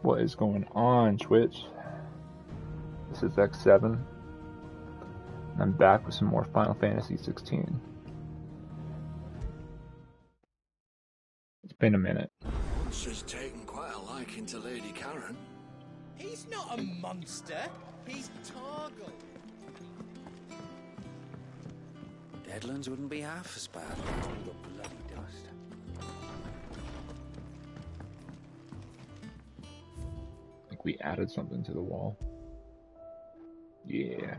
What is going on, Twitch? This is X7. I'm back with some more Final Fantasy XVI. It's been a minute. She's taken quite a liking to Lady Karen. He's not a monster. He's Targle. Deadlands wouldn't be half as bad with all the bloody dust. I think we added something to the wall. Yeah.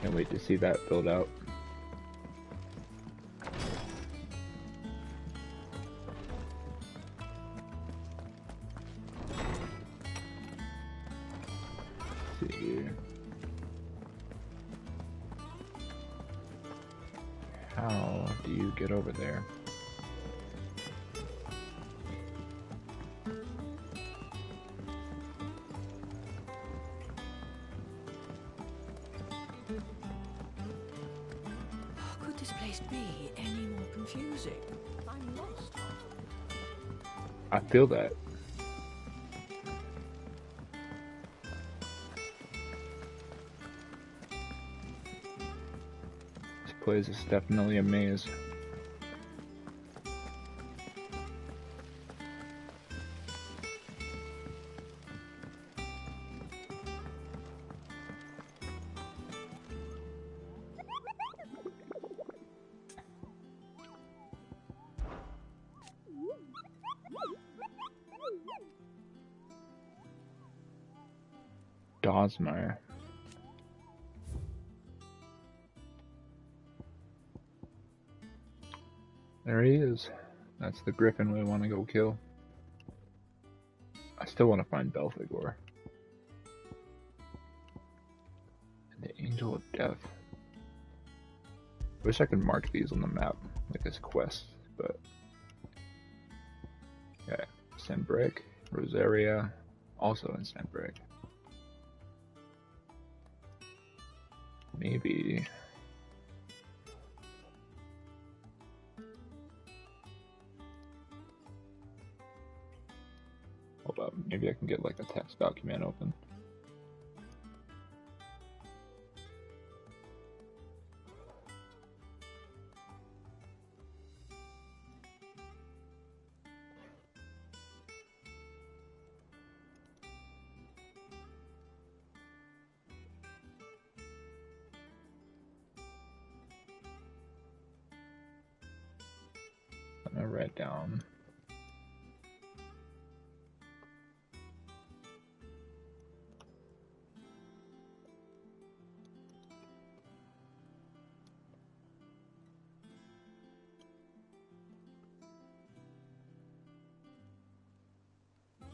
Can't wait to see that build out. Let's see here. How do you get over there? I feel that. This place is definitely a maze. Dosmer. There he is. That's the griffin we want to go kill. I still want to find Belphegor. And the Angel of Death. Wish I could mark these on the map, like as quests, but... Okay, Sanbreque, Rosaria, also in Sanbreque. Maybe... Hold up, maybe I can get like a text document open. I'm gonna write down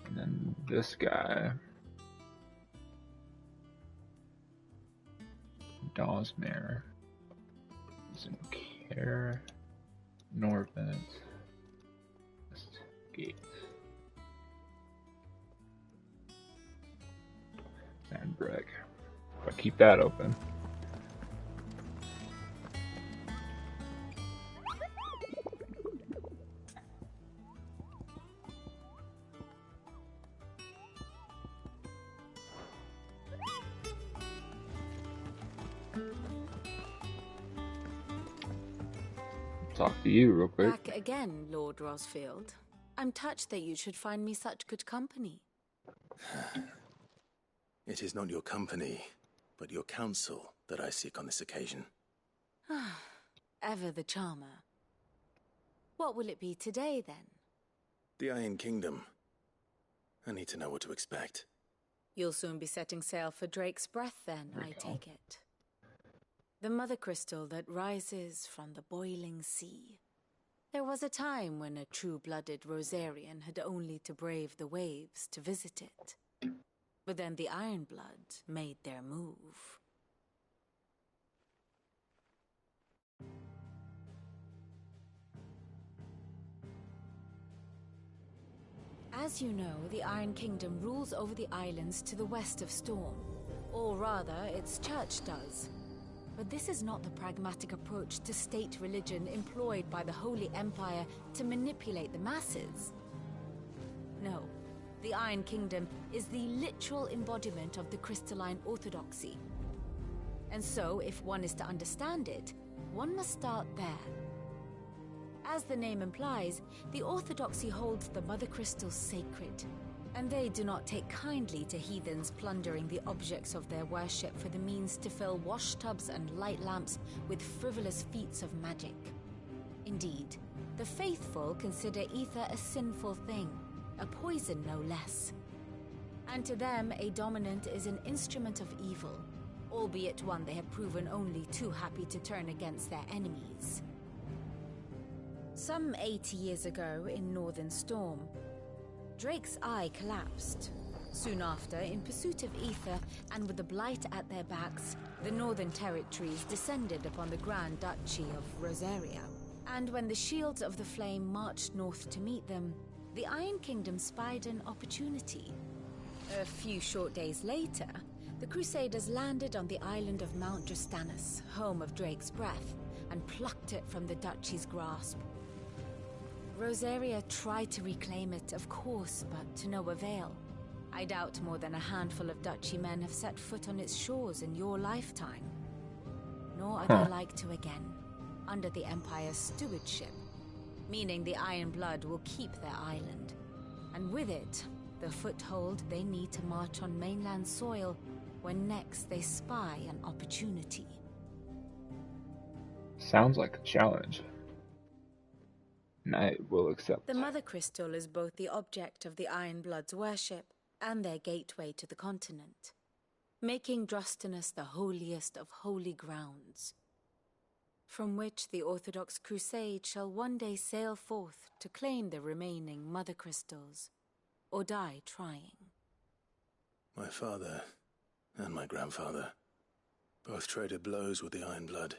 and then this guy Dosmer is in Care Norvent Gate Sanbreque. If I keep that open. Talk to you real quick. Back again, Lord Rosfield. I'm touched that you should find me such good company. It is not your company, but your counsel that I seek on this occasion. Ever the charmer. What will it be today, then? The Iron Kingdom. I need to know what to expect. You'll soon be setting sail for Drake's Breath, then, I take it. The mother crystal that rises from the boiling sea. There was a time when a true-blooded Rosarian had only to brave the waves to visit it. But then the Ironblood made their move. As you know, the Iron Kingdom rules over the islands to the west of Storm. Or rather, its church does. But this is not the pragmatic approach to state religion employed by the Holy Empire to manipulate the masses. No, the Iron Kingdom is the literal embodiment of the crystalline orthodoxy. And so, if one is to understand it, one must start there. As the name implies, the orthodoxy holds the Mother Crystal sacred, and they do not take kindly to heathens plundering the objects of their worship for the means to fill washtubs and light lamps with frivolous feats of magic. Indeed, the faithful consider ether a sinful thing, a poison no less. And to them, a dominant is an instrument of evil, albeit one they have proven only too happy to turn against their enemies. Some 80 years ago, in Northern Storm, Drake's eye collapsed. Soon after, in pursuit of ether and with the blight at their backs, the Northern Territories descended upon the Grand Duchy of Rosaria. And when the Shields of the Flame marched north to meet them, the Iron Kingdom spied an opportunity. A few short days later, the Crusaders landed on the island of Mount Drastanus, home of Drake's breath, and plucked it from the duchy's grasp. Rosaria tried to reclaim it, of course, but to no avail. I doubt more than a handful of duchy men have set foot on its shores in your lifetime. Nor are they like to again, under the Empire's stewardship, meaning the Iron Blood will keep their island, and with it, the foothold they need to march on mainland soil when next they spy an opportunity. Sounds like a challenge. I will accept. The Mother Crystal is both the object of the Iron Blood's worship and their gateway to the continent, making Drastanus the holiest of holy grounds, from which the Orthodox Crusade shall one day sail forth to claim the remaining Mother Crystals, or die trying. My father and my grandfather both traded blows with the Iron Blood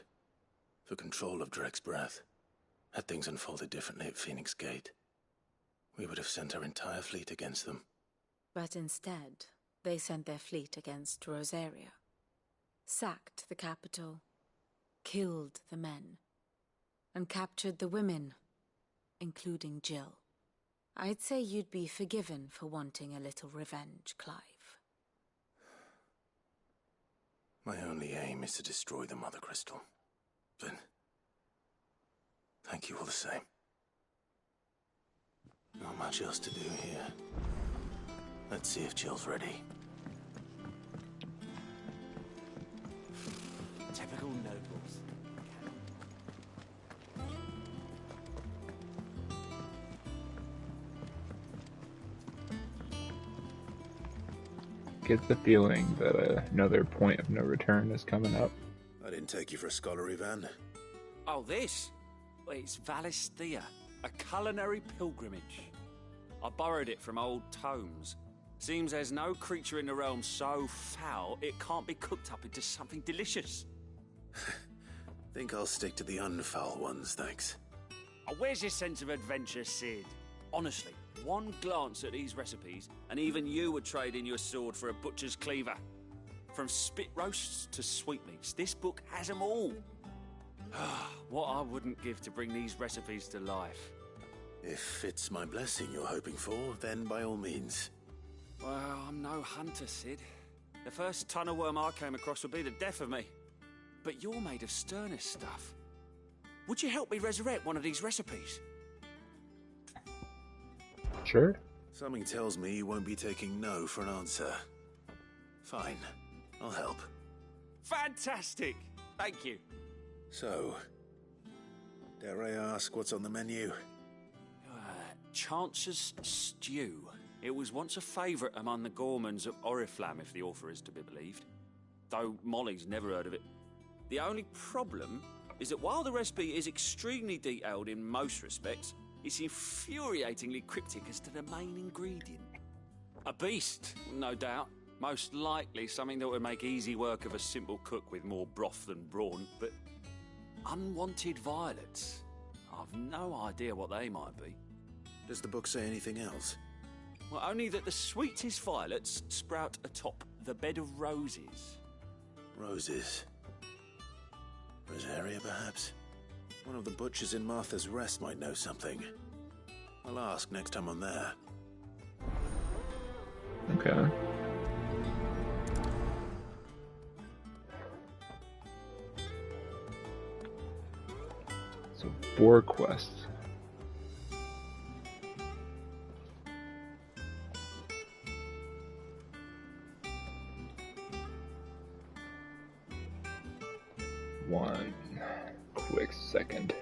for control of Drake's breath. Had things unfolded differently at Phoenix Gate, we would have sent our entire fleet against them. But instead, they sent their fleet against Rosaria, sacked the capital, killed the men, and captured the women, including Jill. I'd say you'd be forgiven for wanting a little revenge, Clive. My only aim is to destroy the Mother Crystal. But thank you all the same. Not much else to do here. Let's see if Jill's ready. Typical nobles. Get the feeling that another point of no return is coming up. I didn't take you for a scholar, Ivan. Oh, this? Well, it's Valisthea, a culinary pilgrimage. I borrowed it from old tomes. Seems there's no creature in the realm so foul it can't be cooked up into something delicious. Think I'll stick to the unfoul ones, thanks. Oh, where's your sense of adventure, Sid? Honestly, one glance at these recipes, and even you would trade in your sword for a butcher's cleaver. From spit roasts to sweetmeats, this book has them all. What I wouldn't give to bring these recipes to life. If it's my blessing you're hoping for, then by all means. Well, I'm no hunter, Sid. The first ton of worm I came across would be the death of me. But you're made of sterner stuff. Would you help me resurrect one of these recipes? Sure. Something tells me you won't be taking no for an answer. Fine, I'll help. Fantastic! Thank you. So, dare I ask what's on the menu? Chance's Stew. It was once a favourite among the gourmands of Oriflamme, if the author is to be believed. Though Molly's never heard of it. The only problem is that while the recipe is extremely detailed in most respects, it's infuriatingly cryptic as to the main ingredient. A beast, no doubt. Most likely something that would make easy work of a simple cook with more broth than brawn, but unwanted violets. I've no idea what they might be. Does the book say anything else? Well, only that the sweetest violets sprout atop the bed of roses. Roses. Rosaria, perhaps? One of the butchers in Martha's Rest might know something. I'll ask next time I'm there. Okay. So 4 quests. One quick second.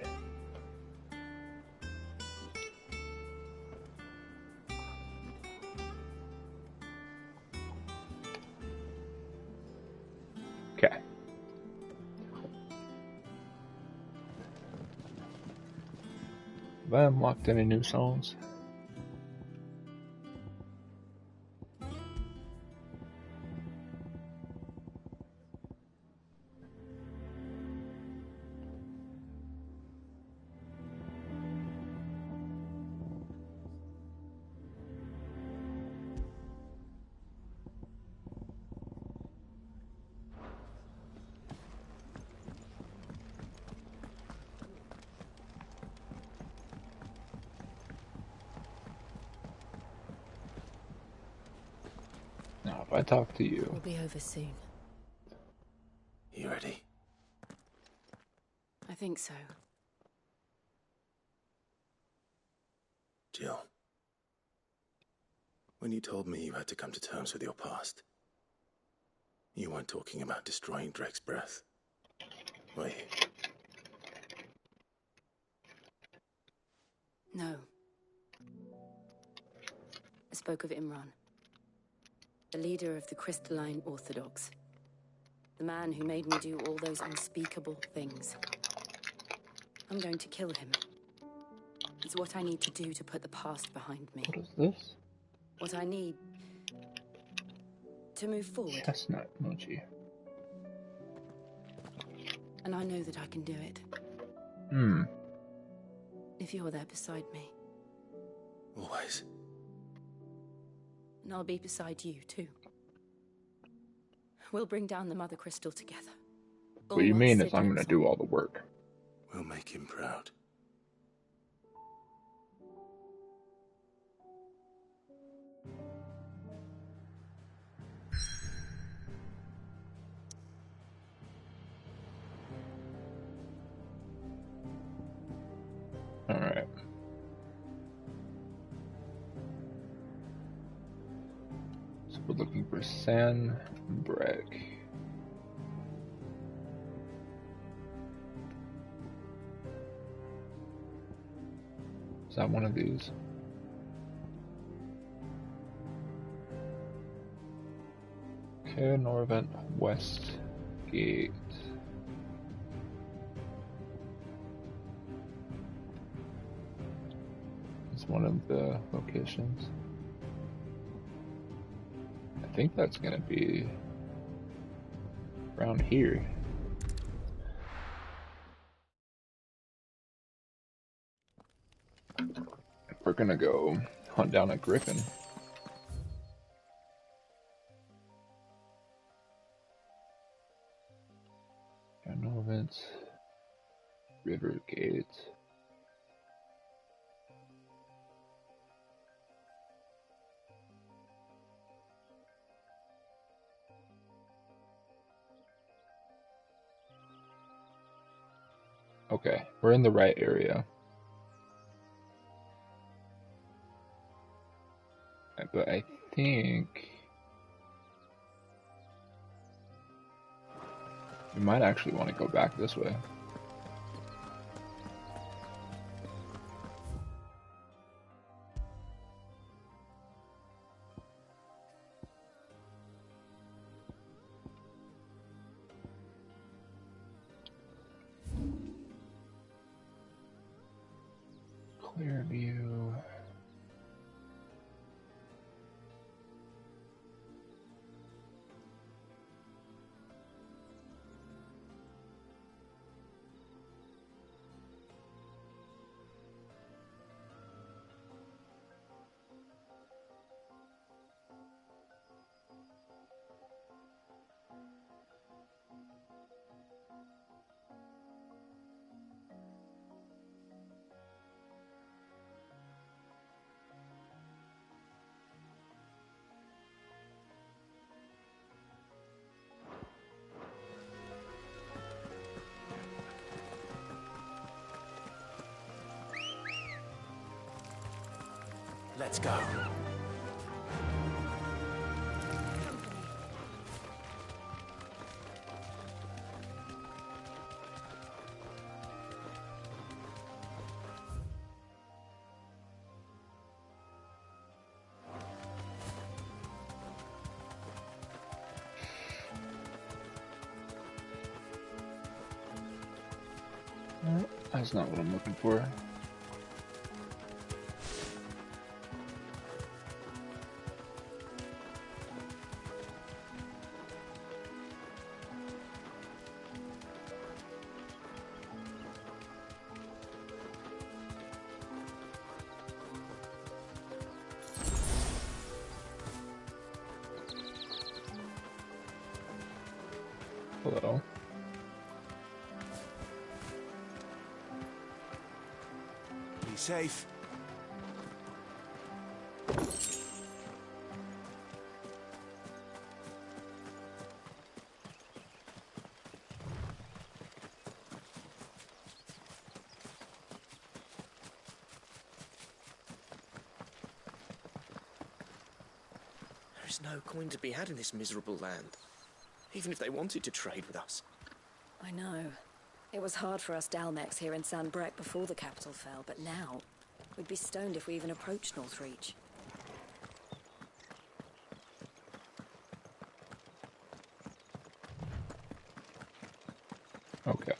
Okay. Have I unlocked any new songs? Now, if I talk to you, We'll be over soon. You ready? I think so. Jill. When you told me you had to come to terms with your past, you weren't talking about destroying Drake's breath, were you? No. I spoke of Imran, the leader of the Crystalline Orthodox. The man who made me do all those unspeakable things. I'm going to kill him. It's what I need to do to put the past behind me. what is this? What I need to move forward. Chestnut mochi. And I know that I can do it. If you're there beside me. Always. And I'll be beside you, too. We'll bring down the Mother Crystal together. What you mean is I'm gonna do all the work. We'll make him proud. Alright. So we're looking for San Breck. Is that one of these? Okay, Norvent West Gate. It's one of the locations. I think that's gonna be around here. We're gonna go hunt down a griffin. Norvent River Gate. Okay, we're in the right area. But I think we might actually want to go back this way. Clear view. Let's go. That's not what I'm looking for. Hello. Be safe. There is no coin to be had in this miserable land, even if they wanted to trade with us. I know. It was hard for us Dalmex here in San Brek before the capital fell, but now we'd be stoned if we even approached Northreach. Okay.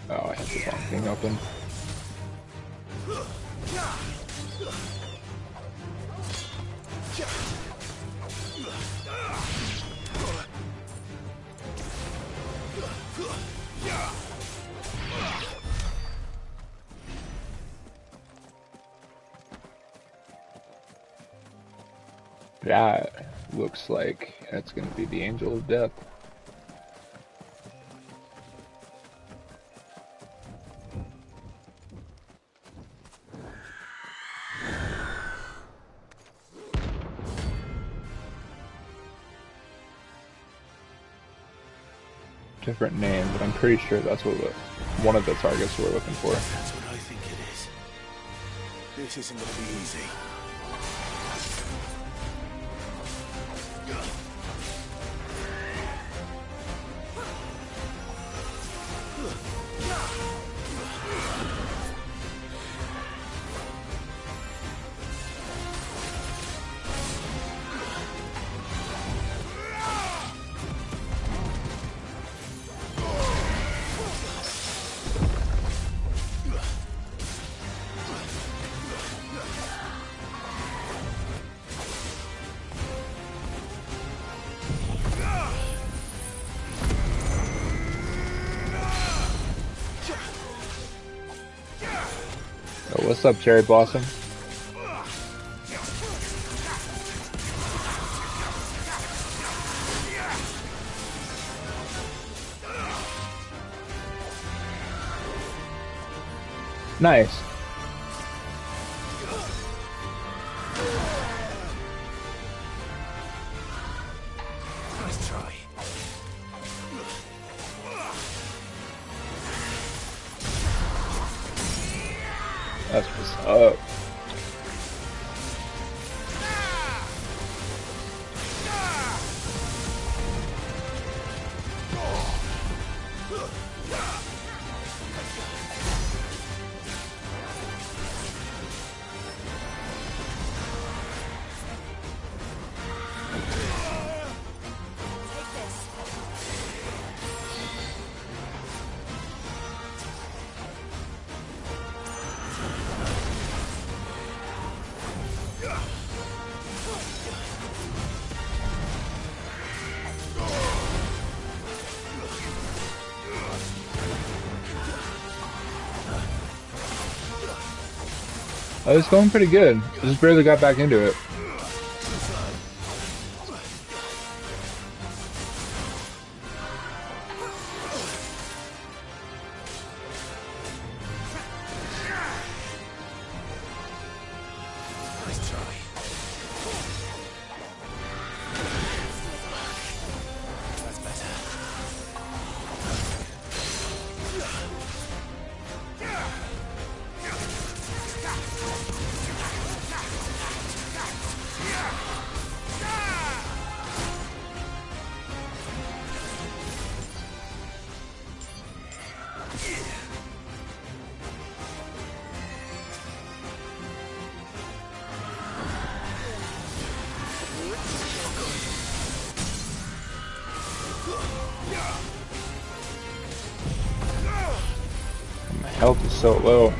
Oh, I had the wrong thing open. That looks like that's going to be the Angel of Death. Different name, but I'm pretty sure that's what one of the targets we're looking for. That's what I think it is. This isn't going to be easy. Oh, what's up, Cherry Blossom? Nice. Nice try. That's what's up. Oh, it's going pretty good. I just barely got back into it. Nice try. That's better. health is so low.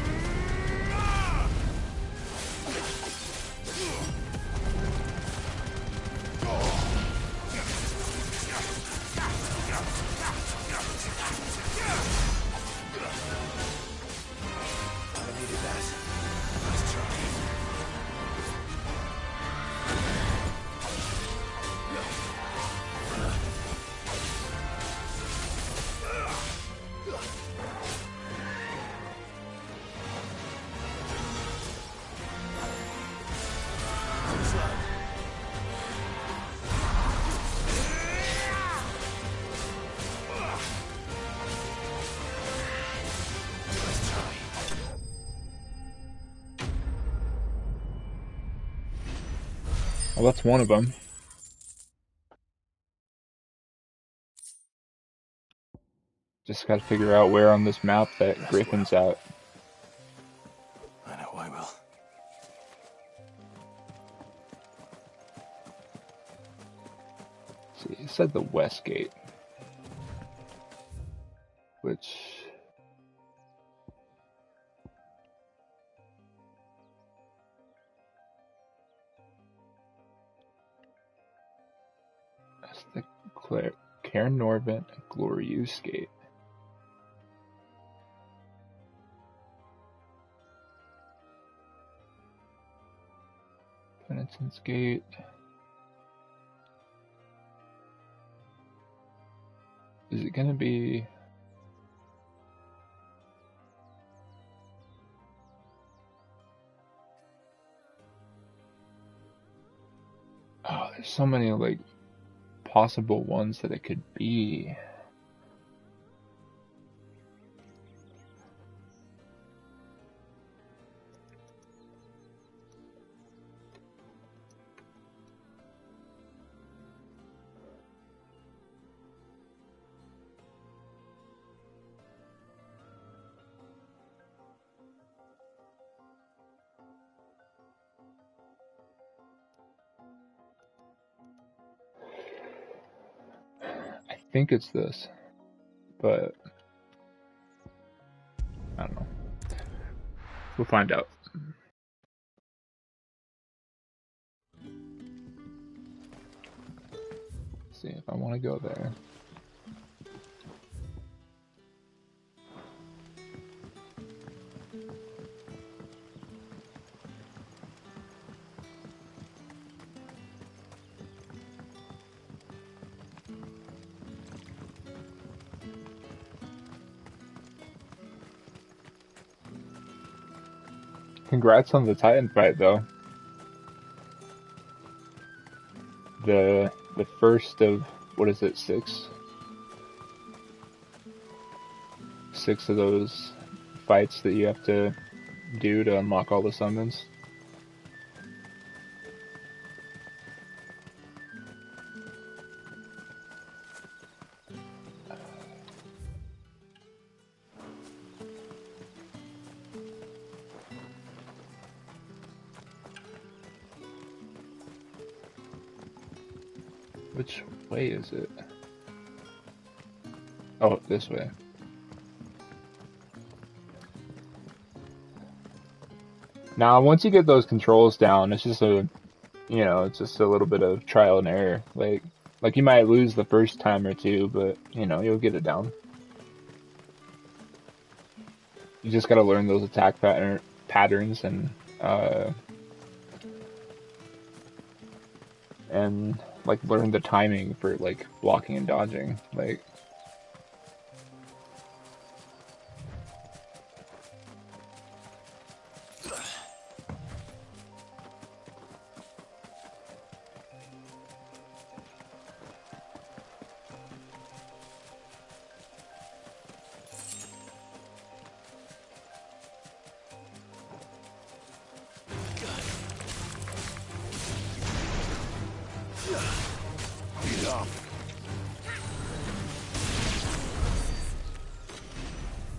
Well, that's one of them. Just gotta figure out where on this map that Griffin's at. I know I will. See, it said the west gate. Which... that's the Cairn Norvent Glorious Gate. Penitence Gate. Is it gonna be... oh, there's so many, like, possible ones that it could be. I think it's this, but I don't know. We'll find out. See if I want to go there. Congrats on the Titan fight, though. The first of, what is it, six? Six of those fights that you have to do to unlock all the summons. Which way is it? Oh, this way. Now, once you get those controls down, it's just a, you know, it's just a little bit of trial and error. Like you might lose the first time or two, but, you know, you'll get it down. You just gotta learn those attack patterns and like learn the timing for like blocking and dodging. Like,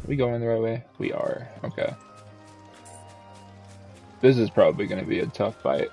are we going the right way? We are. Okay. This is probably going to be a tough fight.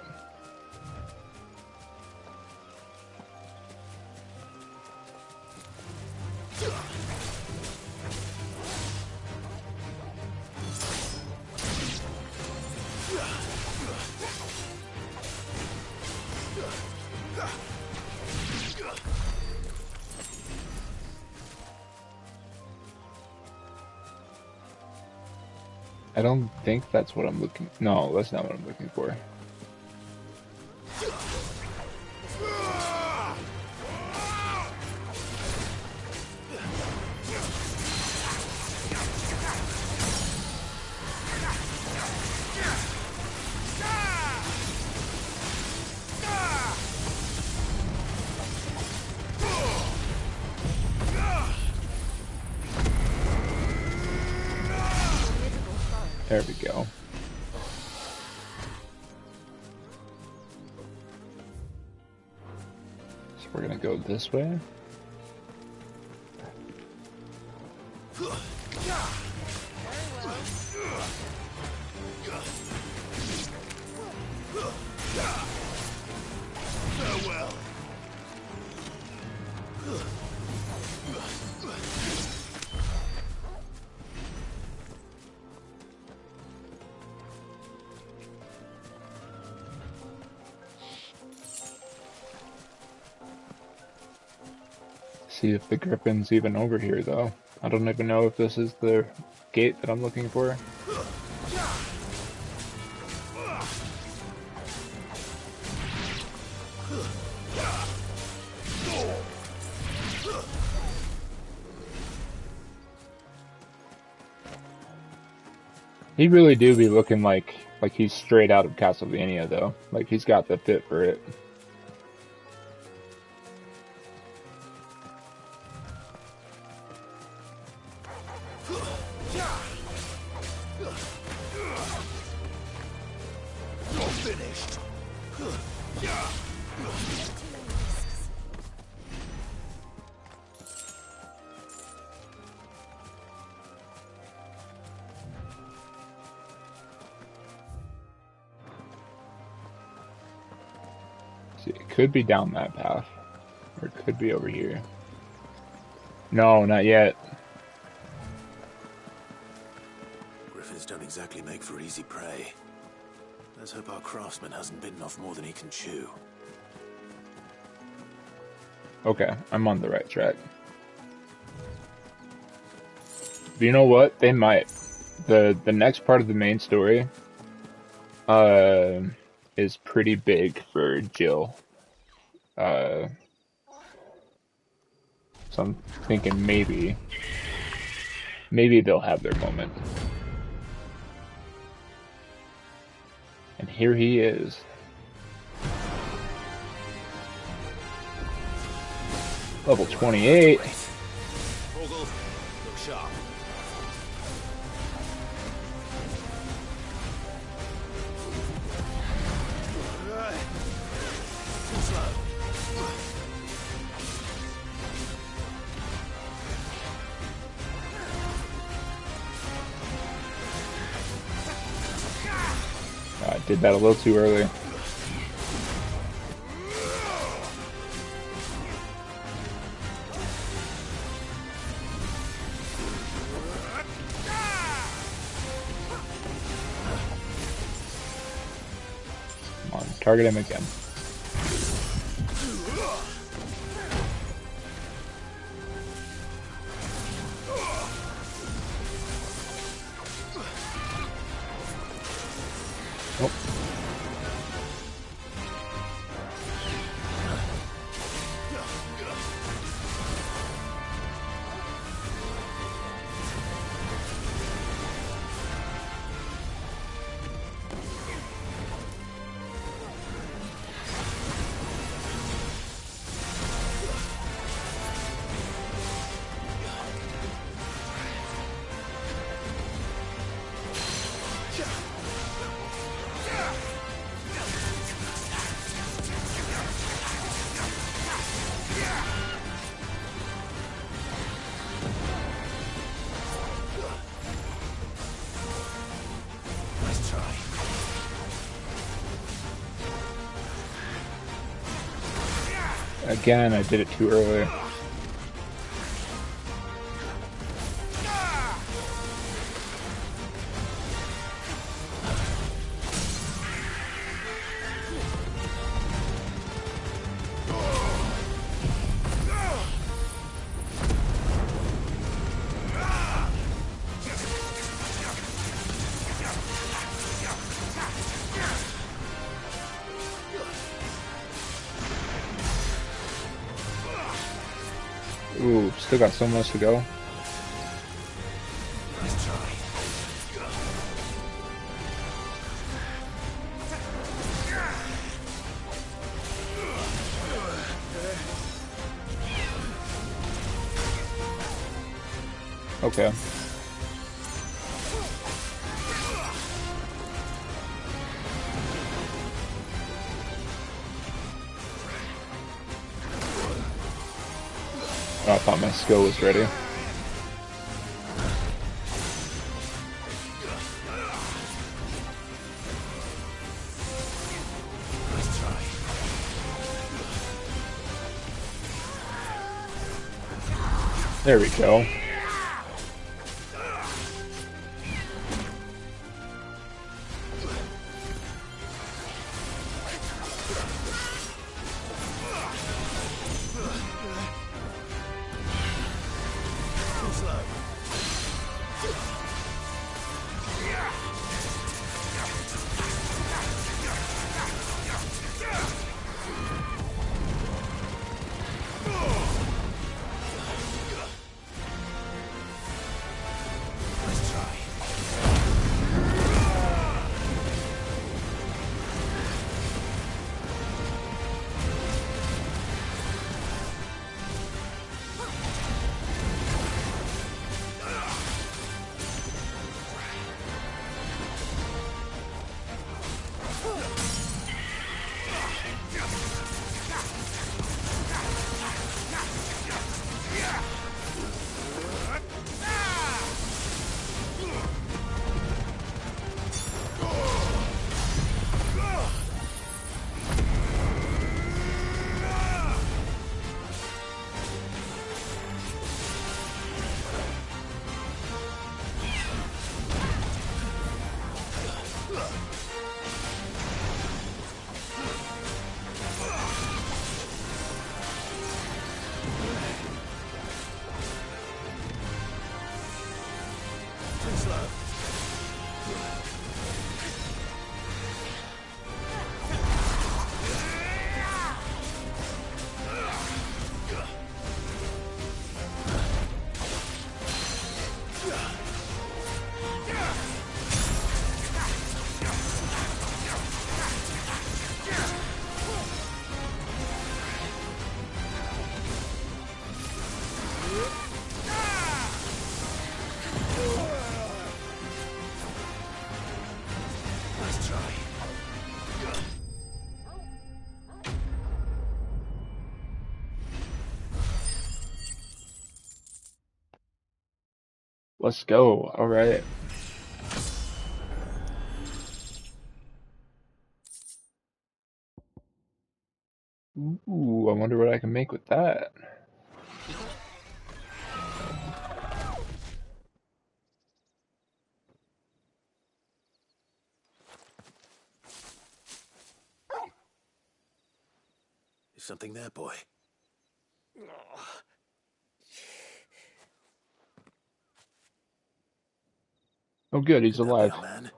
I don't think that's what I'm looking. No, that's not what I'm looking for. There we go. So we're gonna go this way. Farewell. See if the Griffin's even over here, though. I don't even know if this is the gate that I'm looking for. He really do be looking like he's straight out of Castlevania, though. Like he's got the fit for it. See, it could be down that path, or it could be over here. No, not yet. Griffins don't exactly make for easy prey. Let's hope our craftsman hasn't bitten off more than he can chew. Okay, I'm on the right track. But you know what? They might. The next part of the main story is pretty big for Jill. So I'm thinking maybe they'll have their moment. And here he is. Level 28. Vogel, look sharp. Too slow. I did that a little too early. Come on, target him again. Oh. Nice try. Again, I did it too early. Ooh, still got so much to go. Let's try. Okay. Oh, I thought my skill was ready. Let's try. There we go. Too slow. Let's try. Too slow. Let's try. Let's go. All right. Ooh, I wonder what I can make with that. Is something there, boy? Oh, good. He's Could that be alive. our man?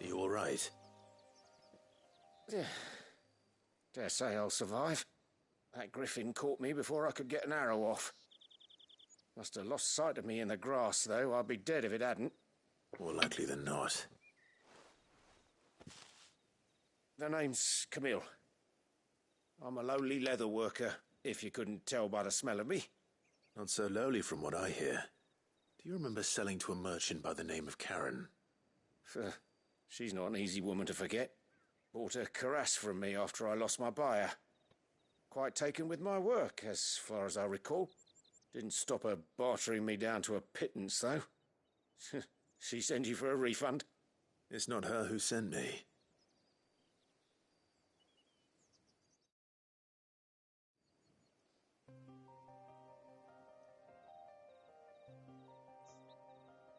Are you all right? Dare say I'll survive. That griffin caught me before I could get an arrow off. Must have lost sight of me in the grass, though. I'd be dead if it hadn't. More likely than not. The name's Camille. I'm a lowly leather worker, if you couldn't tell by the smell of me. Not so lowly from what I hear. Do you remember selling to a merchant by the name of Karen? She's not an easy woman to forget. Bought a cuirass from me after I lost my buyer. Quite taken with my work, as far as I recall. Didn't stop her bartering me down to a pittance, though. She sent you for a refund? It's not her who sent me.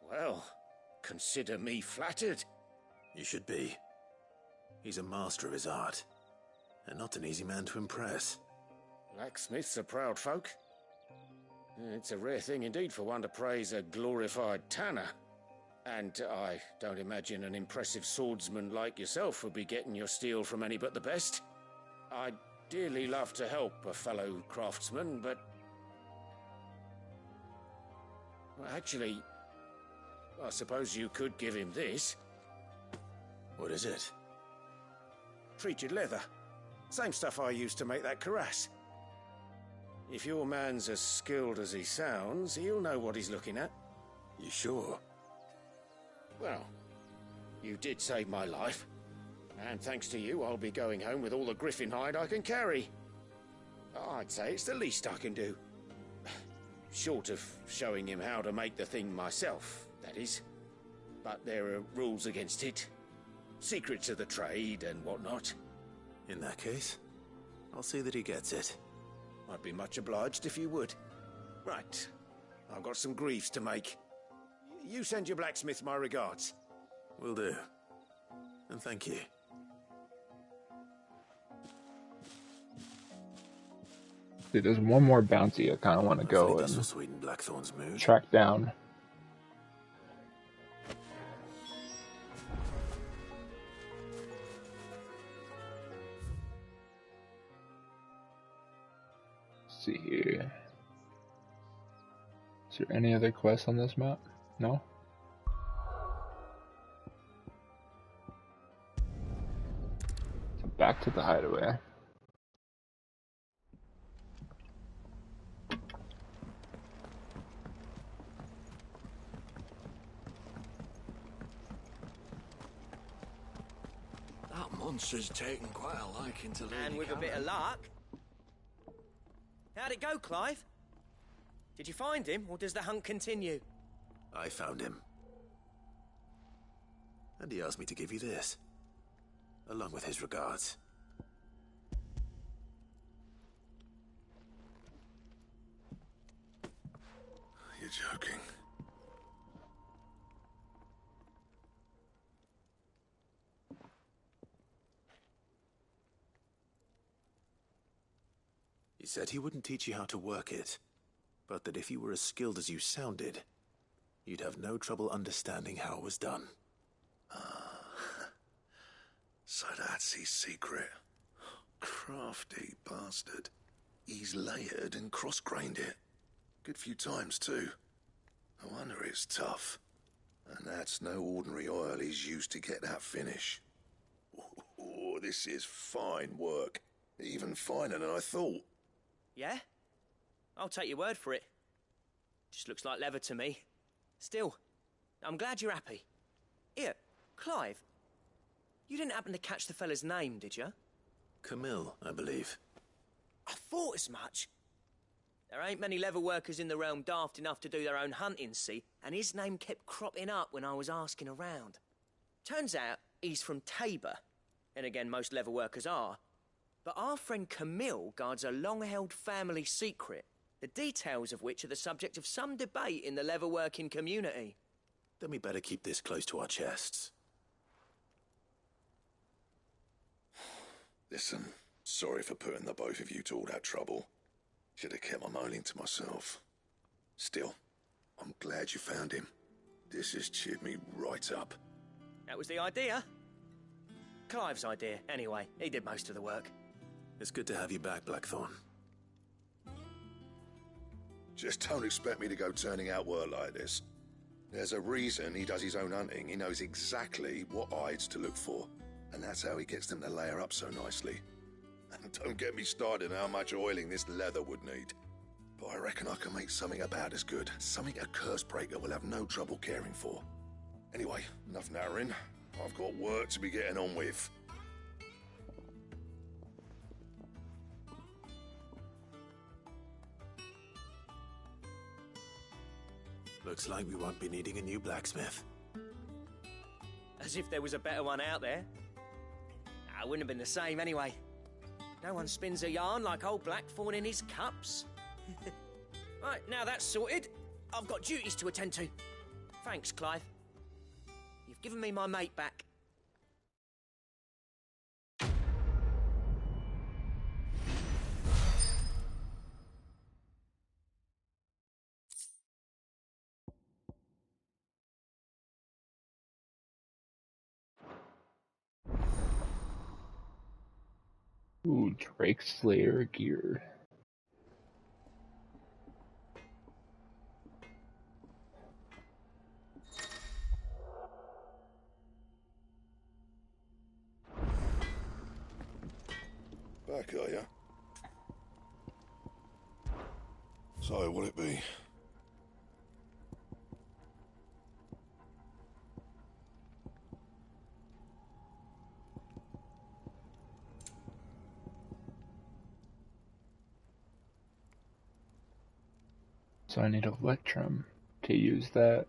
Well, consider me flattered. You should be. He's a master of his art, and not an easy man to impress. Blacksmiths are proud folk. It's a rare thing indeed for one to praise a glorified tanner. And I don't imagine an impressive swordsman like yourself would be getting your steel from any but the best. I'd dearly love to help a fellow craftsman, but... Well, actually, I suppose you could give him this. What is it? Treated leather. Same stuff I used to make that cuirass. If your man's as skilled as he sounds, he'll know what he's looking at. You sure? Well, you did save my life. And thanks to you, I'll be going home with all the griffin hide I can carry. I'd say it's the least I can do. Short of showing him how to make the thing myself, that is. But there are rules against it. Secrets of the trade and whatnot. In that case, I'll see that he gets it. I'd be much obliged if you would. Right. I've got some greaves to make. You send your blacksmith my regards. Will do. And thank you. See, there's one more bounty I kind of want to go This will and sweeten Blackthorn's mood. track down. Let's see here. Is there any other quests on this map? No? So back to the hideaway. That monster's taken quite a liking to Lady And with a bit of Karen. luck. How'd it go, Clive? Did you find him, or does the hunt continue? I found him. And he asked me to give you this. Along with his regards. You're joking. He said he wouldn't teach you how to work it, but that if you were as skilled as you sounded, you'd have no trouble understanding how it was done. So that's his secret. Crafty bastard. He's layered and cross-grained it. Good few times, too. No wonder it's tough. And that's no ordinary oil he's used to get that finish. Oh, this is fine work. Even finer than I thought. Yeah? I'll take your word for it. Just looks like leather to me. Still, I'm glad you're happy. Here, Clive. You didn't happen to catch the fella's name, did you? Camille, I believe. I thought as much. There ain't many leather workers in the realm daft enough to do their own hunting, see, and his name kept cropping up when I was asking around. Turns out he's from Tabor, and again, most leather workers are. But our friend Camille guards a long-held family secret, the details of which are the subject of some debate in the leather-working community. Then we better keep this close to our chests. Listen, sorry for putting the both of you to all that trouble. Should have kept my moaning to myself. Still, I'm glad you found him. This has cheered me right up. That was the idea. Clive's idea, anyway. He did most of the work. It's good to have you back, Blackthorn. Just don't expect me to go turning out work like this. There's a reason he does his own hunting. He knows exactly what hides to look for. And that's how he gets them to layer up so nicely. And don't get me started on how much oiling this leather would need. But I reckon I can make something about as good. Something a Cursebreaker will have no trouble caring for. Anyway, enough narrowing. I've got work to be getting on with. Looks like we won't be needing a new blacksmith. As if there was a better one out there. I wouldn't have been the same anyway. No one spins a yarn like old Blackthorn in his cups. Right, now that's sorted, I've got duties to attend to. Thanks, Clive. You've given me my mate back. Ooh, Drake Slayer gear. Back, are ya? So, what'll it be? So I need Electrum to use that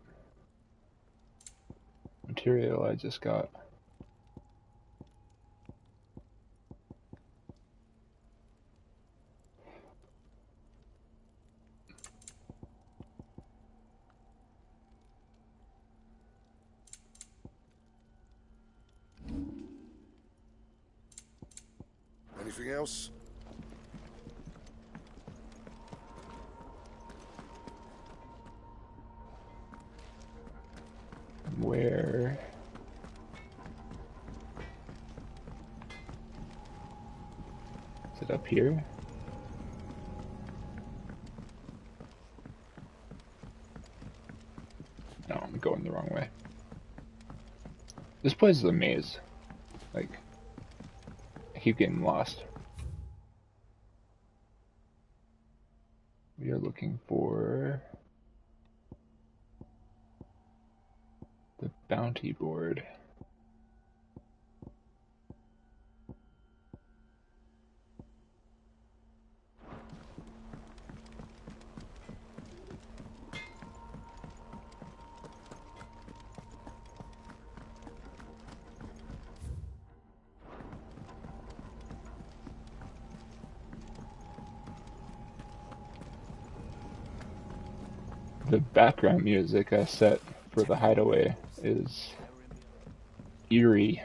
material I just got. Anything else? Where? Is it up here? No, I'm going the wrong way. This place is a maze. Like, I keep getting lost. We are looking for the bounty board. The background music I set for the hideaway is eerie.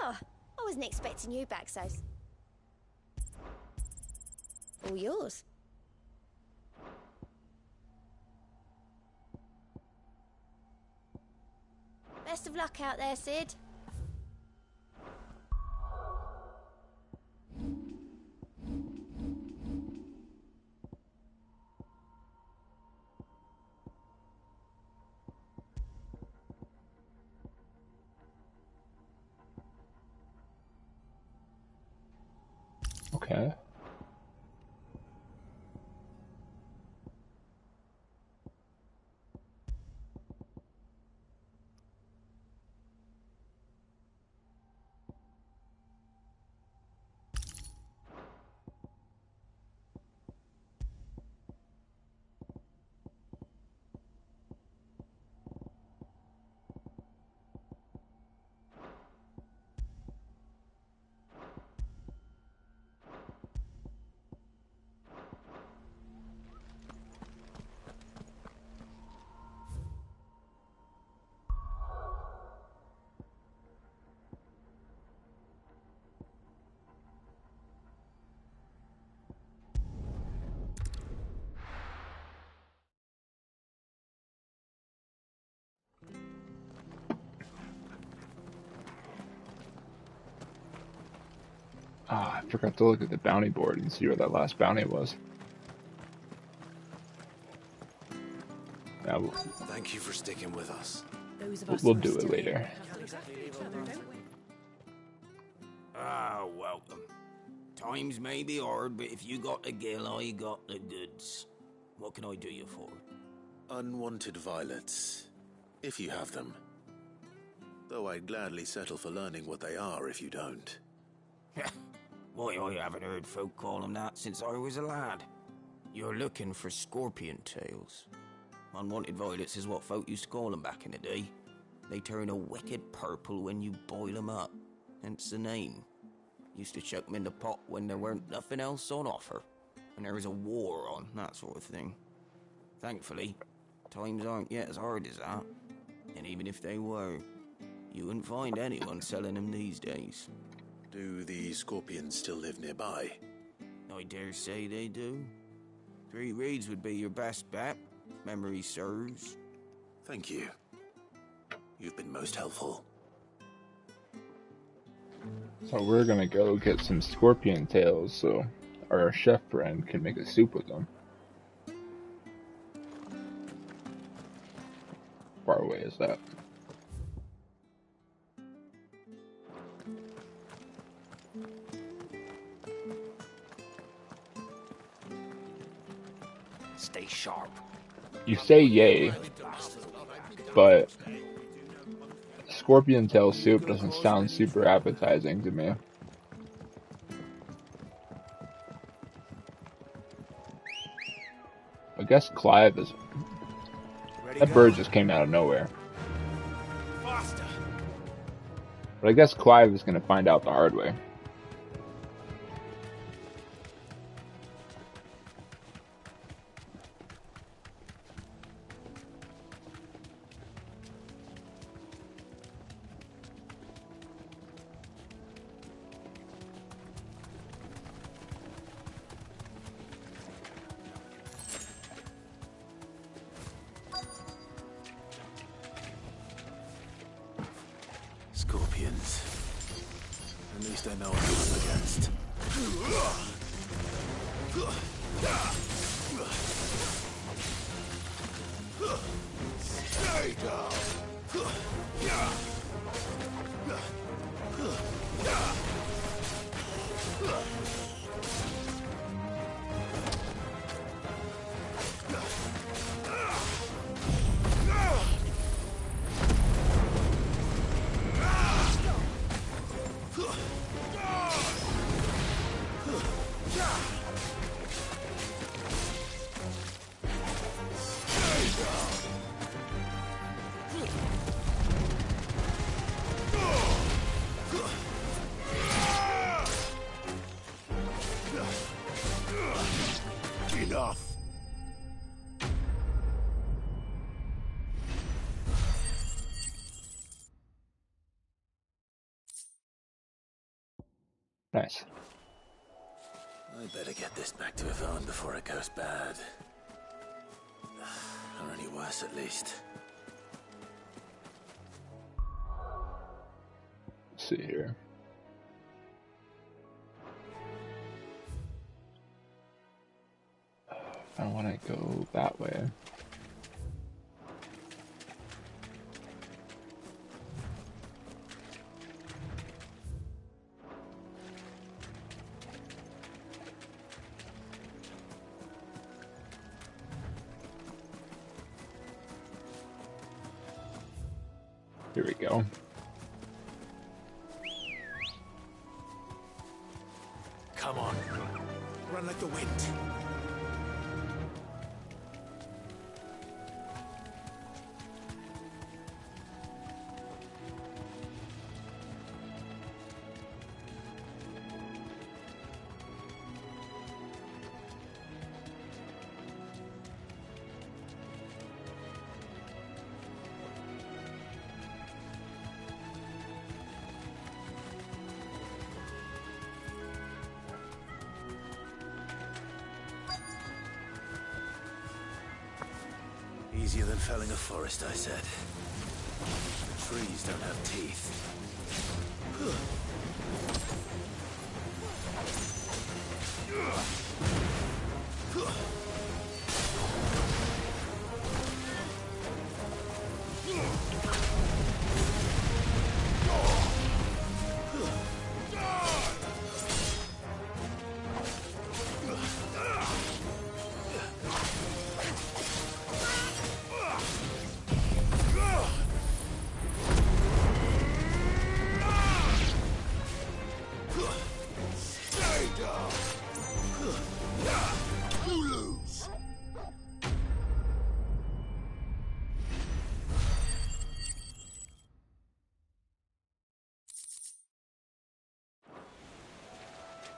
Oh, I wasn't expecting you back, so... All yours. Best of luck out there, Sid. Okay. Ah, I forgot to look at the bounty board and see where that last bounty was. Yeah, Thank you for sticking with us. we'll do it later. Ah, welcome. Times may be hard, but if you got the gill, I got the goods. What can I do you for? Unwanted violets, if you have them. Though I'd gladly settle for learning what they are if you don't. Why, I haven't heard folk call them that since I was a lad. You're looking for scorpion tails. Unwanted violets is what folk used to call them back in the day. They turn a wicked purple when you boil them up, hence the name. Used to chuck them in the pot when there weren't nothing else on offer, and there was a war on, that sort of thing. Thankfully, times aren't yet as hard as that, and even if they were, you wouldn't find anyone selling them these days. Do the scorpions still live nearby? I dare say they do. 3 Reeds would be your best bet, memory serves. Thank you. You've been most helpful. So we're gonna go get some scorpion tails so our chef friend can make a soup with them. How far away is that? Stay sharp. You say yay, but scorpion tail soup doesn't sound super appetizing to me. I guess Clive is... That bird just came out of nowhere. Faster! But I guess Clive is gonna find out the hard way. Scorpions. At least I know what I'm up against. Stay down! Enough! Nice. I better get this back to Yvonne before it goes bad. Or any worse, at least. Let's see here. I want to go that way. Here we go. Come on. Run like the wind. Easier than felling a forest, I said. The trees don't have teeth.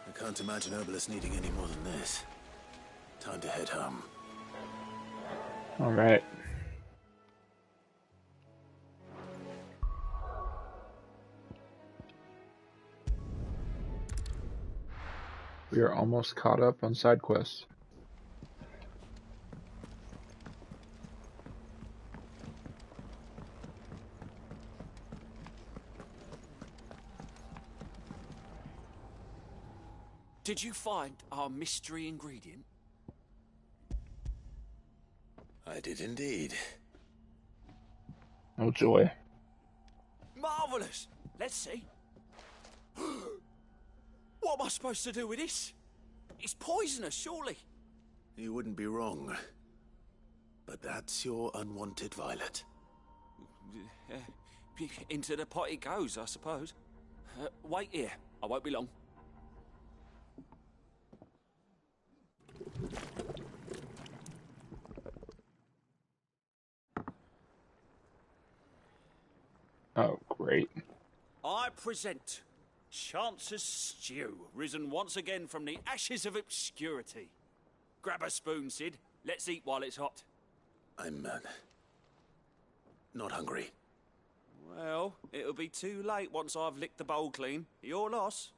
I can't imagine Obelisk needing any more than this. Time to head home. All right. We are almost caught up on side quests. Did you find our mystery ingredient? I did indeed. Oh joy. Marvellous! Let's see. What am I supposed to do with this? It's poisonous, surely. You wouldn't be wrong. But that's your unwanted violet. Into the pot it goes, I suppose. Wait here. I won't be long. Oh, great. I present Chance's Stew, risen once again from the ashes of obscurity. Grab a spoon, Sid. Let's eat while it's hot. I'm, not hungry. Well, it'll be too late once I've licked the bowl clean. Your loss.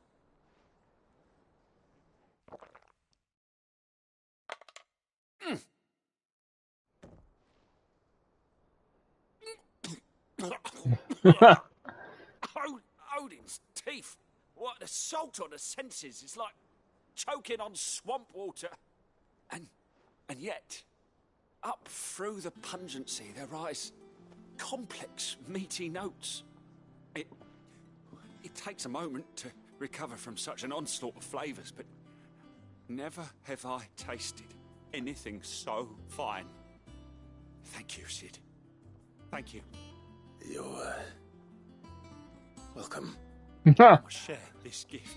Odin's teeth. What, the salt on the senses is like choking on swamp water. And yet, up through the pungency there rise complex, meaty notes. It takes a moment to recover from such an onslaught of flavours, but never have I tasted anything so fine. Thank you, Sid. Thank you. You're, welcome. I must share this gift.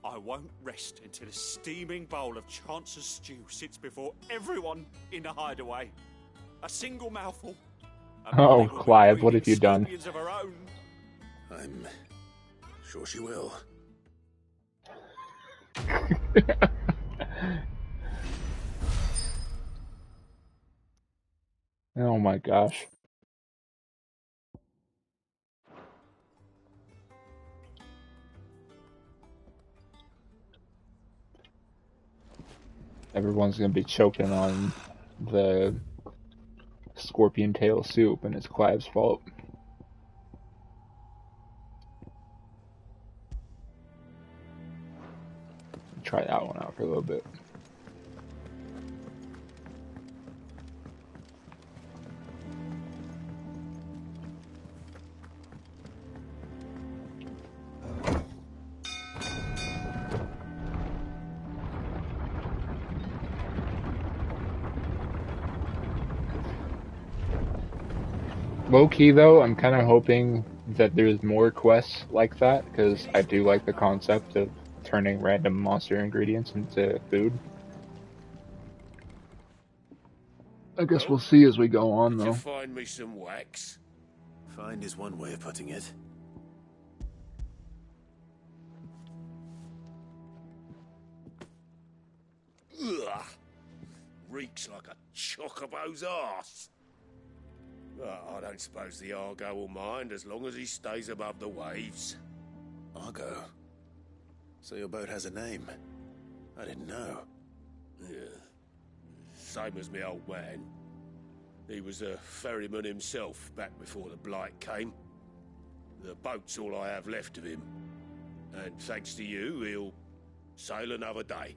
I won't rest until a steaming bowl of Chance's Stew sits before everyone in the hideaway. A single mouthful. Oh, Clive, what have you done? Of her own. I'm sure she will. Oh my gosh. Everyone's gonna be choking on the scorpion tail soup, and it's Clive's fault. Try that one out for a little bit. Low-key though, I'm kind of hoping that there's more quests like that, because I do like the concept of turning random monster ingredients into food. I guess we'll see as we go on, Did you though. find me some wax? Find is one way of putting it. Ugh. Reeks like a chocobo's arse. I don't suppose the Argo will mind as long as he stays above the waves. Argo. So your boat has a name. I didn't know. Yeah. Same as me old man. He was a ferryman himself back before the blight came. The boat's all I have left of him. And thanks to you, he'll sail another day.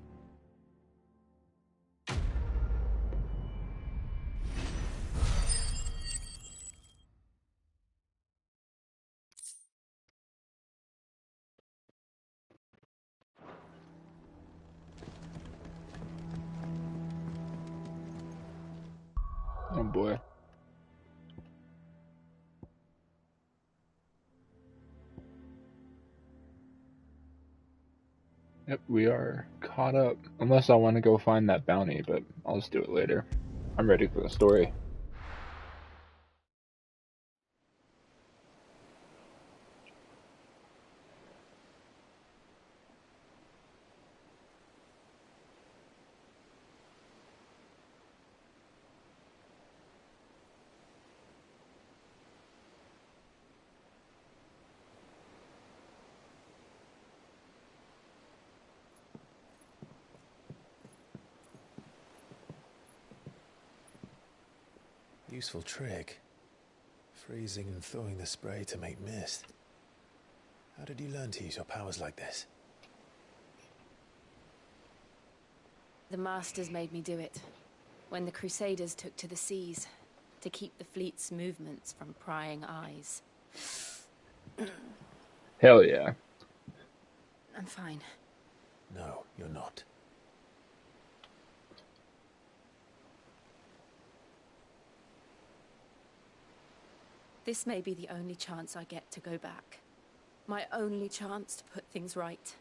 Oh boy. Yep, we are caught up. Unless I want to go find that bounty, but I'll just do it later. I'm ready for the story. Useful trick. Freezing and thawing the spray to make mist. How did you learn to use your powers like this? The Masters made me do it. When the Crusaders took to the seas, to keep the fleet's movements from prying eyes. Hell yeah. I'm fine. No, you're not. This may be the only chance I get to go back. My only chance to put things right.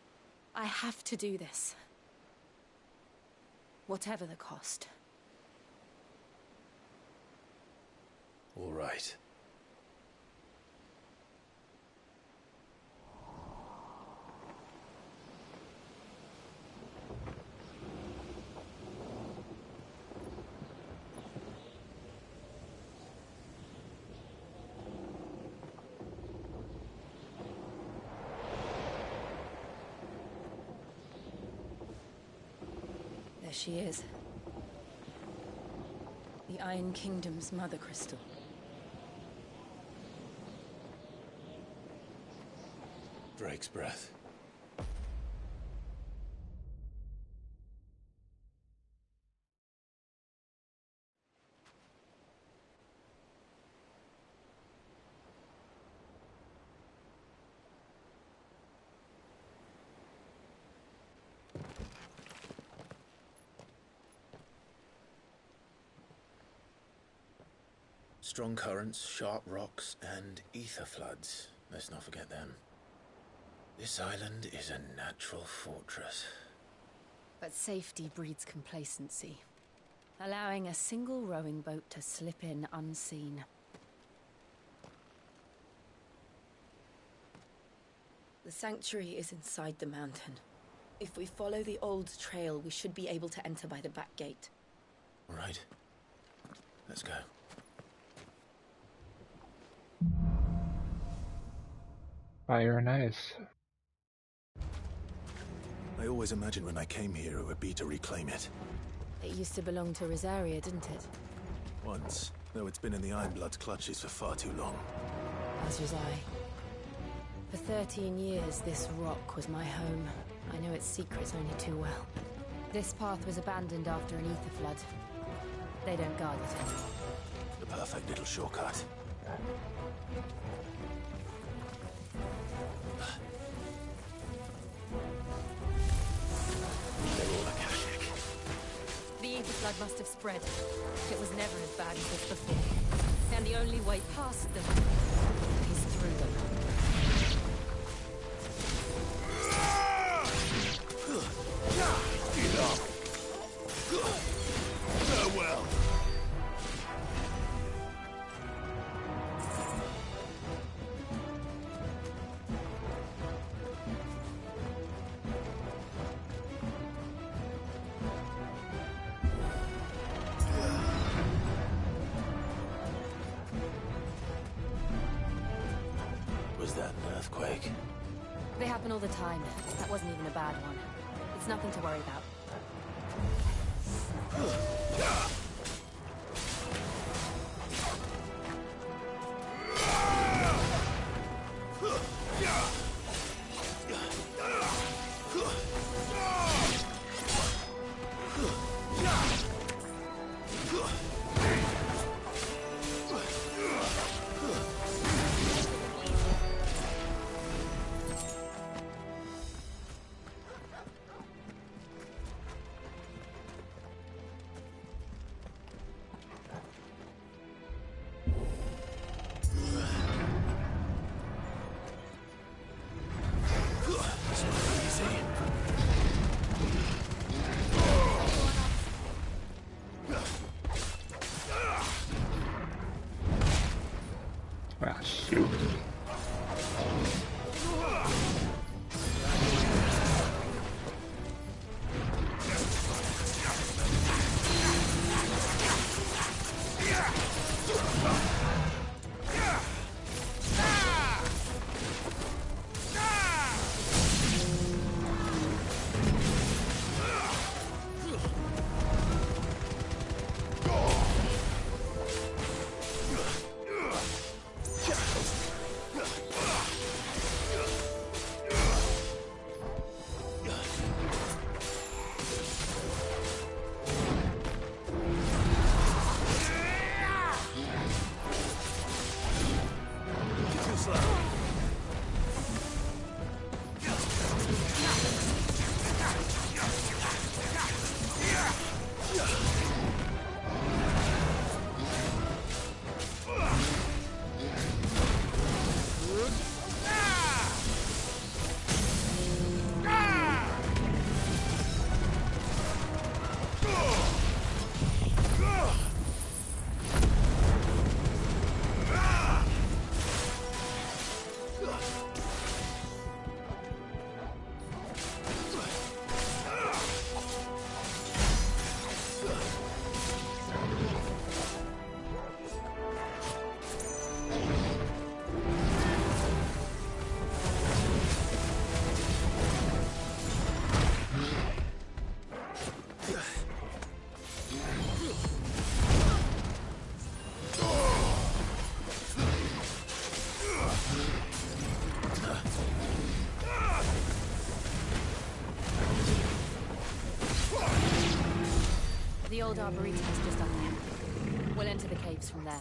I have to do this. Whatever the cost. All right. There she is. The Iron Kingdom's mother crystal. Drake's breath. Strong currents, sharp rocks, and ether floods. Let's not forget them. This island is a natural fortress. But safety breeds complacency. Allowing a single rowing boat to slip in unseen. The sanctuary is inside the mountain. If we follow the old trail, we should be able to enter by the back gate. All right. Let's go. Fire and ice. I always imagined when I came here it would be to reclaim it. It used to belong to Rosaria, didn't it? Once, though it's been in the Ironblood's clutches for far too long. As was I. For 13 years, this rock was my home. I know its secrets only too well. This path was abandoned after an ether flood. They don't guard it anymore. The perfect little shortcut. They're all Akashic. The ether flood must have spread. It was never as bad as this before. And the only way past them is through them. Get up! Farewell! Was that an earthquake? They happen all the time. That wasn't even a bad one. It's nothing to worry about. old arboretum is just up there. We'll enter the caves from there.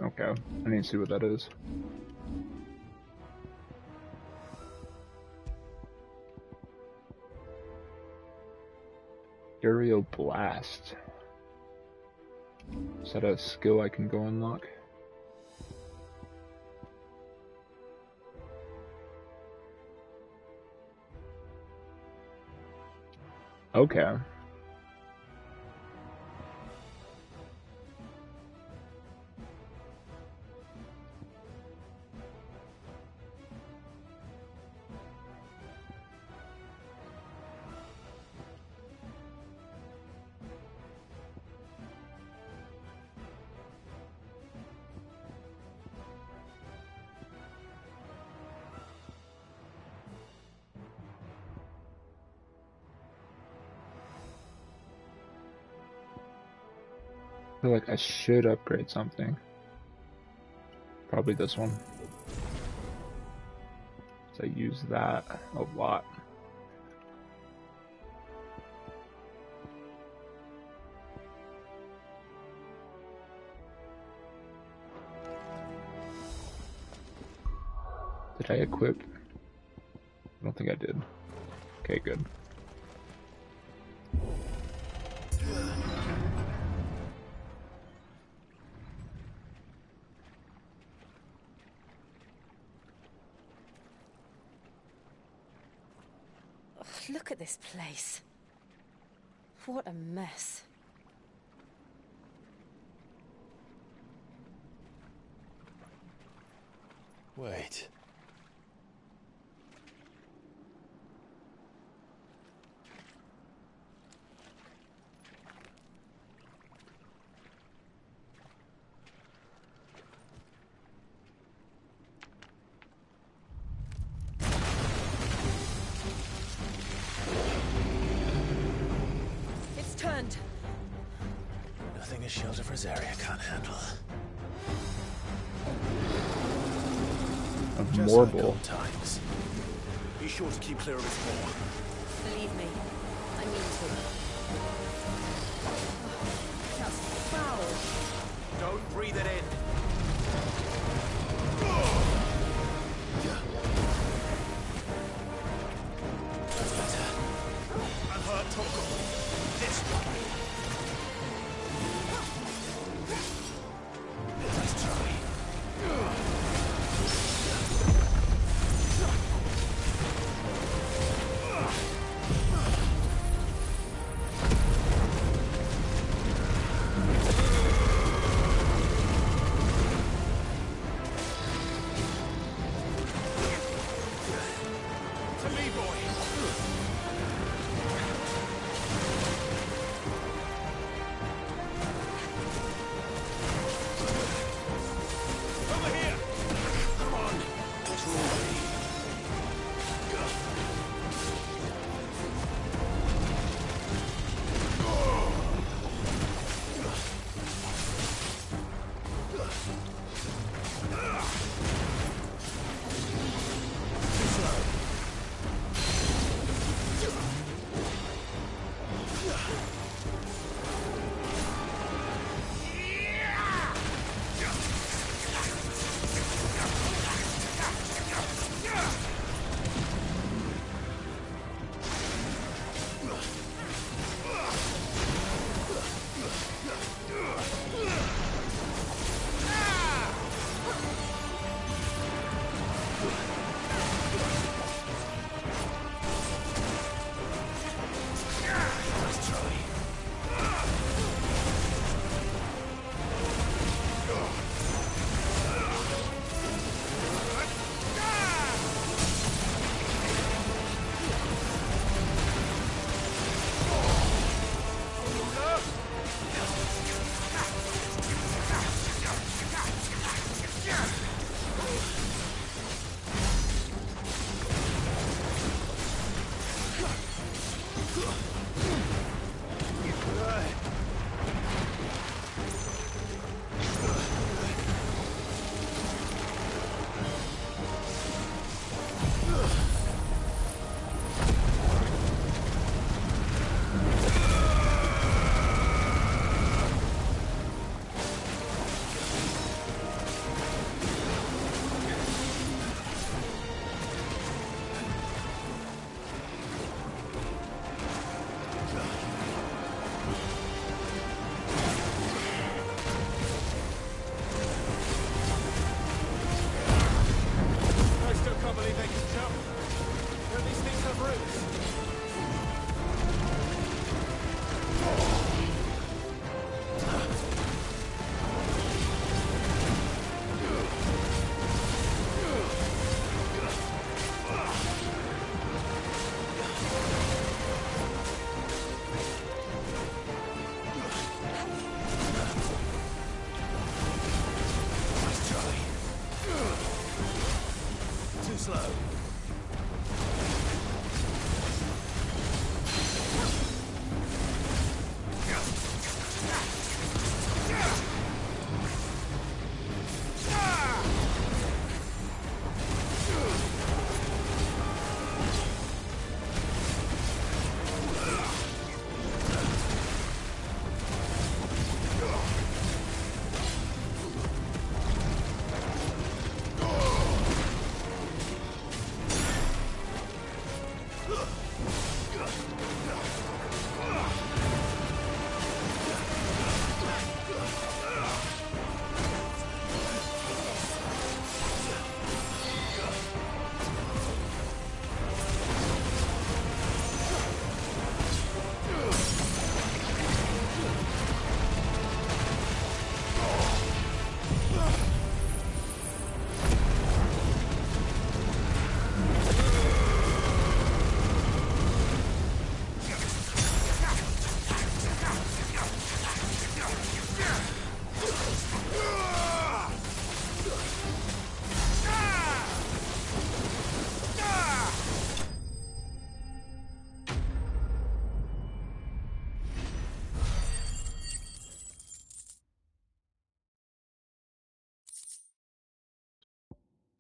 Okay, I need to see what that is. Aerial Blast. Is that a skill I can go unlock? Okay. I feel like I should upgrade something. Probably this one. So I use that a lot. Did I equip? I don't think I did. Okay, good. Look at this place. What a mess. Wait. It's turned. Nothing a shelter for Zarya can't handle. Of Morble. Times. Be sure to keep clear of its maw. Believe me, I mean to. Just foul. Don't breathe it in. That's better. And her Toko. This way. Let's try. slow.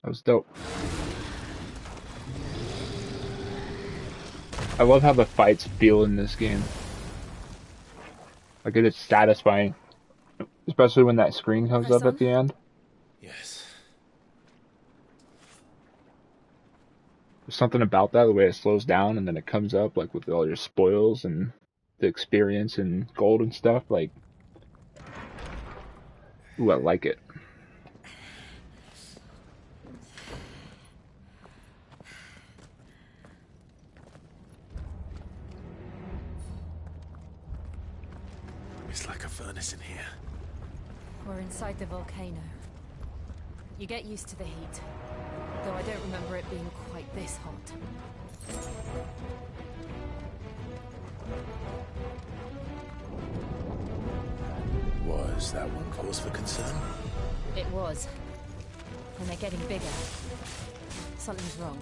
That was dope. I love how the fights feel in this game. Like it is satisfying. Especially when that screen comes Press up at on. the end. Yes. There's something about that, the way it slows down and then it comes up like with all your spoils and the experience and gold and stuff. Like, ooh, I like it. It's like a furnace in here. We're inside the volcano. You get used to the heat, though I don't remember it being quite this hot. Was that one cause for concern? It was. And they're getting bigger. Something's wrong.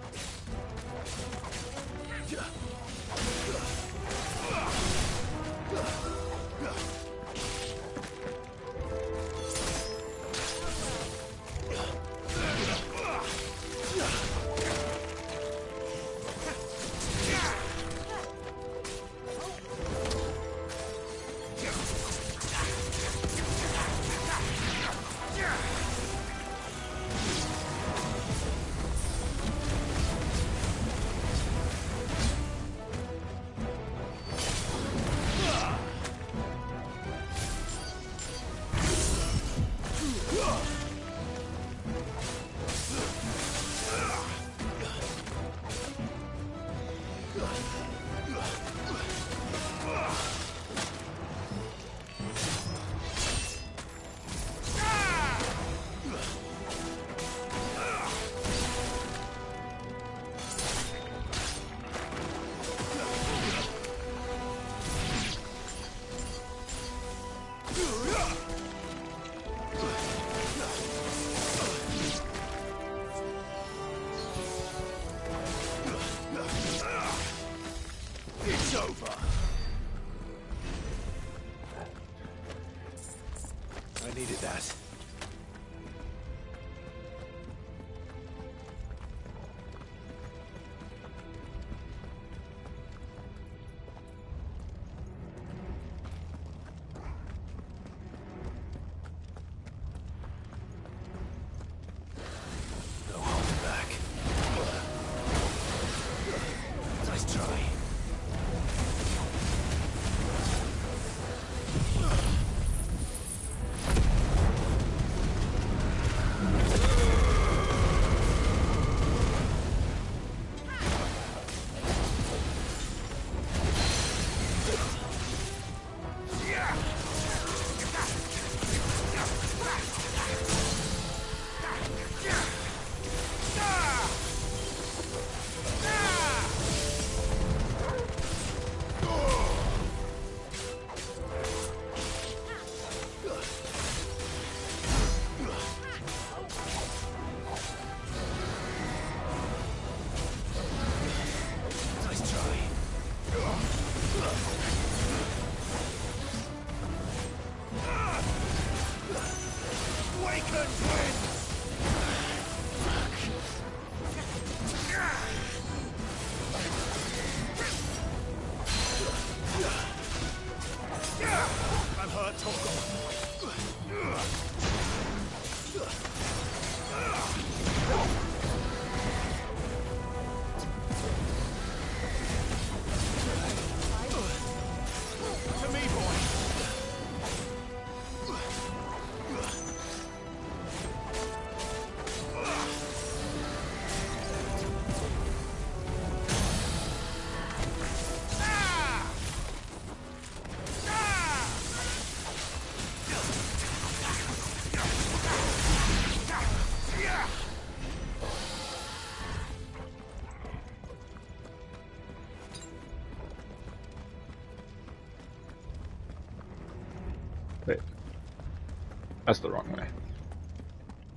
Wait. That's the wrong way.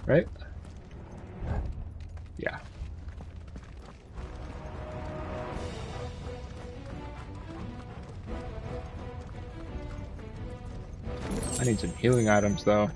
Right? Yeah. I need some healing items though.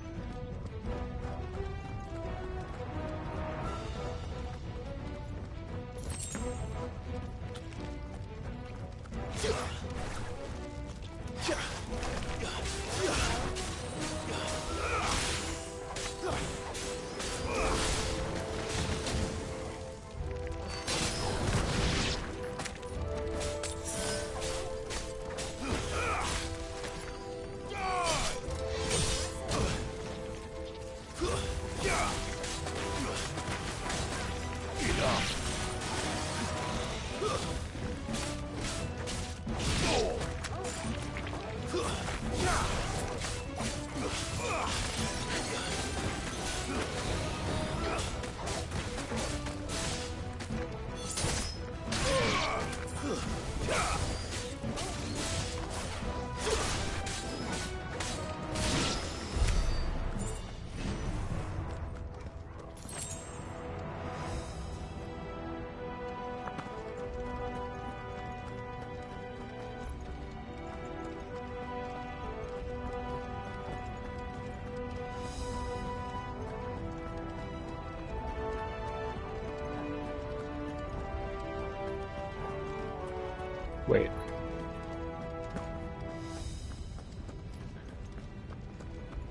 Wait.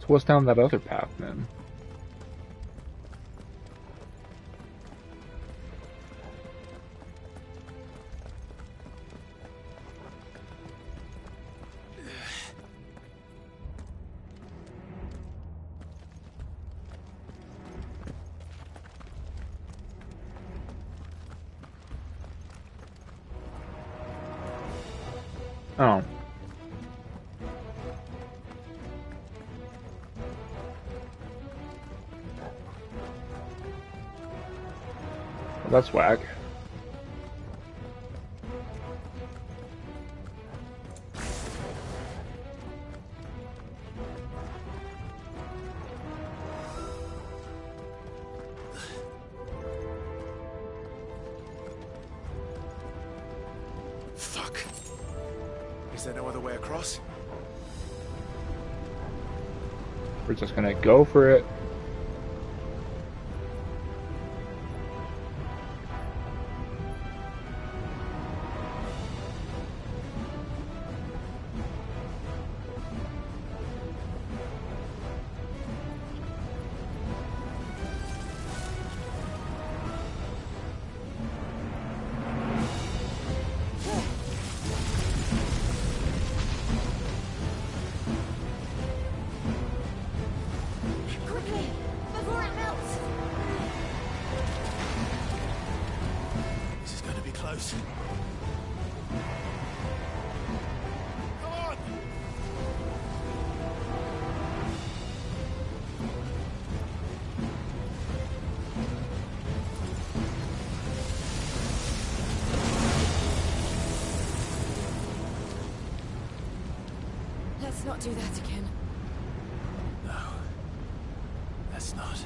So what's down that other path then? Oh. Well, that's whack. Fuck. Is there no other way across? We're just gonna go for it. Quickly, before it melts. This is going to be close. Come on! Let's not do that again. No. Let's not.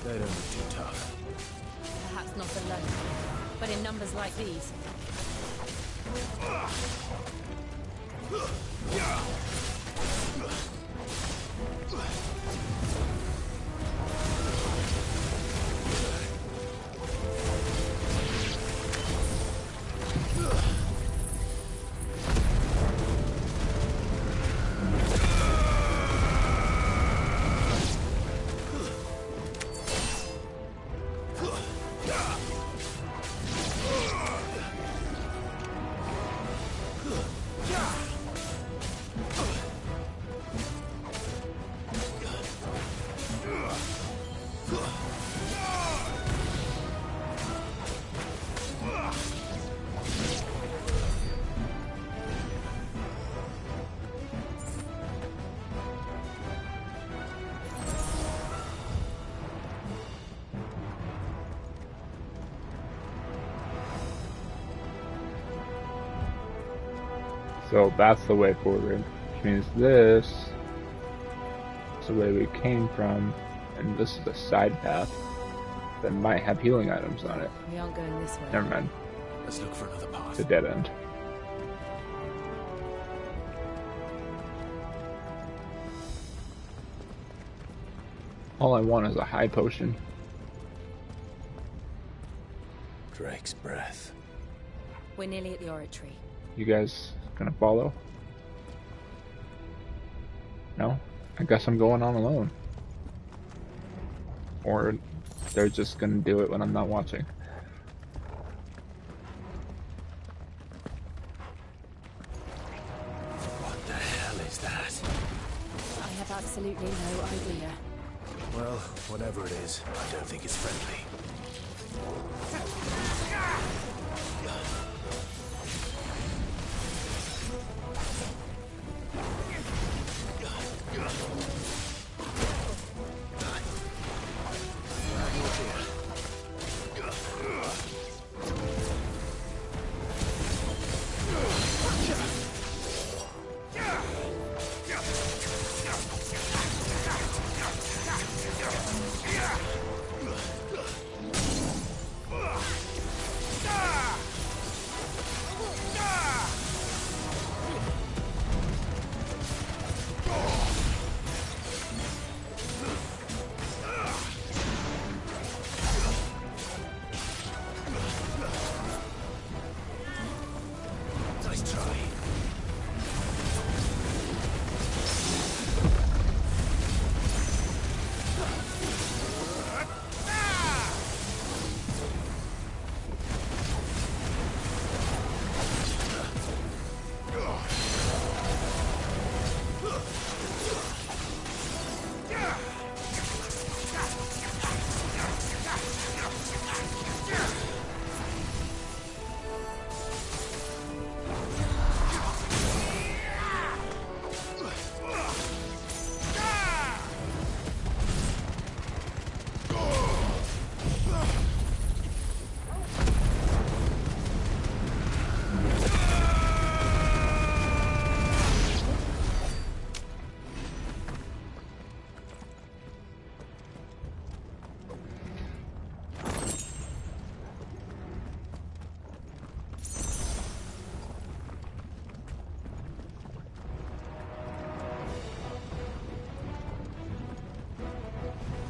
They don't look too tough. Perhaps not alone, but in numbers like these. So that's the way forward, which means this is the way we came from, and this is a side path that might have healing items on it. We aren't going this way. Never mind. Let's look for another path. It's a dead end. All I want is a high potion. Drake's breath. We're nearly at the oratory. You guys gonna follow? No? I guess I'm going on alone. Or they're just gonna do it when I'm not watching. What the hell is that? I have absolutely no idea. Well, whatever it is, I don't think it's friendly.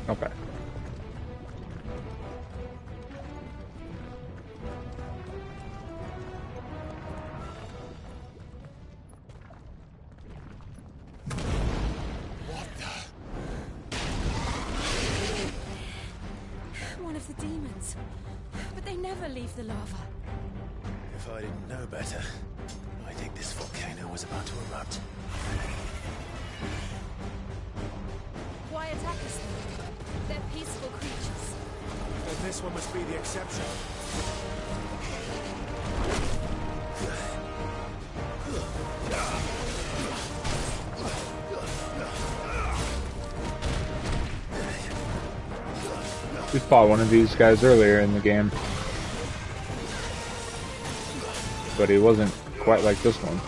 Okay. One of the demons. But they never leave the lava. If I didn't know better, I think this volcano was about to erupt. Why attack us then? They're peaceful creatures. Then this one must be the exception. We fought one of these guys earlier in the game, but he wasn't quite like this one.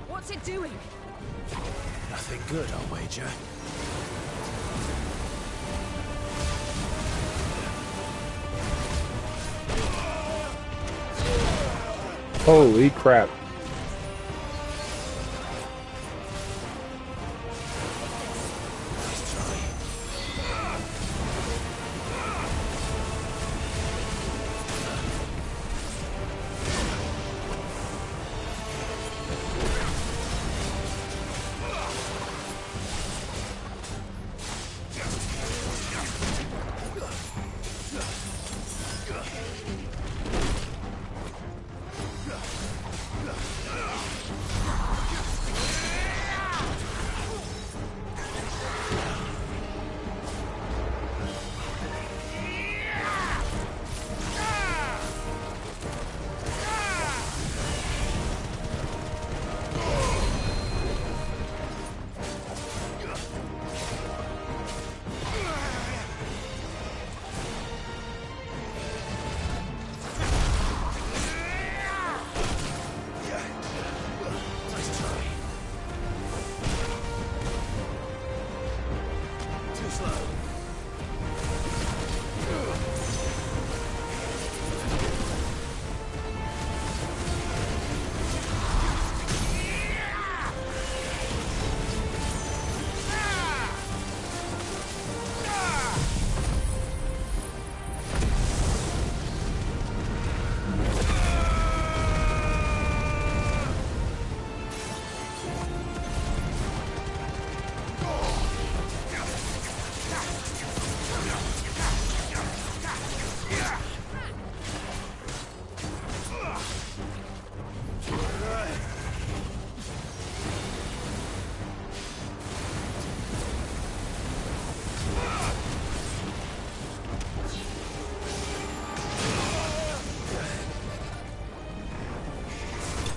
What's it doing? Nothing good, I'll wager. Holy crap.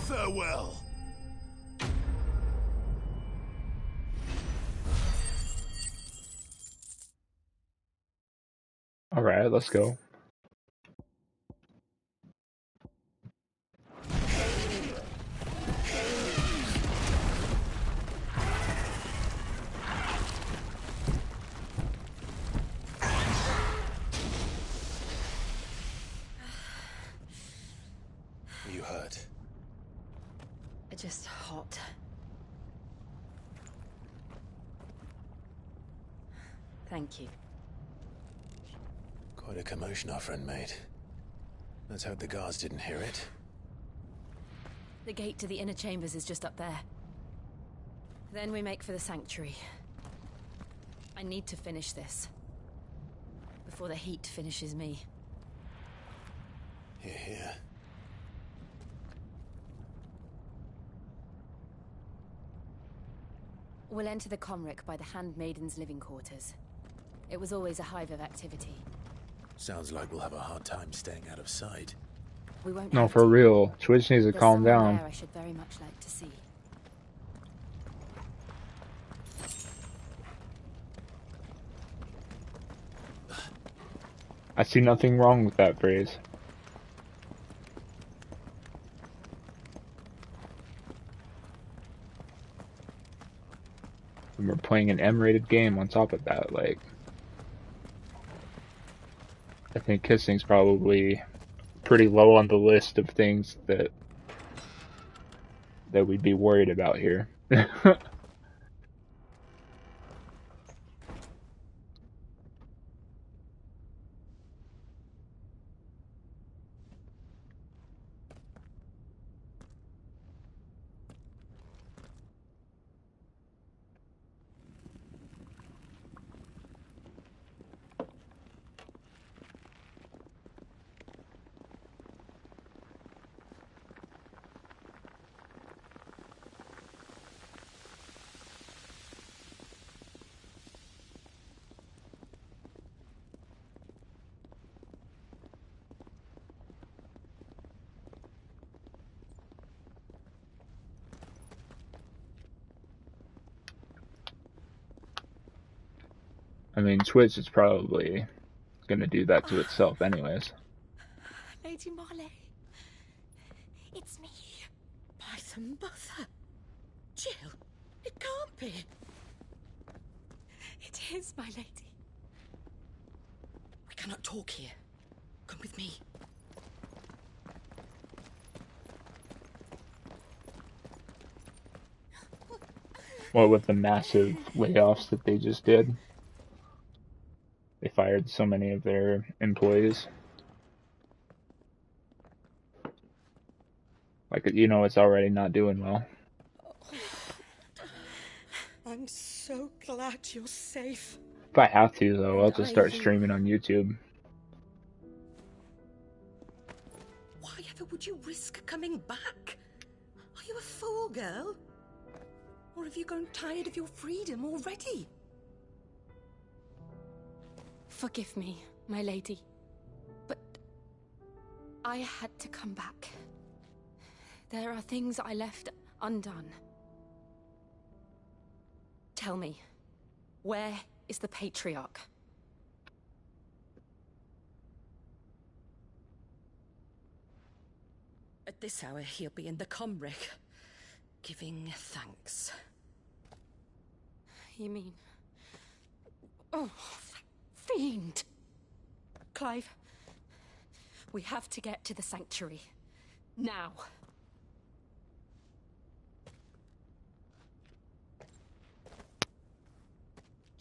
Farewell. Alright, let's go. You hurt? Just hot. Thank you. Quite a commotion our friend made. Let's hope the guards didn't hear it. The gate to the inner chambers is just up there. Then we make for the sanctuary. I need to finish this. Before the heat finishes me. Hear, hear. We'll enter the Comric by the Handmaiden's living quarters. It was always a hive of activity. Sounds like we'll have a hard time staying out of sight. We won't. No, for real. Twitch needs to There's calm someone down. there I should very much like to see. I see nothing wrong with that phrase. And we're playing an M-rated game on top of that, like... I think kissing's probably pretty low on the list of things that we'd be worried about here. I mean, Twitch is probably gonna do that to itself anyways. Lady Marley. It's me. Python Buffer. Jill. be. It is, my lady. We cannot talk here. Come with me. Well, with the massive layoffs that they just did, they fired so many of their employees. Like, you know, it's already not doing well. I'm so glad you're safe. If I have to, though, I'll just start streaming on YouTube. Why ever would you risk coming back? Are you a fool, girl? Or have you grown tired of your freedom already? Forgive me, my lady, but I had to come back. There are things I left undone. Tell me, where is the Patriarch? At this hour, he'll be in the Comric, giving thanks. You mean... Oh, that fiend! Clive, we have to get to the sanctuary. Now.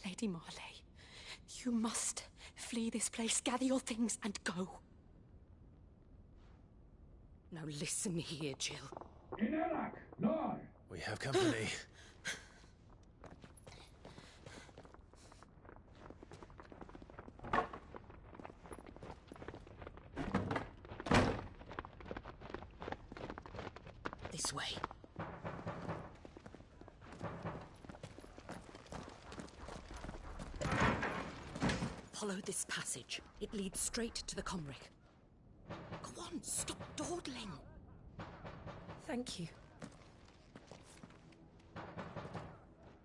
Lady Marley, you must flee this place, gather your things, and go. Now listen here, Jill. We have company. This way. Follow this passage. It leads straight to the Comric. Go on, stop dawdling. Thank you.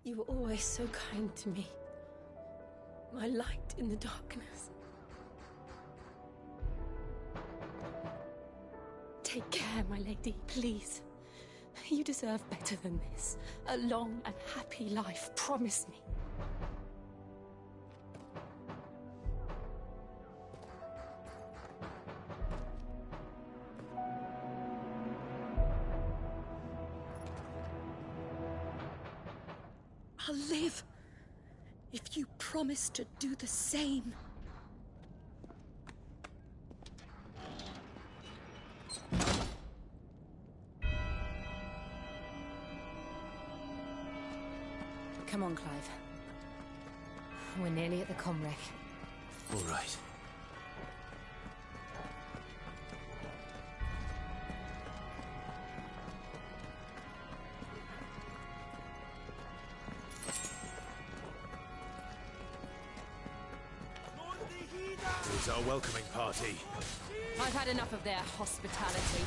You were always so kind to me. My light in the darkness. Take care, my lady, please. You deserve better than this. A long and happy life, promise me. I'll live if you promise to do the same. Come on, Clive. We're nearly at the Comric. All right. Here's our welcoming party. I've had enough of their hospitality.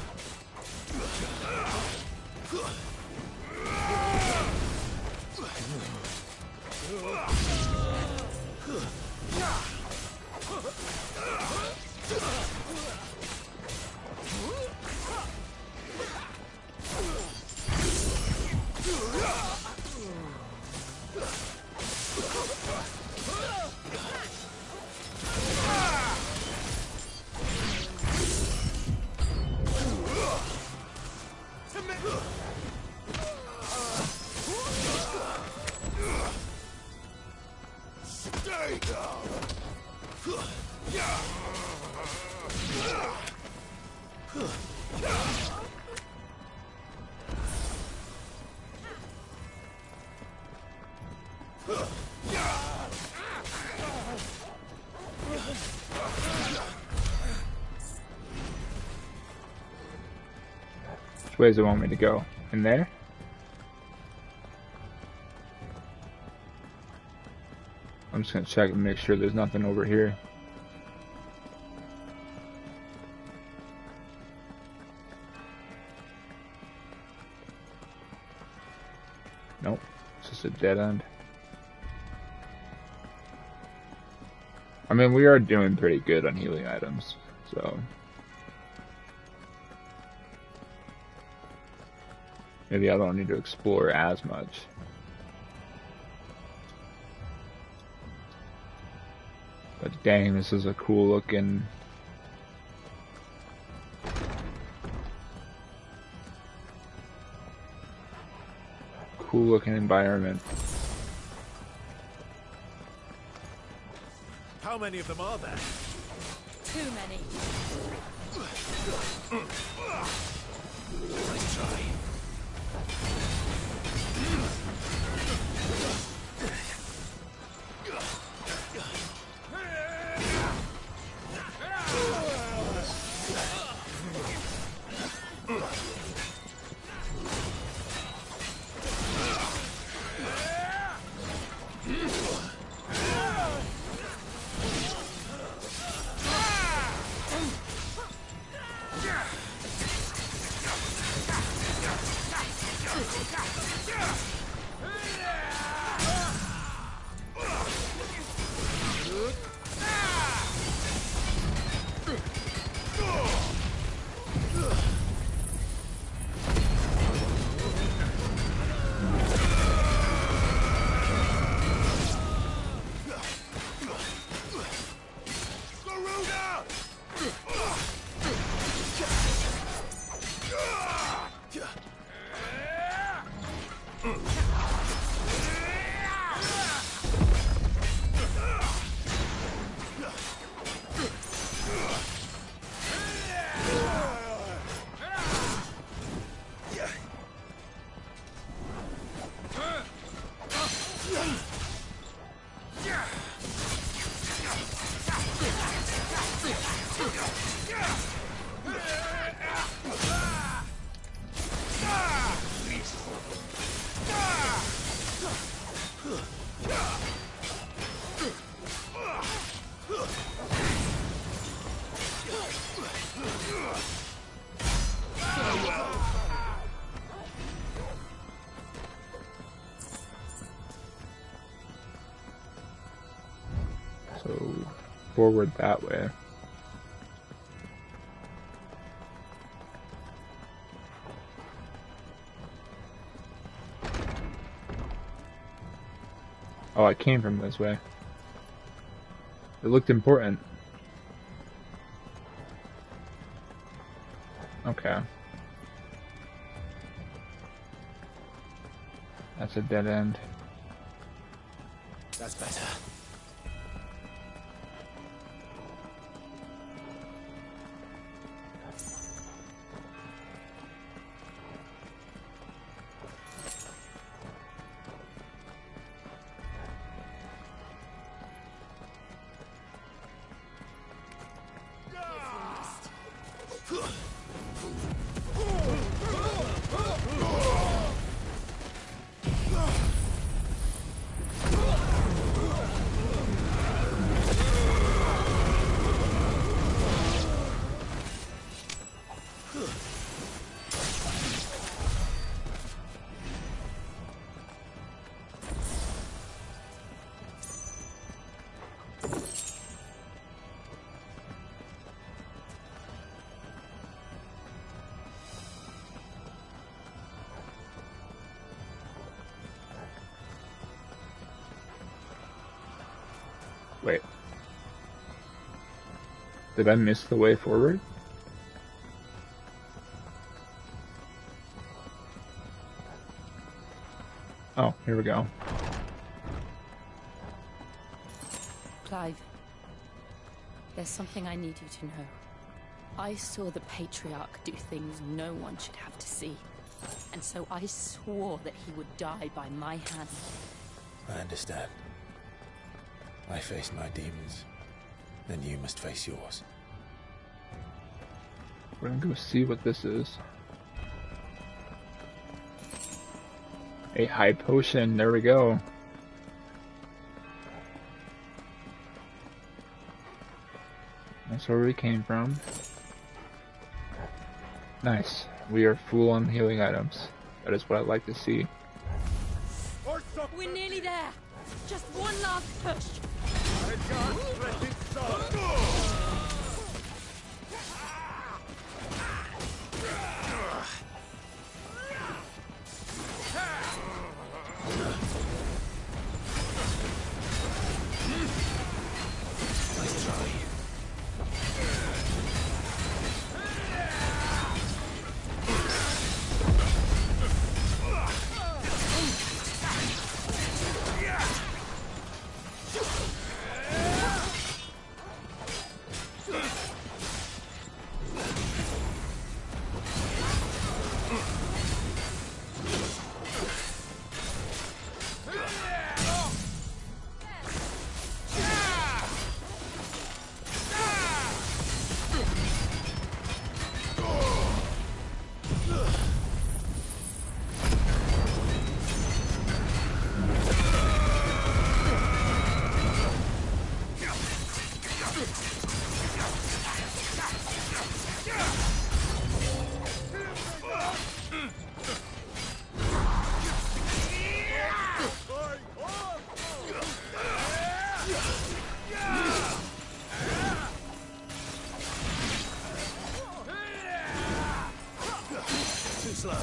Which way does it want me to go? In there? I'm just gonna check and make sure there's nothing over here. Nope, it's just a dead end. I mean, we are doing pretty good on healing items, so... maybe I don't need to explore as much. But dang, this is a cool looking. Cool looking environment. How many of them are there? Too many. Let's try. So forward that way. Oh, I came from this way. It looked important. Okay. That's a dead end. That's better. Wait. Did I miss the way forward? Oh, here we go. Clive, there's something I need you to know. I saw the Patriarch do things no one should have to see. And so I swore that he would die by my hand. I understand. I face my demons. Then you must face yours. We're gonna go see what this is. A high potion, there we go. That's where we came from. Nice. We are full on healing items. That is what I like to see. We're nearly there. Just one last push. I Too slow.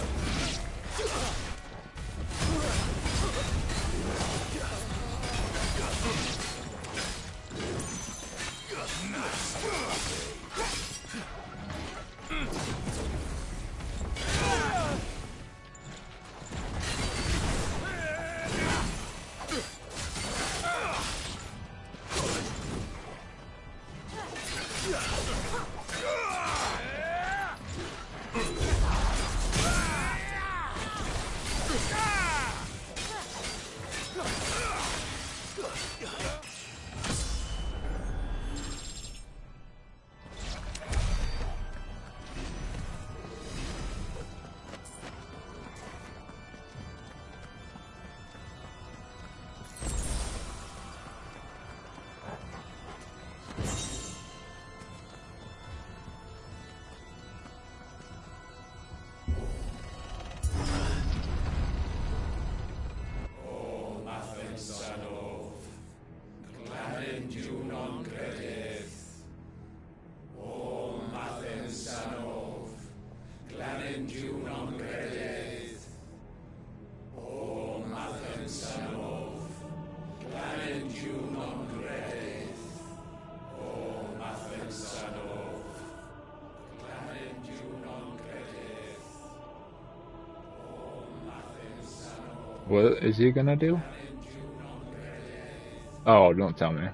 What is he gonna do? Oh, don't tell me.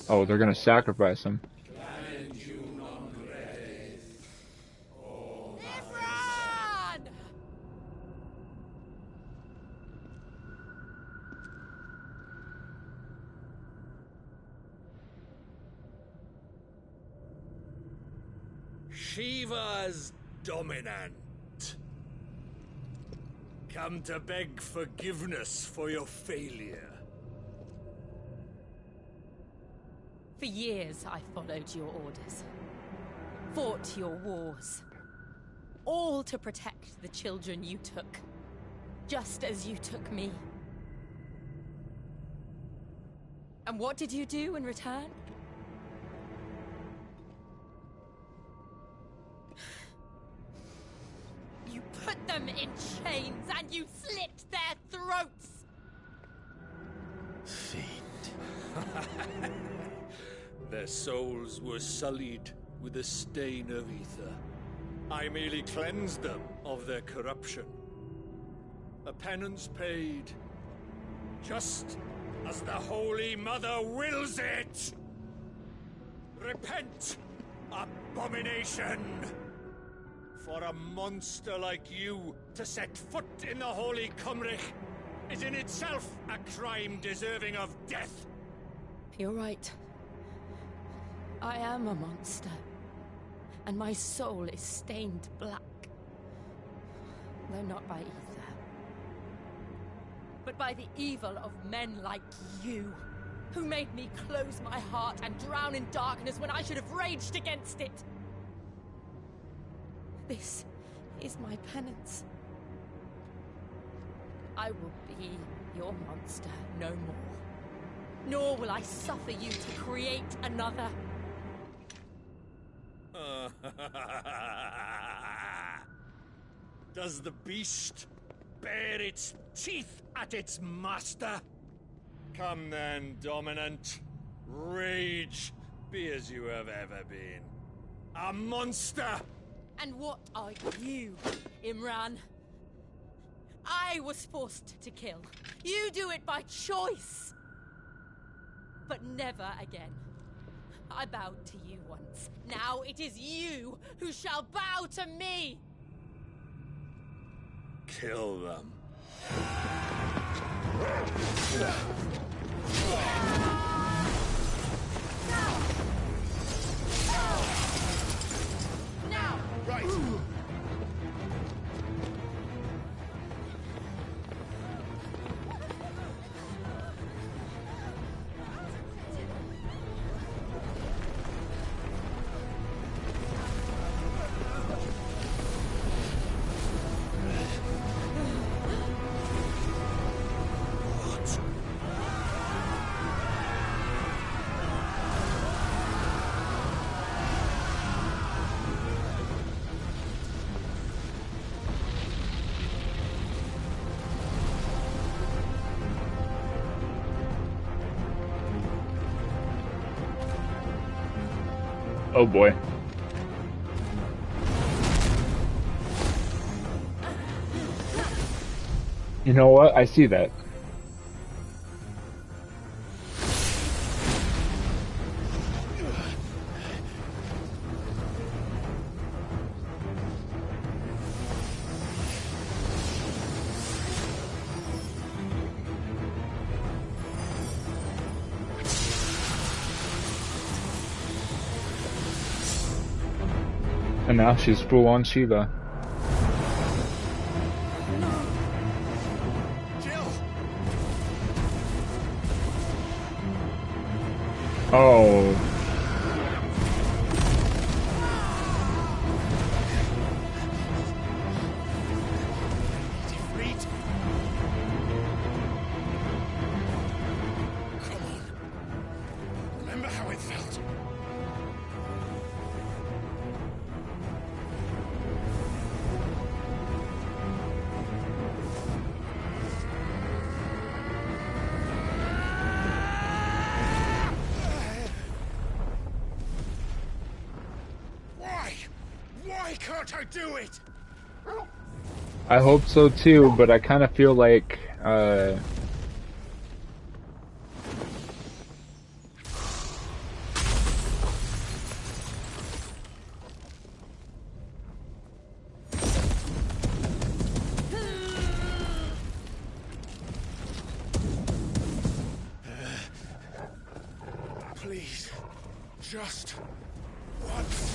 Oh, they're gonna sacrifice him. Shiva's dominant. Come to beg forgiveness for your failure. For years, I followed your orders. Fought your wars. All to protect the children you took. Just as you took me. And what did you do in return? You put them in chains and you slit their throats! Fiend. Their souls were sullied with the stain of ether. I merely cleansed them of their corruption. A penance paid, just as the Holy Mother wills it! Repent, abomination! For a monster like you to set foot in the Holy Cymric is in itself a crime deserving of death! You're right. I am a monster. And my soul is stained black. Though not by ether. But by the evil of men like you, who made me close my heart and drown in darkness when I should have raged against it. This is my penance. I will be your monster no more. Nor will I suffer you to create another. Does the beast bare its teeth at its master? Come then, dominant. Rage, be as you have ever been. A monster! And what are you, Imran? I was forced to kill. You do it by choice. But never again. I bowed to you once. Now it is you who shall bow to me! Kill them. Now! Right! Oh boy. You know what? I see that. And now she's full on Shiva. Oh. Come on. Remember how it felt? Why can't I do it? I hope so too, but I kind of feel like, Please, just once.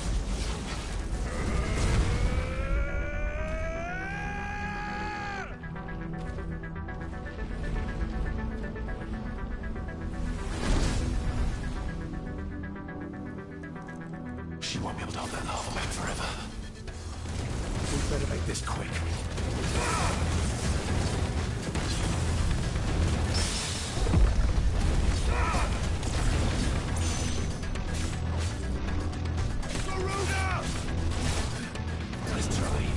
She won't be able to hold that lava back forever. We better make this quick. Let's try.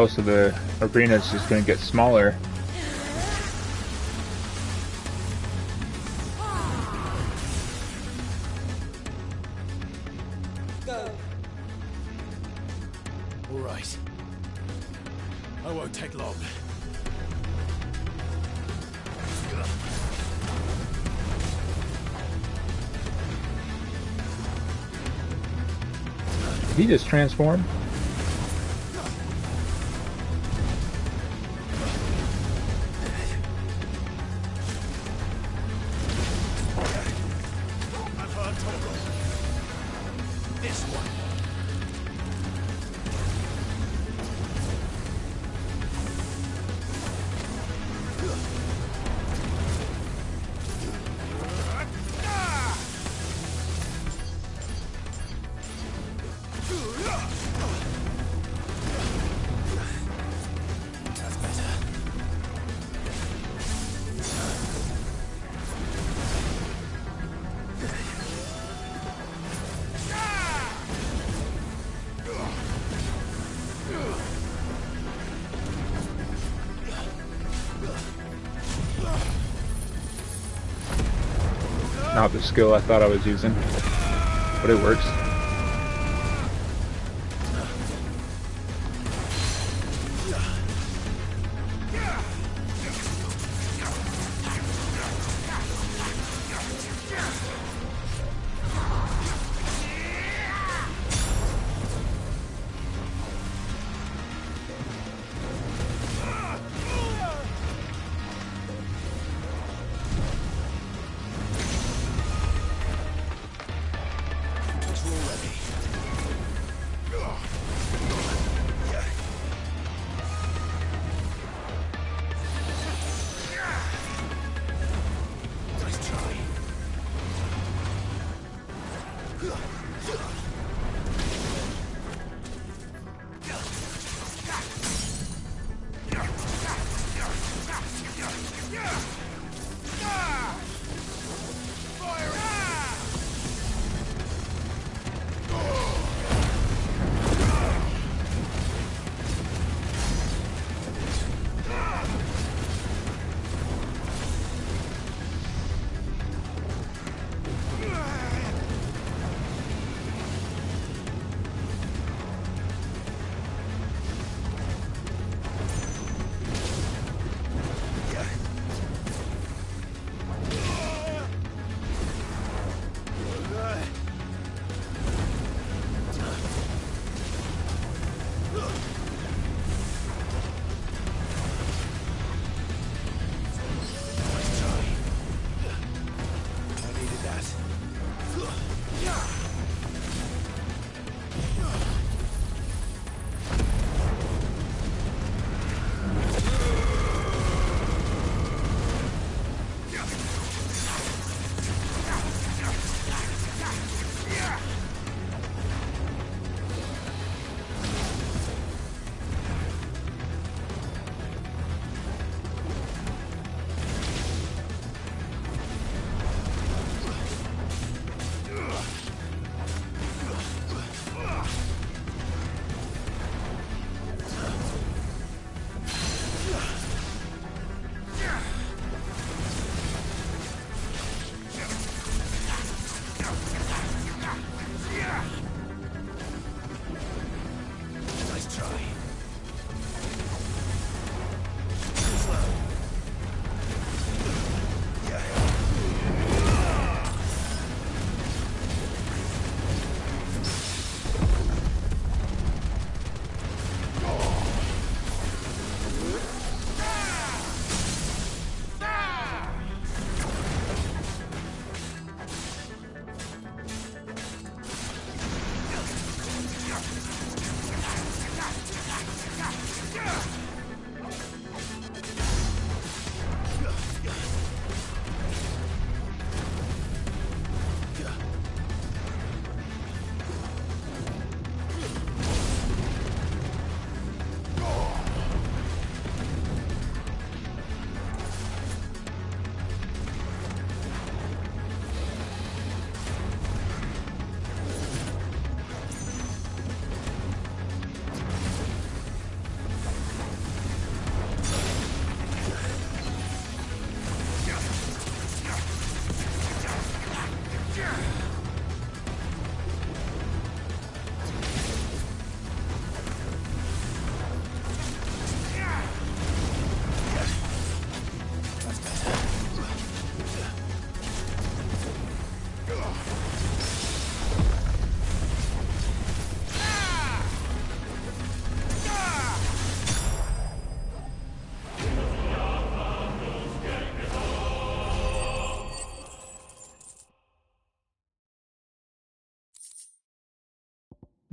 oh, so the arena's just gonna get smaller. All right. I won't take long. Did he just transform? not the skill I thought I was using, but it works.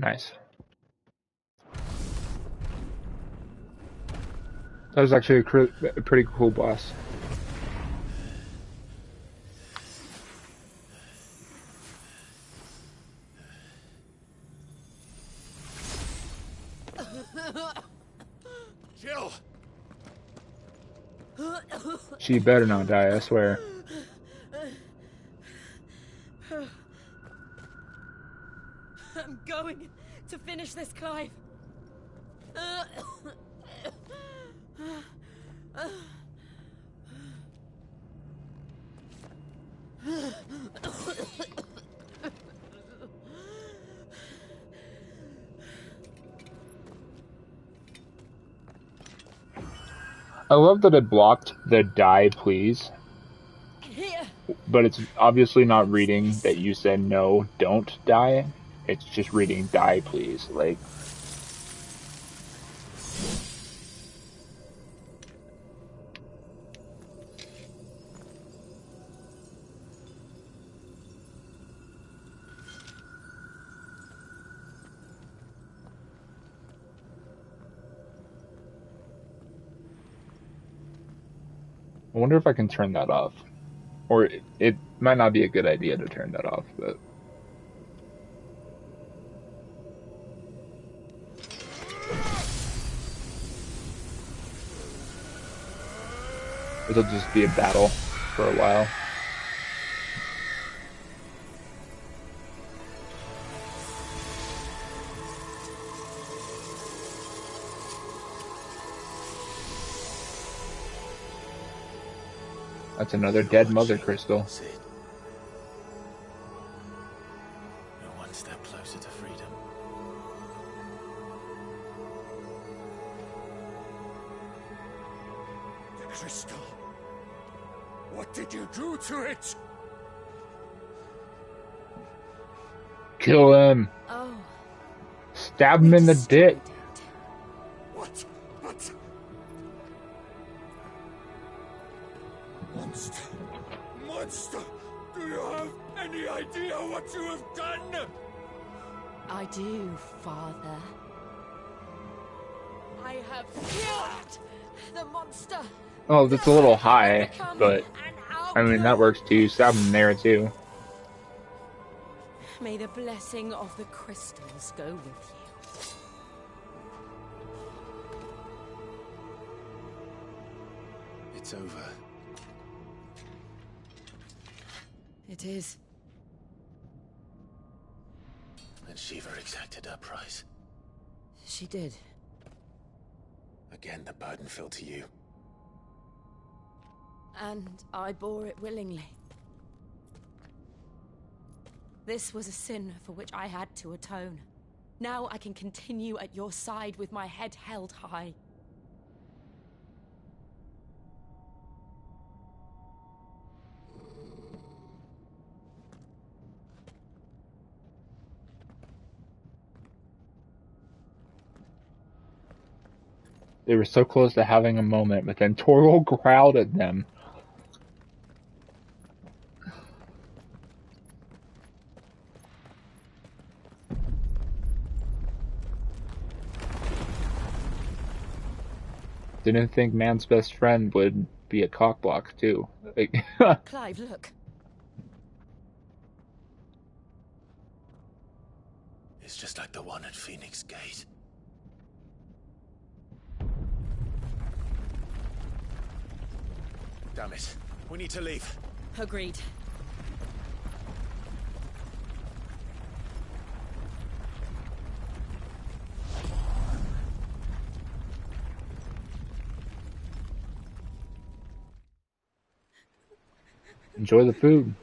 Nice. That was actually a pretty cool boss. Jill! She better not die, I swear. I'm going to finish this, Clive. I love that it blocked the die please, but it's obviously not reading that you said no, don't die. It's just reading die please. Like, I wonder if I can turn that off. Or it might not be a good idea to turn that off, but it'll just be a battle for a while. That's another dead mother crystal. You're one step closer to freedom. The crystal. What did you do to it? Kill him! Oh. Stab him in the dick! What? What? Monster! Monster! Do you have any idea what you have done? I do, Father. I have killed the monster! Oh, that's a little high, but I mean, that works too. Stab him there too. May the blessing of the crystals go with you. It's over. It is. And Shiva exacted her price. She did. Again, the burden fell to you. And I bore it willingly. This was a sin for which I had to atone. Now I can continue at your side with my head held high. They were so close to having a moment, but then Torgal growled at them. Didn't think man's best friend would be a cockblock too. Like, Clive, look. It's just like the one at Phoenix Gate. Damn it. We need to leave. Agreed. enjoy the food.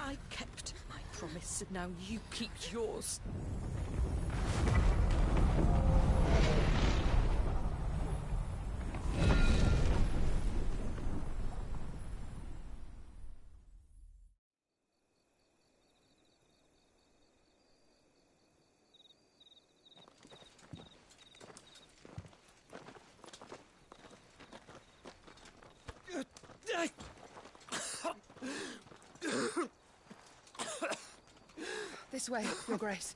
I kept my promise, and now you keep yours. This way, Your Grace.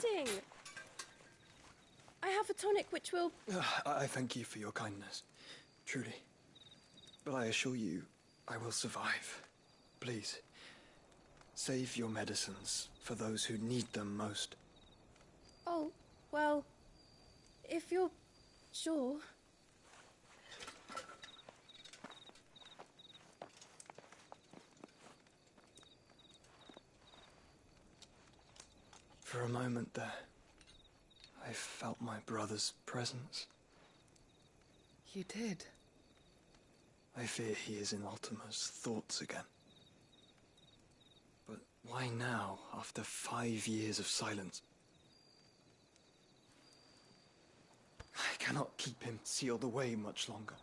resting. I have a tonic which will... I thank you for your kindness, truly. But I assure you, I will survive. Please, save your medicines for those who need them most. Oh, well, if you're sure... For a moment there, I felt my brother's presence. You did? I fear he is in Ultima's thoughts again. But why now, after 5 years of silence? I cannot keep him sealed away much longer.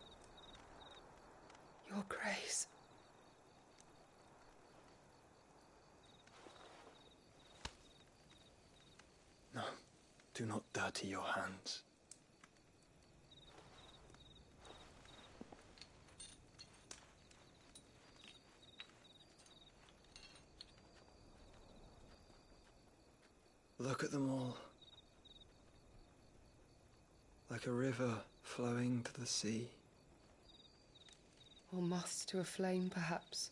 Your Grace. No, do not dirty your hands. Look at them all. Like a river flowing to the sea. Or moths to a flame, perhaps.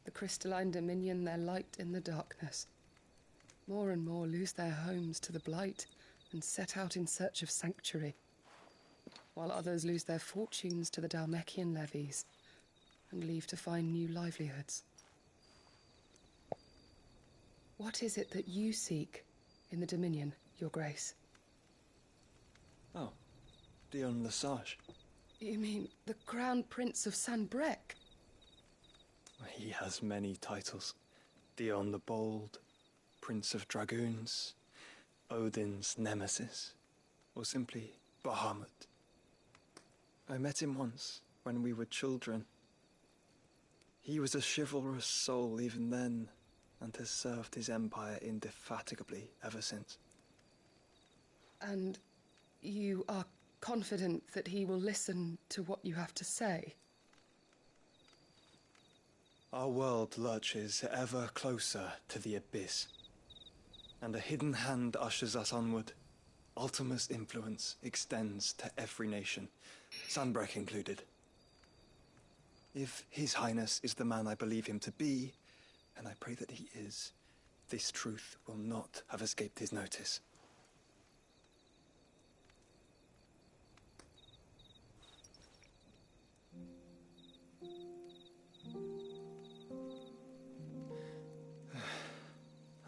The crystalline dominion their light in the darkness. More and more lose their homes to the blight and set out in search of sanctuary, while others lose their fortunes to the Dalmekian levies and leave to find new livelihoods. What is it that you seek in the Dominion, Your Grace? Oh, Dion Lesage. You mean the Crown Prince of Sanbrec? He has many titles. Dion the Bold, Prince of Dragoons, Odin's Nemesis, or simply Bahamut. I met him once, when we were children. He was a chivalrous soul even then, and has served his empire indefatigably ever since. And you are confident that he will listen to what you have to say? Our world lurches ever closer to the abyss, and a hidden hand ushers us onward. Ultima's influence extends to every nation, Sanbrec included. If His Highness is the man I believe him to be, and I pray that he is, this truth will not have escaped his notice.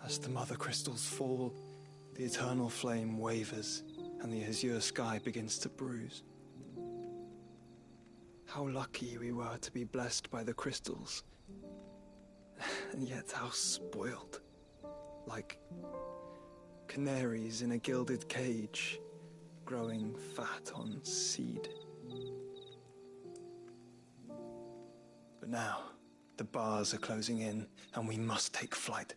As the mother crystals fall, the eternal flame wavers, and the azure sky begins to bruise. How lucky we were to be blessed by the crystals, and yet how spoiled. Like canaries in a gilded cage, growing fat on seed. But now, the bars are closing in, and we must take flight.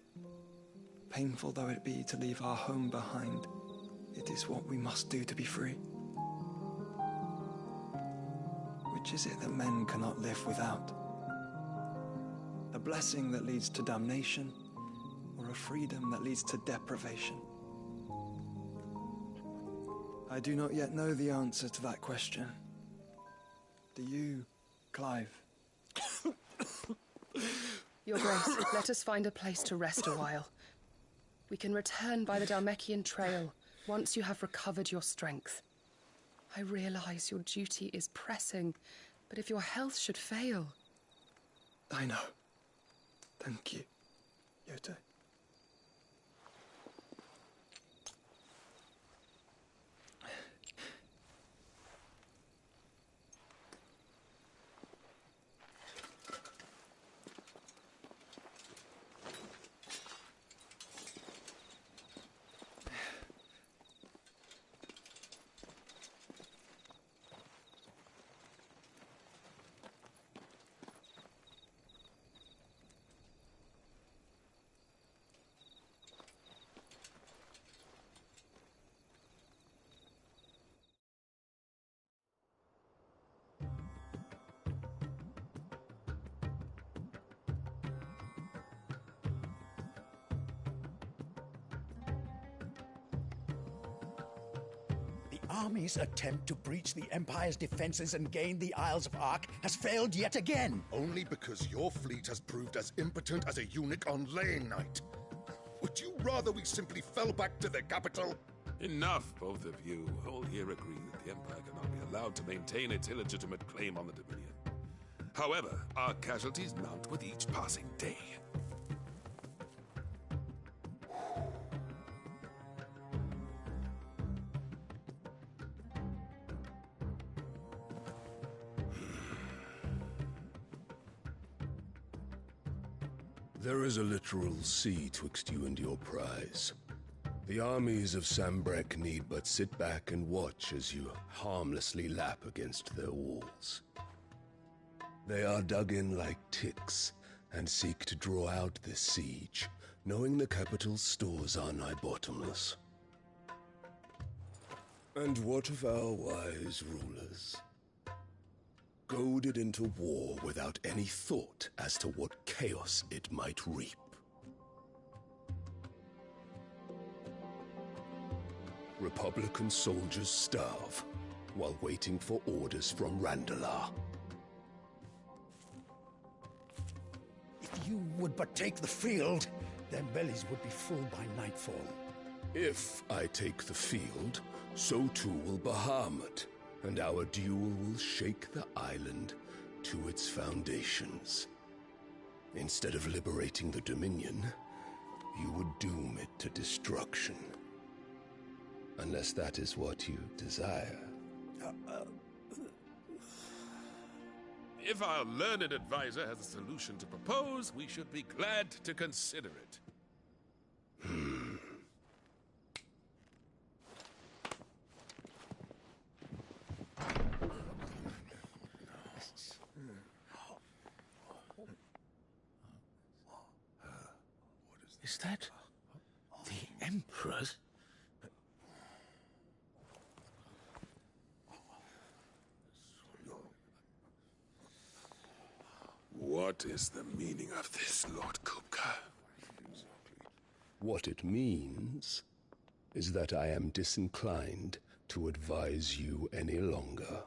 Painful though it be to leave our home behind, it is what we must do to be free. Which is it that men cannot live without? A blessing that leads to damnation, or a freedom that leads to deprivation? I do not yet know the answer to that question. Do you, Clive? Your Grace, let us find a place to rest a while. We can return by the Dalmekian trail once you have recovered your strength. I realize your duty is pressing, but if your health should fail... I know. Thank you, Yote. army's attempt to breach the Empire's defenses and gain the Isles of Ark has failed yet again. Only because your fleet has proved as impotent as a eunuch on laying night. Would you rather we simply fell back to the capital? Enough, both of you. All here agree that the Empire cannot be allowed to maintain its illegitimate claim on the Dominion. However, our casualties mount with each passing day. There is a literal sea twixt you and your prize. The armies of Sanbreque need but sit back and watch as you harmlessly lap against their walls. They are dug in like ticks and seek to draw out this siege, knowing the capital's stores are nigh bottomless. And what of our wise rulers? Goaded into war without any thought as to what chaos it might reap. Republican soldiers starve while waiting for orders from Randalar. If you would but take the field, their bellies would be full by nightfall. If I take the field, so too will Bahamut, and our duel will shake the island to its foundations. Instead of liberating the Dominion, you would doom it to destruction. Unless that is what you desire. If our learned advisor has a solution to propose, we should be glad to consider it. Is that the Emperor's? What is the meaning of this, Lord Kupka? What it means is that I am disinclined to advise you any longer.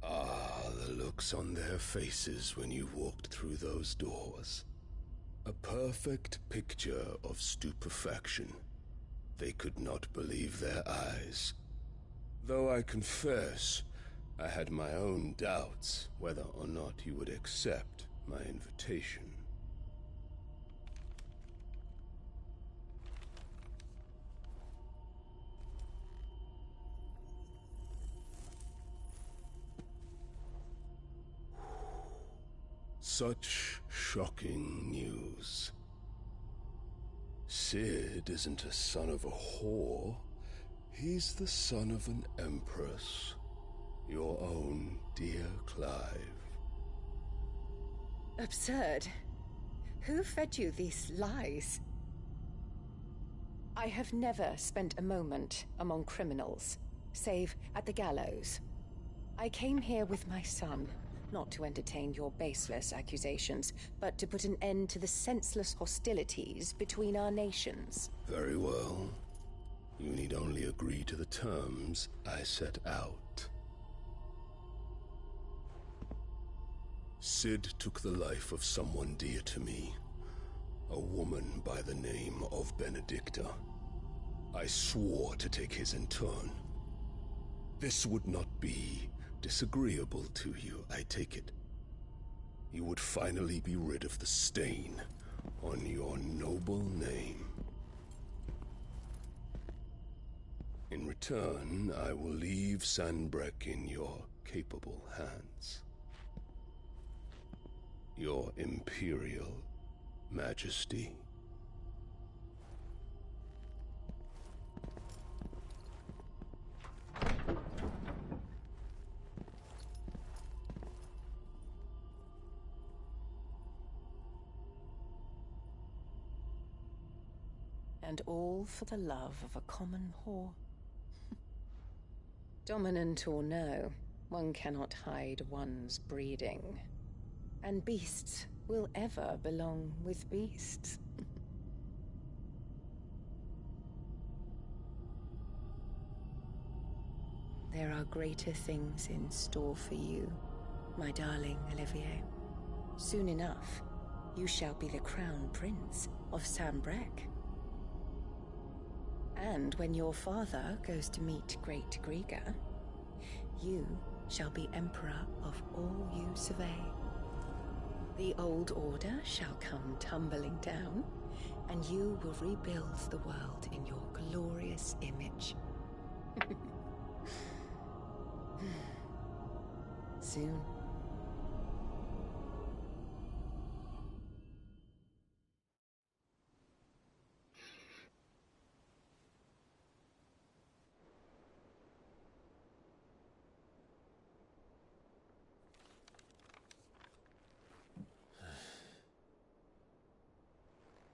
Ah, the looks on their faces when you walked through those doors. A perfect picture of stupefaction. They could not believe their eyes. Though I confess, I had my own doubts whether or not you would accept my invitation. Such shocking news. Sid isn't a son of a whore. He's the son of an empress. Your own dear Clive. Absurd. Who fed you these lies? I have never spent a moment among criminals, save at the gallows. I came here with my son, not to entertain your baseless accusations, but to put an end to the senseless hostilities between our nations. Very well. You need only agree to the terms I set out. Sid took the life of someone dear to me, a woman by the name of Benedicta. I swore to take his in turn. This would not be disagreeable to you, I take it. You would finally be rid of the stain on your noble name. In return, I will leave Sanbreque in your capable hands. Your Imperial Majesty. And all for the love of a common whore. Dominant or no, one cannot hide one's breeding. And beasts will ever belong with beasts. There are greater things in store for you, my darling Olivier. Soon enough, you shall be the crown prince of Sambrec. And when your father goes to meet Great Griga, you shall be emperor of all you survey. The old order shall come tumbling down, and you will rebuild the world in your glorious image. Soon.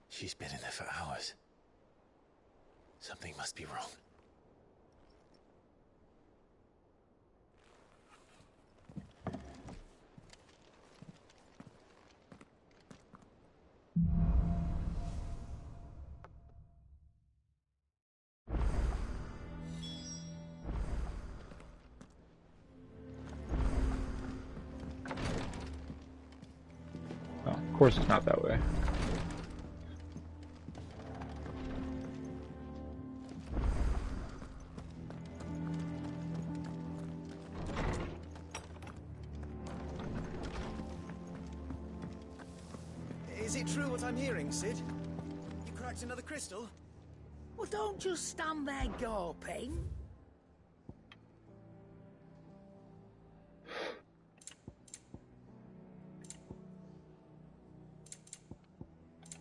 She's been in there for hours. Something must be wrong. Oh, of course it's not that way. Is it true what I'm hearing, Sid? You cracked another crystal? Well, don't just stand there gawping.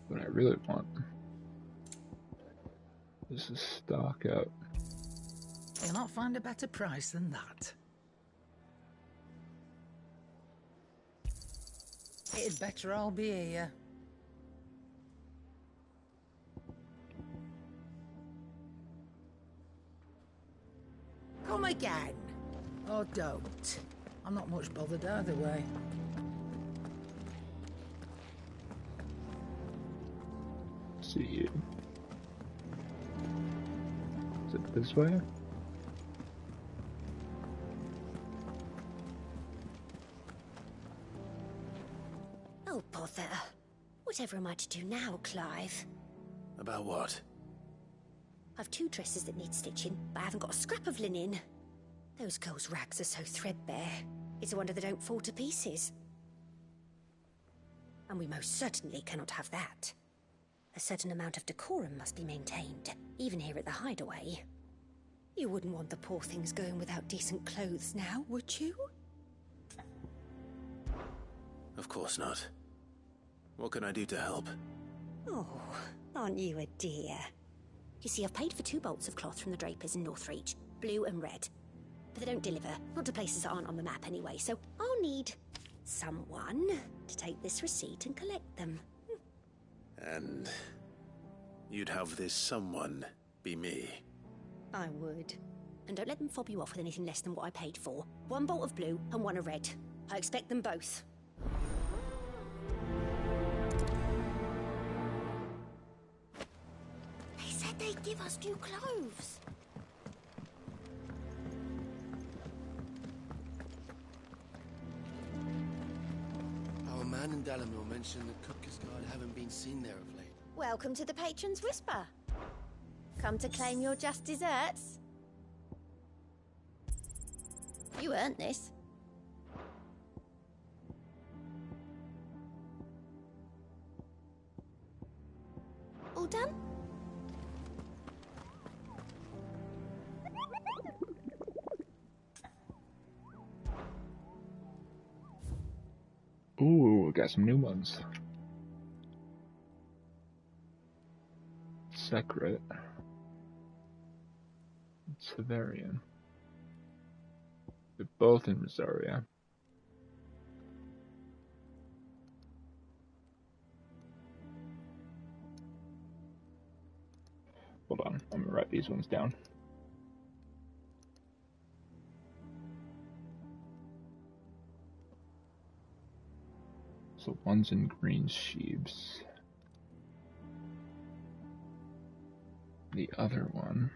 What I really want is to stock up. You'll not find a better price than that. It'd better all be here. Come again. Or don't. I'm not much bothered either way. Let's see. Is it this way? Oh, bother. Whatever am I to do now, Clive? About what? I've 2 dresses that need stitching, but I haven't got a scrap of linen. Those girls' rags are so threadbare. It's a wonder they don't fall to pieces. And we most certainly cannot have that. A certain amount of decorum must be maintained, even here at the hideaway. You wouldn't want the poor things going without decent clothes now, would you? Of course not. What can I do to help? Oh, aren't you a dear? You see, I've paid for 2 bolts of cloth from the drapers in Northreach, blue and red. But they don't deliver, not to places that aren't on the map anyway, so I'll need someone to take this receipt and collect them. And you'd have this someone be me? I would. And don't let them fob you off with anything less than what I paid for. 1 bolt of blue and 1 of red. I expect them both. They said they'd give us new clothes. Our man in Dalamore mentioned that Cutker's Guard haven't been seen there of late. Welcome to the Patron's Whisper. Come to claim your just desserts? You earned this. All done? Ooh, got some new ones. Secret. Severian. They're both in Rosaria. Hold on, I'm gonna write these ones down. So one's in green sheaves. The other one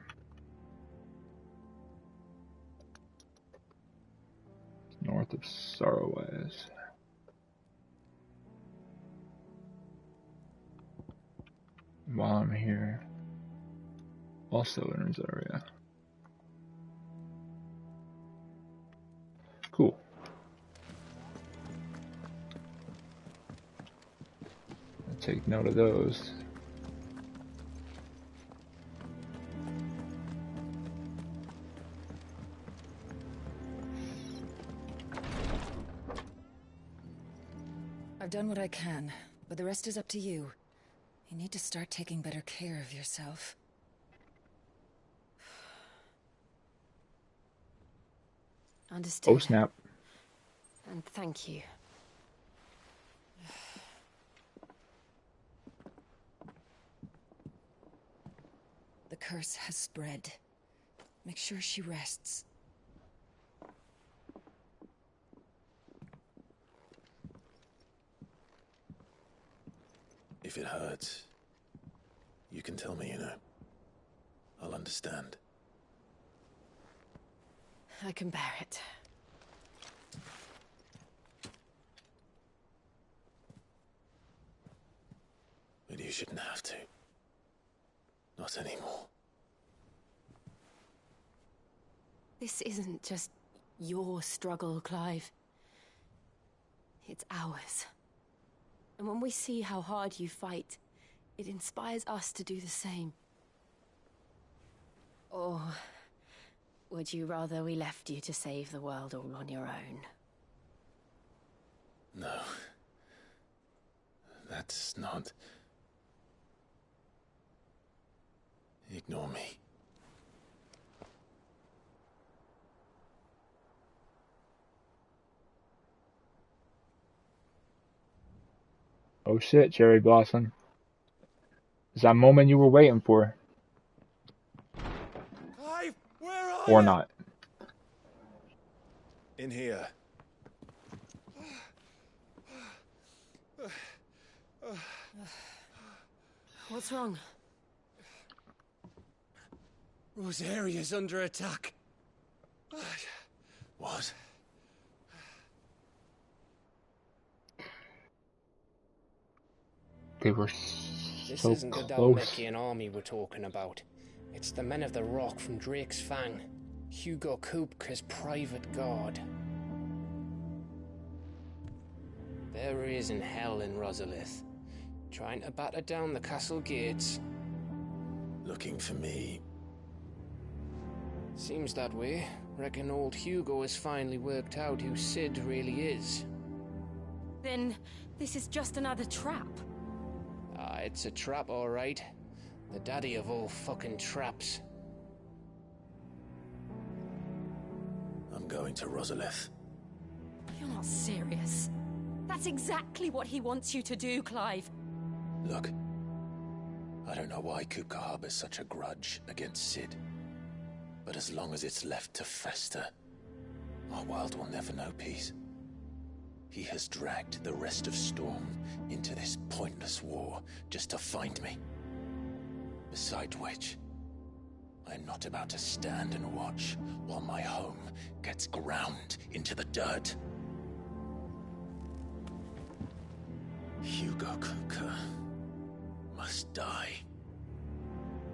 is north of Sorrowways. While I'm here, also in Rosaria. Cool. I'll take note of those. I've done what I can, but the rest is up to you. You need to start taking better care of yourself. Understood. Oh snap. And thank you. The curse has spread. Make sure she rests. If it hurts, you can tell me, you know. I'll understand. I can bear it. But you shouldn't have to. Not anymore. This isn't just your struggle, Clive. It's ours. And when we see how hard you fight, it inspires us to do the same. Or would you rather we left you to save the world all on your own? No. That's not... Ignore me. Oh shit, Cherry Blossom. It's that moment you were waiting for. Clive, where are Or you? not. In here. What's wrong? Rosaria's under attack. What? They were This so isn't the close. Dalmekian army we're talking about. It's the men of the Rock from Drake's Fang. Hugo Kupka's private guard. There he is in hell in Rosalith, trying to batter down the castle gates. Looking for me. Seems that way. Reckon old Hugo has finally worked out who Sid really is. Then this is just another trap. Ah, it's a trap, all right. The daddy of all fucking traps. I'm going to Rosalith. You're not serious. That's exactly what he wants you to do, Clive. Look. I don't know why Kupka harbors such a grudge against Sid. But as long as it's left to fester, our world will never know peace. He has dragged the rest of Storm into this pointless war just to find me. Besides which, I'm not about to stand and watch while my home gets ground into the dirt. Hugo Kupka must die.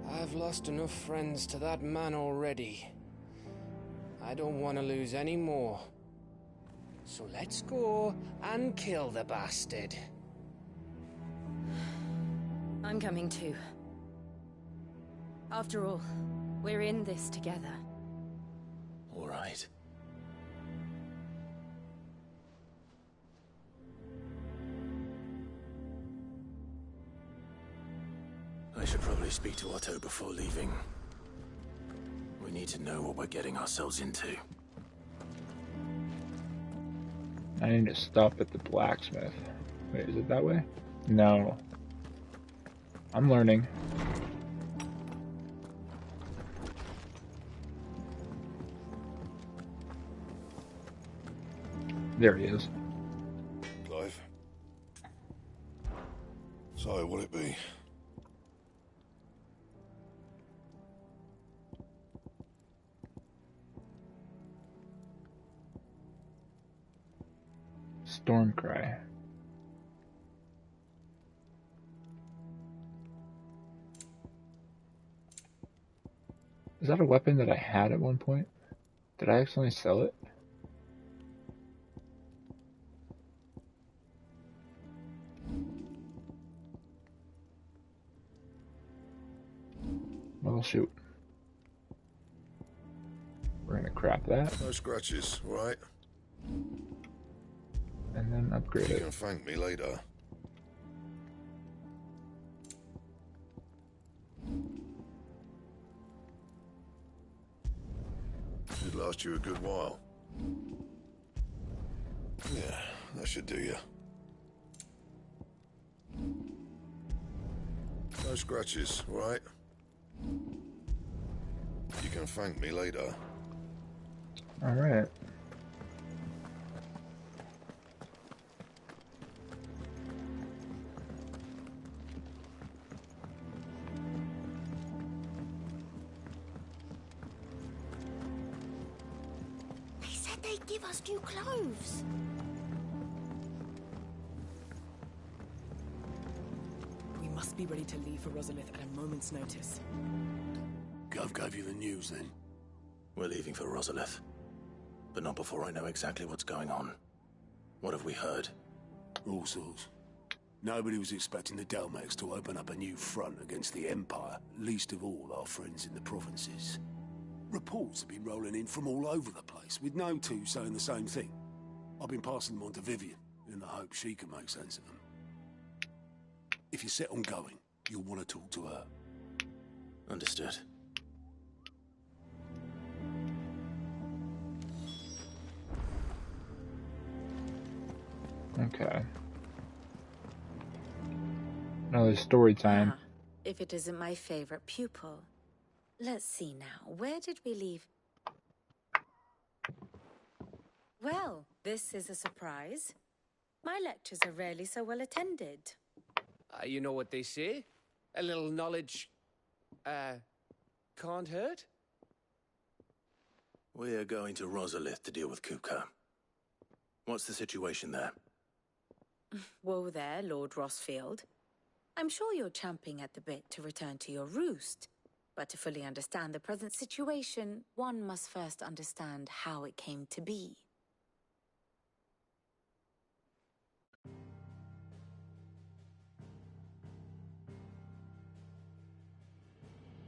I've lost enough friends to that man already. I don't want to lose any more. So let's go and kill the bastard. I'm coming too. After all, we're in this together. All right. I should probably speak to Otto before leaving. We need to know what we're getting ourselves into. I need to stop at the blacksmith. Wait, is it that way? No. I'm learning. There he is. Clive, So, will it be? Stormcry. Is that a weapon that I had at one point? Did I accidentally sell it? Well, shoot. We're gonna crap that. No scratches, right? And then upgrade You it. can thank me later. Should last you a good while. Yeah, that should do you. No scratches, right? You can thank me later. Alright. They said they'd give us new clothes. We must be ready to leave for Rosalith at a moment's notice. Gov gave you the news, then? We're leaving for Rosalith. But not before I know exactly what's going on. What have we heard? All sorts. Nobody was expecting the Dalmex to open up a new front against the Empire, least of all our friends in the provinces. Reports have been rolling in from all over the place, with no two saying the same thing. I've been passing them on to Vivian, in the hope she can make sense of them. If you're set on going, you'll want to talk to her. Understood. Okay. Now there's story time. Ah, if it isn't my favorite pupil. Let's see now. Where did we leave? Well, this is a surprise. My lectures are rarely so well attended. You know what they say? A little knowledge, can't hurt? We're going to Rosalith to deal with Kupka. What's the situation there? Whoa there, Lord Rossfield. I'm sure you're champing at the bit to return to your roost. But to fully understand the present situation, one must first understand how it came to be.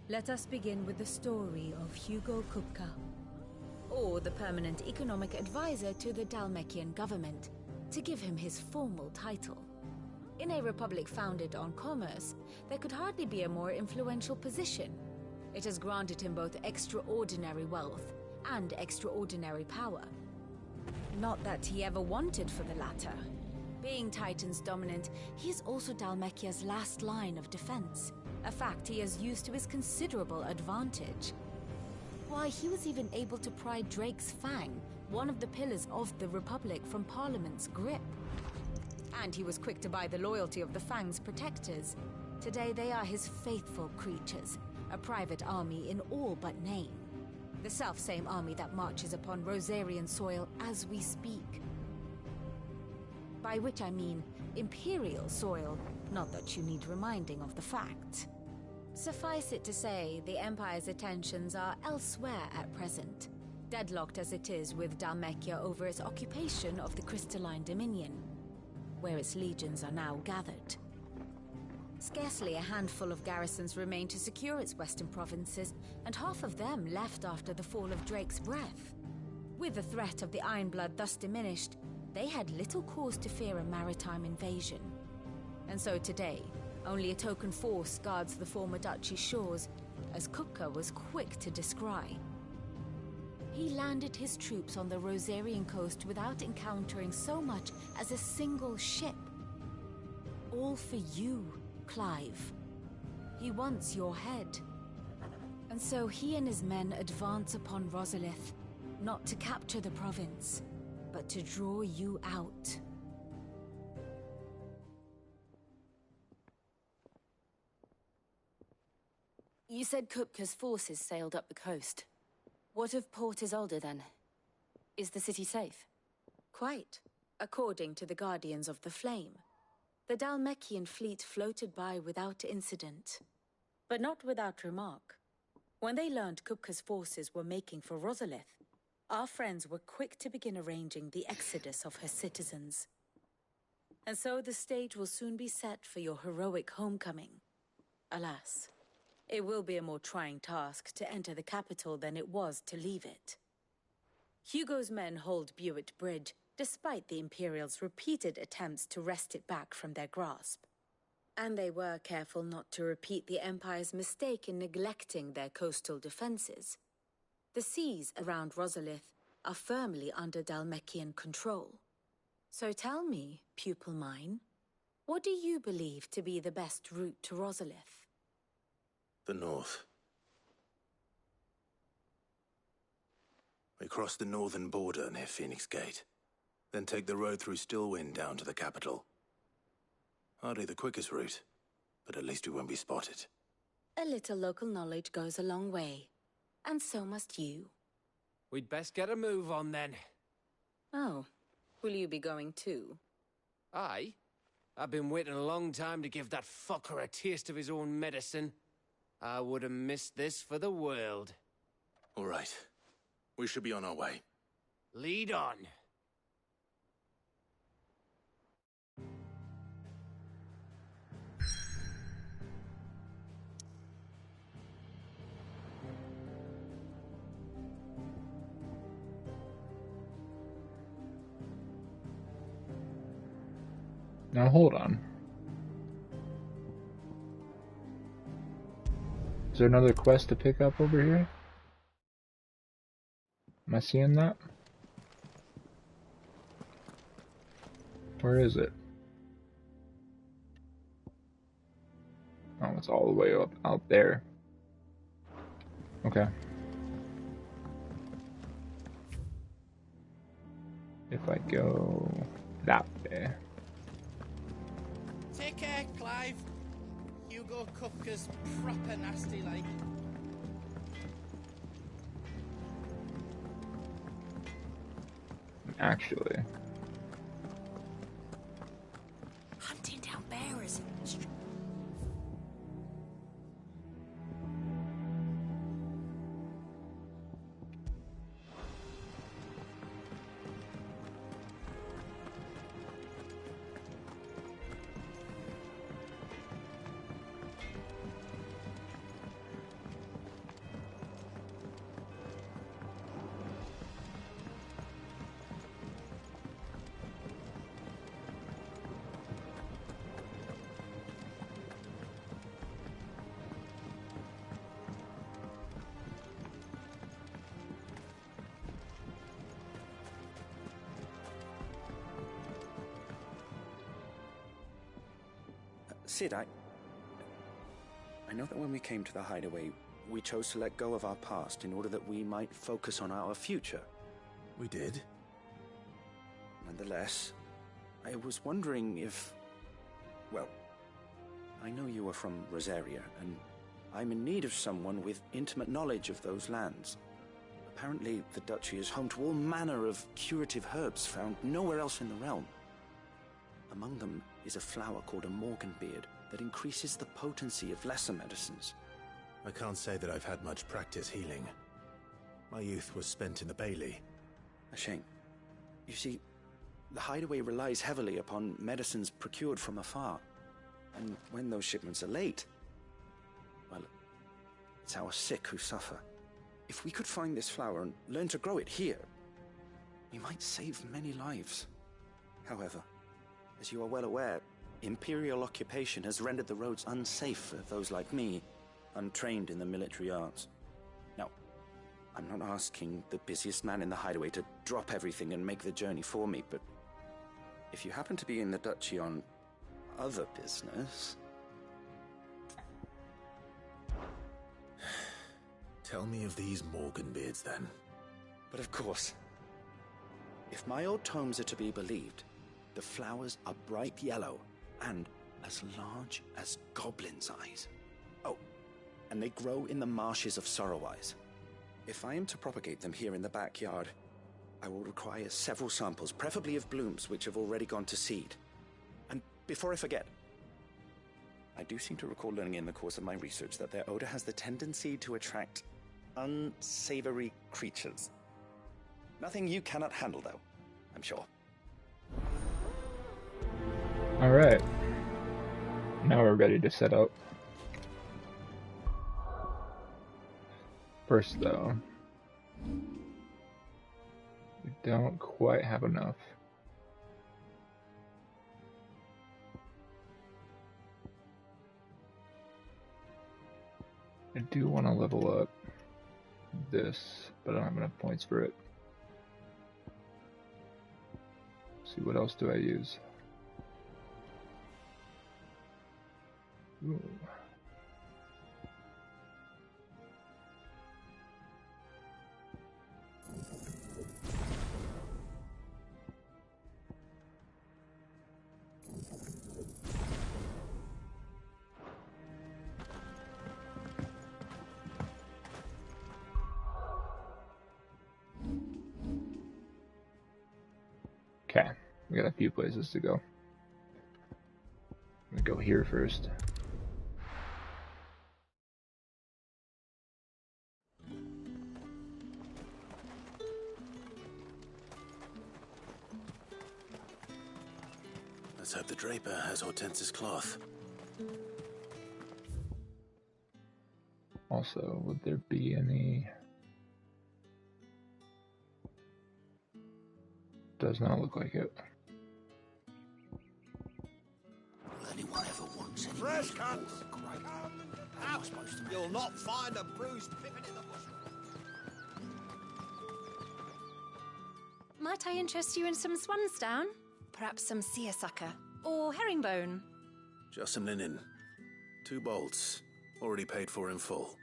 Let us begin with the story of Hugo Kupka, Or the permanent economic advisor to the Dalmekian government, to give him his formal title. In a republic founded on commerce, there could hardly be a more influential position. It has granted him both extraordinary wealth and extraordinary power. Not that he ever wanted for the latter. Being Titan's dominant, he is also Dalmekia's last line of defense, a fact he has used to his considerable advantage. Why, he was even able to pry Drake's Fang, one of the pillars of the Republic, from Parliament's grip. And he was quick to buy the loyalty of the Fang's protectors. Today they are his faithful creatures, a private army in all but name. The self-same army that marches upon Rosarian soil as we speak. By which I mean Imperial soil, not that you need reminding of the fact. Suffice it to say, the Empire's attentions are elsewhere at present, deadlocked as it is with Dalmekia over its occupation of the Crystalline Dominion, where its legions are now gathered. Scarcely a handful of garrisons remain to secure its western provinces, and half of them left after the fall of Drake's Breath. With the threat of the Ironblood thus diminished, they had little cause to fear a maritime invasion. And so today, only a token force guards the former duchy's shores, as Kupka was quick to descry. He landed his troops on the Rosarian coast without encountering so much as a single ship. All for you, Clive. He wants your head. And so he and his men advance upon Rosalith, not to capture the province, but to draw you out. You said Kupka's forces sailed up the coast. What of Port Isolde, then? Is the city safe? Quite, according to the Guardians of the Flame. The Dhalmekian fleet floated by without incident. But not without remark. When they learned Kupka's forces were making for Rosalith, our friends were quick to begin arranging the exodus of her citizens. And so the stage will soon be set for your heroic homecoming. Alas, it will be a more trying task to enter the capital than it was to leave it. Hugo's men hold Buet Bridge, despite the Imperials' repeated attempts to wrest it back from their grasp. And they were careful not to repeat the Empire's mistake in neglecting their coastal defenses. The seas around Rosalith are firmly under Dhalmekian control. So tell me, pupil mine, what do you believe to be the best route to Rosalith? The north. We cross the northern border near Phoenix Gate, then take the road through Stillwind down to the capital. Hardly the quickest route, but at least we won't be spotted. A little local knowledge goes a long way, and so must you. We'd best get a move on then. Oh, will you be going too? Aye. I've been waiting a long time to give that fucker a taste of his own medicine. I would have missed this for the world. All right. We should be on our way. Lead on. Now hold on. Is there another quest to pick up over here? Am I seeing that? Where is it? Oh, it's all the way up out there. Okay. If I go that way. Take care, Clive. Hugo Kupka's proper nasty like. Actually. Hunting down bearers. Sid, I know that when we came to the hideaway, we chose to let go of our past in order that we might focus on our future. We did. Nonetheless, I was wondering if... Well, I know you are from Rosaria, and I'm in need of someone with intimate knowledge of those lands. Apparently, the Duchy is home to all manner of curative herbs found nowhere else in the realm. Among them is a flower called a Morganbeard that increases the potency of lesser medicines. I can't say that I've had much practice healing. My youth was spent in the Bailey. A shame. You see, the hideaway relies heavily upon medicines procured from afar. And when those shipments are late, well, it's our sick who suffer. If we could find this flower and learn to grow it here, we might save many lives. However, as you are well aware, Imperial occupation has rendered the roads unsafe for those like me, untrained in the military arts. Now, I'm not asking the busiest man in the hideaway to drop everything and make the journey for me, but if you happen to be in the Duchy on other business... Tell me of these Morganbeards, then. But of course. If my old tomes are to be believed, the flowers are bright yellow and as large as goblins' eyes. Oh, and they grow in the marshes of Sorrowwise. If I am to propagate them here in the backyard, I will require several samples, preferably of blooms which have already gone to seed. And before I forget, I do seem to recall learning in the course of my research that their odor has the tendency to attract unsavory creatures. Nothing you cannot handle, though, I'm sure. Alright. Now we're ready to set out. First, though, we don't quite have enough. I do want to level up this, but I don't have enough points for it. Let's see, what else do I use? Ooh. Okay, we got a few places to go. I'm gonna go here first. Let's hope the draper has Hortense's cloth. Also, would there be any... Does not look like it. Will anyone ever want any Fresh meat cuts. or great? How am I supposed to make You'll not find a bruised pippin in the bush. Might I interest you in some swansdown? Perhaps some seersucker or herringbone? Just some linen. 2 bolts. Already paid for in full.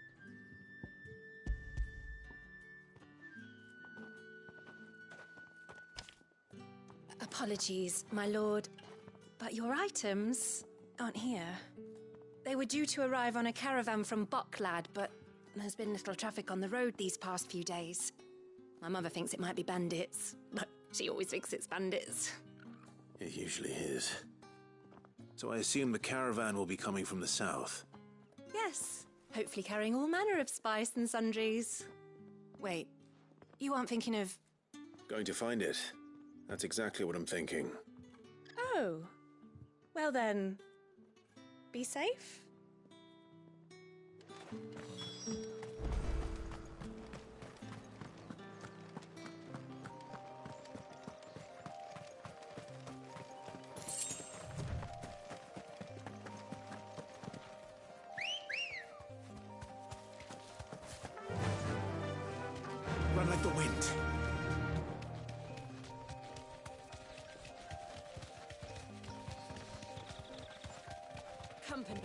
Apologies, my lord, but your items aren't here. They were due to arrive on a caravan from Bocklad, but there's been little traffic on the road these past few days. My mother thinks it might be bandits, but she always thinks it's bandits. It usually is. So I assume the caravan will be coming from the south. Yes, hopefully carrying all manner of spice and sundries. Wait, you aren't thinking of... Going to find it. That's exactly what I'm thinking. Oh, well then, be safe. Run like the wind. Company.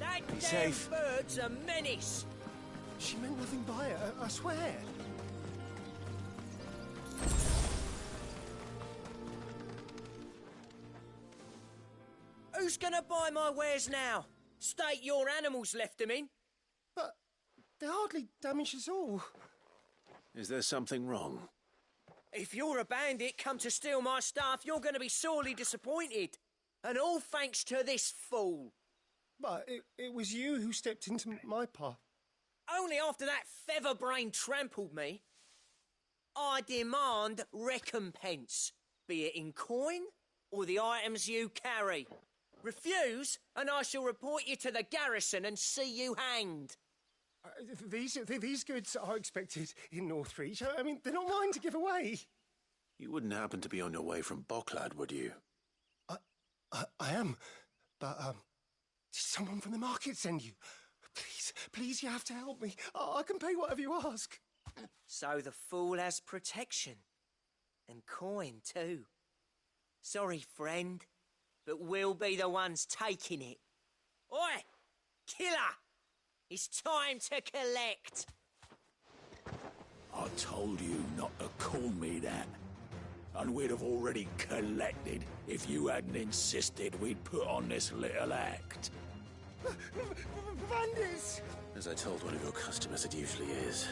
That Be damn safe. bird's a menace. She meant nothing by it, I swear. Who's gonna buy my wares now? State your animals left them in. But they hardly damaged us all. Is there something wrong? If you're a bandit come to steal my stuff, you're gonna be sorely disappointed. And all thanks to this fool. But it was you who stepped into my path. Only after that feather-brain trampled me. I demand recompense, be it in coin or the items you carry. Refuse, and I shall report you to the garrison and see you hanged. These goods are expected in Northreach. I mean, they're not mine to give away. You wouldn't happen to be on your way from Bocklad, would you? I am, but someone from the market send you? Please, you have to help me. I can pay whatever you ask. So the fool has protection. And coin, too. Sorry, friend, but we'll be the ones taking it. Oi! Killer! It's time to collect! I told you not to call me that. And we'd have already collected if you hadn't insisted we'd put on this little act. Bandits! As I told one of your customers, it usually is.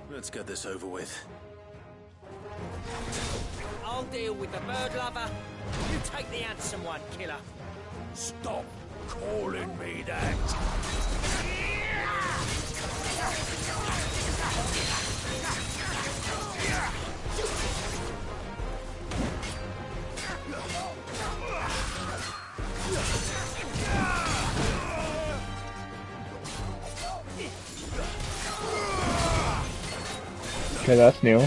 Let's get this over with. I'll deal with the bird lover. You take the handsome one, killer. Stop calling me that. Okay, that's new.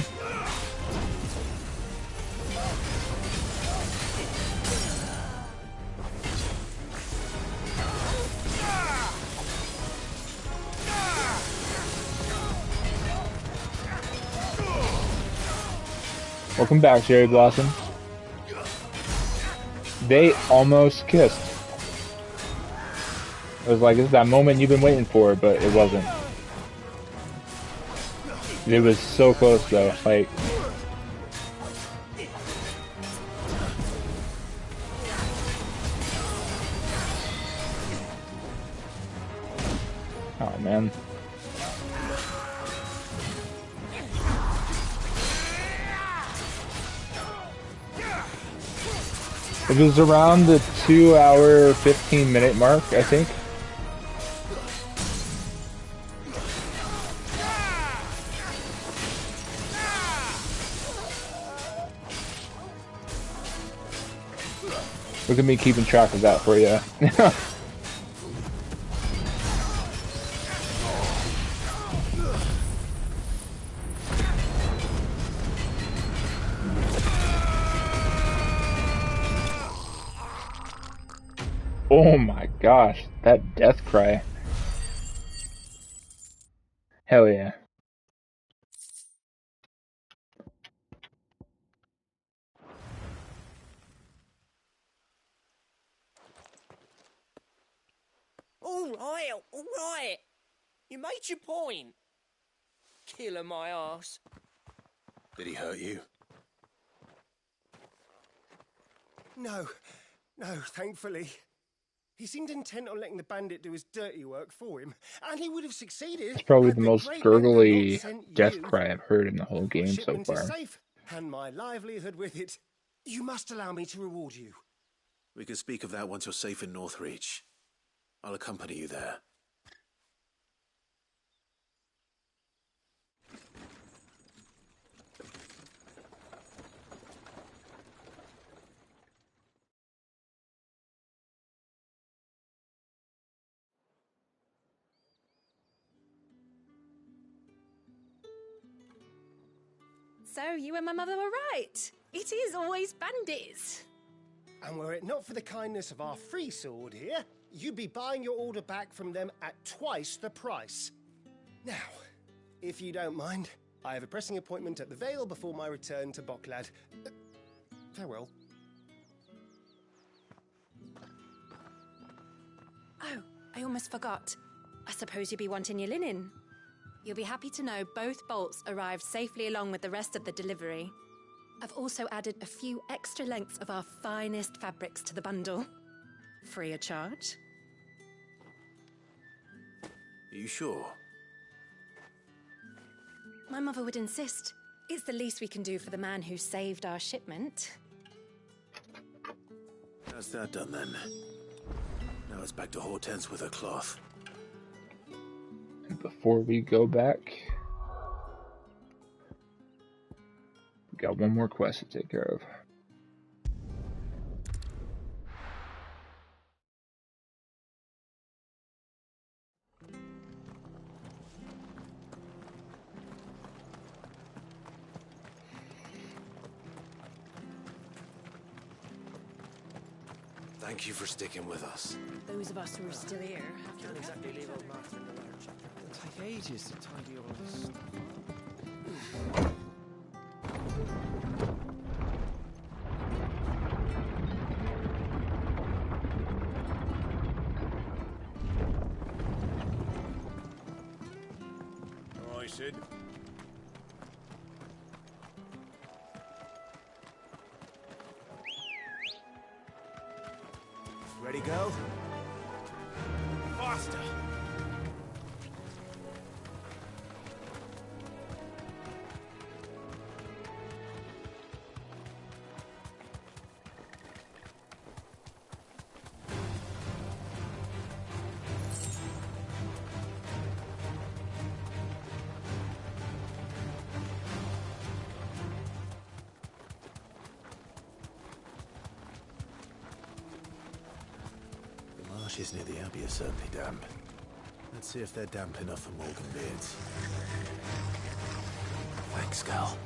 Welcome back, Cherry Blossom. They almost kissed. It was like, it's that moment you've been waiting for, but it wasn't. It was so close though, like... Oh man. It was around the 2-hour, 15-minute mark, I think. Look at me keeping track of that for you. Oh my gosh, that death cry. Hell yeah. All right. You made your point. Killer my ass. Did he hurt you? No, thankfully. He seemed intent on letting the bandit do his dirty work for him, and he would have succeeded. It's probably had the the most great men gurgly not sent death you. cry I've heard in the whole My game so shipment is far. safe, and my livelihood with it. You must allow me to reward you. We can speak of that once you're safe in Northreach. I'll accompany you there. So you and my mother were right. It is always bandits. And were it not for the kindness of our free sword here, you'd be buying your order back from them at twice the price. Now, if you don't mind, I have a pressing appointment at the Vale before my return to Boklad. Farewell. Oh, I almost forgot. I suppose you'll be wanting your linen. You'll be happy to know both bolts arrived safely along with the rest of the delivery. I've also added a few extra lengths of our finest fabrics to the bundle. Free of charge. Are you sure? My mother would insist. It's the least we can do for the man who saved our shipment. That's that done then. Now it's back to Hortense with her cloth. Before we go back, we got one more quest to take care of. Thank you for sticking with us. Those of us who are still here Can't exactly leave old Martha in the lurch. It'll take ages to tidy all this stuff All right, Sid. Ready, go? Faster! The marshes near the Abbey are certainly damp. Let's see if they're damp enough for Morgan beards. Thanks, Cal.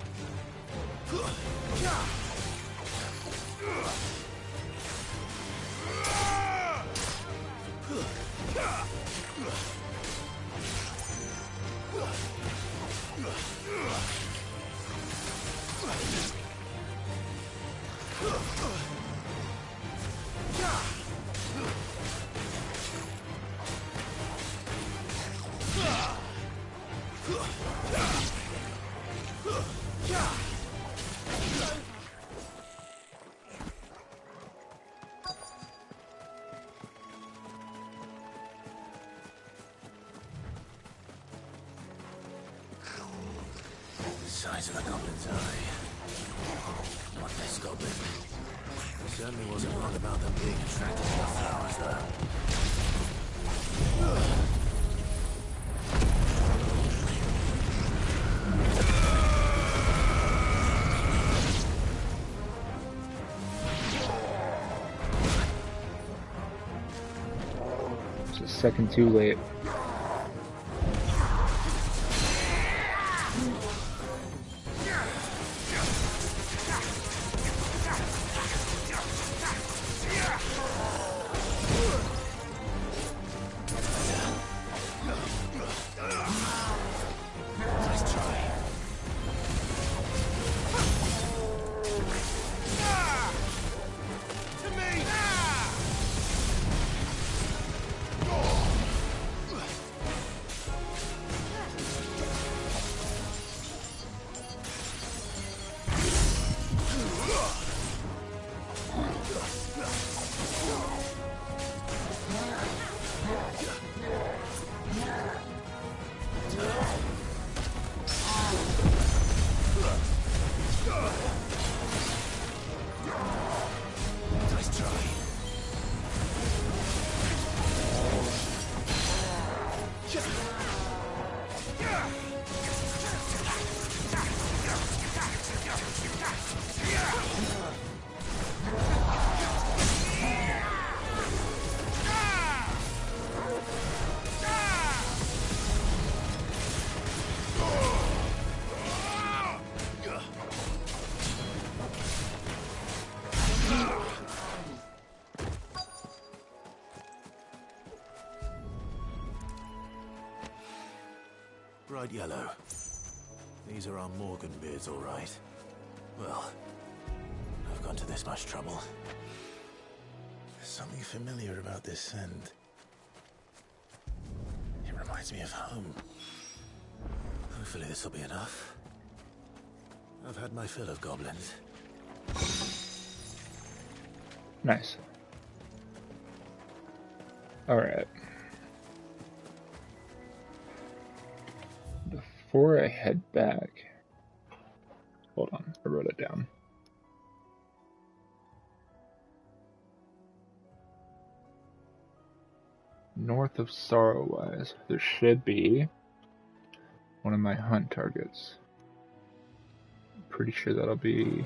Size of a goblin's eye. What this goblin? Certainly wasn't wrong about them being attracted to the flowers, though. It's a second too late. Bright yellow. These are our Morgan beards, all right. Well, I've gone to this much trouble. There's something familiar about this scent. It reminds me of home. Hopefully this will be enough. I've had my fill of goblins. Nice. Alright. Before I head back, hold on, I wrote it down. North of Sorrowwise, there should be one of my hunt targets. I'm pretty sure that'll be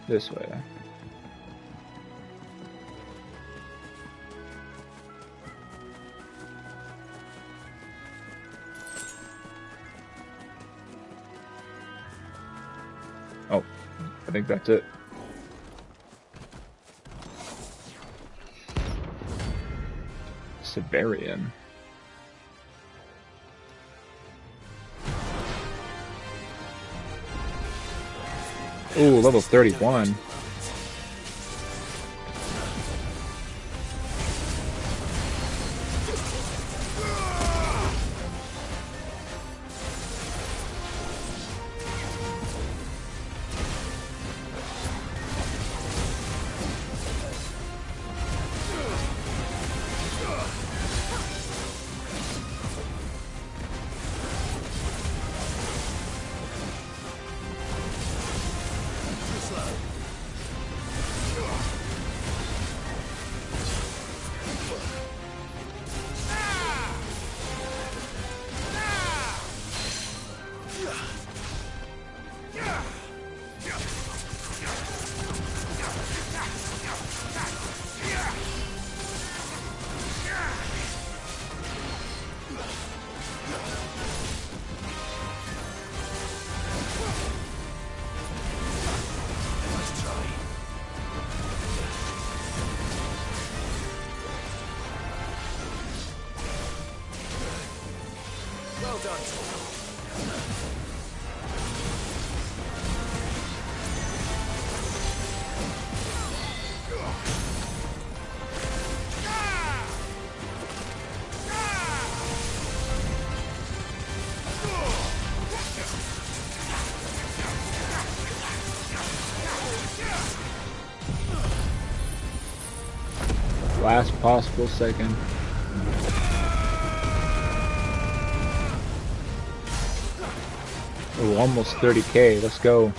this way. I think that's it. Severian. Ooh, level 31. Well done. Last possible second. Oh, almost 30k. Let's go.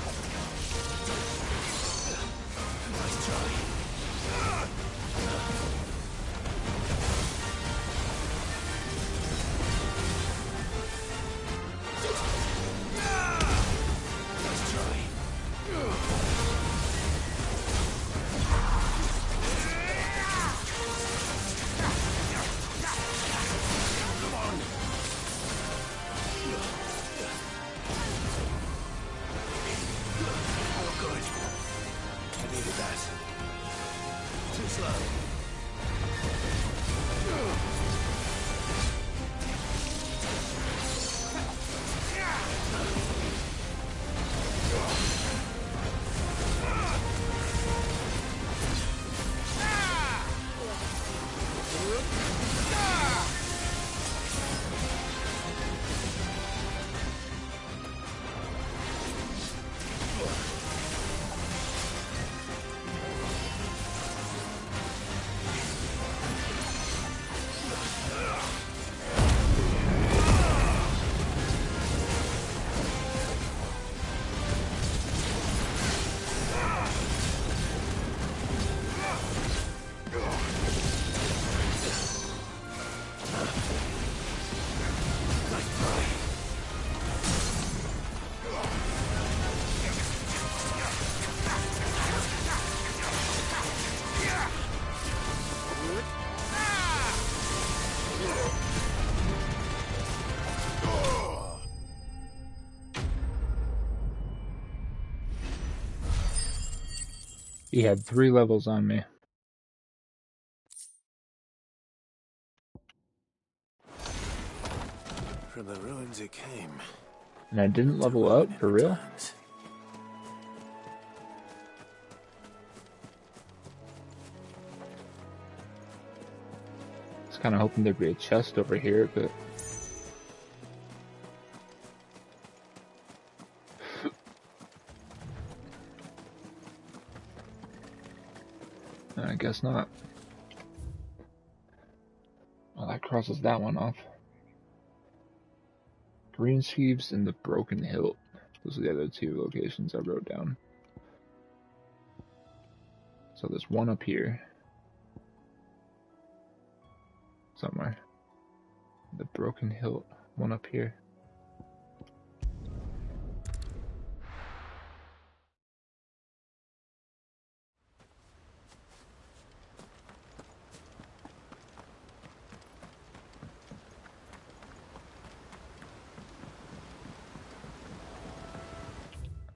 He had 3 levels on me. From the ruins it came. And I didn't level up, for real? I was kind of hoping there'd be a chest over here, but... I guess not. Well, that crosses that one off. Green Sheaves and the Broken Hilt. Those are the other 2 locations I wrote down. So there's one up here. Somewhere. The Broken Hilt. One up here.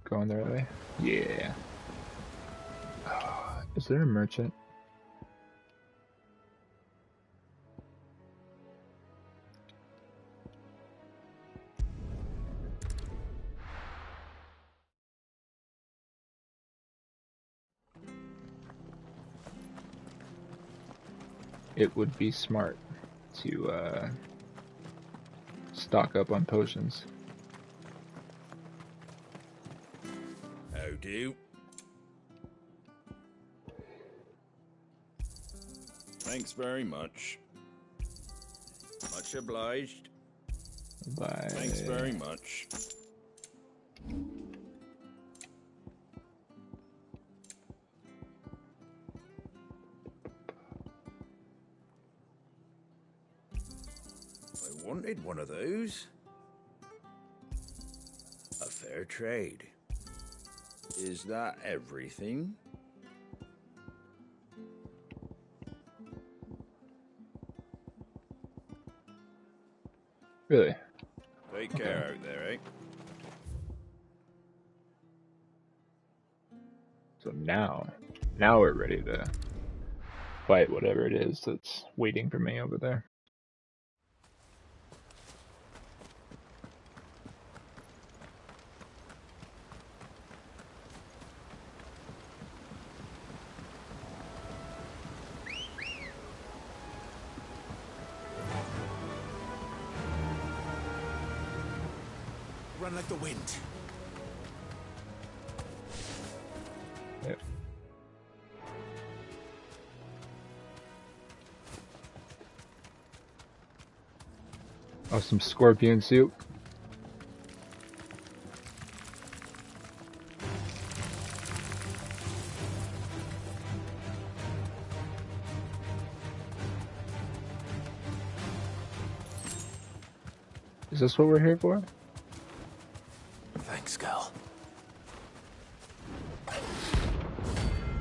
Going the right way. Yeah. Is there a merchant? It would be smart to stock up on potions. How do? Thanks very much. Much obliged. Bye. Thanks very much. I wanted one of those. A fair trade. Is that everything? Really? Take care out there, eh? So now we're ready to fight whatever it is that's waiting for me over there. Run like the wind. Yep. Oh, some scorpion soup. Is this what we're here for? Thanks, Gal.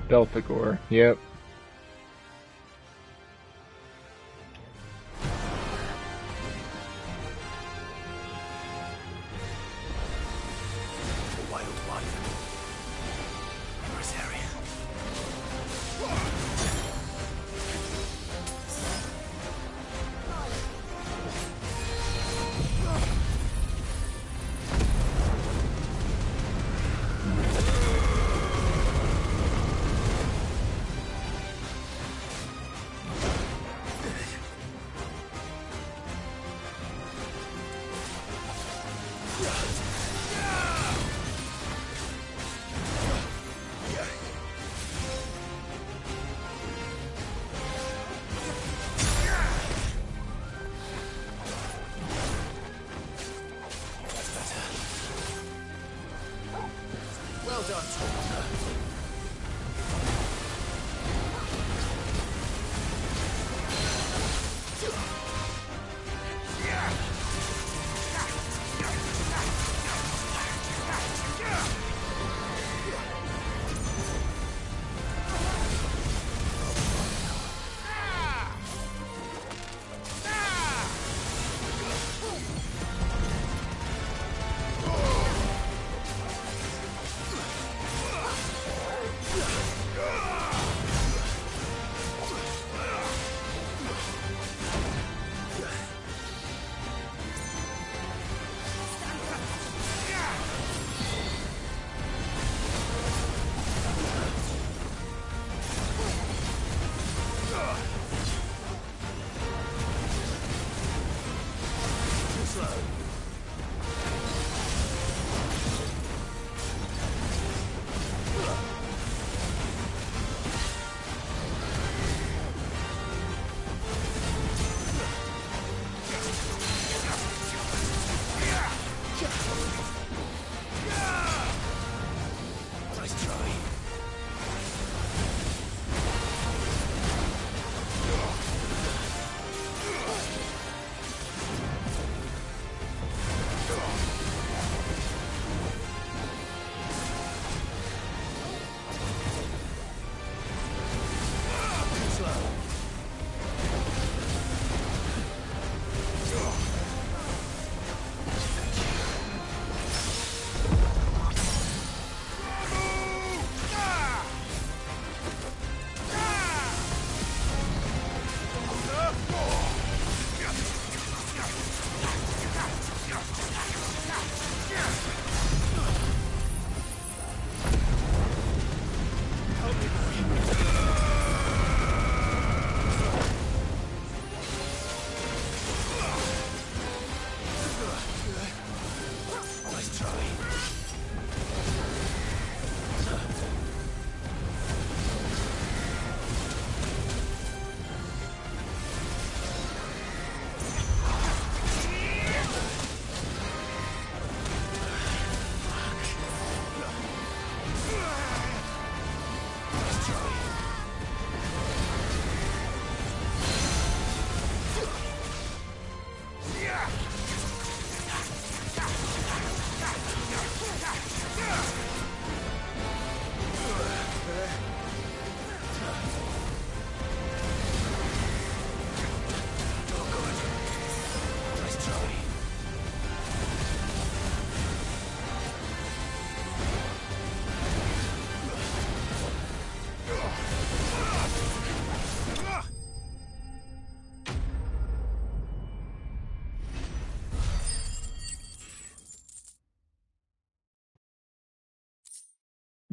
Delphic ore. Yep. Well done, Stormwalker.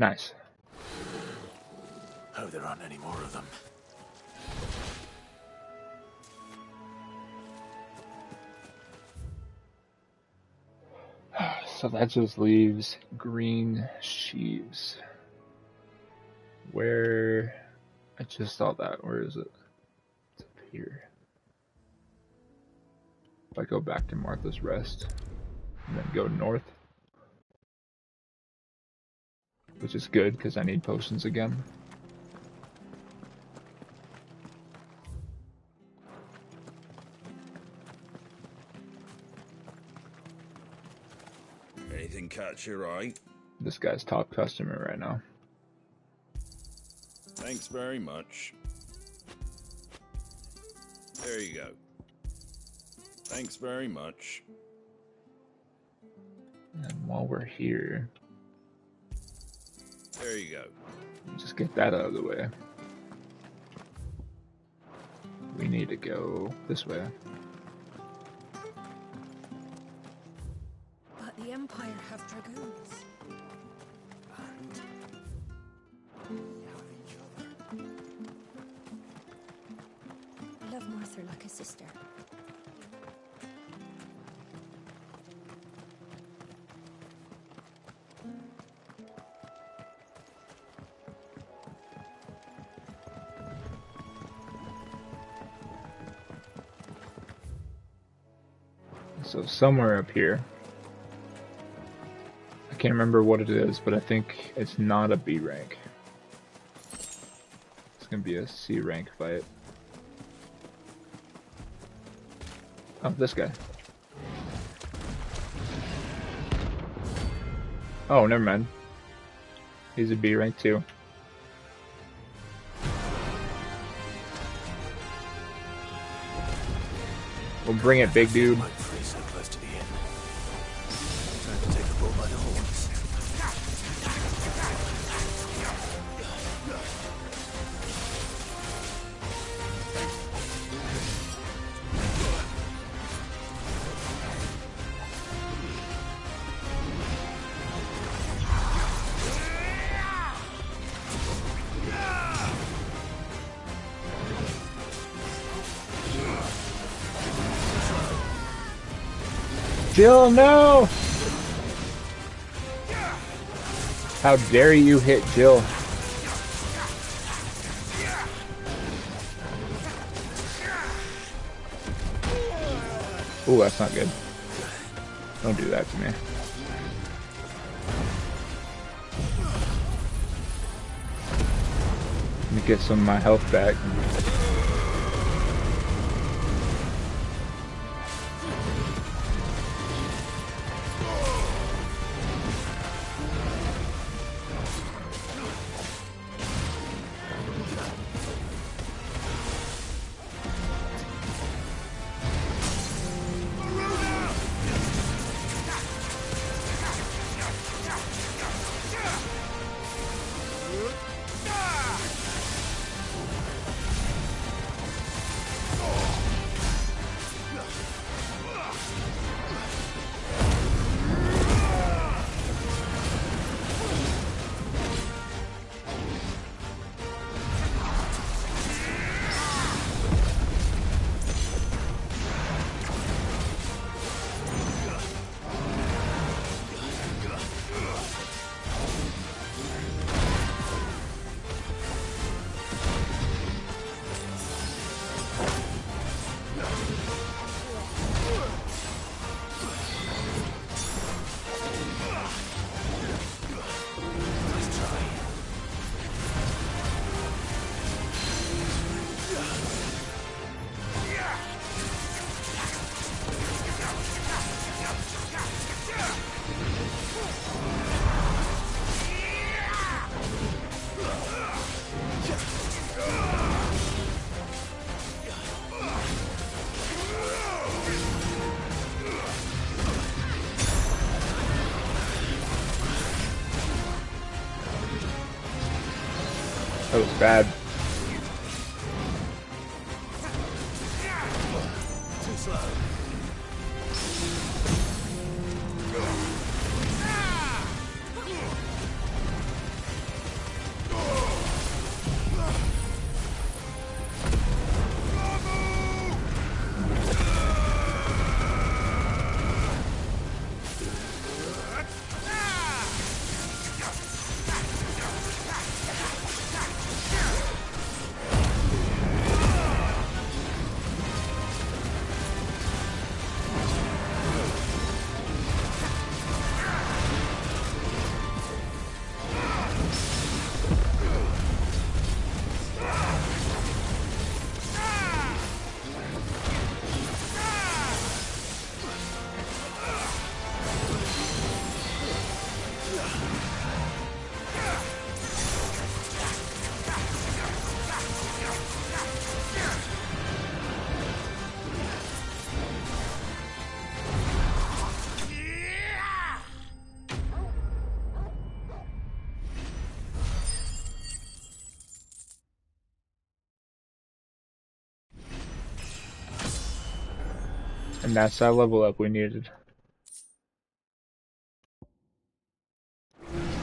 Nice. Hope there aren't any more of them. So that just leaves green sheaves. Where... I just saw that. Where is it? It's up here. If I go back to Martha's Rest, and then go north. Which is good, because I need potions again. Anything catch your eye? This guy's top customer right now. Thanks very much. There you go. Thanks very much. And while we're here... There you go. Just get that out of the way. We need to go this way. But the Empire have dragoons. I love Martha like a sister. So somewhere up here, I can't remember what it is, but I think it's not a B rank. It's gonna be a C rank fight. Oh, this guy. Oh, never mind. He's a B rank too. We'll bring it, big dude. So close to the end. Time to take the bull by the horns. Jill, no! How dare you hit Jill? Ooh, that's not good. Don't do that to me. Let me get some of my health back. That was bad. Too slow. And that's that level up we needed.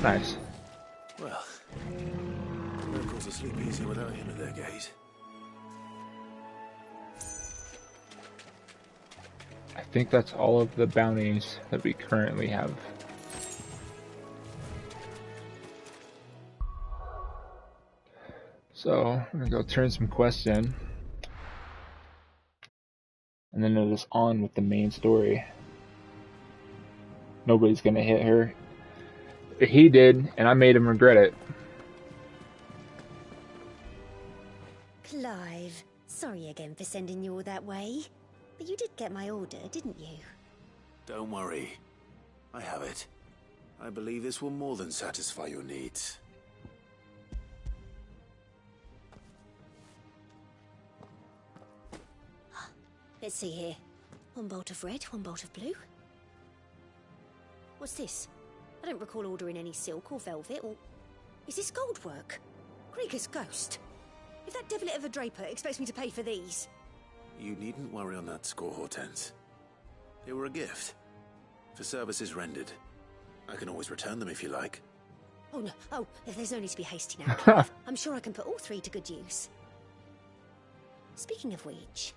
Nice. Well, the locals will sleep easy without him at their gate. I think that's all of the bounties that we currently have. So, I'm gonna go turn some quests in. And then it is on with the main story. Nobody's gonna hit her. He did, and I made him regret it. Clive, sorry again for sending you all that way. But you did get my order, didn't you? Don't worry. I have it. I believe this will more than satisfy your needs. Let's see here. One bolt of red, one bolt of blue. What's this? I don't recall ordering any silk or velvet or... Is this gold work? Krieger's ghost. If that devilit of a draper expects me to pay for these... You needn't worry on that score, Hortense. They were a gift. For services rendered. I can always return them if you like. Oh, no. Oh, there's no need to be hasty now, Clive. I'm sure I can put all three to good use. Speaking of which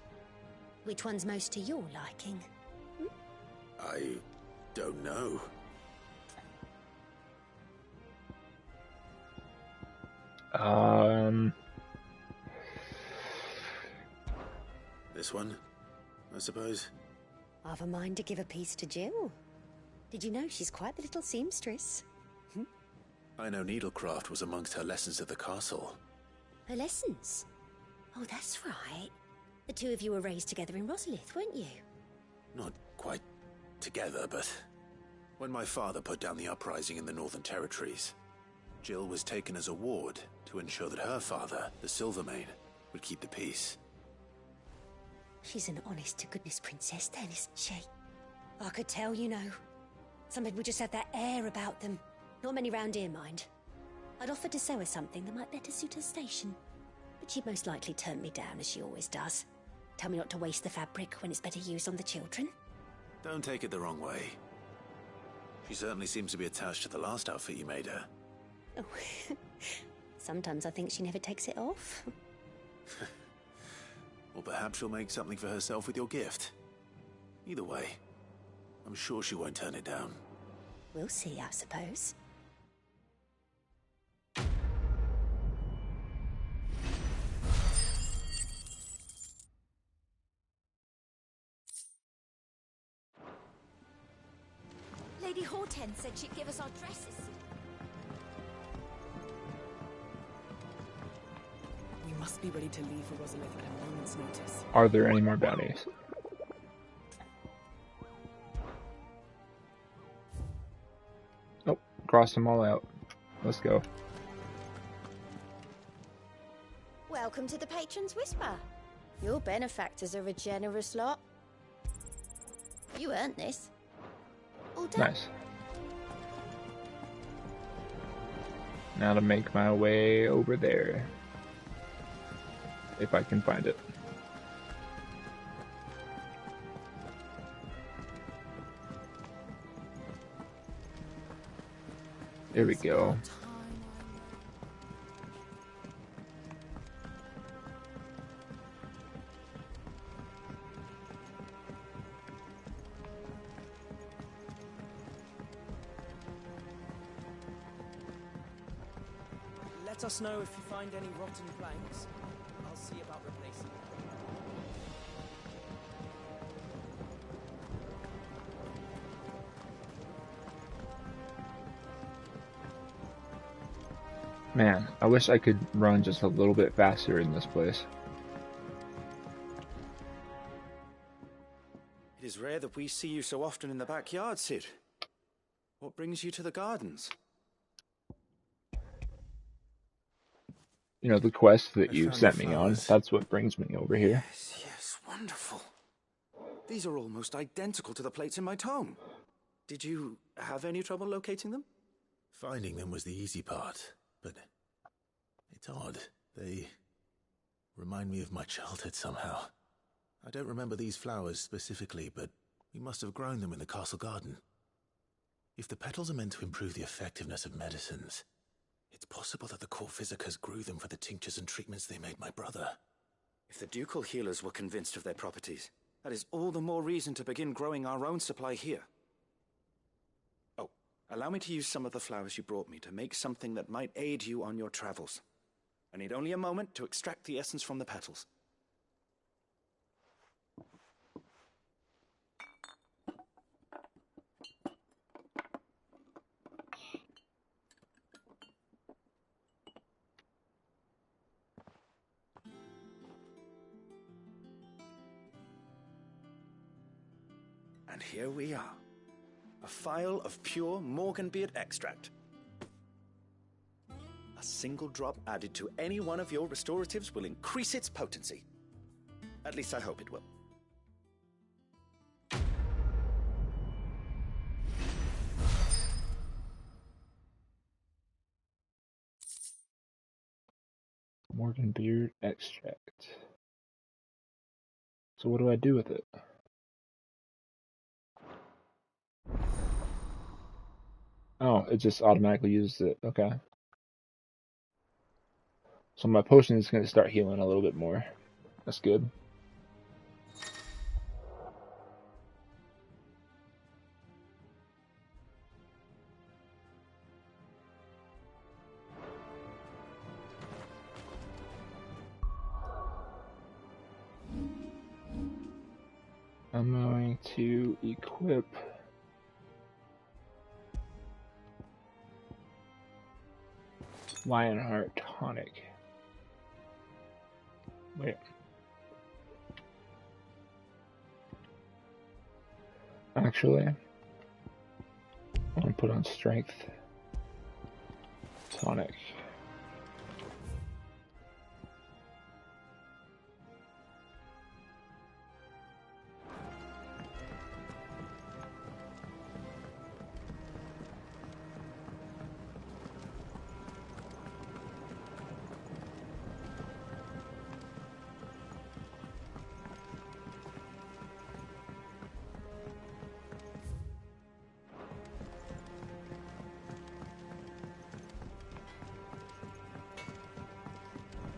one's most to your liking? I don't know. This one, I suppose. I've a mind to give a piece to Jill. Did you know she's quite the little seamstress? I know needlecraft was amongst her lessons at the castle. Her lessons? Oh, that's right. The two of you were raised together in Rosalith, weren't you? Not quite together, but... When my father put down the uprising in the Northern Territories, Jill was taken as a ward to ensure that her father, the Silvermane, would keep the peace. She's an honest-to-goodness princess then, isn't she? I could tell, you know. Some people just have that air about them. Not many round here, mind. I'd offered to sew her something that might better suit her station. But she'd most likely turn me down, as she always does. Tell me not to waste the fabric when it's better used on the children. Don't take it the wrong way. She certainly seems to be attached to the last outfit you made her. Oh, sometimes I think she never takes it off. Or perhaps she'll make something for herself with your gift. Either way, I'm sure she won't turn it down. We'll see, I suppose. Lady Hortense said she'd give us our dresses. We must be ready to leave for Rosalith at a moment's notice. Are there any more bounties? Nope, crossed them all out. Let's go. Welcome to the Patron's Whisper. Your benefactors are a generous lot. You earned this. All done. Nice. Now to make my way over there. If I can find it. There we go. Let us know if you find any rotten planks. I'll see about replacing them. Man, I wish I could run just a little bit faster in this place. It is rare that we see you so often in the backyard, Cid. What brings you to the gardens? You know, the quest that I you found sent the me on, flowers. that's what brings me over here. Yes, wonderful. These are almost identical to the plates in my tome. Did you have any trouble locating them? Finding them was the easy part, but it's odd. They remind me of my childhood somehow. I don't remember these flowers specifically, but we must have grown them in the castle garden. If the petals are meant to improve the effectiveness of medicines, it's possible that the court visitors grew them for the tinctures and treatments they made my brother. If the ducal healers were convinced of their properties, that is all the more reason to begin growing our own supply here. Oh, allow me to use some of the flowers you brought me to make something that might aid you on your travels. I need only a moment to extract the essence from the petals. And here we are. A phial of pure Morganbeard extract. A single drop added to any one of your restoratives will increase its potency. At least I hope it will. Morganbeard extract. So what do I do with it? Oh, it just automatically uses it. Okay. So my potion is going to start healing a little bit more. That's good. I'm going to equip Lionheart Tonic. Wait. Actually, I'm going to put on Strength Tonic.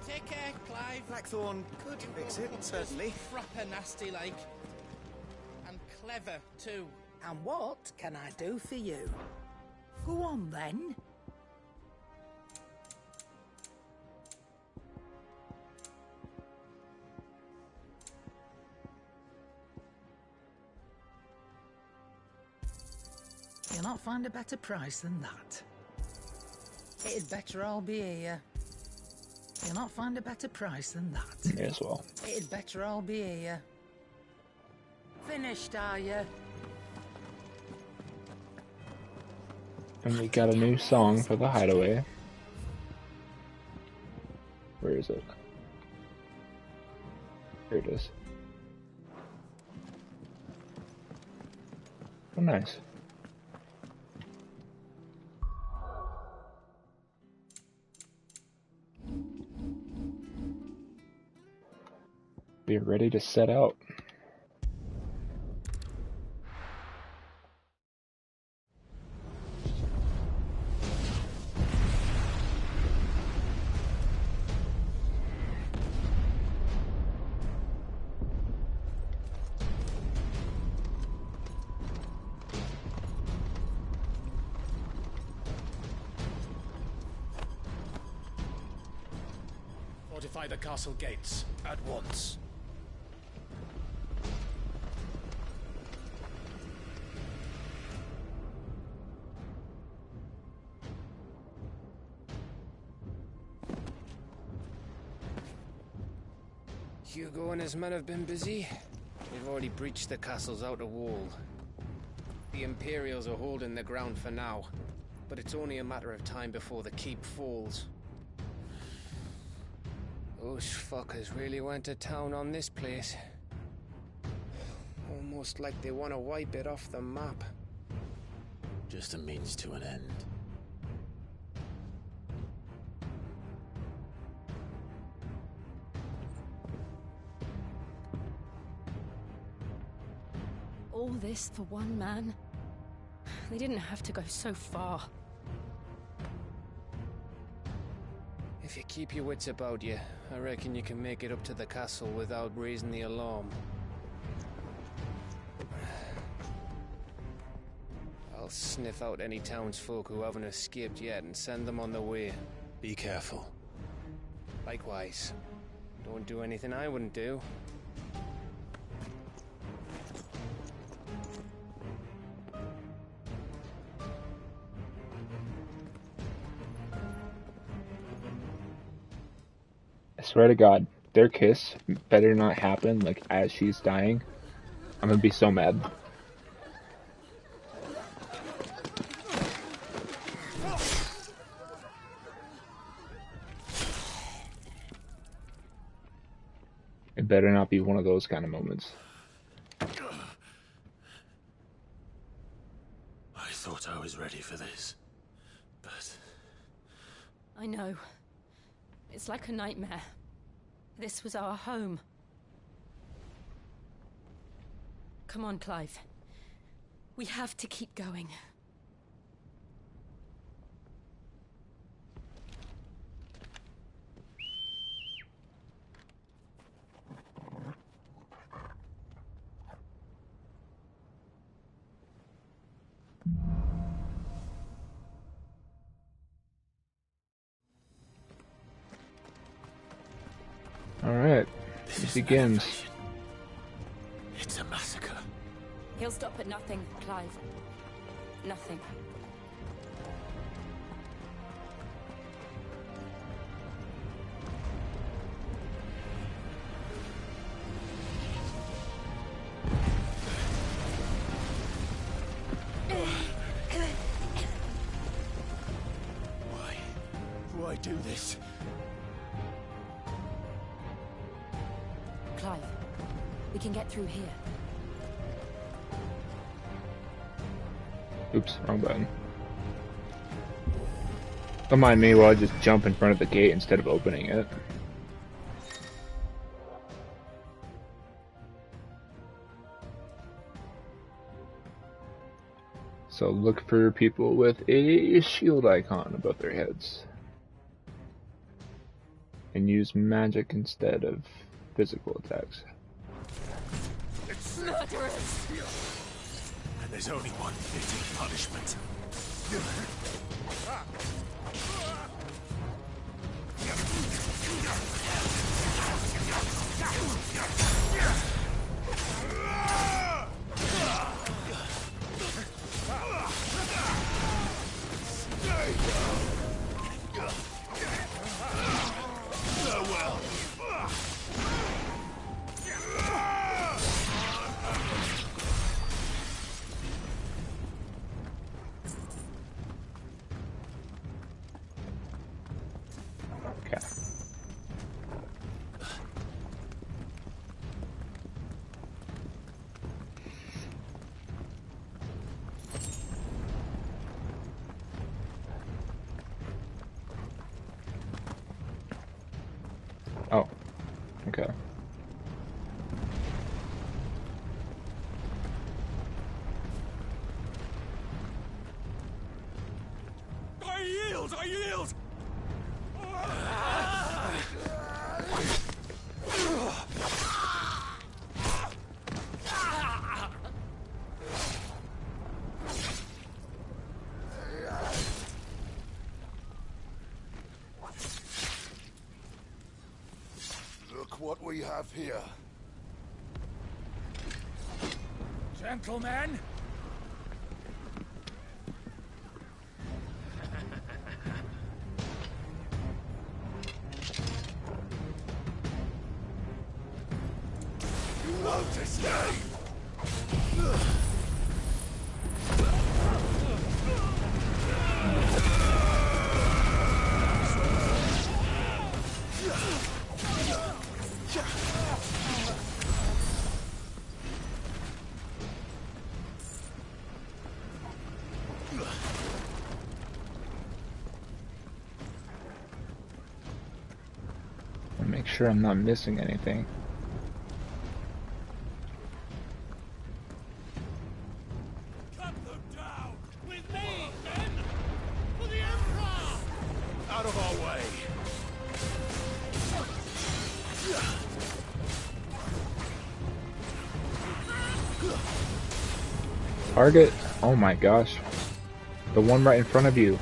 Take care, Clive. Blackthorn could fix it, certainly. Proper nasty like. And clever, too. And what can I do for you? Go on, then. You'll not find a better price than that. It'd better all be here. You'll not find a better price than that. May as well. It'd better all be here. Finished, are you? And we got a new song for the hideaway. Where is it? Here it is. Oh, nice. We're ready to set out. Fortify the castle gates at once. Hugo and his men have been busy. They've already breached the castle's outer wall. The Imperials are holding the ground for now, but it's only a matter of time before the keep falls. Those fuckers really went to town on this place. Almost like they want to wipe it off the map. Just a means to an end. All this for one man? They didn't have to go so far. If you keep your wits about you, I reckon you can make it up to the castle without raising the alarm. I'll sniff out any townsfolk who haven't escaped yet and send them on their way. Be careful. Likewise. Don't do anything I wouldn't do. I swear to God, their kiss better not happen like as she's dying. I'm gonna be so mad. It better not be one of those kind of moments. I thought I was ready for this, but... I know. It's like a nightmare. This was our home. Come on, Clive. We have to keep going. Alright, it begins. It's a massacre. He'll stop at nothing, Clive. Nothing. Why do this? Clive, we can get through here. Oops, wrong button. Don't mind me while I just jump in front of the gate instead of opening it. So look for people with a shield icon above their heads. And use magic instead of physical attacks. It's murderous! And there's only one fitting punishment. Oh, okay. I yield! I yield! Look what we have here. Gentlemen! You won't escape! Make sure I'm not missing anything. Target? Oh my gosh. The one right in front of you.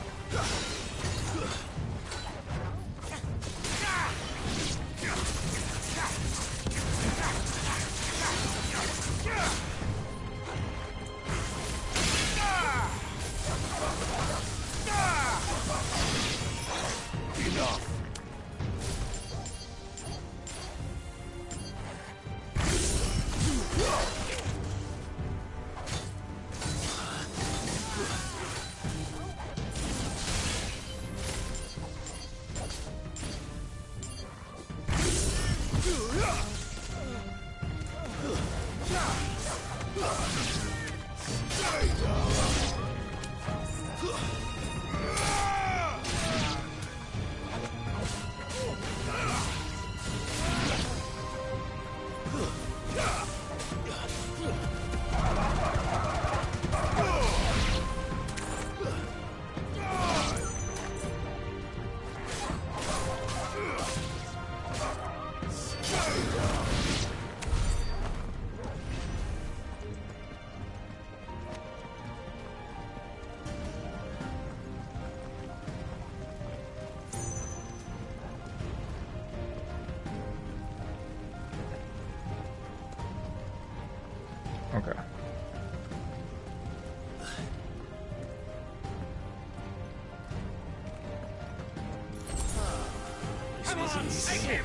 Okay. This was easy.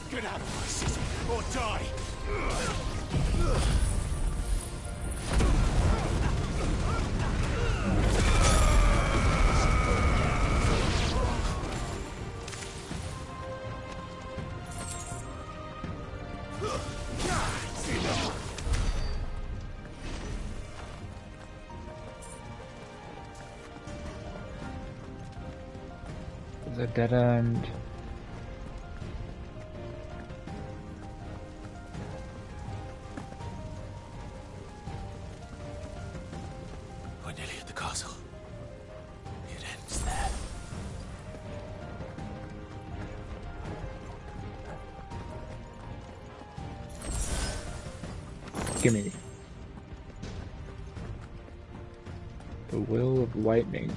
Get out of my city, or die! There's a dead end. We're nearly at the castle. It ends there. Gimme. The Will of Lightning.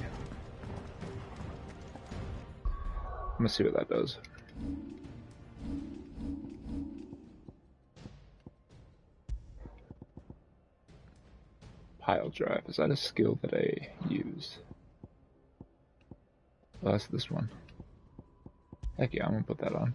I'm gonna see what that does. Pile drive. Is that a skill that I use? Oh, that's this one. Heck yeah, I'm gonna put that on.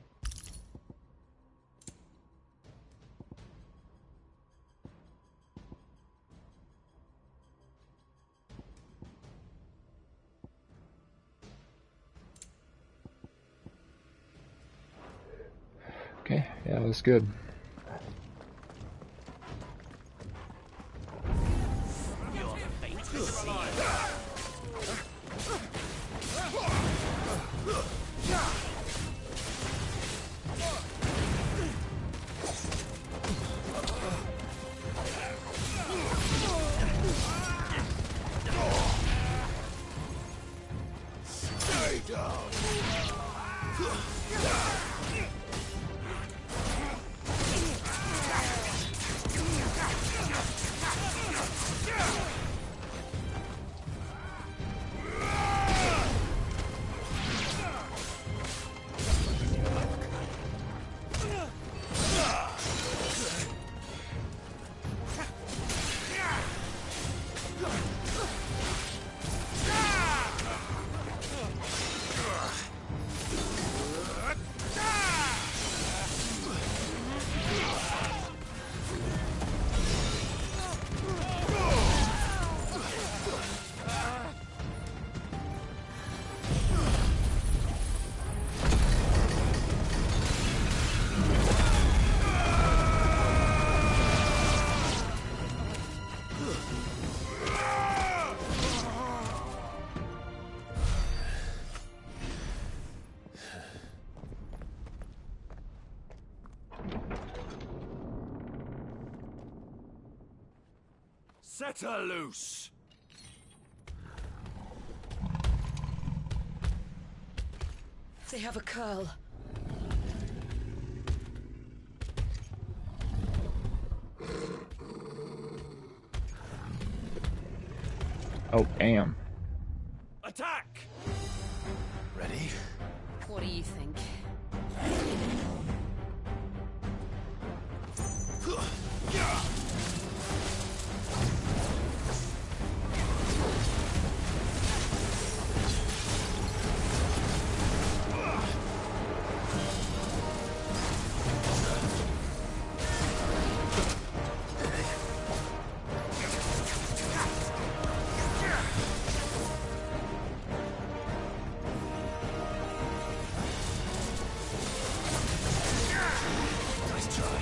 Yeah, that's good. Stay down. Set her loose! They have a curl. Oh, damn. Attack! Ready? What do you think? Nice try.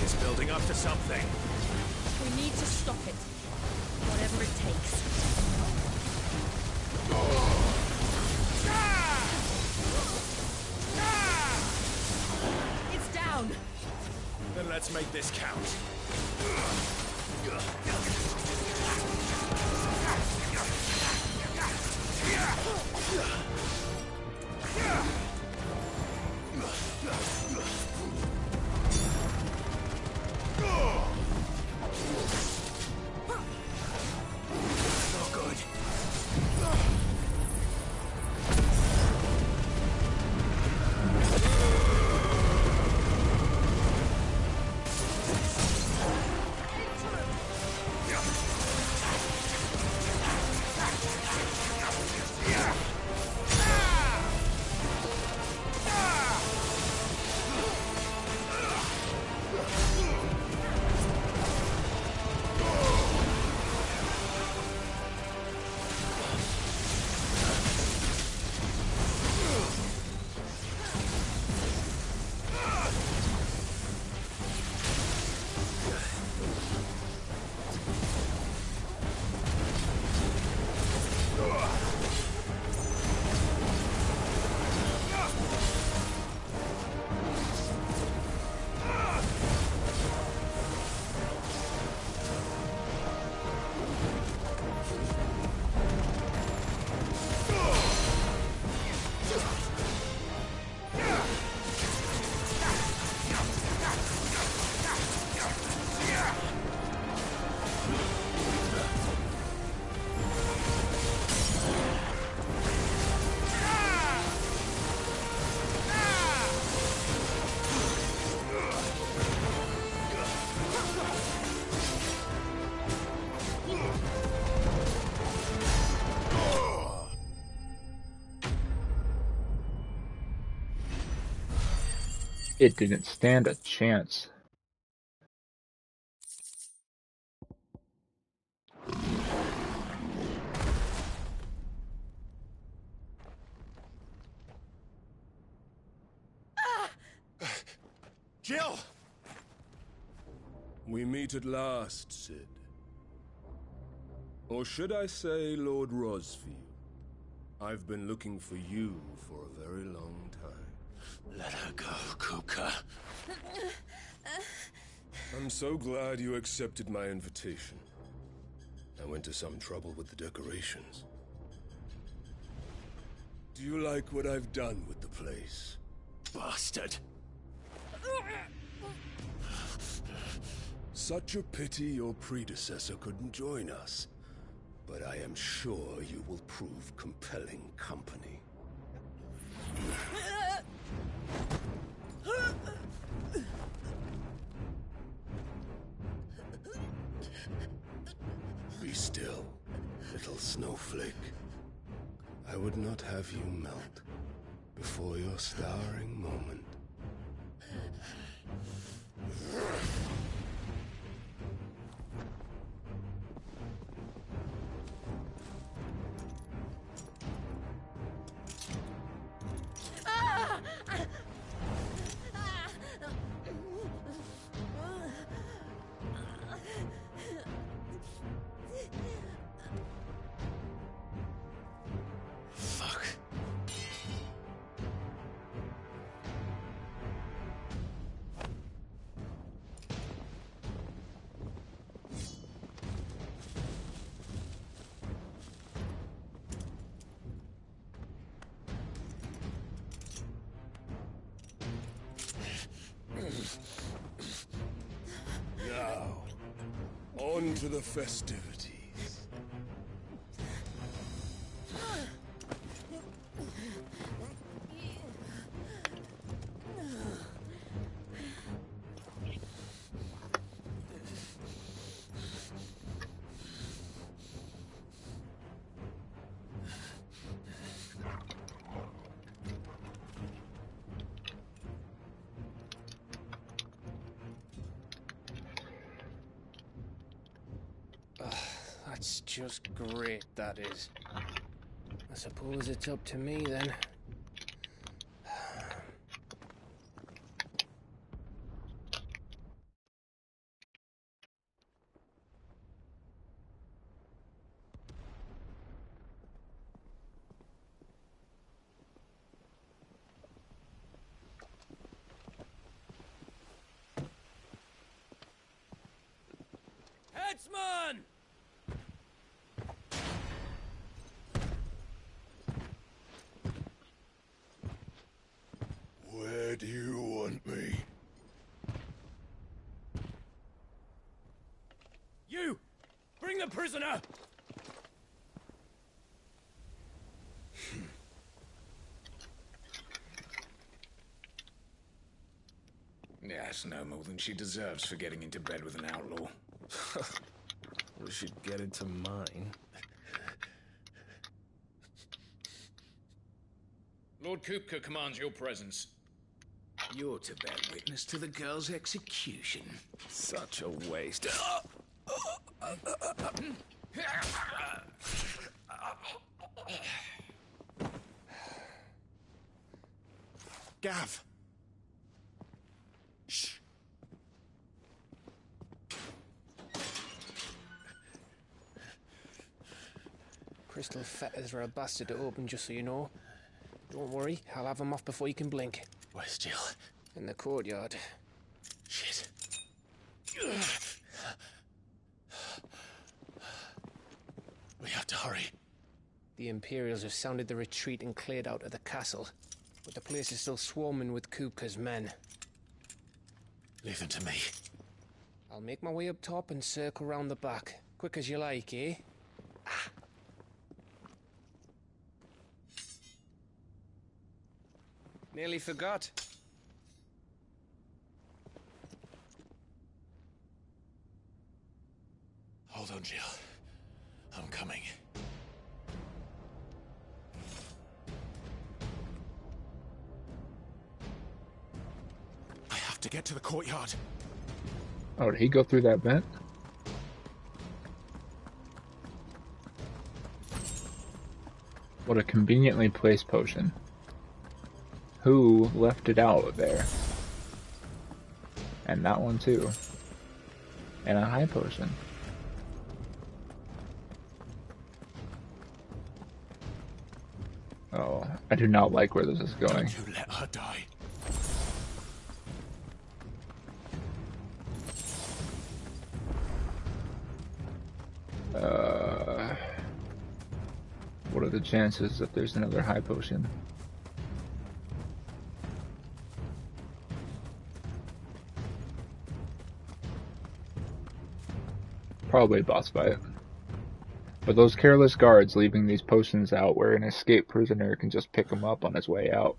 It's building up to something. We need to stop it. Whatever it takes. It's down. Then let's make this count. Not good. It didn't stand a chance. Jill! We meet at last, Sid. Or should I say Lord Rosfield? I've been looking for you for a very long time. Let her go, Kupka. I'm so glad you accepted my invitation. I went to some trouble with the decorations. Do you like what I've done with the place? Bastard. Such a pity your predecessor couldn't join us. But I am sure you will prove compelling company. Be still, little snowflake. I would not have you melt before your starring moment. Fuck. Now, on to the festivities. That's just great, that is. I suppose it's up to me then. Headsman! Where do you want me? You! Bring the prisoner! Yes, no more than she deserves for getting into bed with an outlaw. We should get into mine. Lord Kupka commands your presence. You're to bear witness to the girl's execution. Such a waste. Gav! Shh. Crystal fetters are a bastard to open, just so you know. Don't worry, I'll have them off before you can blink. Where's Jill? In the courtyard. Shit. We have to hurry. The Imperials have sounded the retreat and cleared out of the castle, but the place is still swarming with Kupka's men. Leave them to me. I'll make my way up top and circle round the back. Quick as you like, eh? Nearly forgot. Hold on, Jill. I'm coming. to get to the courtyard. Oh, did he go through that vent? What a conveniently placed potion. Who left it out there? And that one too. And a high potion. Oh, I do not like where this is going. Don't you let her die. What are the chances that there's another high potion? Probably a boss fight. But those careless guards leaving these potions out where an escaped prisoner can just pick them up on his way out.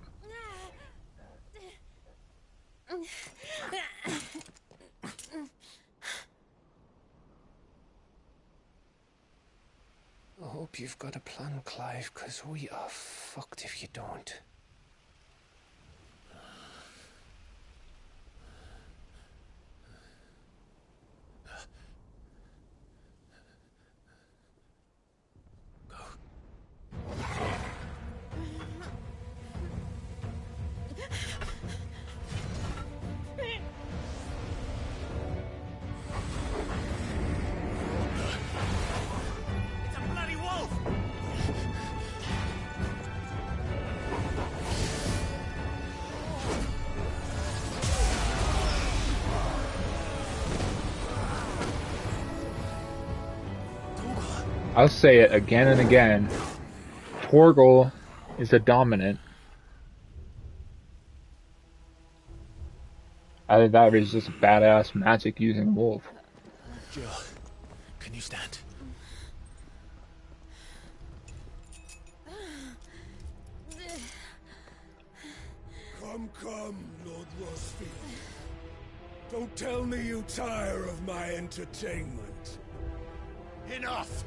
I hope you've got a plan, Clive, because we are fucked if you don't. I'll say it again and again. Torgal is a dominant. I think that is just a badass magic using wolf. Jill, can you stand? Come, Lord Rosfield. Don't tell me you tire of my entertainment. Enough!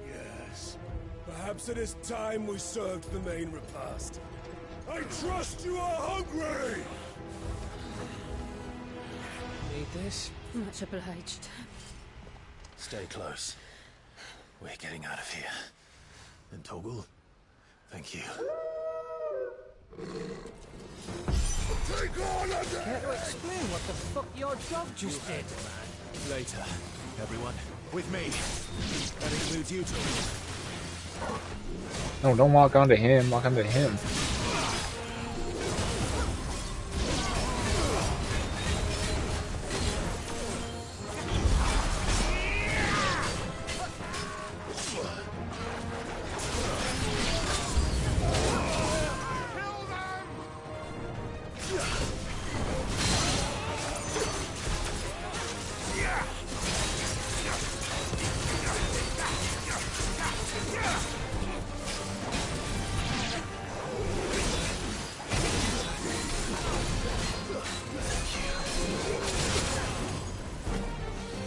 Yes. Perhaps it is time we served the main repast. I trust you are hungry! Need this? Much obliged. Stay close. We're getting out of here. And Torgal, thank you. Take on a Care to explain what the fuck your dog just did? Later, everyone. With me. That includes you two. No, don't walk onto him. Walk onto him.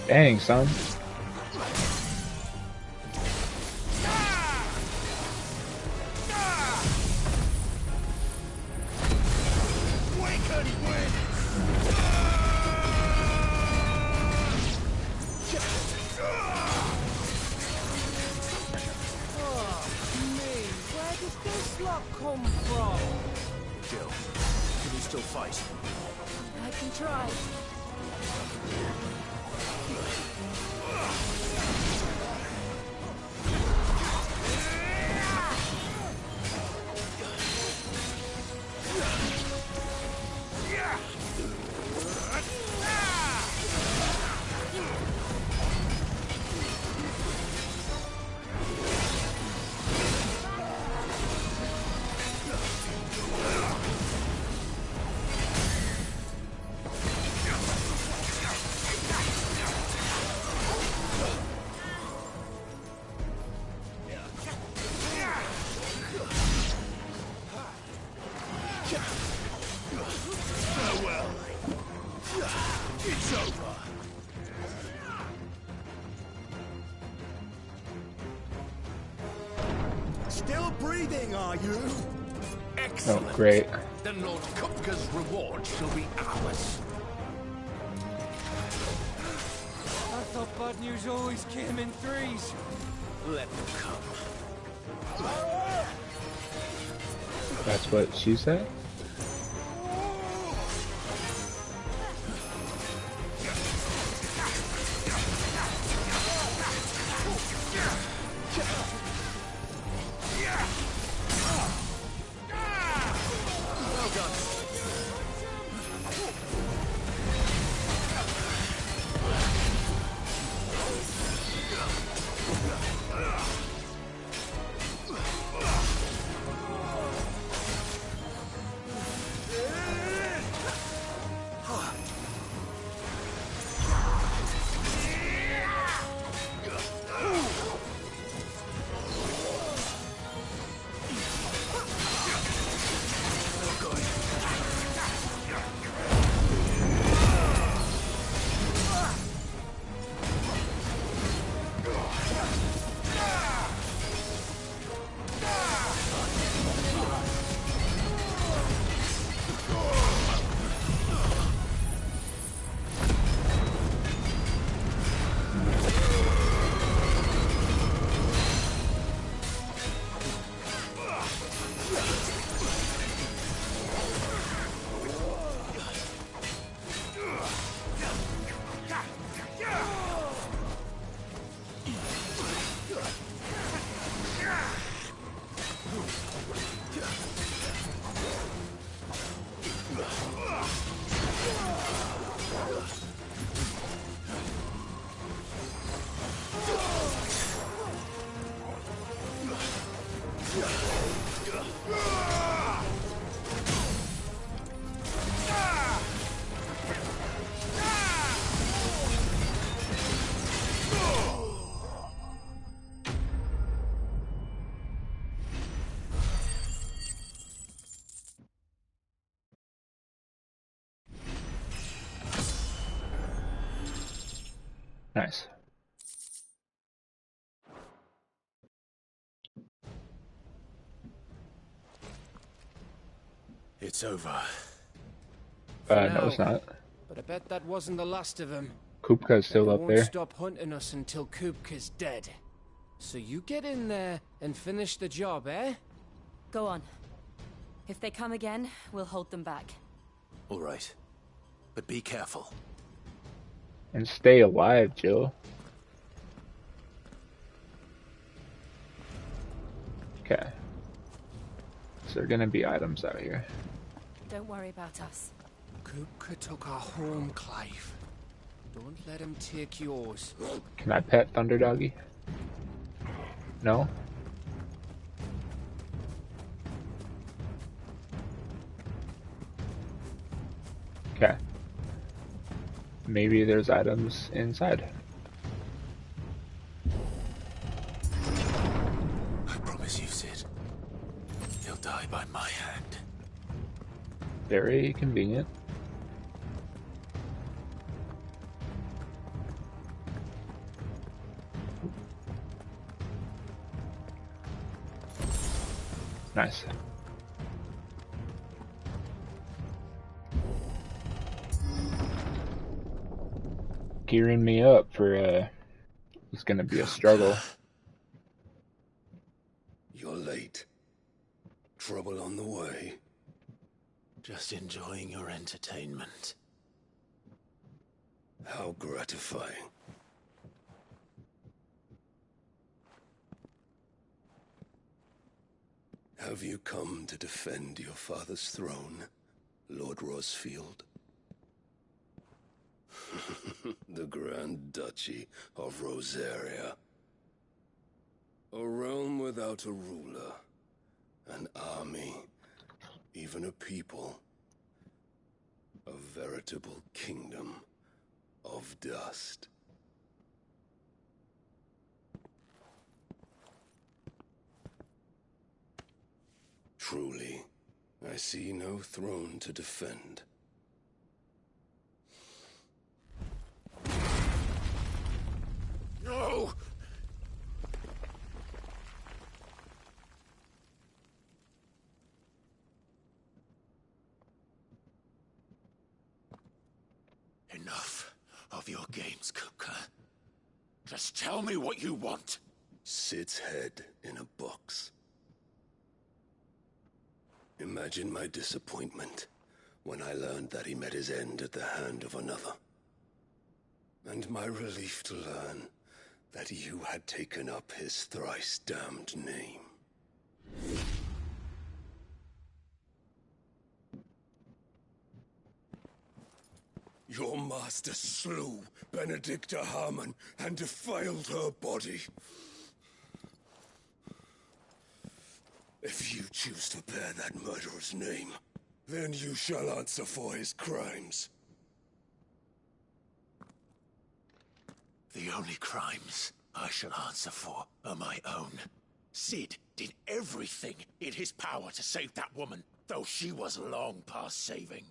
Dang, son. Come from? Jill, can you still fight? I can try. Farewell. It's over. Still breathing, are you? Excellent. Oh, great. then Lord Kupka's reward shall be ours. I thought bad news always came in threes. Let them come. That's what she said? Well done. Nice. It's over. No, it's not. But I bet that wasn't the last of him. Kupka's still They up won't there. stop hunting us until Kupka's dead. So you get in there and finish the job, eh? Go on. If they come again, we'll hold them back. All right. But be careful. And stay alive, Jill. Okay. So there are gonna be items out here. Don't worry about us. Kupka took our home, Clive. Don't let him take yours. Can I pet Thunder Doggy? No? Okay. Maybe there's items inside. I promise you, Sid. He'll die by my hand. Very convenient. Nice. Gearing me up for it's gonna be a struggle. You're late. Trouble on the way. Just enjoying your entertainment. How gratifying. Have you come to defend your father's throne, Lord Rosfield? The Grand Duchy of Rosaria. A realm without a ruler, an army, even a people. A veritable kingdom of dust. Truly, I see no throne to defend. No! Enough of your games, Cooker. Just tell me what you want. Sid's head in a box. Imagine my disappointment when I learned that he met his end at the hand of another. And my relief to learn that you had taken up his thrice damned name. Your master slew Benedicta Harmon and defiled her body. If you choose to bear that murderer's name, then you shall answer for his crimes. The only crimes I shall answer for are my own. Sid did everything in his power to save that woman, though she was long past saving.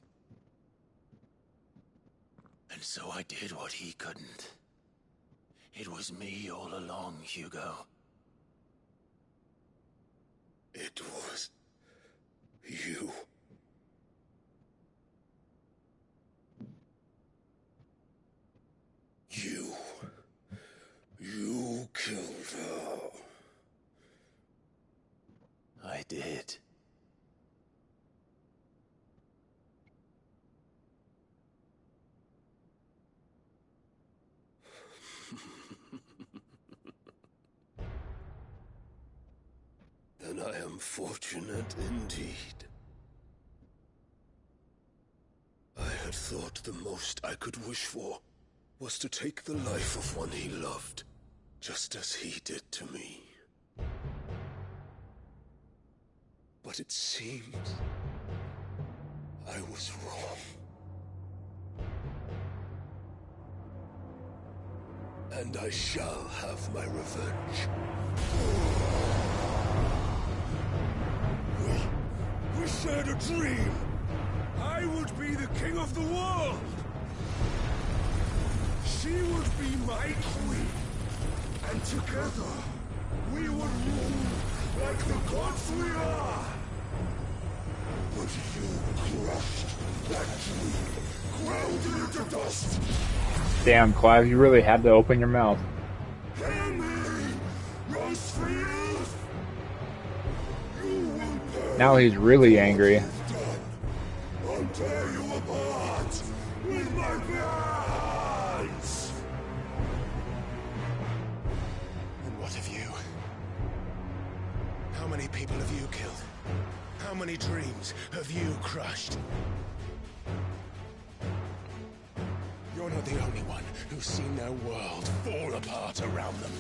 And so I did what he couldn't. It was me all along, Hugo. It was you. You killed her. I did. Then I am fortunate indeed. I had thought the most I could wish for was to take the life of one he loved, just as he did to me. But it seems I was wrong. And I shall have my revenge. We shared a dream. I would be the king of the world. She would be my queen. And together, we would rule like the gods we are. But you crushed that dream, ground it into dust. Damn, Clive, you really had to open your mouth. Hear me, Rosefield. You will Now he's really angry. I'll tear you apart with my hands. And what of you? How many people have you killed? How many dreams have you crushed? You're not the only one who's seen their world fall apart around them.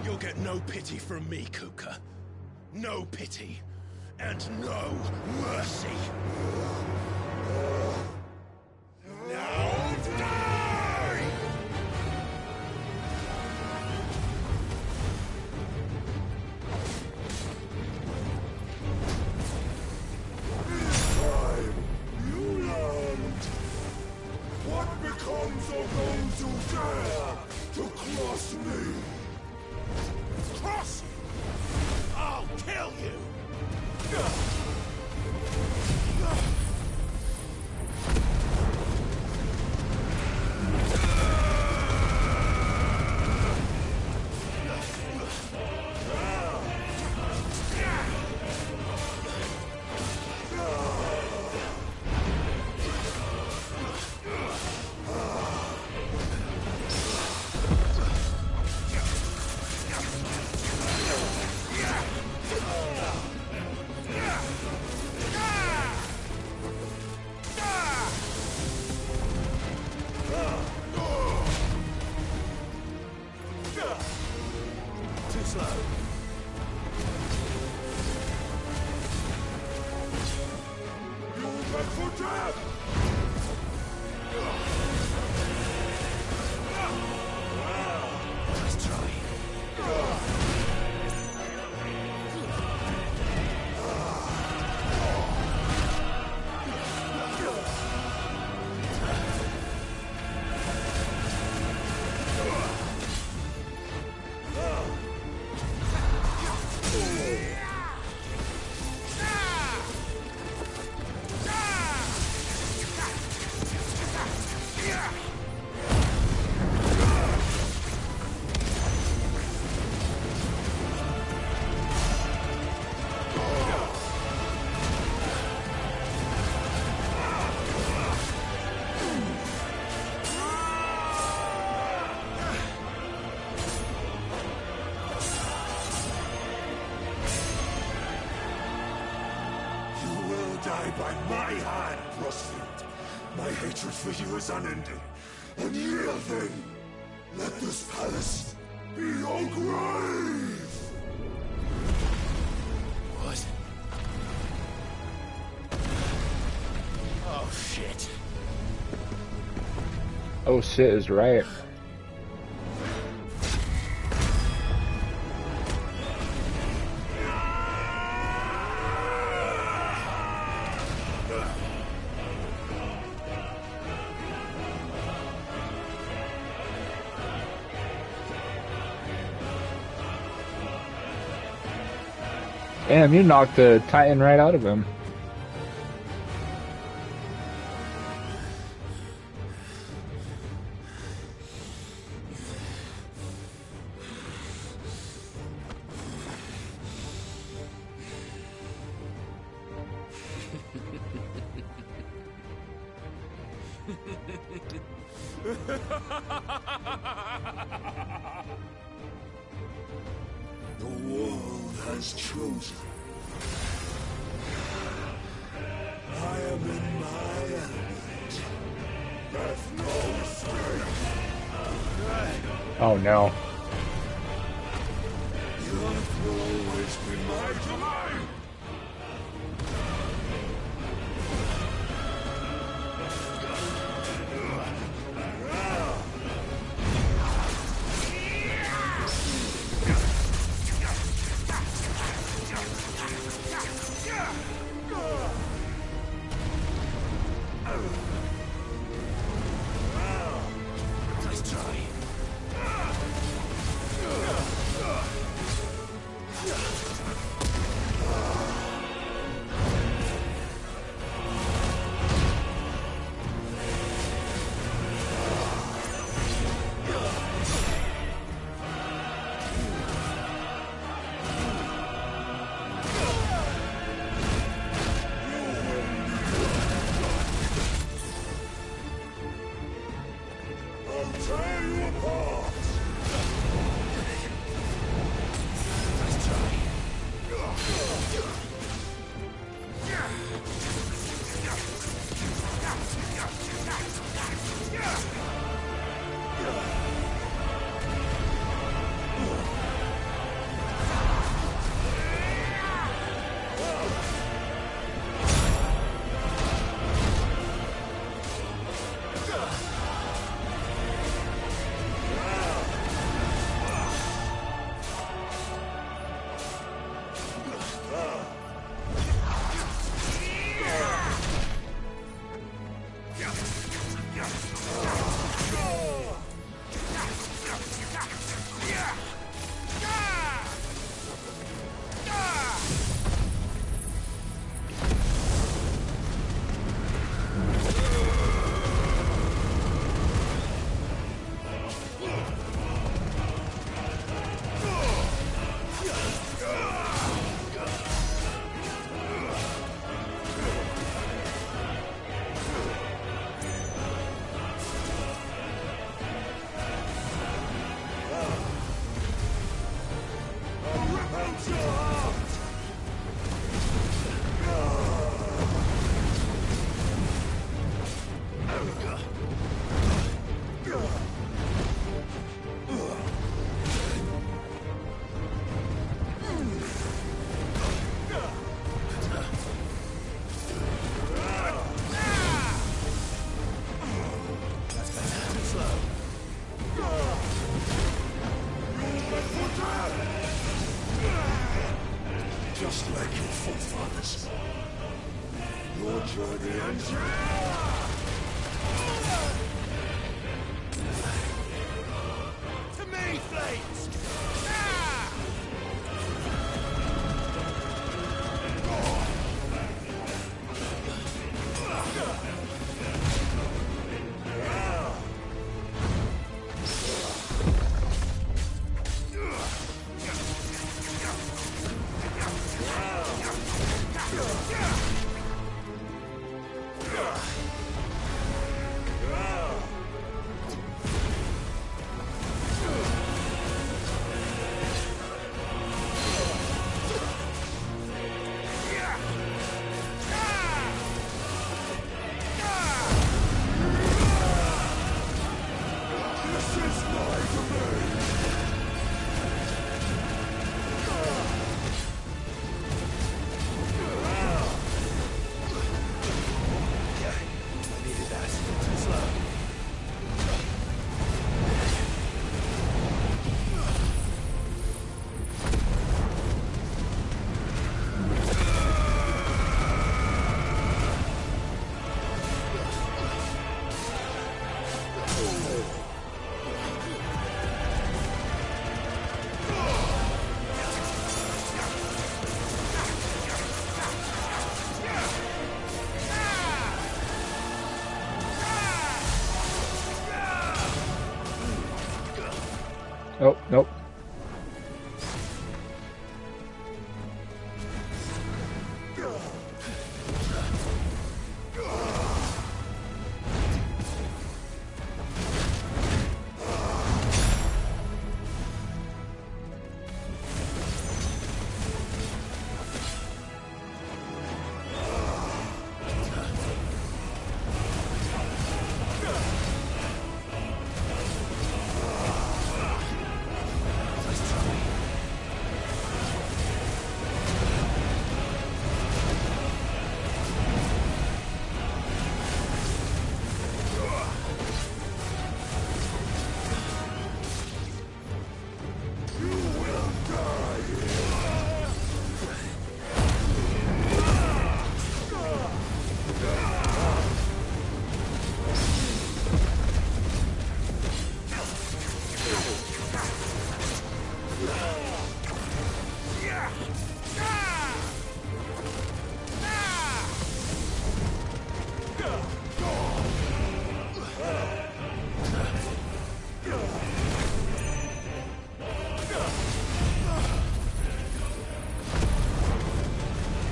You'll get no pity from me, Kuka. No pity. And no mercy. Now die! This time, you learned what becomes of those who dare to cross me. Cross? I'll kill you! Too slow. You beg for death! Let's try. die by my hand, Rosfield. My hatred for you is unending. Unyielding. Let this palace be your grave! What? Oh, shit. Oh shit is right. Damn, you knocked the Titan right out of him. The world has chosen. I am in my element. There's no escape. Oh no. The earth will always be my domain. Nice try. I'll tear you apart. Nice try. Just like your forefathers. Your journey ends here. To me, Flames! Oh, nope.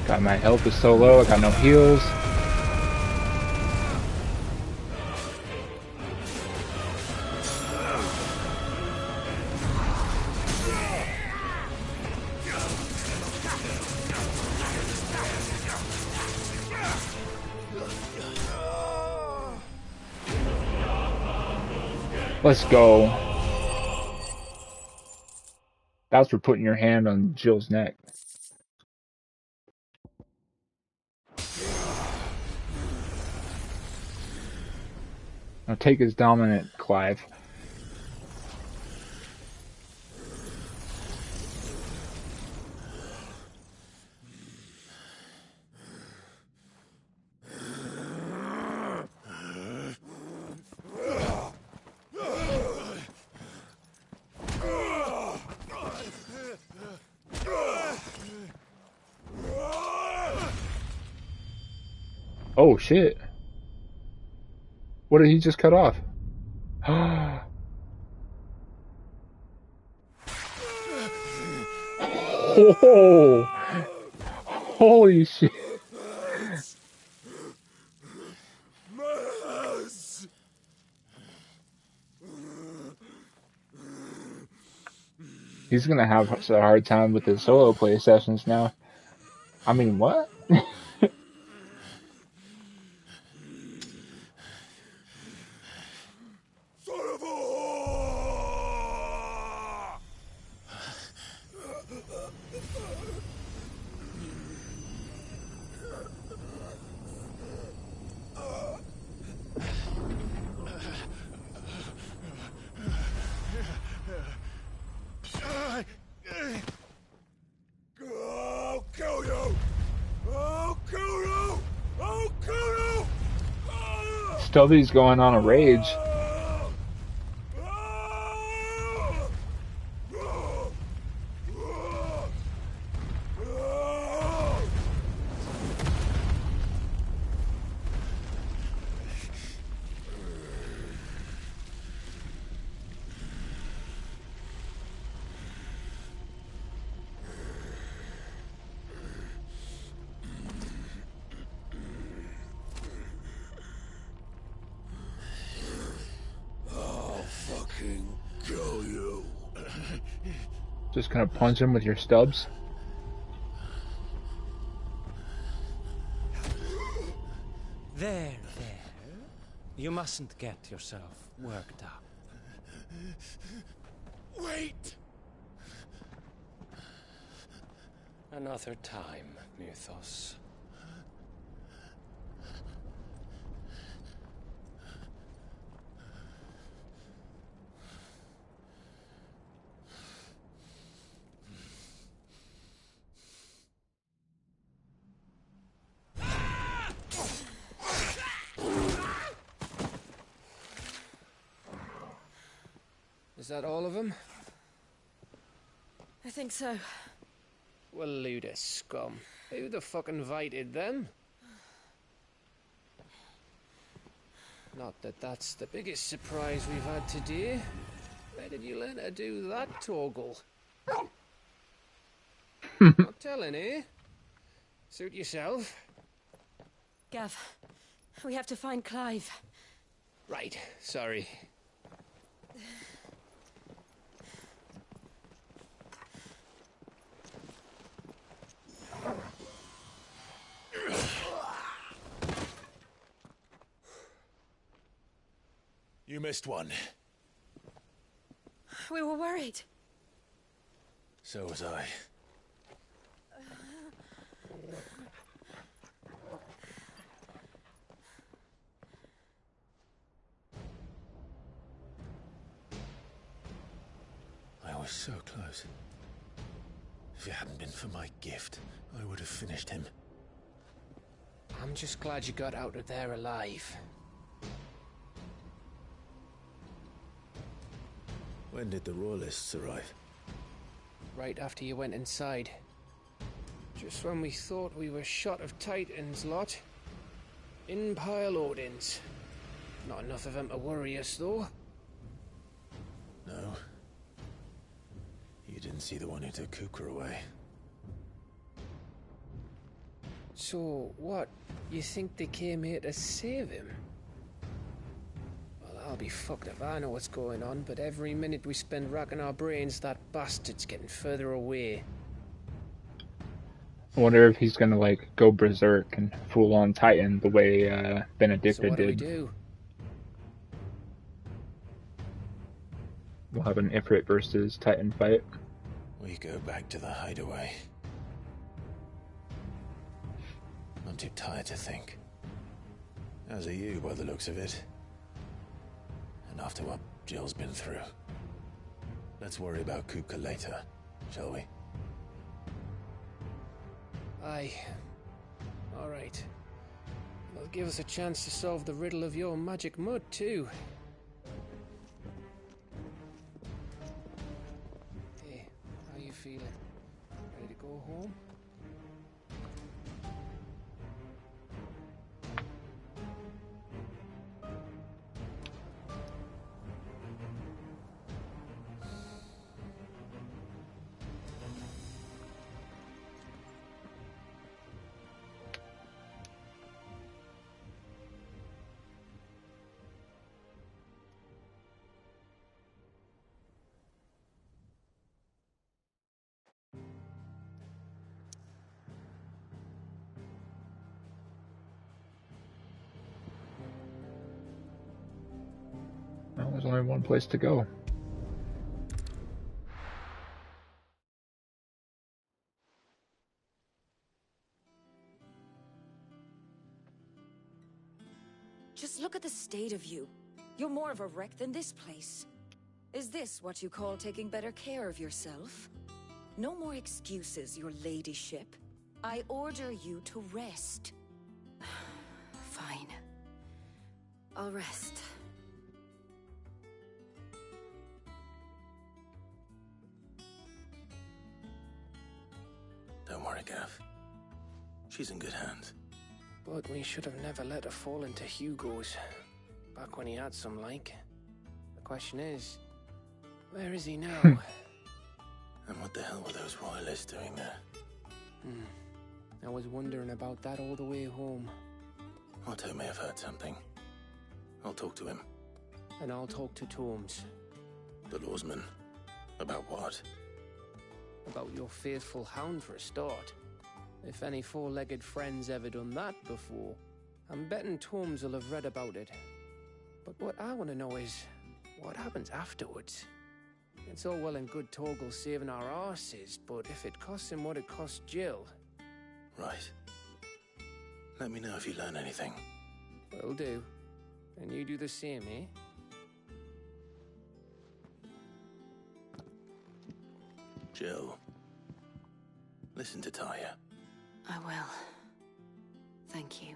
God, my health is so low, I got no heals. Let's go. That's for putting your hand on Jill's neck. Now take his dominant, Clive. Oh shit. What did he just cut off? Oh, holy shit. He's gonna have a hard time with his solo play sessions now. I mean, what? I'll kill you! I'll kill you! I'll kill you! Stubby's going on a rage. Kill you. Just gonna punch him with your stubs. There. You mustn't get yourself worked up. Wait! Another time, Mythos. Is that all of them? I think so. Well, Luda scum. Who the fuck invited them? Not that that's the biggest surprise we've had today. Where did you learn to do that, Torgal? Not telling, eh? Suit yourself. Gav, we have to find Clive. Right, sorry. You missed one. We were worried. So was I. I was so close. If it hadn't been for my gift, I would have finished him. I'm just glad you got out of there alive. When did the Royalists arrive? Right after you went inside. Just when we thought we were shot of Titans, lot. In pile Odins. Not enough of them to worry us, though. No. You didn't see the one who took Kukra away. So, what? You think they came here to save him? Well, I'll be fucked if I know what's going on, but every minute we spend racking our brains, that bastard's getting further away. I wonder if he's gonna, like, go berserk and full-on Titan the way Benedicta So what do we did. do? We'll have an Ifrit versus Titan fight. We go back to the hideaway. I'm too tired to think. As are you, by the looks of it. And after what Jill's been through. Let's worry about Kupka later, shall we? Aye. Alright. It'll give us a chance to solve the riddle of your magic mud, too. Hey, how you feeling? Ready to go home? Well, there's only one place to go. Just look at the state of you. You're more of a wreck than this place. Is this what you call taking better care of yourself? No more excuses, your ladyship. I order you to rest. Fine. I'll rest. Don't worry, Gav. She's in good hands. But we should have never let her fall into Hugo's. Back when he had some like. The question is, where is he now? And what the hell were those royalists doing there? I was wondering about that all the way home. Otto may have heard something. I'll talk to him. And I'll talk to Torms. The lawsman. About what? About your faithful hound for a start. If any four-legged friend's ever done that before, I'm betting Torms will have read about it. But what I want to know is, what happens afterwards? It's all well and good Torgal saving our arses, but if it costs him what it cost Jill... Right. Let me know if you learn anything. Will do. And you do the same, eh? Jill. Listen to Taya. I will. Thank you.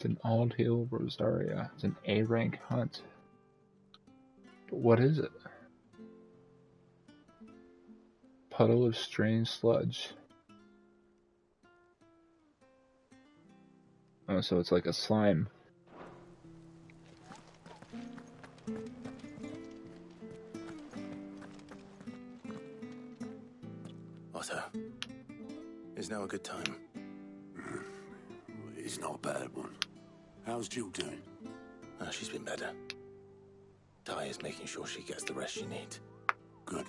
It's an Old Hill Rosaria. It's an A-rank hunt. But what is it? Puddle of strange sludge. Oh, so it's like a slime. Otto, is now a good time? It's not a bad one. How's Jill doing? Oh, she's been better. Ty is making sure she gets the rest she needs. Good.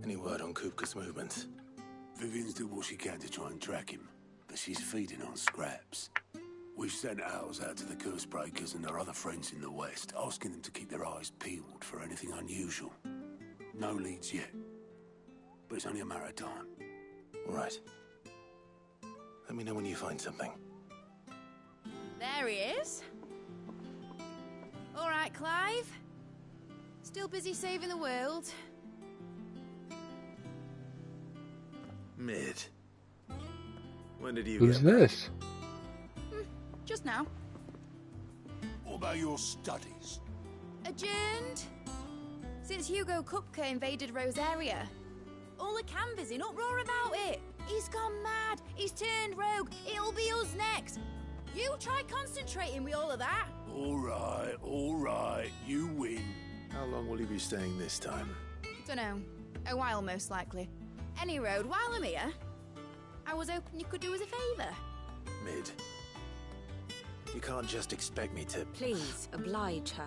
Any word on Kupka's movements? Vivian's did what she can to try and track him, but she's feeding on scraps. We've sent ours out to the curse breakers and their other friends in the west, asking them to keep their eyes peeled for anything unusual. No leads yet, but it's only a matter of time. All right. Let me know when you find something. There he is. All right, Clive. Still busy saving the world. Mid. When did you Who's get back? this? Just now. What about your studies? Adjourned. Since Hugo Kupka invaded Rosaria. All the canvas in uproar about it. He's gone mad. He's turned rogue. It'll be us next. You try concentrating with all of that. All right. You win. How long will you be staying this time? Dunno. A while, most likely. Any road, while I'm here, I was hoping you could do us a favour. Mid. You can't just expect me to... Please, oblige her.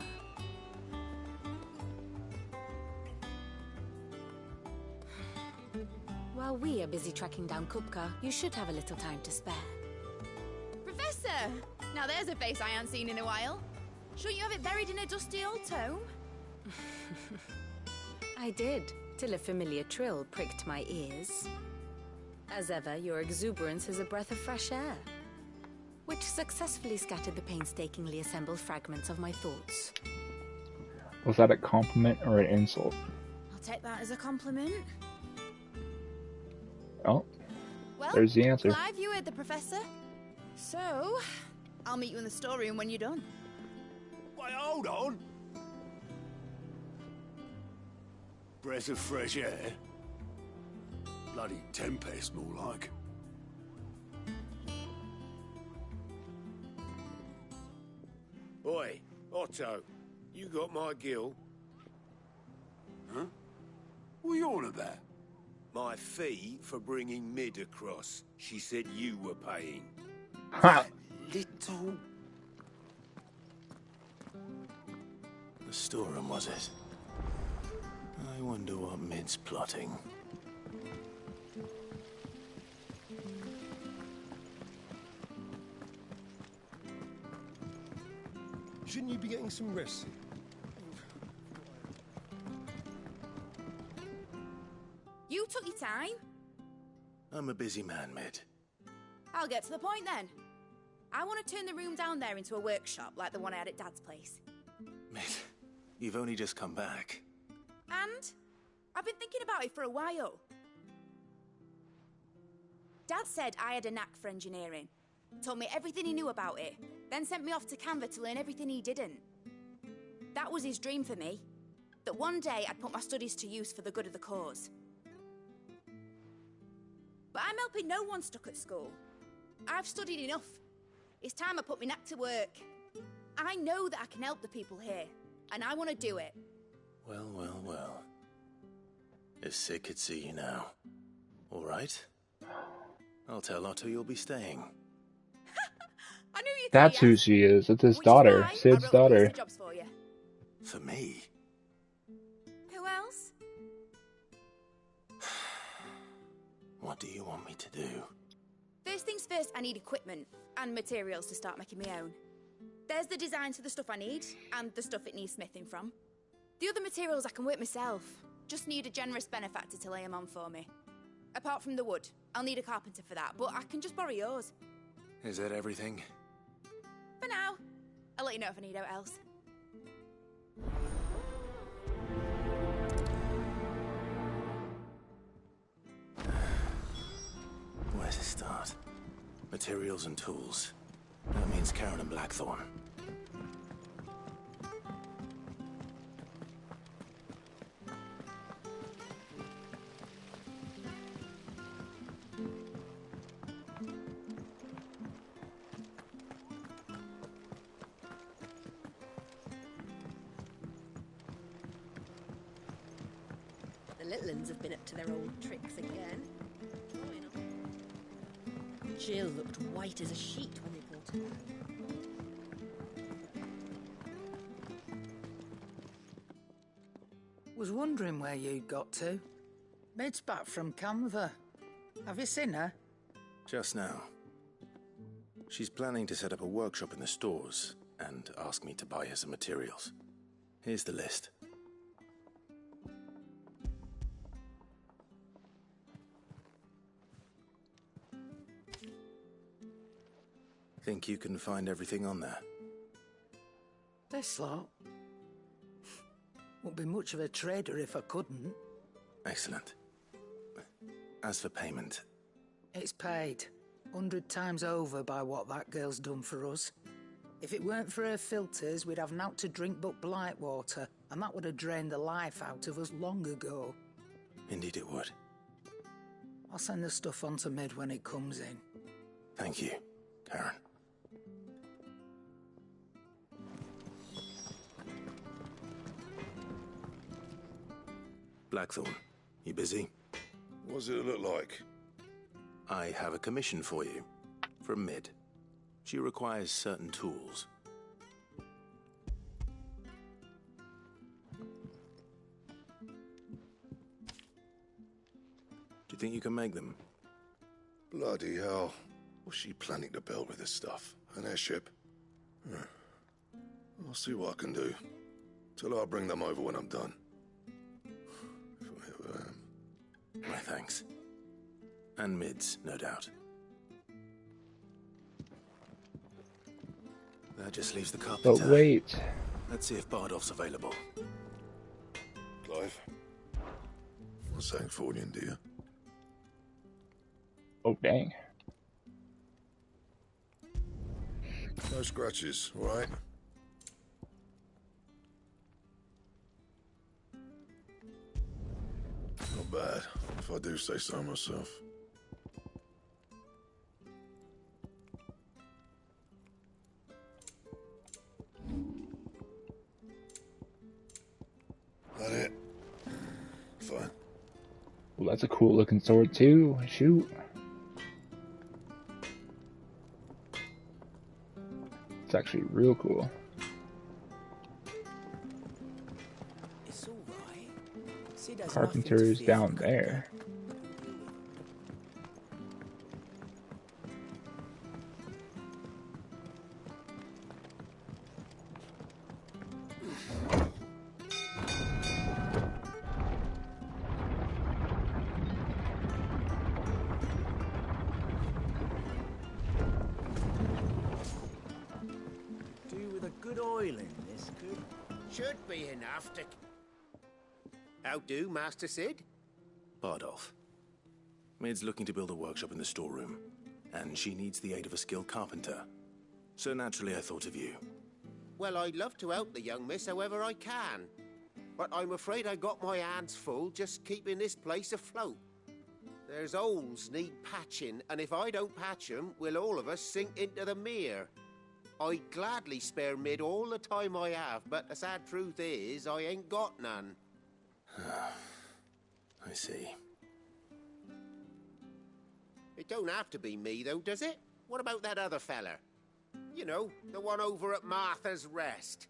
While we are busy tracking down Kupka, you should have a little time to spare. Professor! Now there's a face I haven't seen in a while. Shouldn't you have it buried in a dusty old tome? I did, till a familiar trill pricked my ears. As ever, your exuberance is a breath of fresh air, which successfully scattered the painstakingly assembled fragments of my thoughts. Was that a compliment or an insult? I'll take that as a compliment. Oh, Well, there's the answer. Clive, you heard the professor. So, I'll meet you in the storeroom when you're done. Wait, hold on. Breath of fresh air? Bloody tempest, more like. Oi, Otto, you got my gill? Huh? What are you on about? My fee for bringing Mid across. She said you were paying. Ha! Little... The storeroom, was it? I wonder what Mid's plotting. Shouldn't you be getting some rest? You took your time. I'm a busy man, Mid. I'll get to the point then. I want to turn the room down there into a workshop like the one I had at Dad's place. Mid, you've only just come back. And I've been thinking about it for a while. Dad said I had a knack for engineering. Told me everything he knew about it, then sent me off to Canva to learn everything he didn't. That was his dream for me. That one day I'd put my studies to use for the good of the cause. But I'm helping no one stuck at school. I've studied enough. It's time I put my knack to work. I know that I can help the people here, and I want to do it. Well. If Sid could see you now. All right. I'll tell Otto you'll be staying. I knew you'd That's say who yes. she is. It's his Which daughter, is why Sid's I wrote a list daughter. of jobs for you. For me? Who else? What do you want me to do? First things first, I need equipment and materials to start making my own. There's the designs for the stuff I need and the stuff it needs smithing from. The other materials I can work myself. Just need a generous benefactor to lay them on for me. Apart from the wood, I'll need a carpenter for that, but I can just borrow yours. Is that everything? For now. I'll let you know if I need out else. Where to start? Materials and tools. That means Karen and Blackthorn. The little uns have been up to their old tricks again. Jill looked white as a sheet when they brought her out. Was wondering where you got to. Mid's back from Canva. Have you seen her? Just now. She's planning to set up a workshop in the stores and ask me to buy her some materials. Here's the list. Think you can find everything on there? This lot? Wouldn't be much of a trader if I couldn't. Excellent. As for payment... It's paid. 100 times over by what that girl's done for us. If it weren't for her filters, we'd have naught to drink but blight water, and that would have drained the life out of us long ago. Indeed it would. I'll send the stuff on to Mid when it comes in. Thank you, Karen. Blackthorn, you busy? What does it look like? I have a commission for you. From Mid. She requires certain tools. Do you think you can make them? Bloody hell. What's she planning to build with this stuff? An airship? I'll see what I can do. Tell her I'll bring them over when I'm done. My thanks. And Mid's, no doubt. That just leaves the carpenter. But wait. Let's see if Bardolph's available. Clive. What's that for you, dear? Oh, dang. No scratches, all right? Not bad, if I do say so myself. That it? Fine. Well, that's a cool looking sword too. Shoot. It's actually real cool. It's all right. Sid has Carpenter nothing to is fear down from there. Good oil in this should be enough to... How do, Master Sid? Bardolph. Mid's looking to build a workshop in the storeroom, and she needs the aid of a skilled carpenter. So naturally I thought of you. Well, I'd love to help the young miss however I can. But I'm afraid I got my hands full just keeping this place afloat. There's holes need patching, and if I don't patch them, we'll all of us sink into the mere. I'd gladly spare Mid all the time I have, but the sad truth is, I ain't got none. I see. It don't have to be me, though, does it? What about that other feller? You know, the one over at Martha's Rest.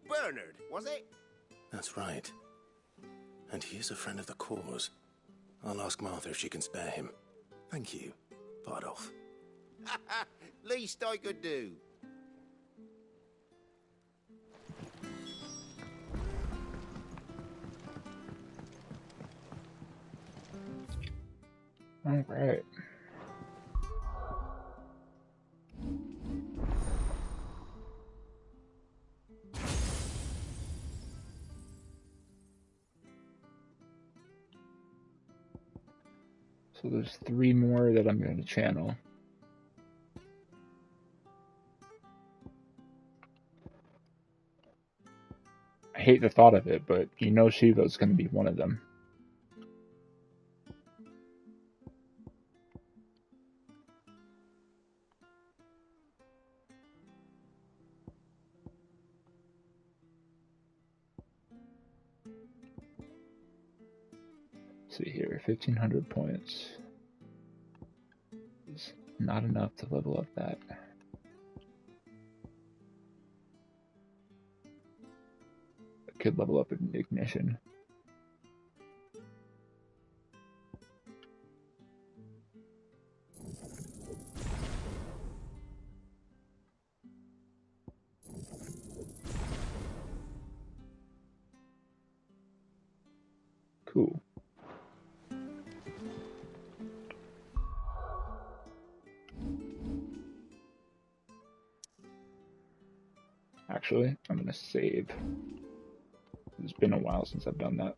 Bernard, was it? That's right. And he is a friend of the cause. I'll ask Martha if she can spare him. Thank you, Bardolph. Least I could do. All right. So there's 3 more that I'm going to channel. hate the thought of it, but you know Shiva's going to be one of them. Let's see here, 1,500 points. It's not enough to level up that. I could level up in ignition. Cool. Actually, I'm going to save. It's been a while since I've done that.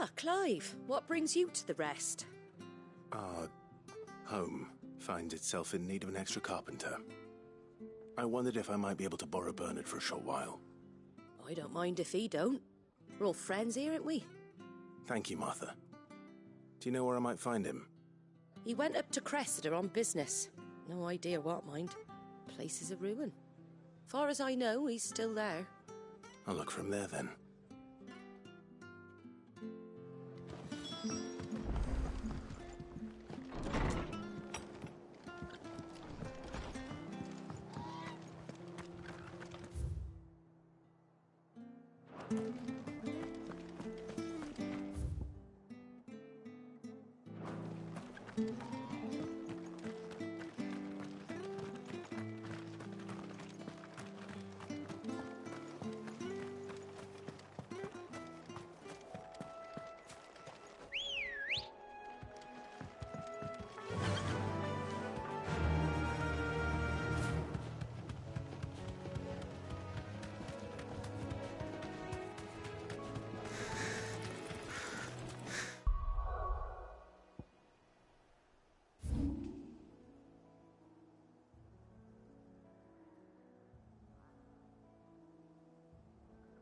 Ah, Clive, what brings you to the rest? Our home finds itself in need of an extra carpenter. I wondered if I might be able to borrow Bernard for a short while. I don't mind if he don't. We're all friends here, aren't we? Thank you, Martha. Do you know where I might find him? He went up to Cressida on business. No idea what, mind. Place is a ruin. Far as I know, he's still there. I'll look for him there then.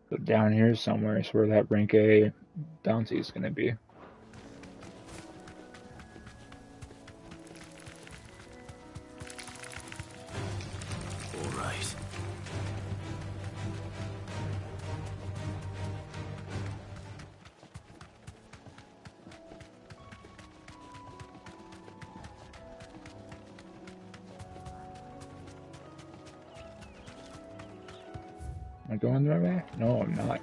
So down here somewhere is where that rank A bounty is going to be. All right. Am I going the right way? No, I'm not.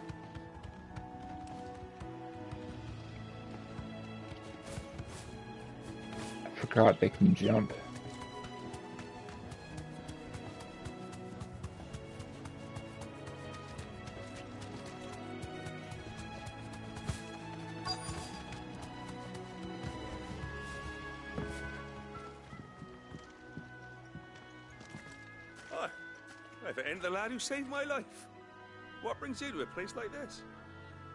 I forgot they can jump. Hi. I've ain't the lad who saved my life. What brings you to a place like this?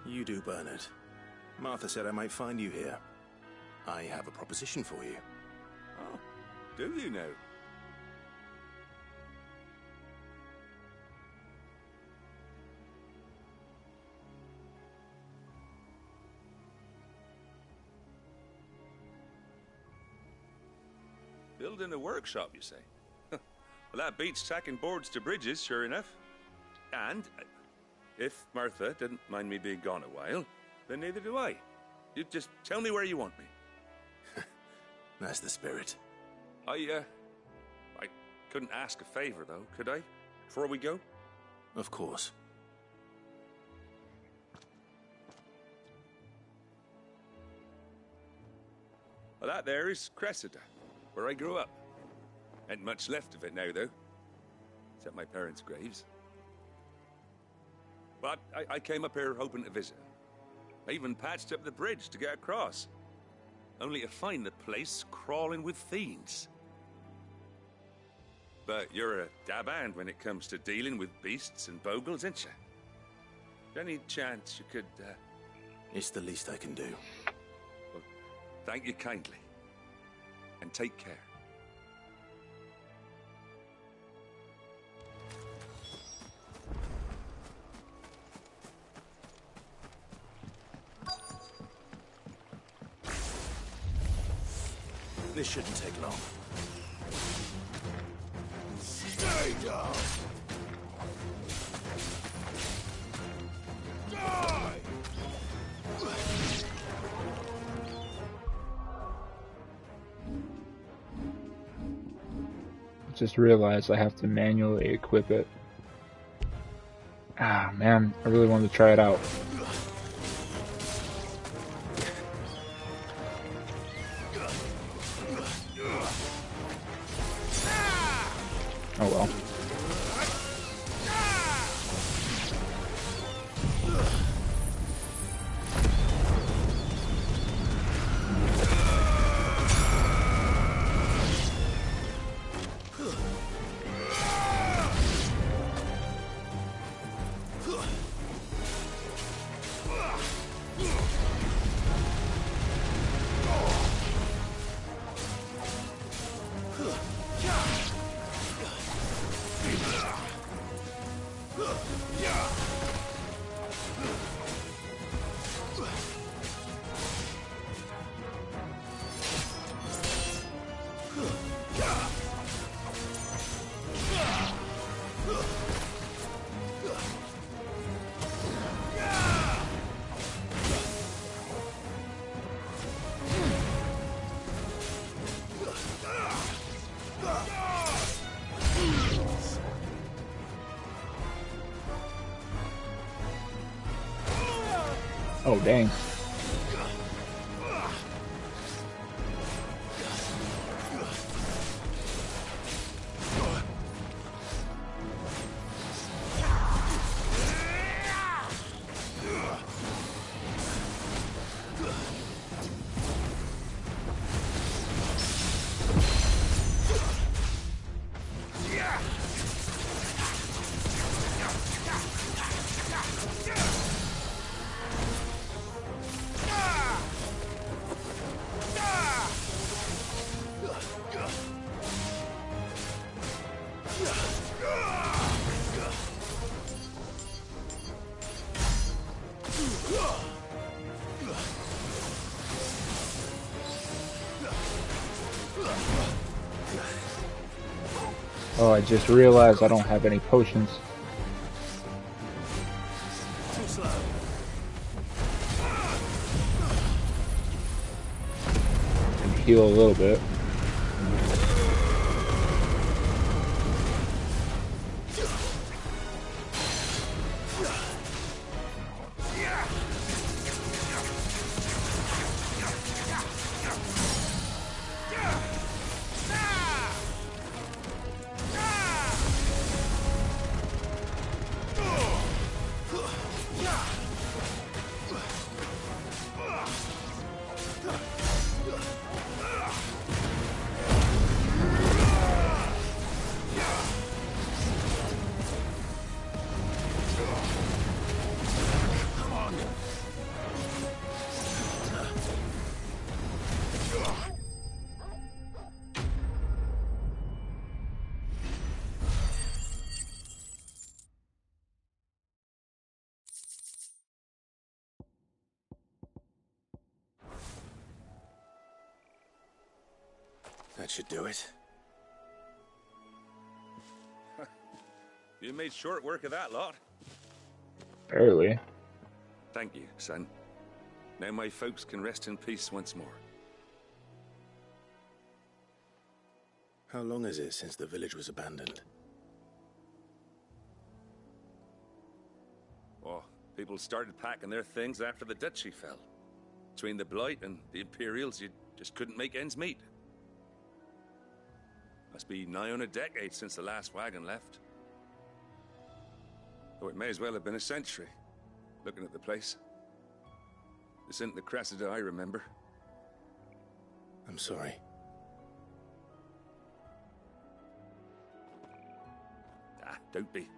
You do, Bernard. Martha said I might find you here. I have a proposition for you. Oh, do you now? Building a workshop, you say? Well, that beats tacking boards to bridges, sure enough. And if Martha didn't mind me being gone a while, then neither do I. You just tell me where you want me. That's the spirit. I couldn't ask a favor, though, could I? Before we go? Of course. Well, that there is Cressida, where I grew up. Ain't much left of it now, though. Except my parents' graves. But I came up here hoping to visit. I even patched up the bridge to get across. Only to find the place crawling with fiends. But you're a dab hand when it comes to dealing with beasts and bogles, ain't you? Any chance you could, It's the least I can do. Well, thank you kindly. And take care. This shouldn't take long. Stay down! Die! Just realized I have to manually equip it. Ah, man, I really wanted to try it out. Oh well. Oh, dang. Oh, I just realized I don't have any potions. Too slow. Can heal a little bit. That should do it. You made short work of that lot. Barely. Thank you, son. Now my folks can rest in peace once more. How long is it since the village was abandoned? Oh, people started packing their things after the duchy fell. Between the Blight and the Imperials, you'd Just couldn't make ends meet. Must be nigh on a decade since the last wagon left. Though it may as well have been a century, looking at the place. This isn't the Cressida I remember. I'm sorry. Don't be.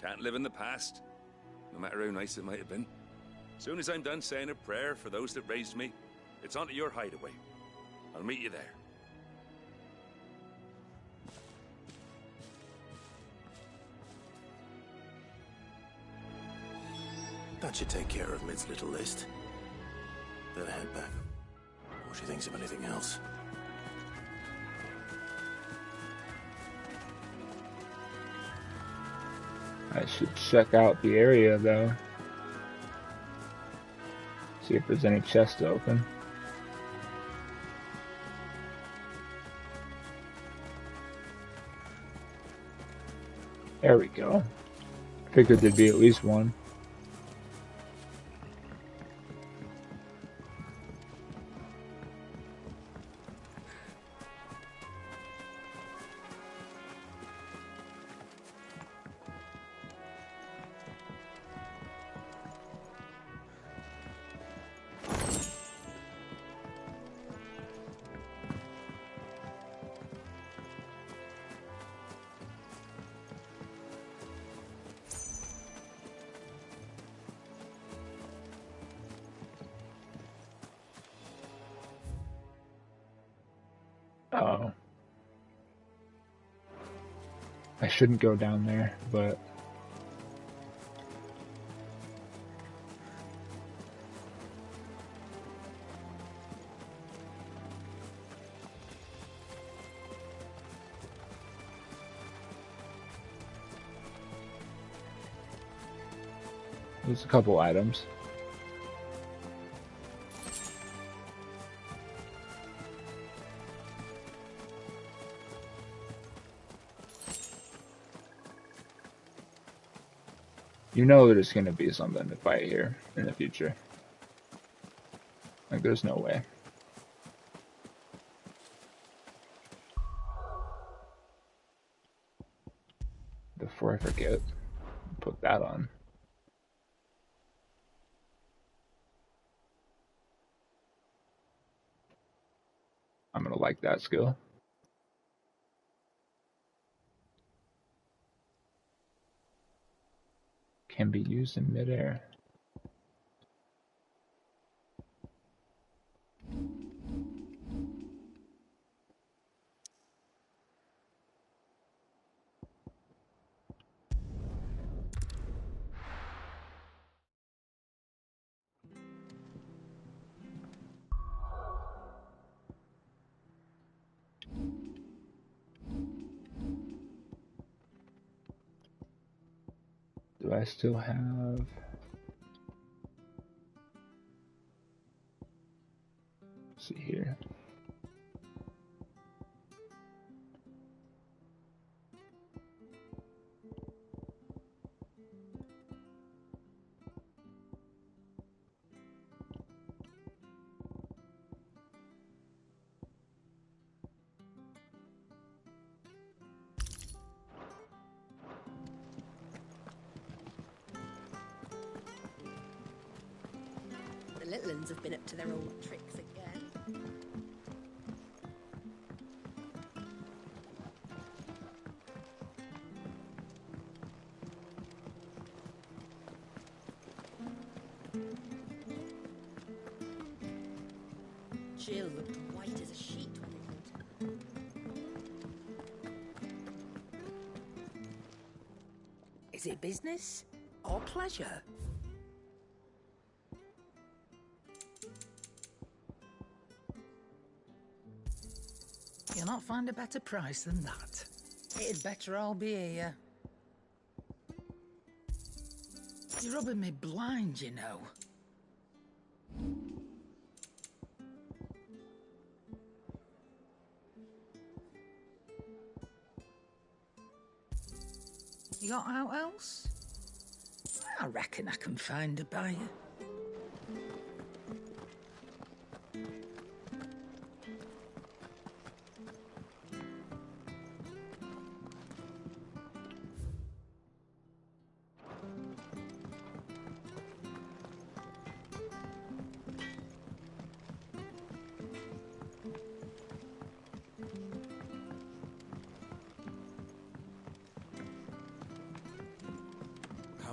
Can't live in the past, no matter how nice it might have been. Soon as I'm done saying a prayer for those that raised me, it's onto your hideaway. I'll meet you there. That should take care of Mid's little list. Better head back. Before she thinks of anything else. I should check out the area, though. See if there's any chests to open. There we go. Figured there'd be at least one. Oh. I shouldn't go down there, but... There's a couple items. You know there's gonna be something to fight here in the future. Like, there's no way. Before I forget, put that on. I'm gonna like that skill. Can be used in midair. Do I still have... Let's see here. The little uns have been up to their old tricks again. Jill looked white as a sheet when they Is it business or pleasure? You'll not find a better price than that. It'd better all be here. You're rubbing me blind, you know. You got out else? I reckon I can find a buyer.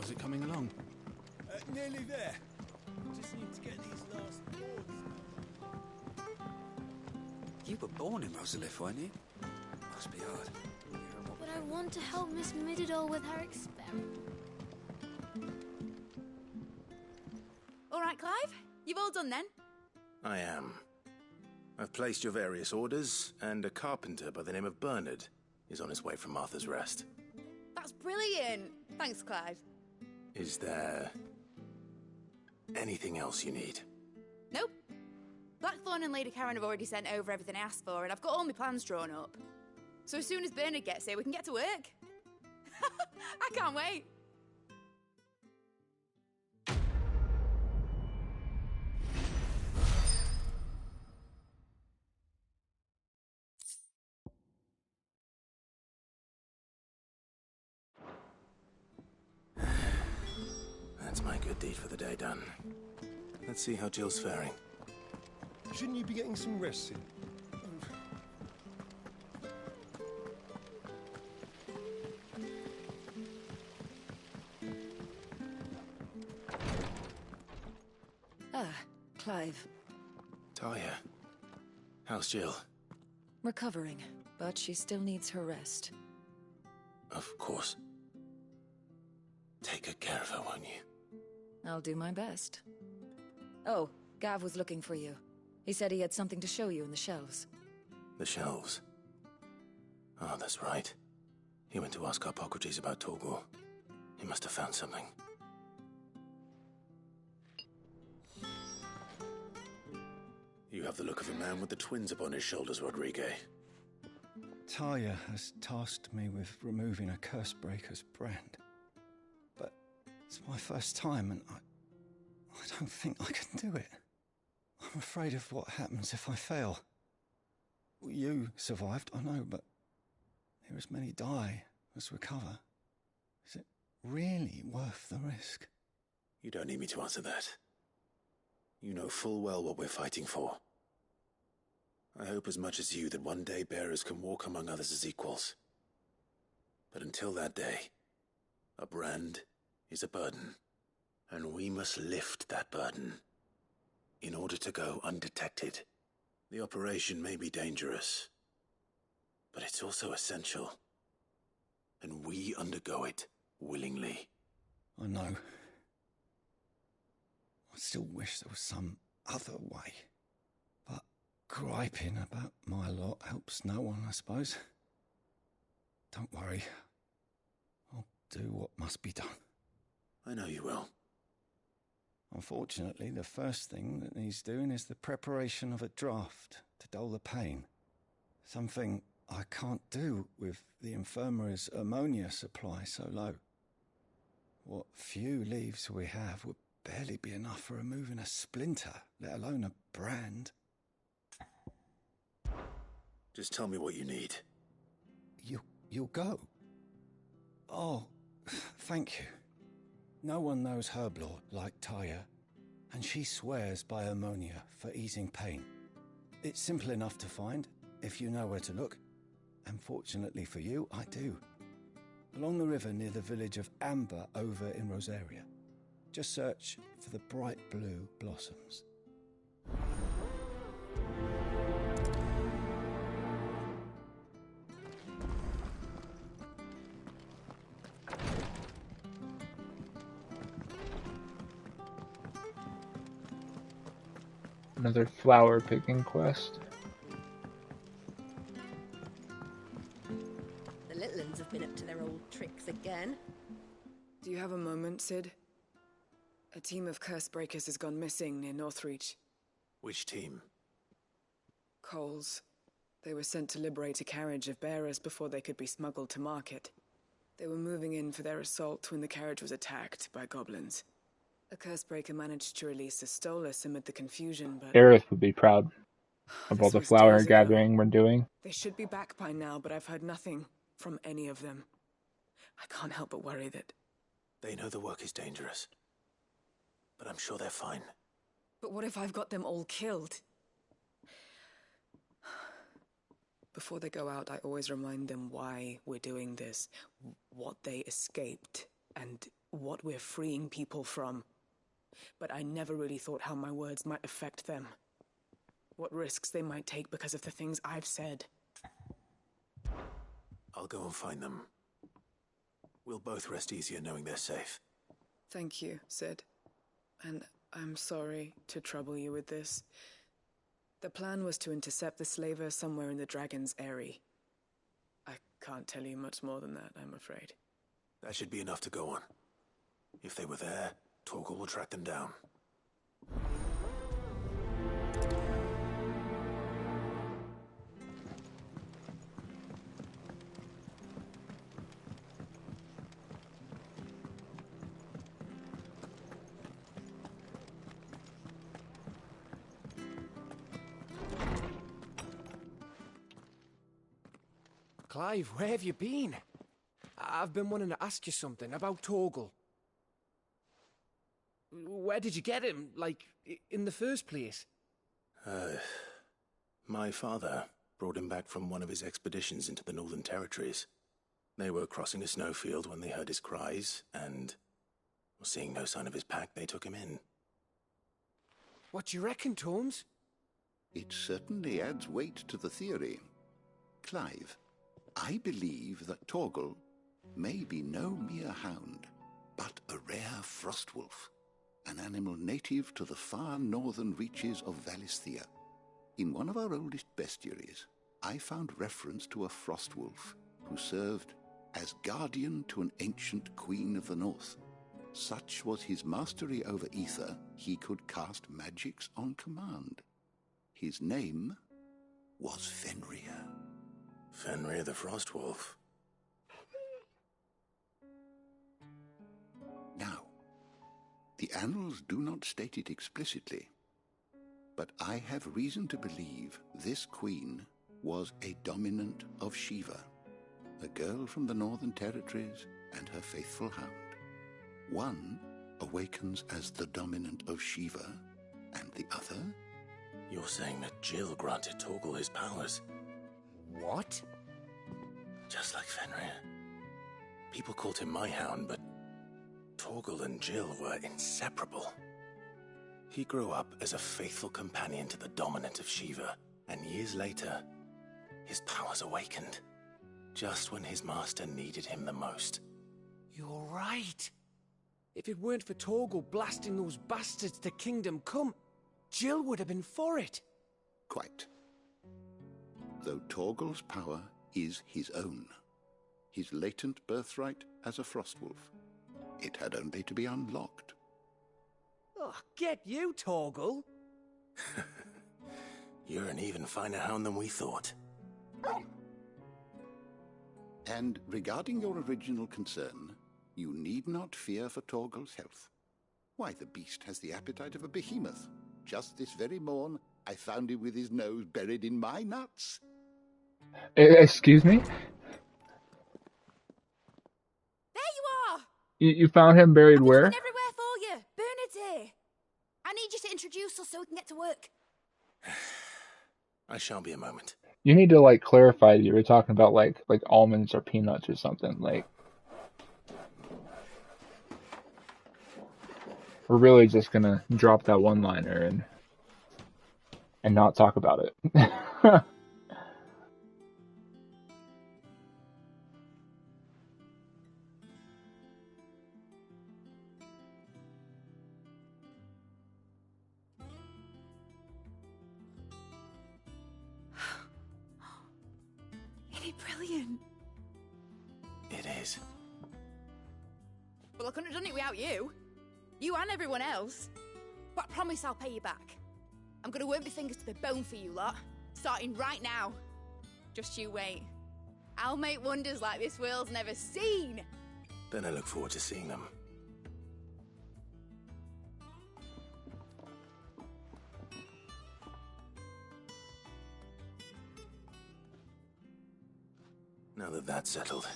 How's it coming along? Nearly there. Just need to get these last boards. You were born in Rosalith, weren't you? Must be hard. But I want to help Miss Mididol with her experiment. All right, Clive? You've all done then? I am. I've placed your various orders, and a carpenter by the name of Bernard is on his way from Martha's Rest. That's brilliant. Thanks, Clive. Is there anything else you need? Nope. Blackthorn and Lady Karen have already sent over everything I asked for, and I've got all my plans drawn up. So as soon as Bernard gets here, we can get to work. I can't wait. That's my good deed for the day done. Let's see how Jill's faring. Shouldn't you be getting some rest soon? Ah, Clive. Talia, how's Jill? Recovering, but she still needs her rest. Of course. Take good care of her, won't you? I'll do my best. Oh, Gav was looking for you. He said he had something to show you in the shelves. The shelves. Oh, that's right. He went to ask Harpocrates about Torgor. He must have found something. You have the look of a man with the twins upon his shoulders, Rodrigue. Talia has tasked me with removing a Cursebreaker's brand. But it's my first time and I don't think I can do it. I'm afraid of what happens if I fail. You survived, I know, but here as many die as recover. Is it really worth the risk? You don't need me to answer that. You know full well what we're fighting for. I hope as much as you that one day bearers can walk among others as equals. But until that day, a brand is a burden, and we must lift that burden in order to go undetected. The operation may be dangerous, but it's also essential, and we undergo it willingly. I know. I still wish there was some other way. But griping about my lot helps no one, I suppose. Don't worry. I'll do what must be done. I know you will. Unfortunately, the first thing that needs doing is the preparation of a draft to dull the pain. Something I can't do with the infirmary's ammonia supply so low. What few leaves we have would barely be enough for removing a splinter, let alone a brand. Just tell me what you need. You'll go? Oh, thank you. No one knows Herblord like Taya, and she swears by ammonia for easing pain. It's simple enough to find, if you know where to look. And fortunately for you, I do. Along the river near the village of Amber over in Rosaria. Just search for the bright blue blossoms. Another flower picking quest. The little uns have been up to their old tricks again. Do you have a moment, Sid? A team of Cursebreakers has gone missing near Northreach. Which team? Coles. They were sent to liberate a carriage of bearers before they could be smuggled to market. They were moving in for their assault when the carriage was attacked by goblins. A Cursebreaker managed to release a Stolus amid the confusion, but... Aerith would be proud of all the flower gathering we're doing. They should be back by now, but I've heard nothing from any of them. I can't help but worry that... They know the work is dangerous, but I'm sure they're fine. But what if I've got them all killed? Before they go out, I always remind them why we're doing this, what they escaped, and what we're freeing people from. But I never really thought how my words might affect them. What risks they might take because of the things I've said. I'll go and find them. We'll both rest easier knowing they're safe. Thank you, Sid. And I'm sorry to trouble you with this. The plan was to intercept the slaver somewhere in the Dragon's Eyrie. I can't tell you much more than that, I'm afraid. That should be enough to go on. If they were there, Torgal will track them down. Clive, where have you been? I've been wanting to ask you something about Torgal. Where did you get him, like, in the first place? My father brought him back from one of his expeditions into the Northern Territories. They were crossing a snowfield when they heard his cries, and, seeing no sign of his pack, they took him in. What do you reckon, Torms? It certainly adds weight to the theory. Clive, I believe that Torgal may be no mere hound, but a rare frostwolf, an animal native to the far northern reaches of Valisthea. In one of our oldest bestiaries, I found reference to a frostwolf who served as guardian to an ancient queen of the north. Such was his mastery over ether, he could cast magics on command. His name was Fenrir. Fenrir the Frostwolf. Now, the annals do not state it explicitly, but I have reason to believe this queen was a dominant of Shiva, a girl from the Northern Territories and her faithful hound. One awakens as the dominant of Shiva, and the other? You're saying that Jill granted Torgal his powers? What? Just like Fenrir. People called him my hound, but Torgal and Jill were inseparable. He grew up as a faithful companion to the dominant of Shiva, and years later, his powers awakened, just when his master needed him the most. You're right. If it weren't for Torgal blasting those bastards to Kingdom Come, Jill would have been for it. Quite. Though Torgal's power is his own, his latent birthright as a Frostwolf, it had only to be unlocked. Oh, get you, Torgal! You're an even finer hound than we thought. And regarding your original concern, you need not fear for Torgal's health. Why, the beast has the appetite of a behemoth. Just this very morn, I found him with his nose buried in my nuts. Excuse me? There you are! You found him buried where? I've been everywhere for you. Bernard's here. I need you to introduce us so we can get to work. I shan't be a moment. You need to, like, clarify that you were talking about, like almonds or peanuts or something, like... We're really just gonna drop that one-liner and not talk about it. Isn't it brilliant? It is. Well, I couldn't have done it without you. You and everyone else. But I promise I'll pay you back. I'm gonna work my fingers to the bone for you lot. Starting right now. Just you wait. I'll make wonders like this world's never seen. Then I look forward to seeing them. Now that that's settled,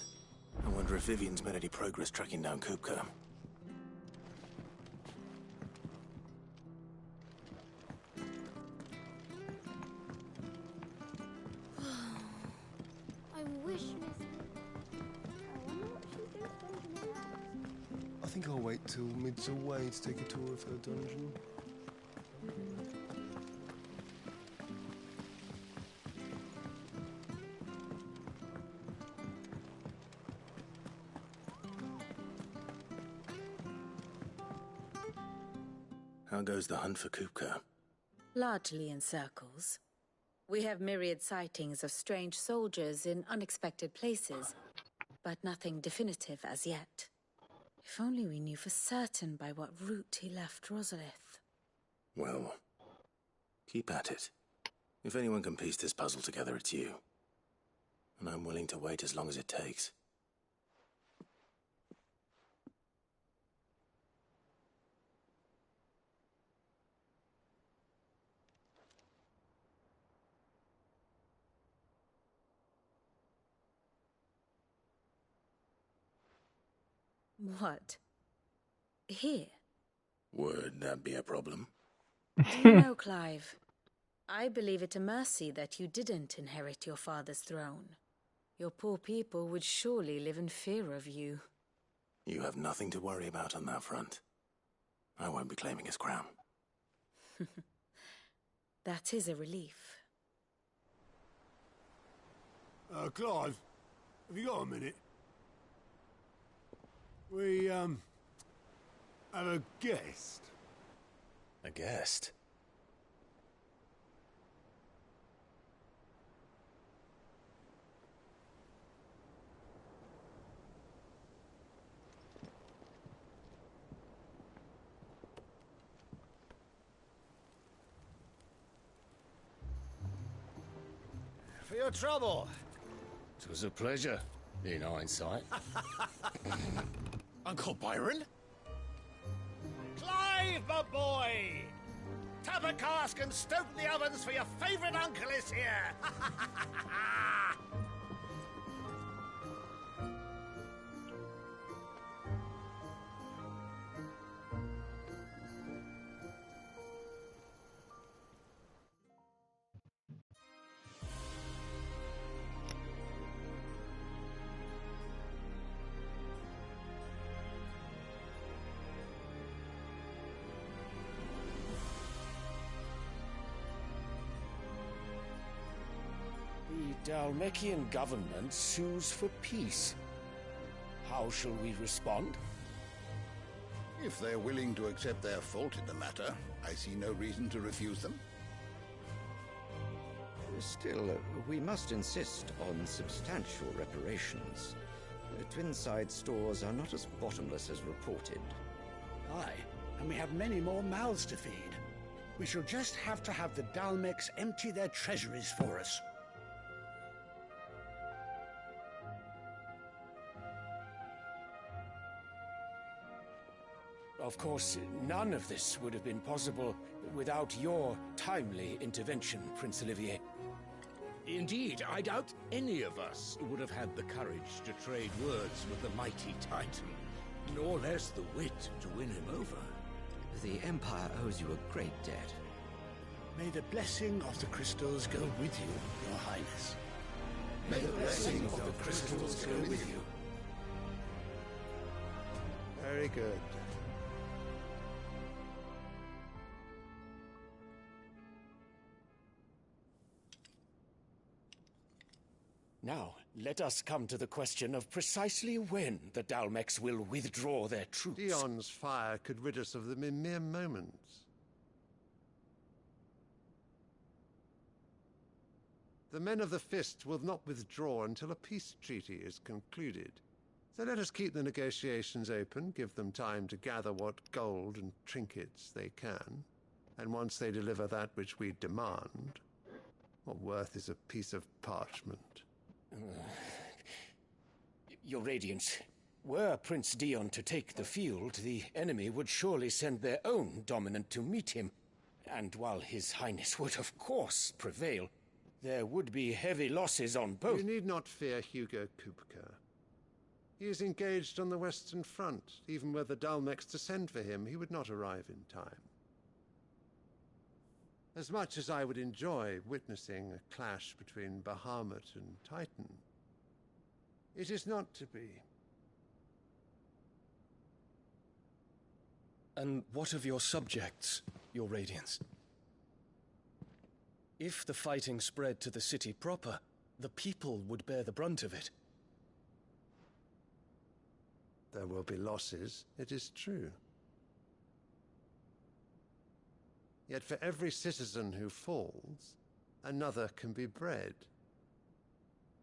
I wonder if Vivian's made any progress tracking down Kupka. I wish Miss... I wonder what she's doing spending her house. I think I'll wait till mid's away to take a tour of her dungeon. How goes the hunt for Kupka? Largely in circles. We have myriad sightings of strange soldiers in unexpected places, but nothing definitive as yet. If only we knew for certain by what route he left Rosalith. Well, keep at it. If anyone can piece this puzzle together, it's you. And I'm willing to wait as long as it takes. What? Here? Would that be a problem? Do you know, Clive? I believe it a mercy that you didn't inherit your father's throne. Your poor people would surely live in fear of you. You have nothing to worry about on that front. I won't be claiming his crown. That is a relief. Clive, have you got a minute? We, have a guest. A guest? For your trouble. It was a pleasure, in hindsight. Uncle Byron? Clive, my boy! Tap a cask and stoke the ovens, for your favourite uncle is here! The Dalmekian government sues for peace. How shall we respond? If they're willing to accept their fault in the matter, I see no reason to refuse them. Still, we must insist on substantial reparations. Twinside stores are not as bottomless as reported. Aye, and we have many more mouths to feed. We shall just have to have the Dalmecs empty their treasuries for us. Of course, none of this would have been possible without your timely intervention, Prince Olivier. Indeed, I doubt any of us would have had the courage to trade words with the mighty Titan, nor less the wit to win him over. The Empire owes you a great debt. May the blessing of the crystals go with you, Your Highness. May the blessing of the crystals go with you. Very good. Now, let us come to the question of precisely when the Dalmecs will withdraw their troops. Dion's fire could rid us of them in mere moments. The men of the Fist will not withdraw until a peace treaty is concluded. So let us keep the negotiations open, give them time to gather what gold and trinkets they can. And once they deliver that which we demand, what worth is a piece of parchment? Your Radiance, were Prince Dion to take the field, the enemy would surely send their own dominant to meet him. And while His Highness would of course prevail, there would be heavy losses on both. You need not fear Hugo Kupka. He is engaged on the Western Front. Even were the Dalmecs to send for him, he would not arrive in time. As much as I would enjoy witnessing a clash between Bahamut and Titan, it is not to be. And what of your subjects, your Radiance? If the fighting spread to the city proper, the people would bear the brunt of it. There will be losses, it is true. Yet for every citizen who falls, another can be bred.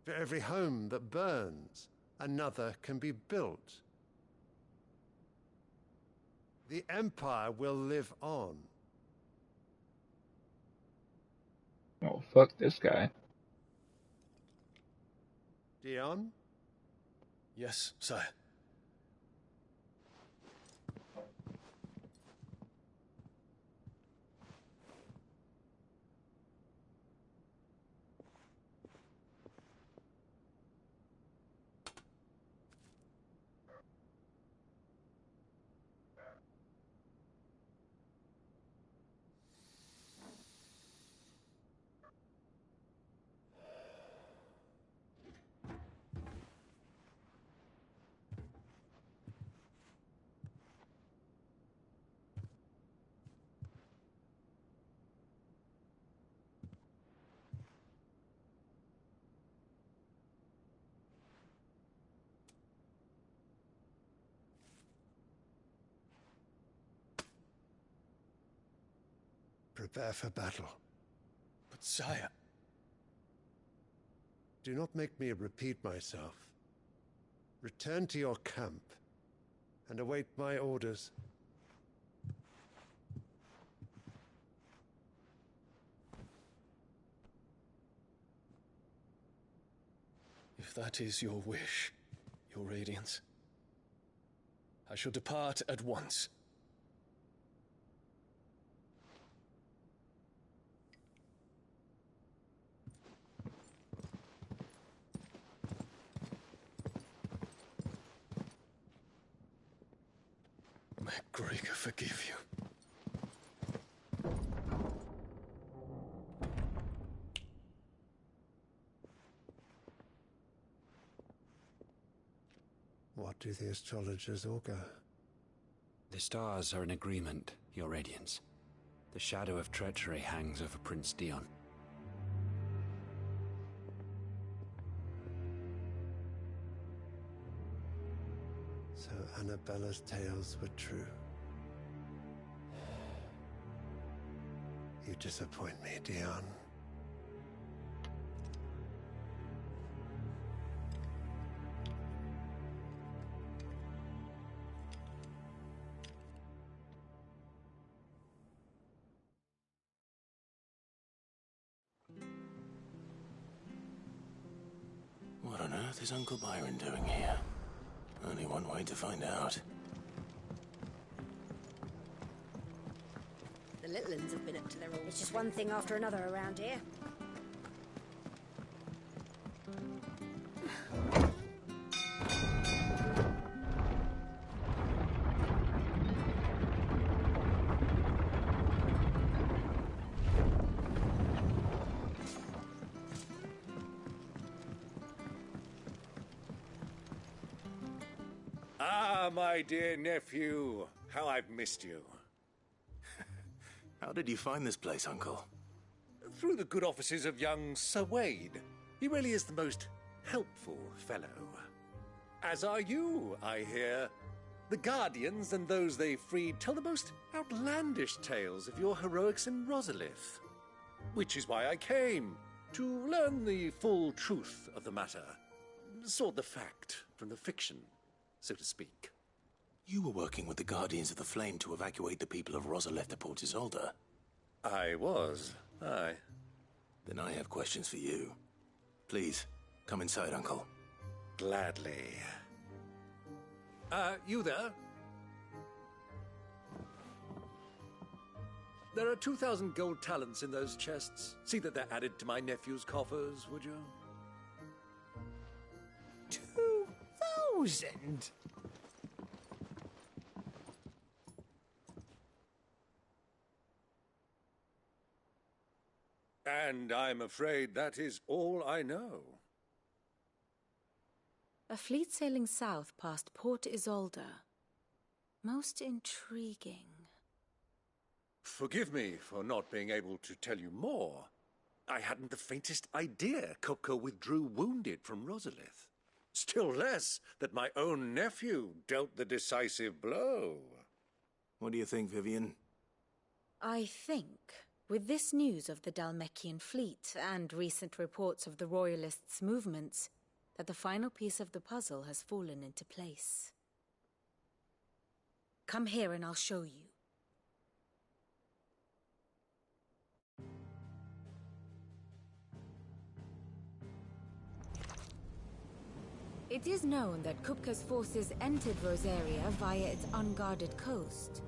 For every home that burns, another can be built. The Empire will live on. Oh, fuck this guy. Dion? Yes, sire. Prepare for battle. But sire... Do not make me repeat myself. Return to your camp and await my orders. If that is your wish, your Radiance, I shall depart at once. May Gregor forgive you. What do the astrologers augur? The stars are in agreement, your Radiance. The shadow of treachery hangs over Prince Dion. So Annabella's tales were true. You disappoint me, Dion. What on earth is Uncle Byron doing here? Only one way to find out. The little uns have been up to their old... It's just one thing after another around here. Ah, my dear nephew, how I've missed you. How did you find this place, Uncle? Through the good offices of young Sir Wade. He really is the most helpful fellow. As are you, I hear. The Guardians and those they freed tell the most outlandish tales of your heroics in Rosalith. Which is why I came, to learn the full truth of the matter. Sort the fact from the fiction, so to speak. You were working with the Guardians of the Flame to evacuate the people of Rosalith to Port Isolde. I was, aye. Then I have questions for you. Please, come inside, Uncle. Gladly. You there? There are 2,000 gold talents in those chests. See that they're added to my nephew's coffers, would you? 2,000? And I'm afraid that is all I know. A fleet sailing south past Port Isolde. Most intriguing. Forgive me for not being able to tell you more. I hadn't the faintest idea Kupka withdrew wounded from Rosalith. Still less that my own nephew dealt the decisive blow. What do you think, Vivian? I think, with this news of the Dalmekian fleet and recent reports of the Royalists' movements, that the final piece of the puzzle has fallen into place. Come here and I'll show you. It is known that Kupka's forces entered Rosaria via its unguarded coast.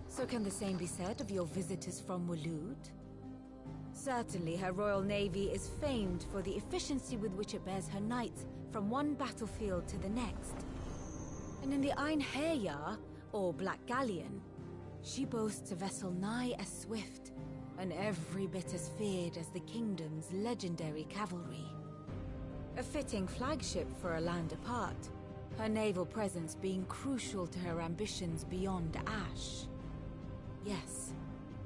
So can the same be said of your visitors from Waloed? Certainly her royal navy is famed for the efficiency with which it bears her knights from one battlefield to the next. And in the Einherjar, or Black Galleon, she boasts a vessel nigh as swift and every bit as feared as the kingdom's legendary cavalry. A fitting flagship for a land apart, her naval presence being crucial to her ambitions beyond Ash. Yes,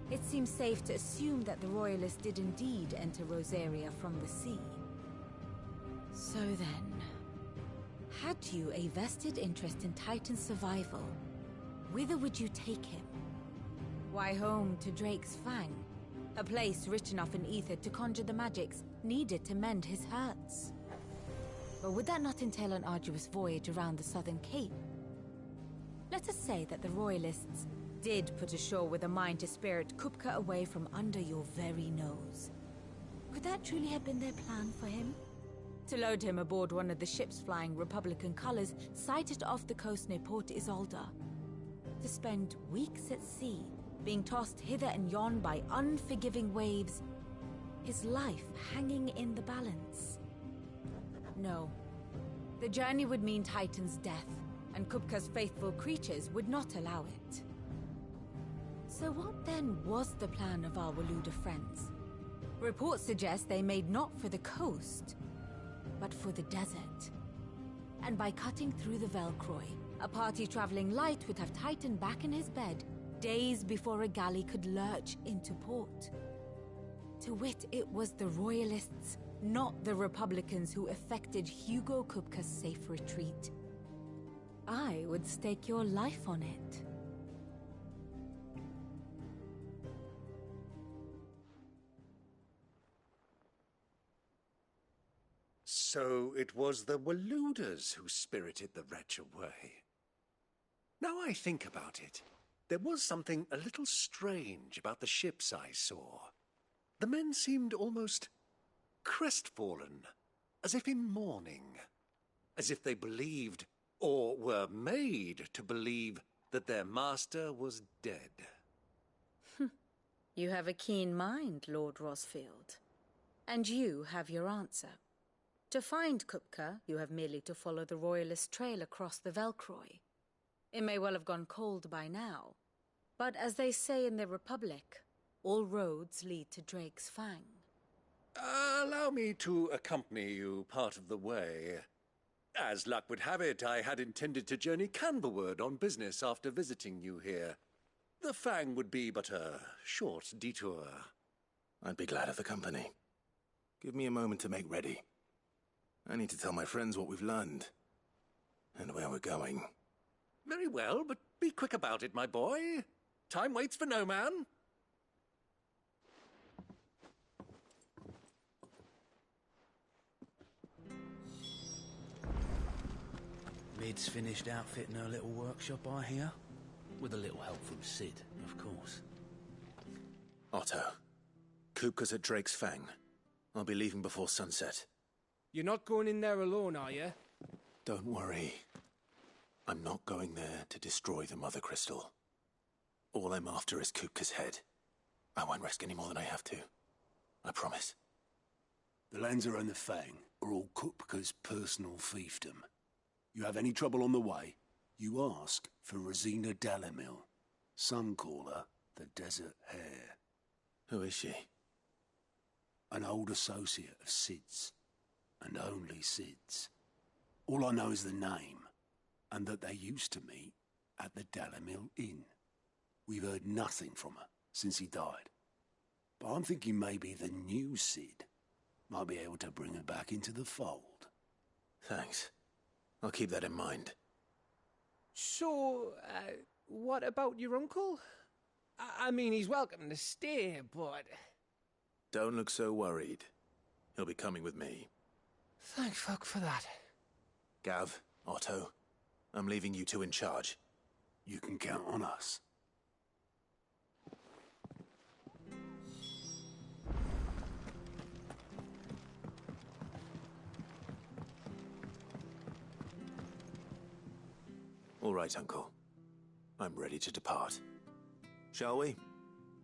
it seems safe to assume that the Royalists did indeed enter Rosaria from the sea. So then, had you a vested interest in Titan's survival, whither would you take him? Why, home to Drake's Fang, a place rich enough in ether to conjure the magics needed to mend his hurts. But would that not entail an arduous voyage around the southern cape? Let us say that the Royalists did put ashore with a mind to spirit Kupka away from under your very nose. Could that truly have been their plan for him? To load him aboard one of the ships flying Republican colors sighted off the coast near Port Isolde? To spend weeks at sea, being tossed hither and yon by unforgiving waves, his life hanging in the balance? No. The journey would mean Titan's death, and Kupka's faithful creatures would not allow it. So what then was the plan of our Waluda friends? Reports suggest they made not for the coast, but for the desert. And by cutting through the Velcroy, a party traveling light would have Titan back in his bed days before a galley could lurch into port. To wit, it was the Royalists, not the Republicans, who effected Hugo Kupka's safe retreat. I would stake your life on it. So it was the Waludas who spirited the wretch away. Now I think about it, there was something a little strange about the ships I saw. The men seemed almost crestfallen, as if in mourning, as if they believed, or were made to believe, that their master was dead. You have a keen mind, Lord Rosfield. And you have your answer. To find Kupka, you have merely to follow the Royalist trail across the Velcroy. It may well have gone cold by now, but as they say in the Republic, all roads lead to Drake's Fang. Allow me to accompany you part of the way. As luck would have it, I had intended to journey Canberward on business after visiting you here. The Fang would be but a short detour. I'd be glad of the company. Give me a moment to make ready. I need to tell my friends what we've learned, and where we're going. Very well, but be quick about it, my boy. Time waits for no man. Mid's finished outfitting her little workshop, I hear. With a little help from Sid, of course. Otto, Kupka's at Drake's Fang. I'll be leaving before sunset. You're not going in there alone, are you? Don't worry. I'm not going there to destroy the Mother Crystal. All I'm after is Kupka's head. I won't risk any more than I have to. I promise. The Lanza and the Fang are all Kupka's personal fiefdom. You have any trouble on the way, you ask for Rosina Dalamil. Some call her the Desert Hare. Who is she? An old associate of Sid's, and only Sid's. All I know is the name, and that they used to meet at the Dalamil Inn. We've heard nothing from her since he died. But I'm thinking maybe the new Sid might be able to bring her back into the fold. Thanks. I'll keep that in mind. So, what about your uncle? I mean, he's welcome to stay, but... Don't look so worried. He'll be coming with me. Thank fuck for that. Gav, Otto, I'm leaving you two in charge. You can count on us. All right, Uncle. I'm ready to depart. Shall we?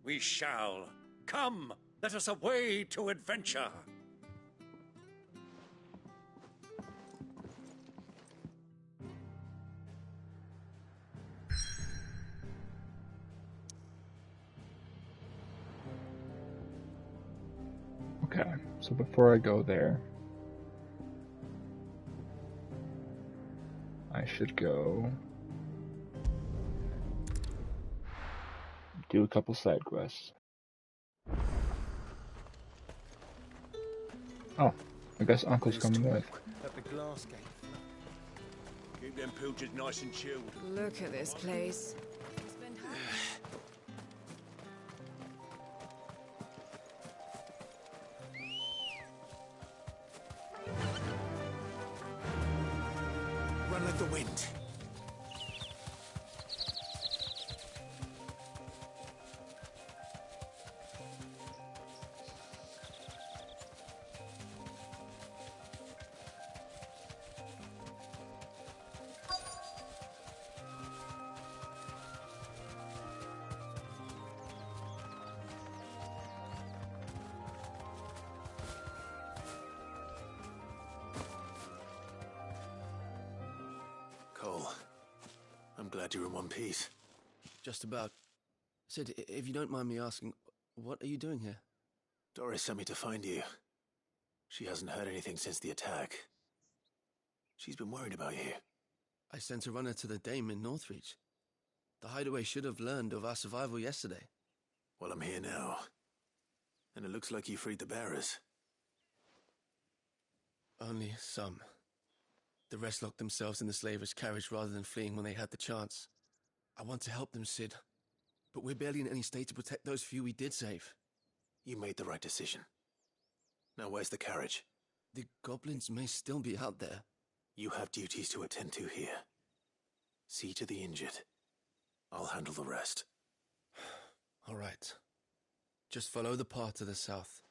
We shall. Come, let us away to adventure. Okay, so before I go there, I should go do a couple side quests. Oh, I guess Uncle's coming with. At the glass gate. Keep them pilchards nice and chilled. Look at this place. Run like the wind. Cole, I'm glad you're in one piece. Just about. Sid, if you don't mind me asking, what are you doing here? Doris sent me to find you. She hasn't heard anything since the attack. She's been worried about you. I sent a runner to the Dame in Northreach. The hideaway should have learned of our survival yesterday. Well, I'm here now. And it looks like you freed the bearers. Only some. The rest locked themselves in the slavers' carriage rather than fleeing when they had the chance. I want to help them, Sid. But we're barely in any state to protect those few we did save. You made the right decision. Now where's the carriage? The goblins may still be out there. You have duties to attend to here. See to the injured. I'll handle the rest. All right. Just follow the path to the south.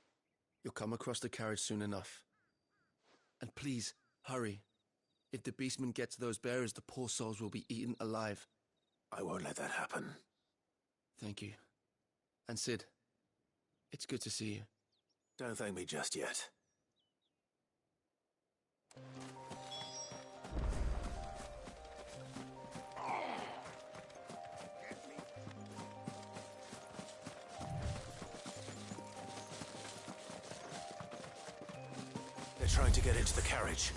You'll come across the carriage soon enough. And please, hurry. If the beastman gets those bearers, the poor souls will be eaten alive. I won't let that happen. Thank you. And Sid, it's good to see you. Don't thank me just yet. They're trying to get into the carriage.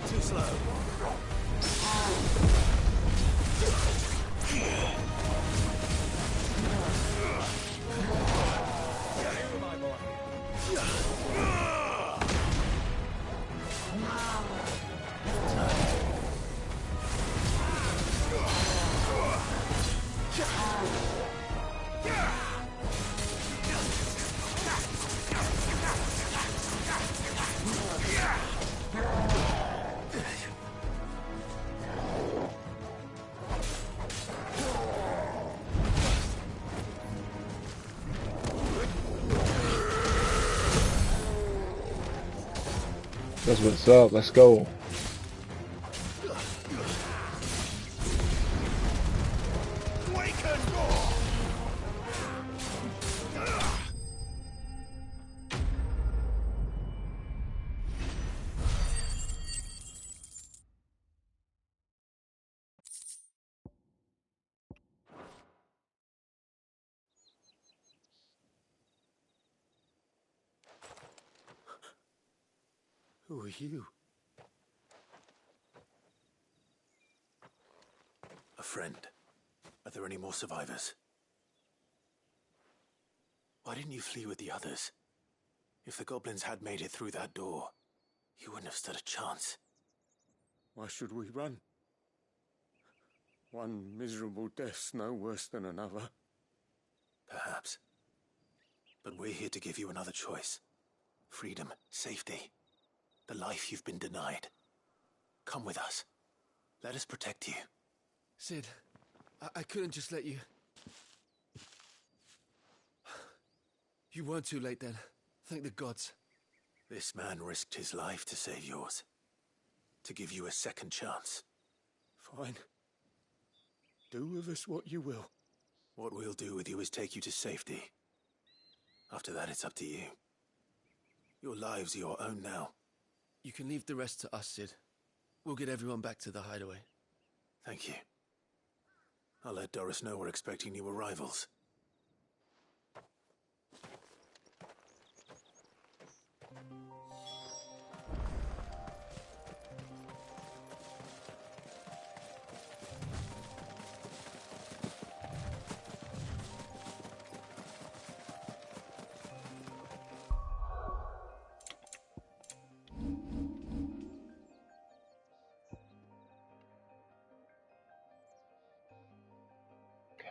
Too slow. That's what's up. Let's go. Who are you? A friend. Are there any more survivors? Why didn't you flee with the others? If the goblins had made it through that door, you wouldn't have stood a chance. Why should we run? One miserable death's no worse than another. Perhaps. But we're here to give you another choice. Freedom, safety, the life you've been denied. Come with us. Let us protect you. Sid, I couldn't just let you... You weren't too late then. Thank the gods. This man risked his life to save yours. To give you a second chance. Fine. Do with us what you will. What we'll do with you is take you to safety. After that, it's up to you. Your lives are your own now. You can leave the rest to us, Sid. We'll get everyone back to the hideaway. Thank you. I'll let Doris know we're expecting new arrivals.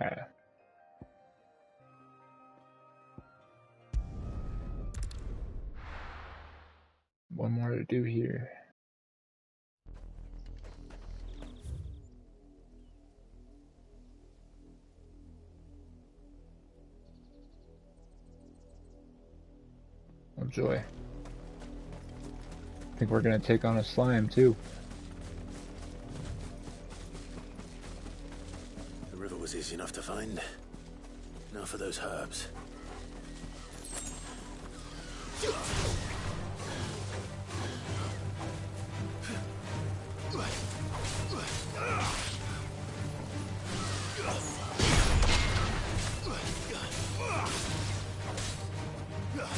Okay. One more to do here. Oh joy. I think we're gonna take on a slime too. The river was easy enough to find. Now for those herbs.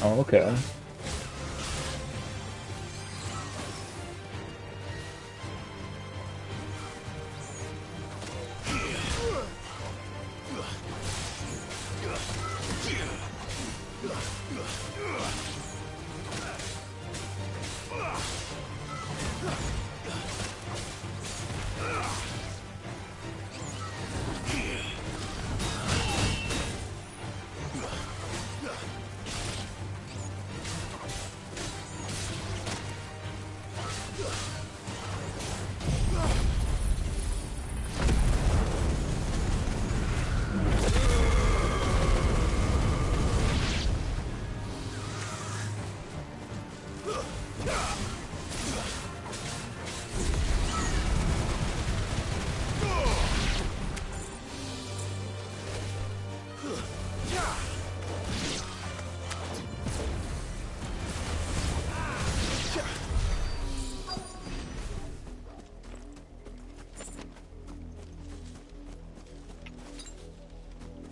Oh, okay.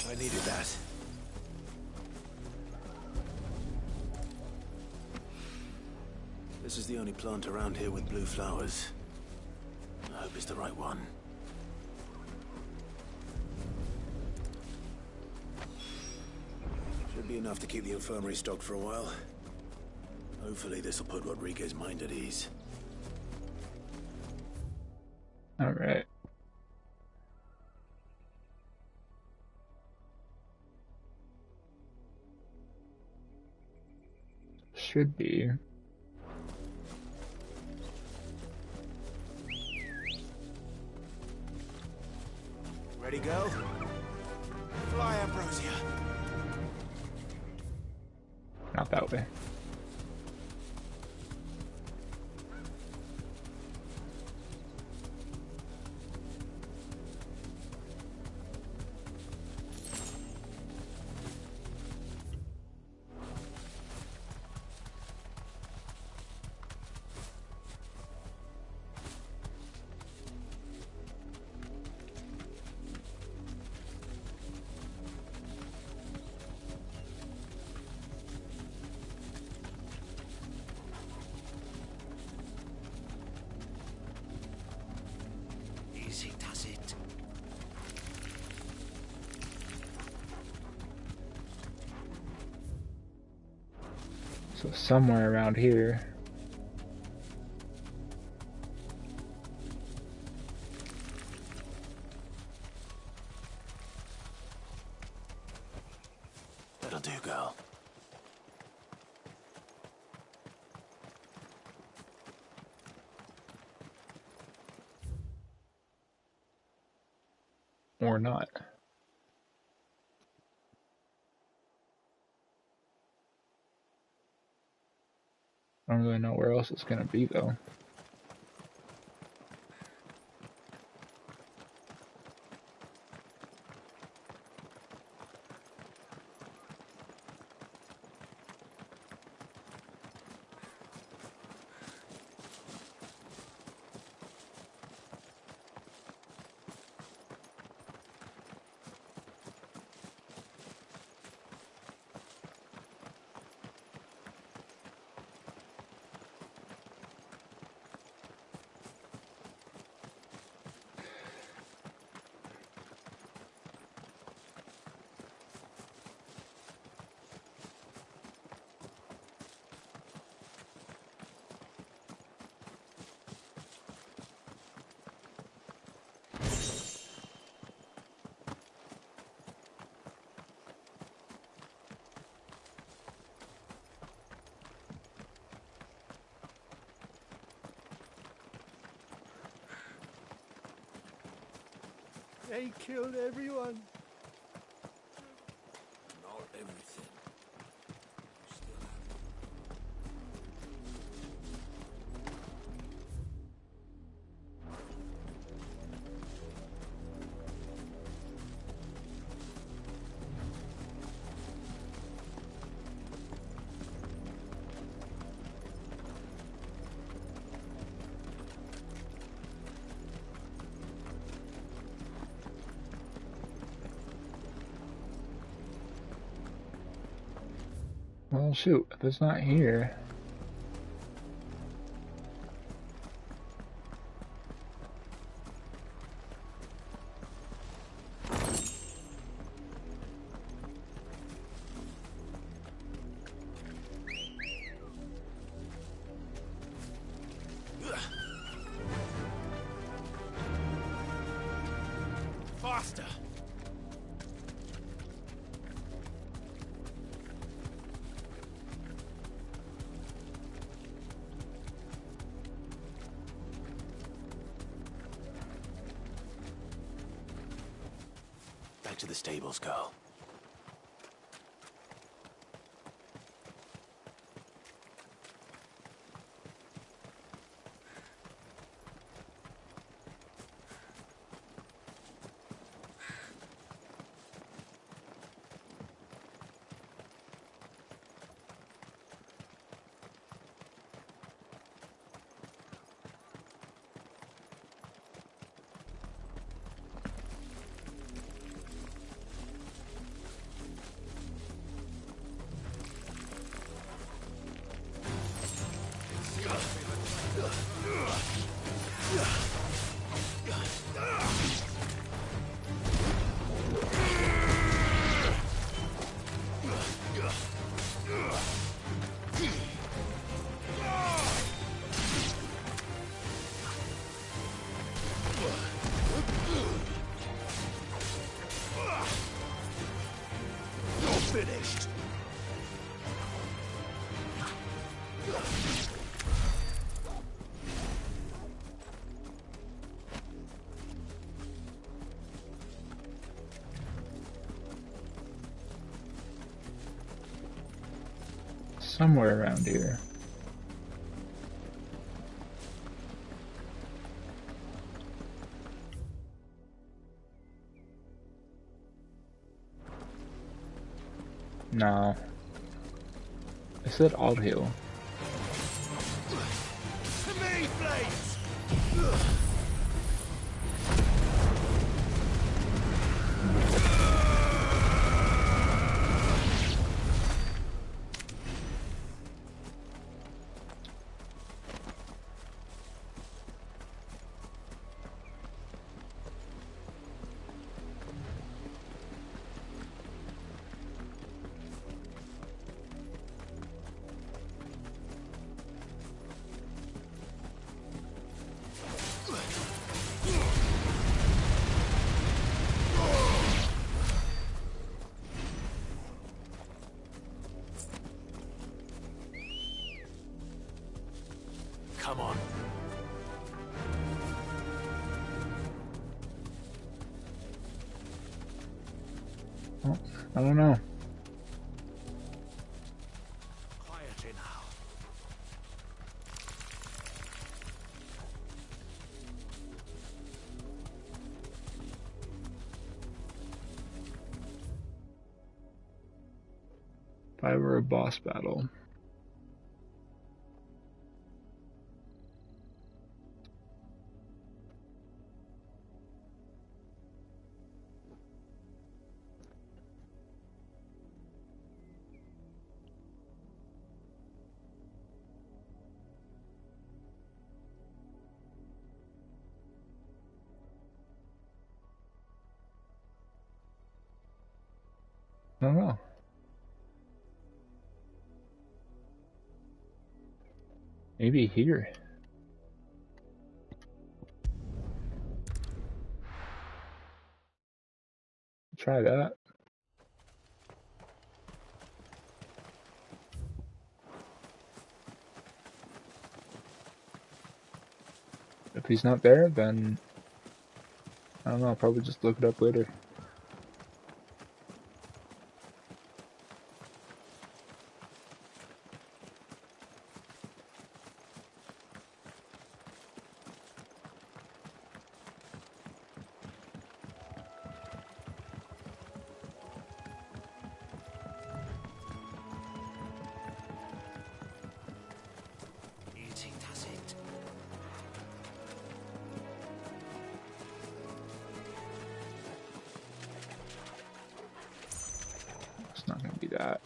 I needed that. This is the only plant around here with blue flowers. I hope it's the right one. Should be enough to keep the infirmary stocked for a while. Hopefully this will put Rodriguez's mind at ease. All right. Should be. Ready, go? Fly, Ambrosia. Not that way. So somewhere around here. That'll do, girl. Or not. I don't really know where else it's gonna be though. They killed everyone. Not everything. Well, shoot, if it's not here. Faster! Back to the stables, girl. Finished. Somewhere around here. No. I said Odd Hill. To me, Blades! Come on. Oh, I don't know. Quieter now. If I were a boss battle. I don't know. Maybe here. Try that. If he's not there, then I don't know, I'll probably just look it up later. Eating does it. It's not gonna be that.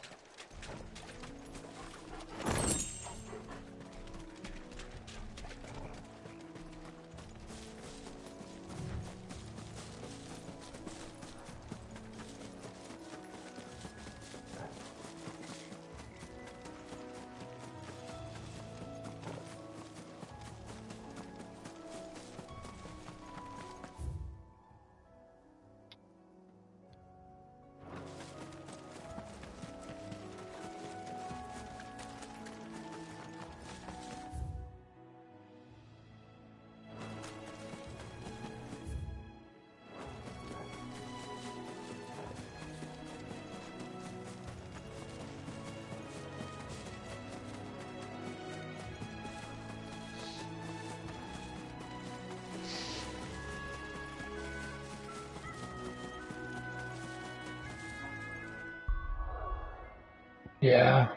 Yeah.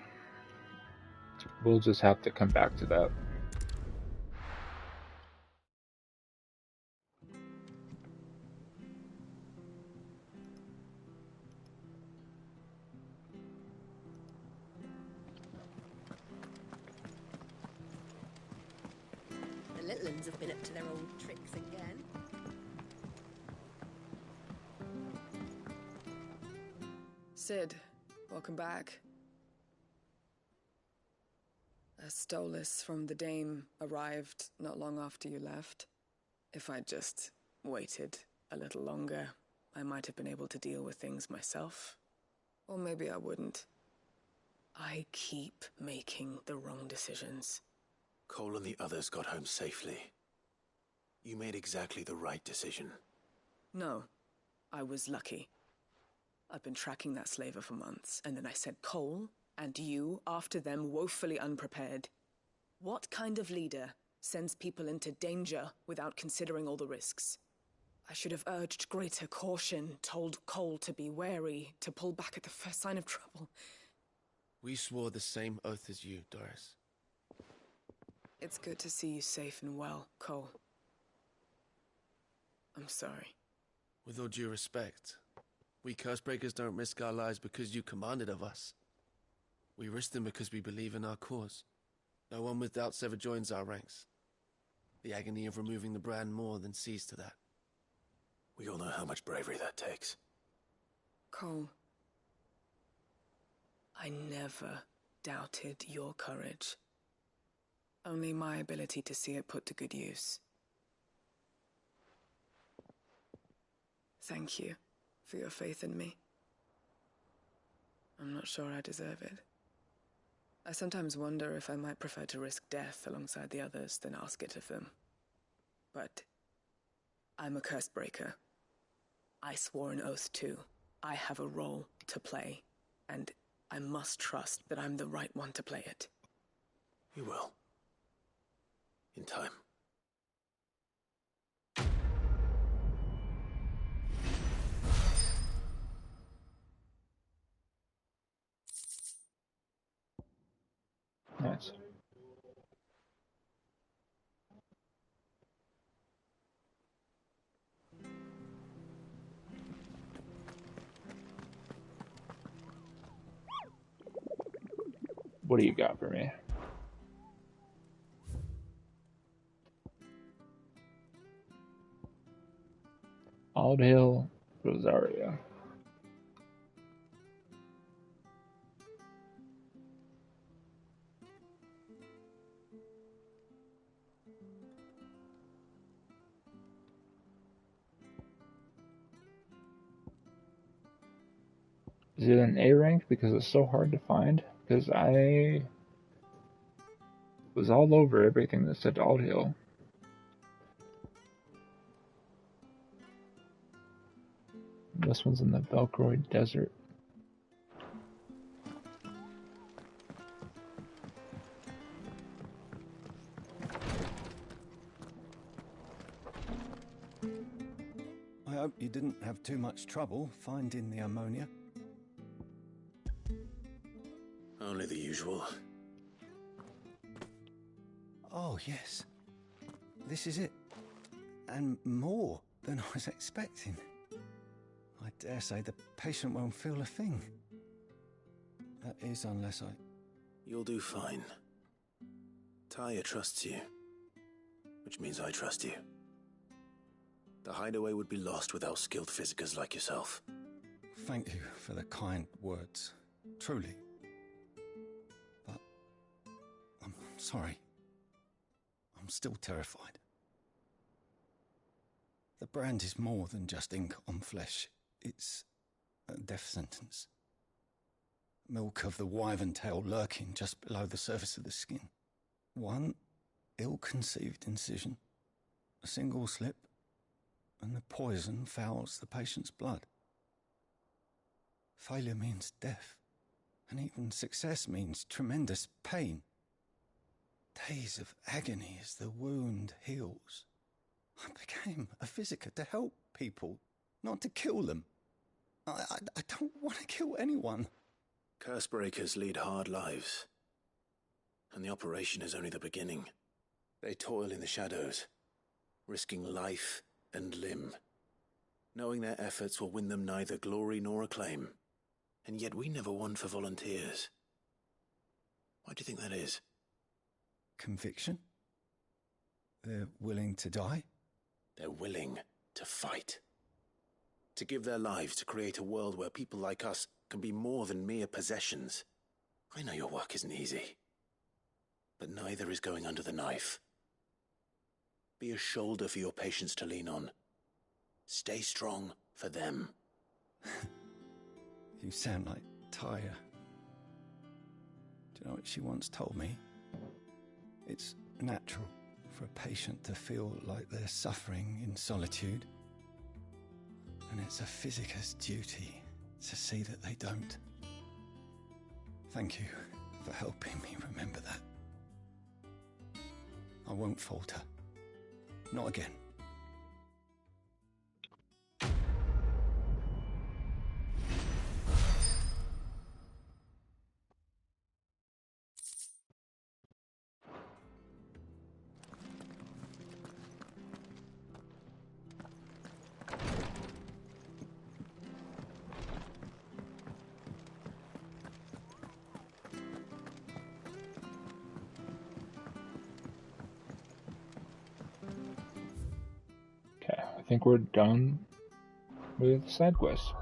We'll just have to come back to that. The little uns have been up to their old tricks again. Sid, welcome back. A Stolas from the Dame arrived not long after you left. If I'd just waited a little longer, I might have been able to deal with things myself. Or maybe I wouldn't. I keep making the wrong decisions. Cole and the others got home safely. You made exactly the right decision. No, I was lucky. I've been tracking that slaver for months, and then I sent Cole and you after them, woefully unprepared. What kind of leader sends people into danger without considering all the risks? I should have urged greater caution, told Cole to be wary, to pull back at the first sign of trouble. We swore the same oath as you, Doris. It's good to see you safe and well, Cole. I'm sorry. With all due respect, we Cursebreakers don't risk our lives because you commanded of us. We risk them because we believe in our cause. No one with doubts ever joins our ranks. The agony of removing the brand more than sees to that. We all know how much bravery that takes. Cole, I never doubted your courage. Only my ability to see it put to good use. Thank you for your faith in me. I'm not sure I deserve it. I sometimes wonder if I might prefer to risk death alongside the others than ask it of them. But I'm a curse breaker. I swore an oath too. I have a role to play, and I must trust that I'm the right one to play it. You will. In time. Nice. What do you got for me? Aldale, Rosaria. Is it an A rank because it's so hard to find? Because I was all over everything that said Aldale. This one's in the Velcroid Desert. I hope you didn't have too much trouble finding the ammonia. Only the usual. Oh, yes. This is it. And more than I was expecting. I dare say the patient won't feel a thing. That is, unless I... You'll do fine. Tyre trusts you. Which means I trust you. The hideaway would be lost without skilled physicers like yourself. Thank you for the kind words. Truly. But... I'm sorry. I'm still terrified. The brand is more than just ink on flesh. It's a death sentence. Milk of the wyvern tail lurking just below the surface of the skin. One ill-conceived incision, a single slip, and the poison fouls the patient's blood. Failure means death, and even success means tremendous pain. Days of agony as the wound heals. I became a physiker to help people, not to kill them. I don't want to kill anyone. Cursebreakers lead hard lives. And the operation is only the beginning. They toil in the shadows, risking life and limb, knowing their efforts will win them neither glory nor acclaim. And yet we never won for volunteers. Why do you think that is? Conviction? They're willing to die? They're willing to fight. To give their lives to create a world where people like us can be more than mere possessions. I know your work isn't easy. But neither is going under the knife. Be a shoulder for your patients to lean on. Stay strong for them. You sound like Tyre. Do you know what she once told me? It's natural for a patient to feel like they're suffering in solitude. And it's a physiker's duty to see that they don't. Thank you for helping me remember that. I won't falter. Not again. I think we're done with side quests.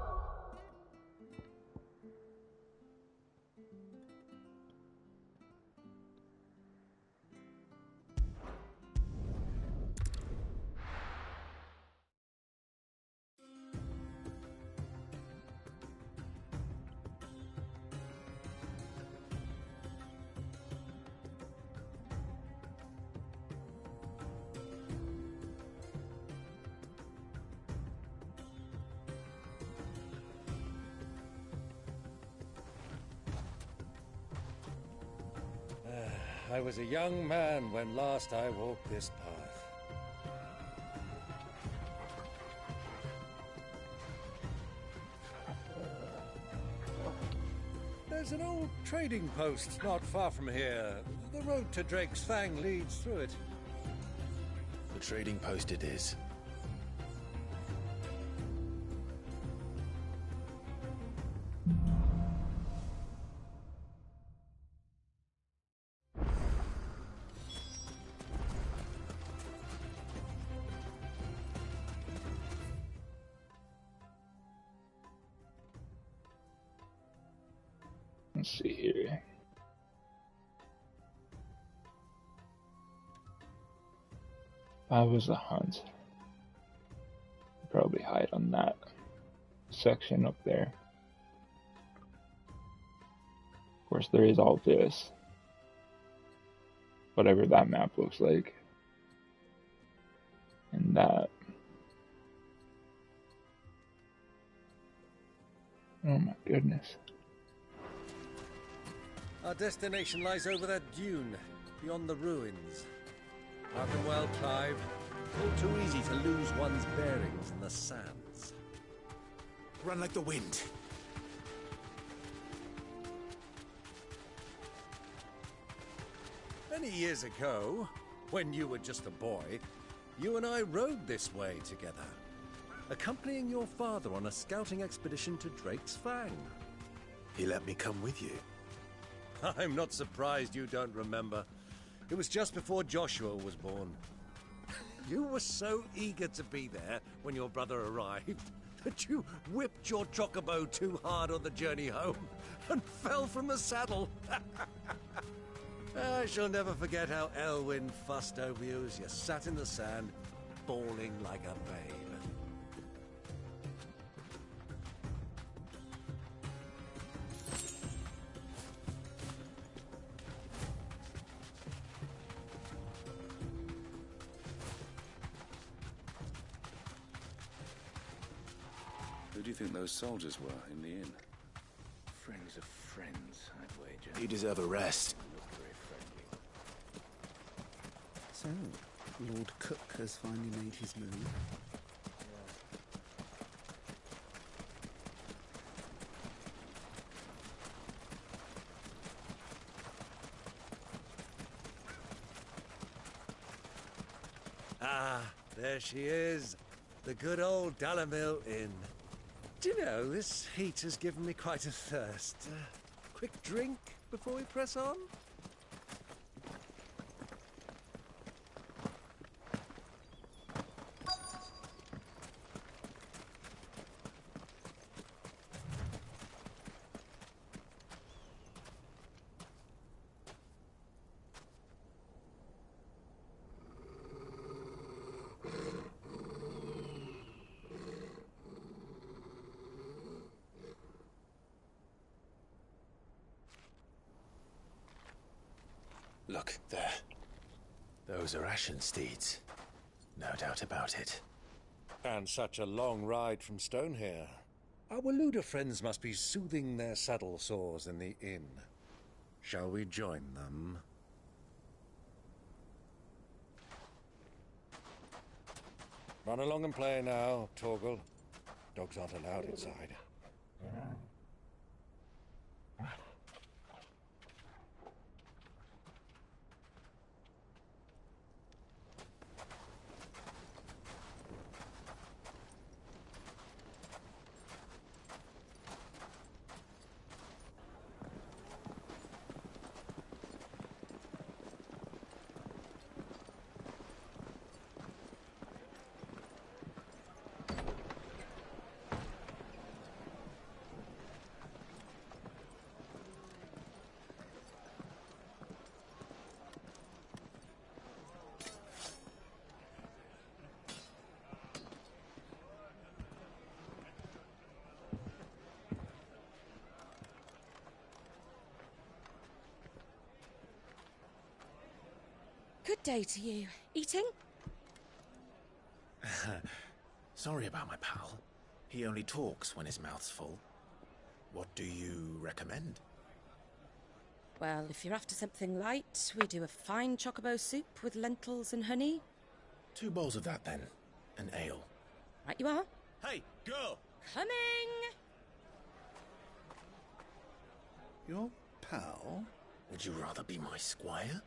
I was a young man when last I walked this path. There's an old trading post not far from here. The road to Drake's Fang leads through it. The trading post it is. Let's see here. If I was a hunt, I'd probably hide on that section up there. Of course, there is all this. Whatever that map looks like. And that. Oh my goodness. Our destination lies over that dune, beyond the ruins. Hearken well, Clive. All too easy to lose one's bearings in the sands. Run like the wind. Many years ago, when you were just a boy, you and I rode this way together, accompanying your father on a scouting expedition to Drake's Fang. He let me come with you. I'm not surprised you don't remember. It was just before Joshua was born. You were so eager to be there when your brother arrived that you whipped your chocobo too hard on the journey home and fell from the saddle. I shall never forget how Elwyn fussed over you as you sat in the sand, bawling like a babe. Who do you think those soldiers were in the inn? Friends of friends, I'd wager. You deserve a rest. So, Lord Cook has finally made his move. Ah, there she is. The good old Dalamil Inn. Do you know, this heat has given me quite a thirst. Quick drink before we press on? Look, there. Those are Ashen steeds. No doubt about it. And such a long ride from Stonehere. Our Waluda friends must be soothing their saddle sores in the inn. Shall we join them? Run along and play now, Torgal. Dogs aren't allowed inside. Good day to you. Eating? Sorry about my pal. He only talks when his mouth's full. What do you recommend? Well, if you're after something light, we do a fine chocobo soup with lentils and honey. 2 bowls of that, then. And ale. Right you are. Hey, girl! Coming! Your pal? Would you rather be my squire?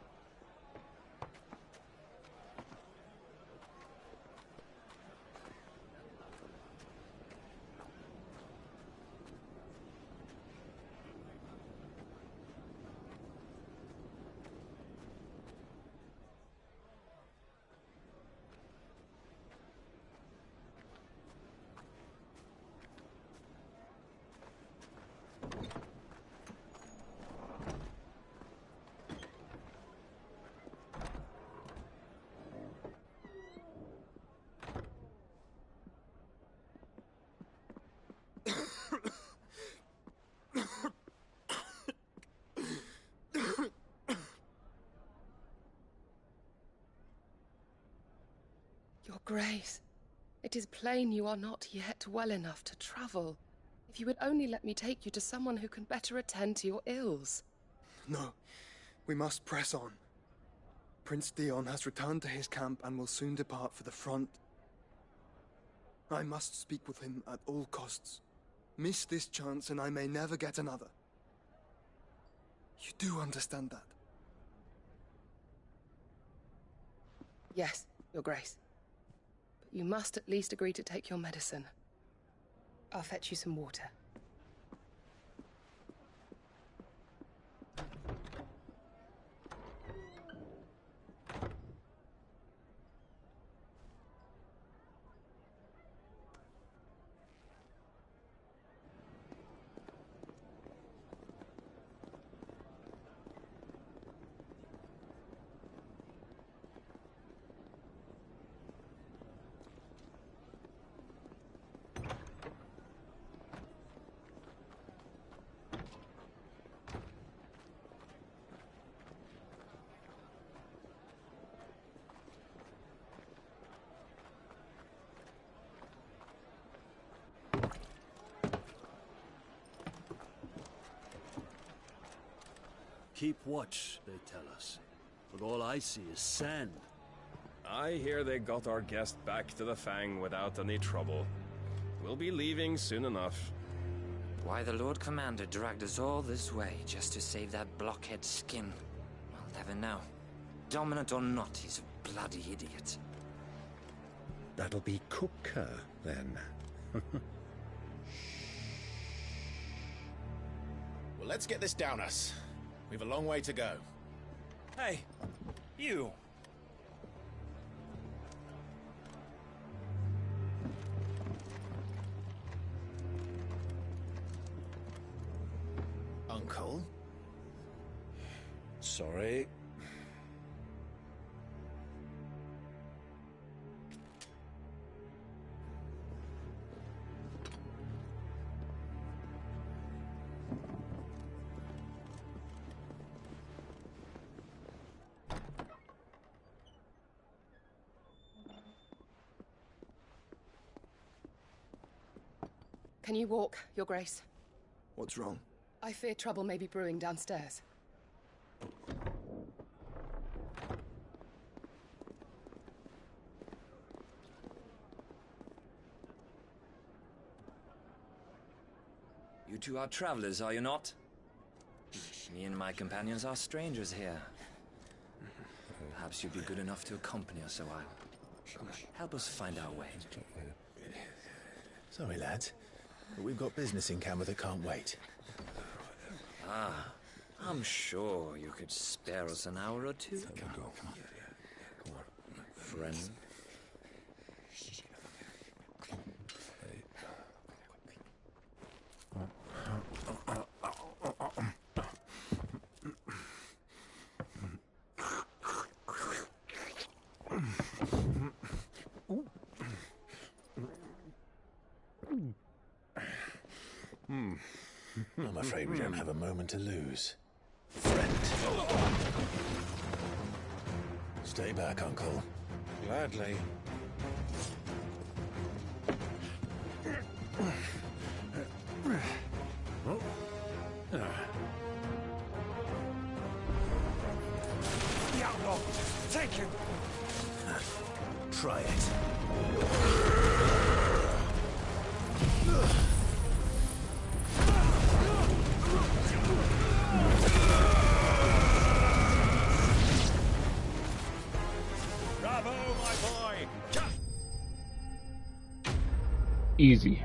Your Grace, it is plain you are not yet well enough to travel. If you would only let me take you to someone who can better attend to your ills. No, we must press on. Prince Dion has returned to his camp and will soon depart for the front. I must speak with him at all costs. Miss this chance and I may never get another. You do understand that? Yes, Your Grace. But you must at least agree to take your medicine. I'll fetch you some water. Keep watch, they tell us. But all I see is sand. I hear they got our guest back to the Fang without any trouble. We'll be leaving soon enough. Why the Lord Commander dragged us all this way just to save that blockhead skin, I'll never know. Dominant or not, he's a bloody idiot. That'll be Cooker, then. Well, let's get this down us. We've a long way to go. Hey, you! Uncle? Sorry. Can you walk, Your Grace? What's wrong? I fear trouble may be brewing downstairs. You two are travelers, are you not? Me and my companions are strangers here. Perhaps you'd be good enough to accompany us a while. Help us find our way. Sorry, lads, but we've got business in camera that can't wait. Ah, I'm sure you could spare us an hour or two. Come on. Friend. I'm afraid we don't have a moment to lose. Friend. Stay back, Uncle. Gladly. got. Take him! Try it. Bravo, my boy! Easy.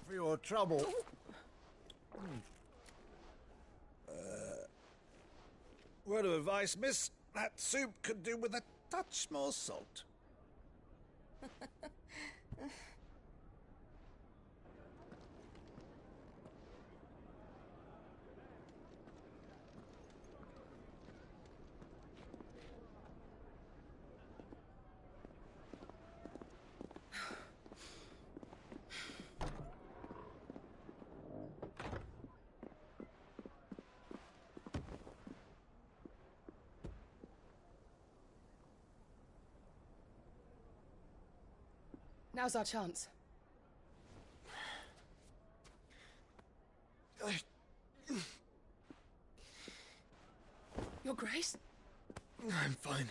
For your trouble. Word of advice, miss. That soup could do with a touch more salt. Now's our chance. Your Grace? I'm fine.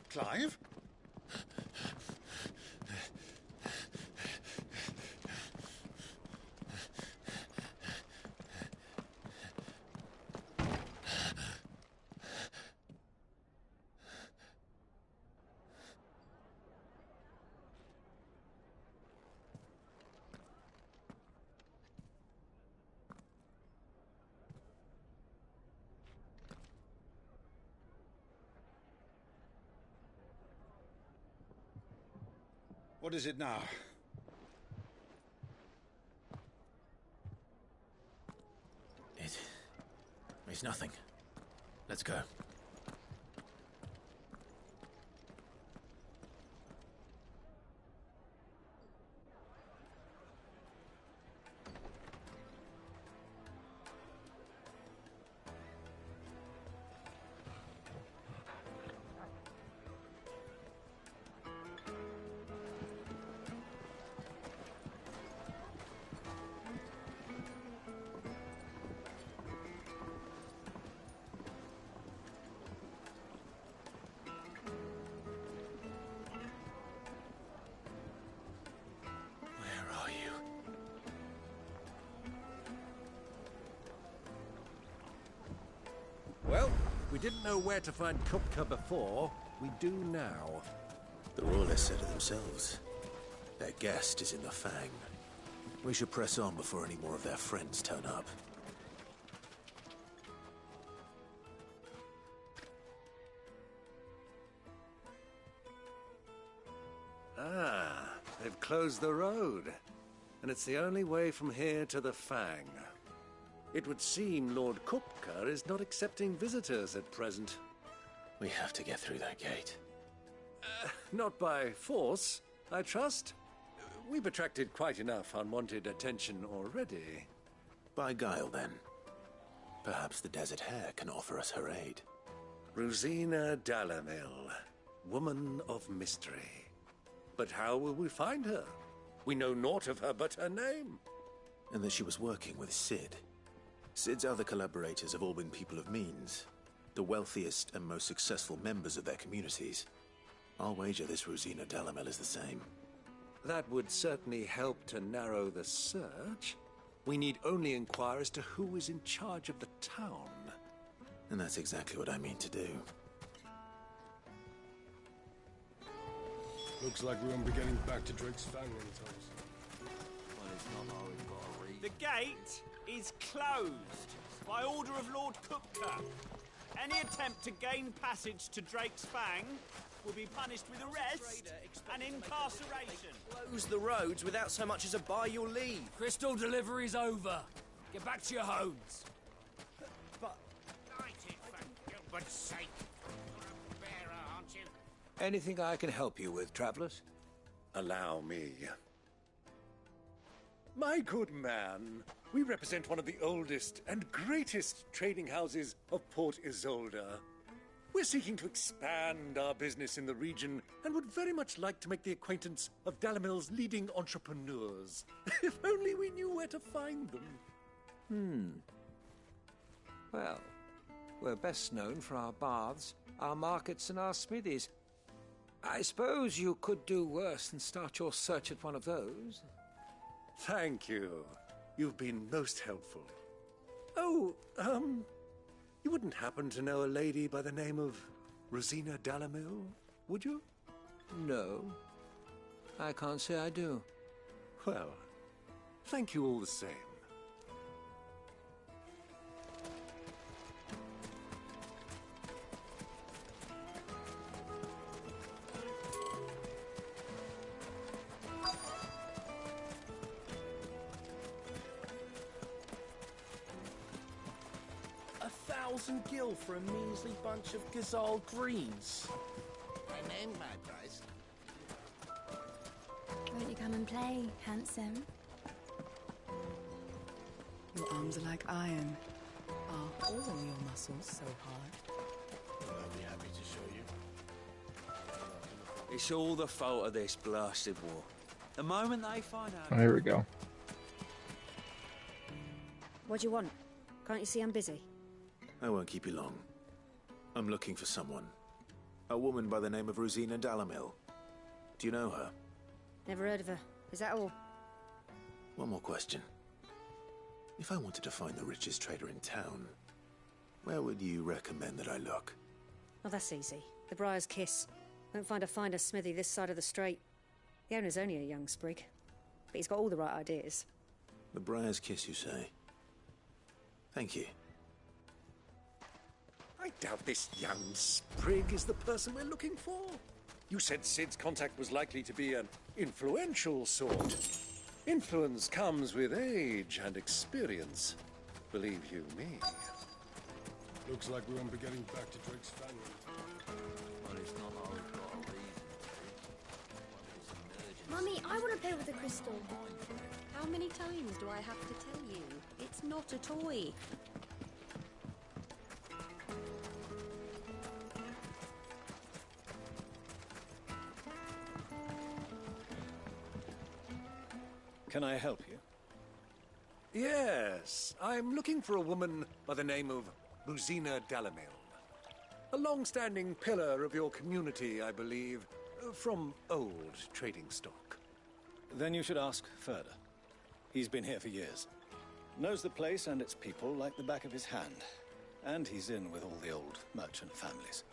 Clive? What is it now? It's nothing. Let's go. Well, we didn't know where to find Kupka before. We do now. The Royalists said it themselves. Their guest is in the Fang. We should press on before any more of their friends turn up. Ah, they've closed the road. And it's the only way from here to the Fang. It would seem Lord Kupka is not accepting visitors at present. We have to get through that gate. Not by force, I trust. We've attracted quite enough unwanted attention already. By guile, then. Perhaps the Desert Hare can offer us her aid. Rosina Dalamil, woman of mystery. But how will we find her? We know naught of her but her name. And that she was working with Sid. Sid's other collaborators have all been people of means, the wealthiest and most successful members of their communities. I'll wager this Rosina Dalamel is the same. That would certainly help to narrow the search. We need only inquire as to who is in charge of the town. And that's exactly what I mean to do. Looks like we won't be getting back to Drake's Fang anytime soon. The gate is closed by order of Lord Cookter. Any attempt to gain passage to Drake's Fang will be punished with arrest and incarceration. Close the roads without so much as a by your leave. Crystal delivery's over. Get back to your homes. But... Light it, for Gilbert's sake. You're a bearer, aren't you? Anything I can help you with, travelers? Allow me. My good man, we represent one of the oldest and greatest trading houses of Port Isolde. We're seeking to expand our business in the region and would very much like to make the acquaintance of Dalamil's leading entrepreneurs. If only we knew where to find them. Well, we're best known for our baths, our markets and our smithies. I suppose you could do worse than start your search at one of those. Thank you. You've been most helpful. Oh, you wouldn't happen to know a lady by the name of Rosina Dalamil, would you? No, I can't say I do. Well, thank you all the same. $1,000 for a measly bunch of Gazal greens. I named my price. Won't you come and play, handsome? Your arms are like iron. Are all your muscles so hard? I'll be happy to show you. It's all the fault of this blasted war. The moment they find out... Oh, here we go. What do you want? Can't you see I'm busy? I won't keep you long. I'm looking for someone. A woman by the name of Rosina Dalamil. Do you know her? Never heard of her. Is that all? One more question. If I wanted to find the richest trader in town, where would you recommend that I look? Oh, that's easy. The Briar's Kiss. Won't find a finer smithy this side of the strait. The owner's only a young sprig, but he's got all the right ideas. The Briar's Kiss, you say? Thank you. I doubt this young sprig is the person we're looking for. You said Sid's contact was likely to be an influential sort. Influence comes with age and experience. Believe you me. Looks like we won't be getting back to Drake's Fang. Well, it's not like we've got a reason. Mummy, I want to play with the crystal. How many times do I have to tell you? It's not a toy. Can I help you? Yes, I'm looking for a woman by the name of Rosina Dalamil. A long-standing pillar of your community, I believe, from old trading stock. Then you should ask Furder. He's been here for years. Knows the place and its people like the back of his hand. And he's in with all the old merchant families.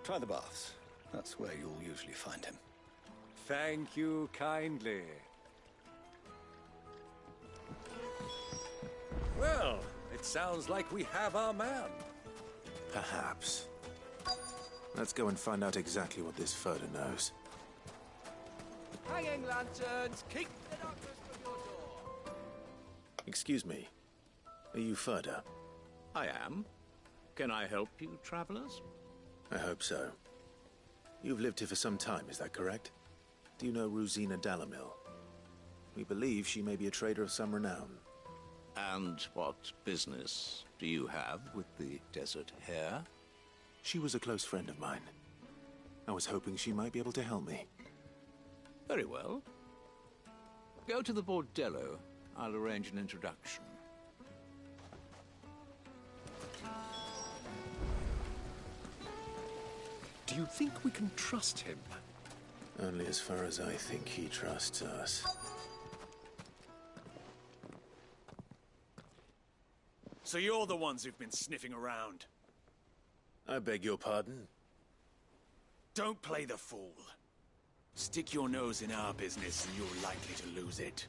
Try the baths. That's where you'll usually find him. Thank you kindly. Well, it sounds like we have our man. Perhaps. Let's go and find out exactly what this Furder knows. Hanging lanterns, keep the darkness from your door. Excuse me. Are you Furder? I am. Can I help you, travelers? I hope so. You've lived here for some time, is that correct? Do you know Rosina Dalamil? We believe she may be a trader of some renown. And what business do you have with the desert hare? She was a close friend of mine. I was hoping she might be able to help me. Very well. Go to the bordello. I'll arrange an introduction. Do you think we can trust him? Only as far as I think he trusts us. So you're the ones who've been sniffing around. I beg your pardon? Don't play the fool. Stick your nose in our business and you're likely to lose it.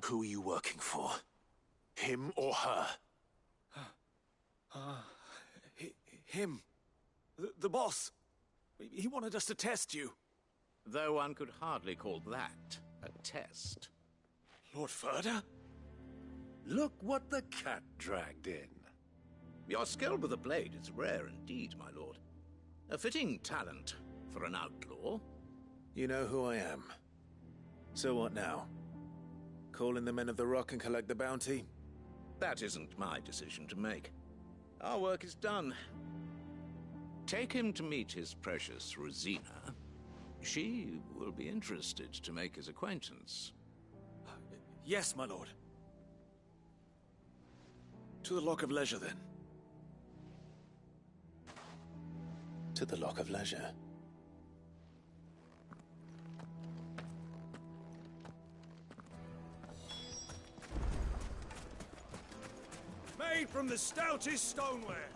Who are you working for? Him or her? Him. The boss. He wanted us to test you. Though one could hardly call that a test. Lord Ferda? Look what the cat dragged in. Your skill with the blade is rare indeed, my lord. A fitting talent for an outlaw. You know who I am. So what now? Call in the Men of the Rock and collect the bounty? That isn't my decision to make. Our work is done. Take him to meet his precious Rosina. She will be interested to make his acquaintance. Yes, my lord. To the Lock of Leisure, then. To the Lock of Leisure. Made from the stoutest stoneware.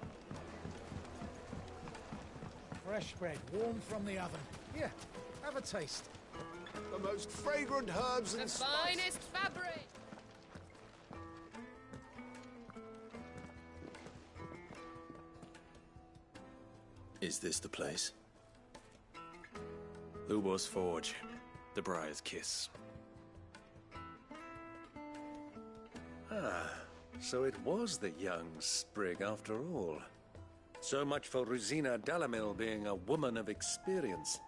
Fresh bread, warm from the oven. Here, have a taste. The most fragrant herbs and The finest fabric! Is this the place? Lubor's Forge. The Briar's Kiss. Ah, so it was the young sprig after all. So much for Rosina Dalamil being a woman of experience.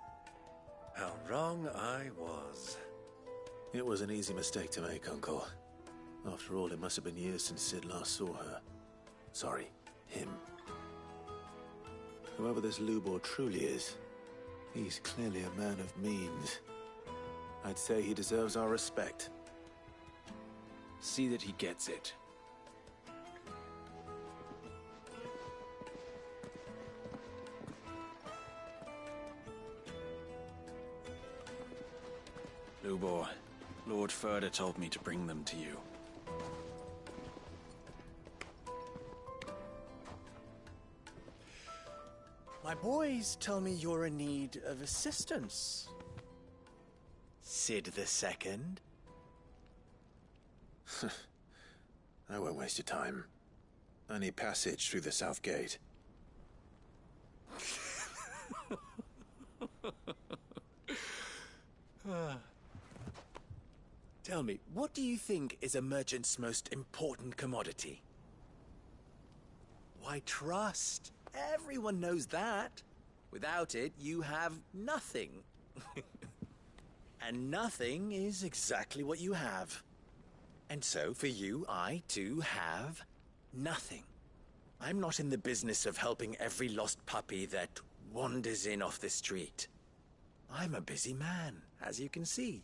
How wrong I was. It was an easy mistake to make, Uncle. After all, it must have been years since Sid last saw her. Sorry, him. Whoever this Lubor truly is, he's clearly a man of means. I'd say he deserves our respect. See that he gets it. Lubor, Lord Ferda told me to bring them to you. My boys tell me you're in need of assistance. Sid the Second? I won't waste your time. I need passage through the south gate. Tell me, what do you think is a merchant's most important commodity? Why, trust. Everyone knows that. Without it, you have nothing. And nothing is exactly what you have. And so, for you, I, too, have nothing. I'm not in the business of helping every lost puppy that wanders in off the street. I'm a busy man, as you can see.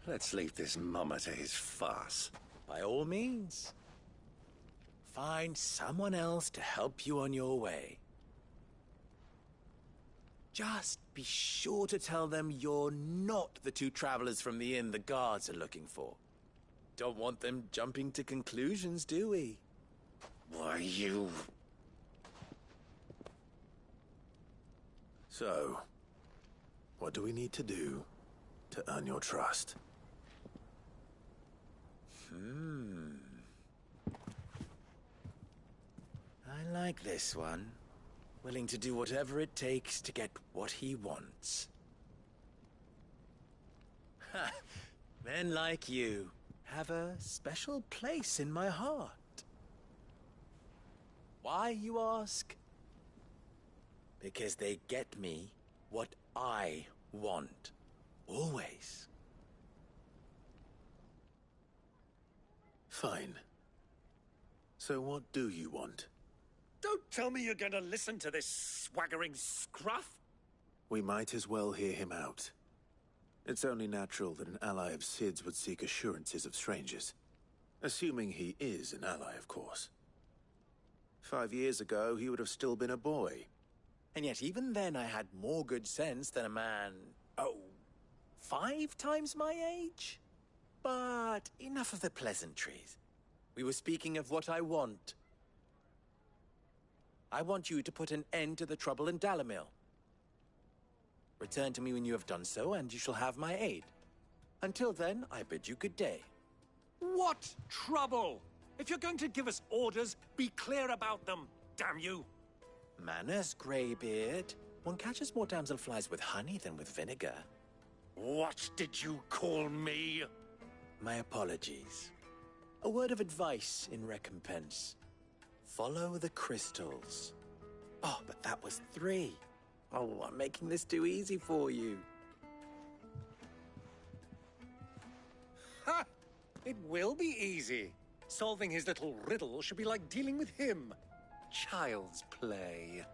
Let's leave this mummer to his farce. By all means. Find someone else to help you on your way. Just be sure to tell them you're not the two travelers from the inn the guards are looking for. Don't want them jumping to conclusions, do we? Why, you... So, what do we need to do to earn your trust? I like this one. Willing to do whatever it takes to get what he wants. Ha! Men like you have a special place in my heart. Why, you ask? Because they get me what I want. Always. Fine. So what do you want? Don't tell me you're going to listen to this swaggering scruff! We might as well hear him out. It's only natural that an ally of Sid's would seek assurances of strangers. Assuming he is an ally, of course. 5 years ago, he would have still been a boy. And yet even then I had more good sense than a man, 5 times my age? But enough of the pleasantries. We were speaking of what I want. I want you to put an end to the trouble in Dalamil. Return to me when you have done so, and you shall have my aid. Until then, I bid you good day. What trouble? If you're going to give us orders, be clear about them, damn you! Manners, Greybeard. One catches more damselflies with honey than with vinegar. What did you call me? My apologies. A word of advice in recompense. Follow the crystals. Oh, but that was 3. Oh, I'm making this too easy for you. Ha! It will be easy. Solving his little riddle should be like dealing with him. Child's play.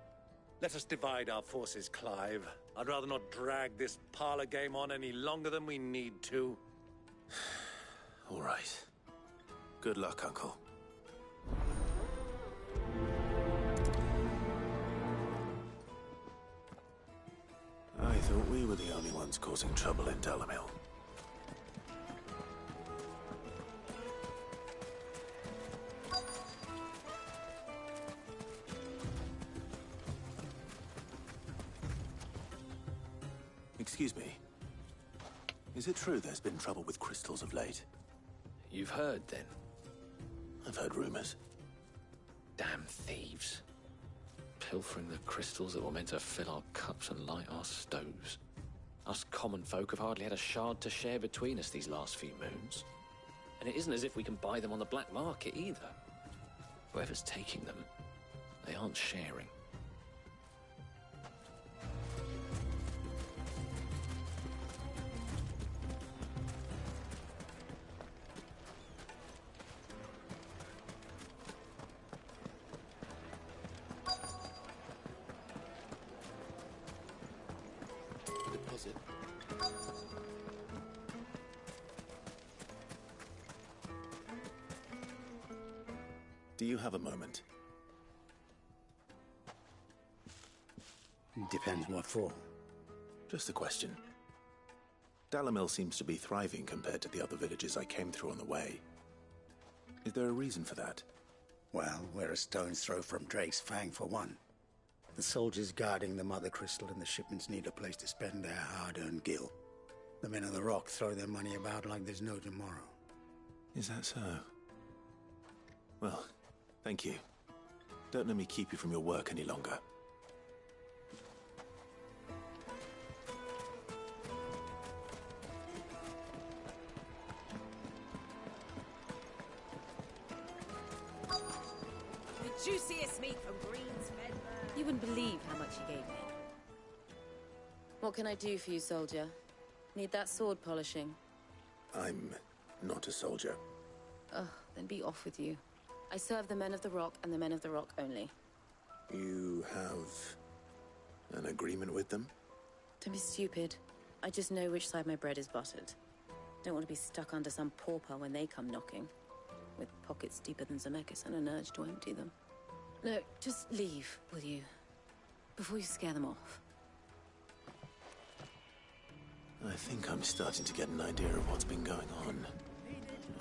Let us divide our forces, Clive. I'd rather not drag this parlor game on any longer than we need to. All right. Good luck, Uncle. I thought we were the only ones causing trouble in Dalamil. Excuse me. Is it true there's been trouble with crystals of late? You've heard, then? I've heard rumors. Damn thieves. Pilfering the crystals that were meant to fill our cups and light our stoves. Us common folk have hardly had a shard to share between us these last few moons. And it isn't as if we can buy them on the black market either. Whoever's taking them, they aren't sharing. Deposit. Do you have a moment? Depends what for. Just a question. Dalamil seems to be thriving compared to the other villages I came through on the way. Is there a reason for that? Well, we're a stone's throw from Drake's Fang, for one. The soldiers guarding the Mother Crystal and the shipments need a place to spend their hard-earned gil. The men of the Rock throw their money about like there's no tomorrow. Is that so? Well, thank you. Don't let me keep you from your work any longer. The juiciest meat from Green's Medburn. You wouldn't believe how much he gave me. What can I do for you, soldier? Need that sword polishing? I'm not a soldier. Ugh, then be off with you. I serve the men of the Rock and the men of the Rock only. You have an agreement with them? Don't be stupid. I just know which side my bread is buttered. Don't want to be stuck under some pauper when they come knocking. With pockets deeper than Zemeckis and an urge to empty them. No, just leave, will you? Before you scare them off. I think I'm starting to get an idea of what's been going on.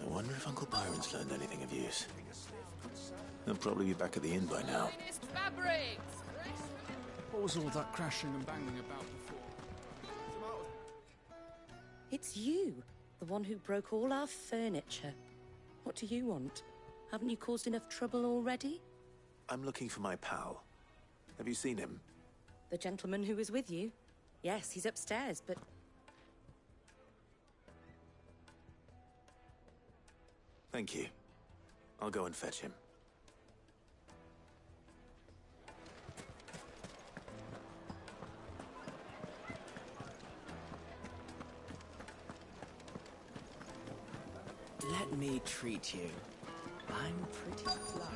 I wonder if Uncle Byron's learned anything of use. He'll probably be back at the inn by now. What was all that crashing and banging about before? It's you, the one who broke all our furniture. What do you want? Haven't you caused enough trouble already? I'm looking for my pal. Have you seen him? The gentleman who was with you? Yes, he's upstairs, but... Thank you. I'll go and fetch him. Let me treat you. I'm pretty flush.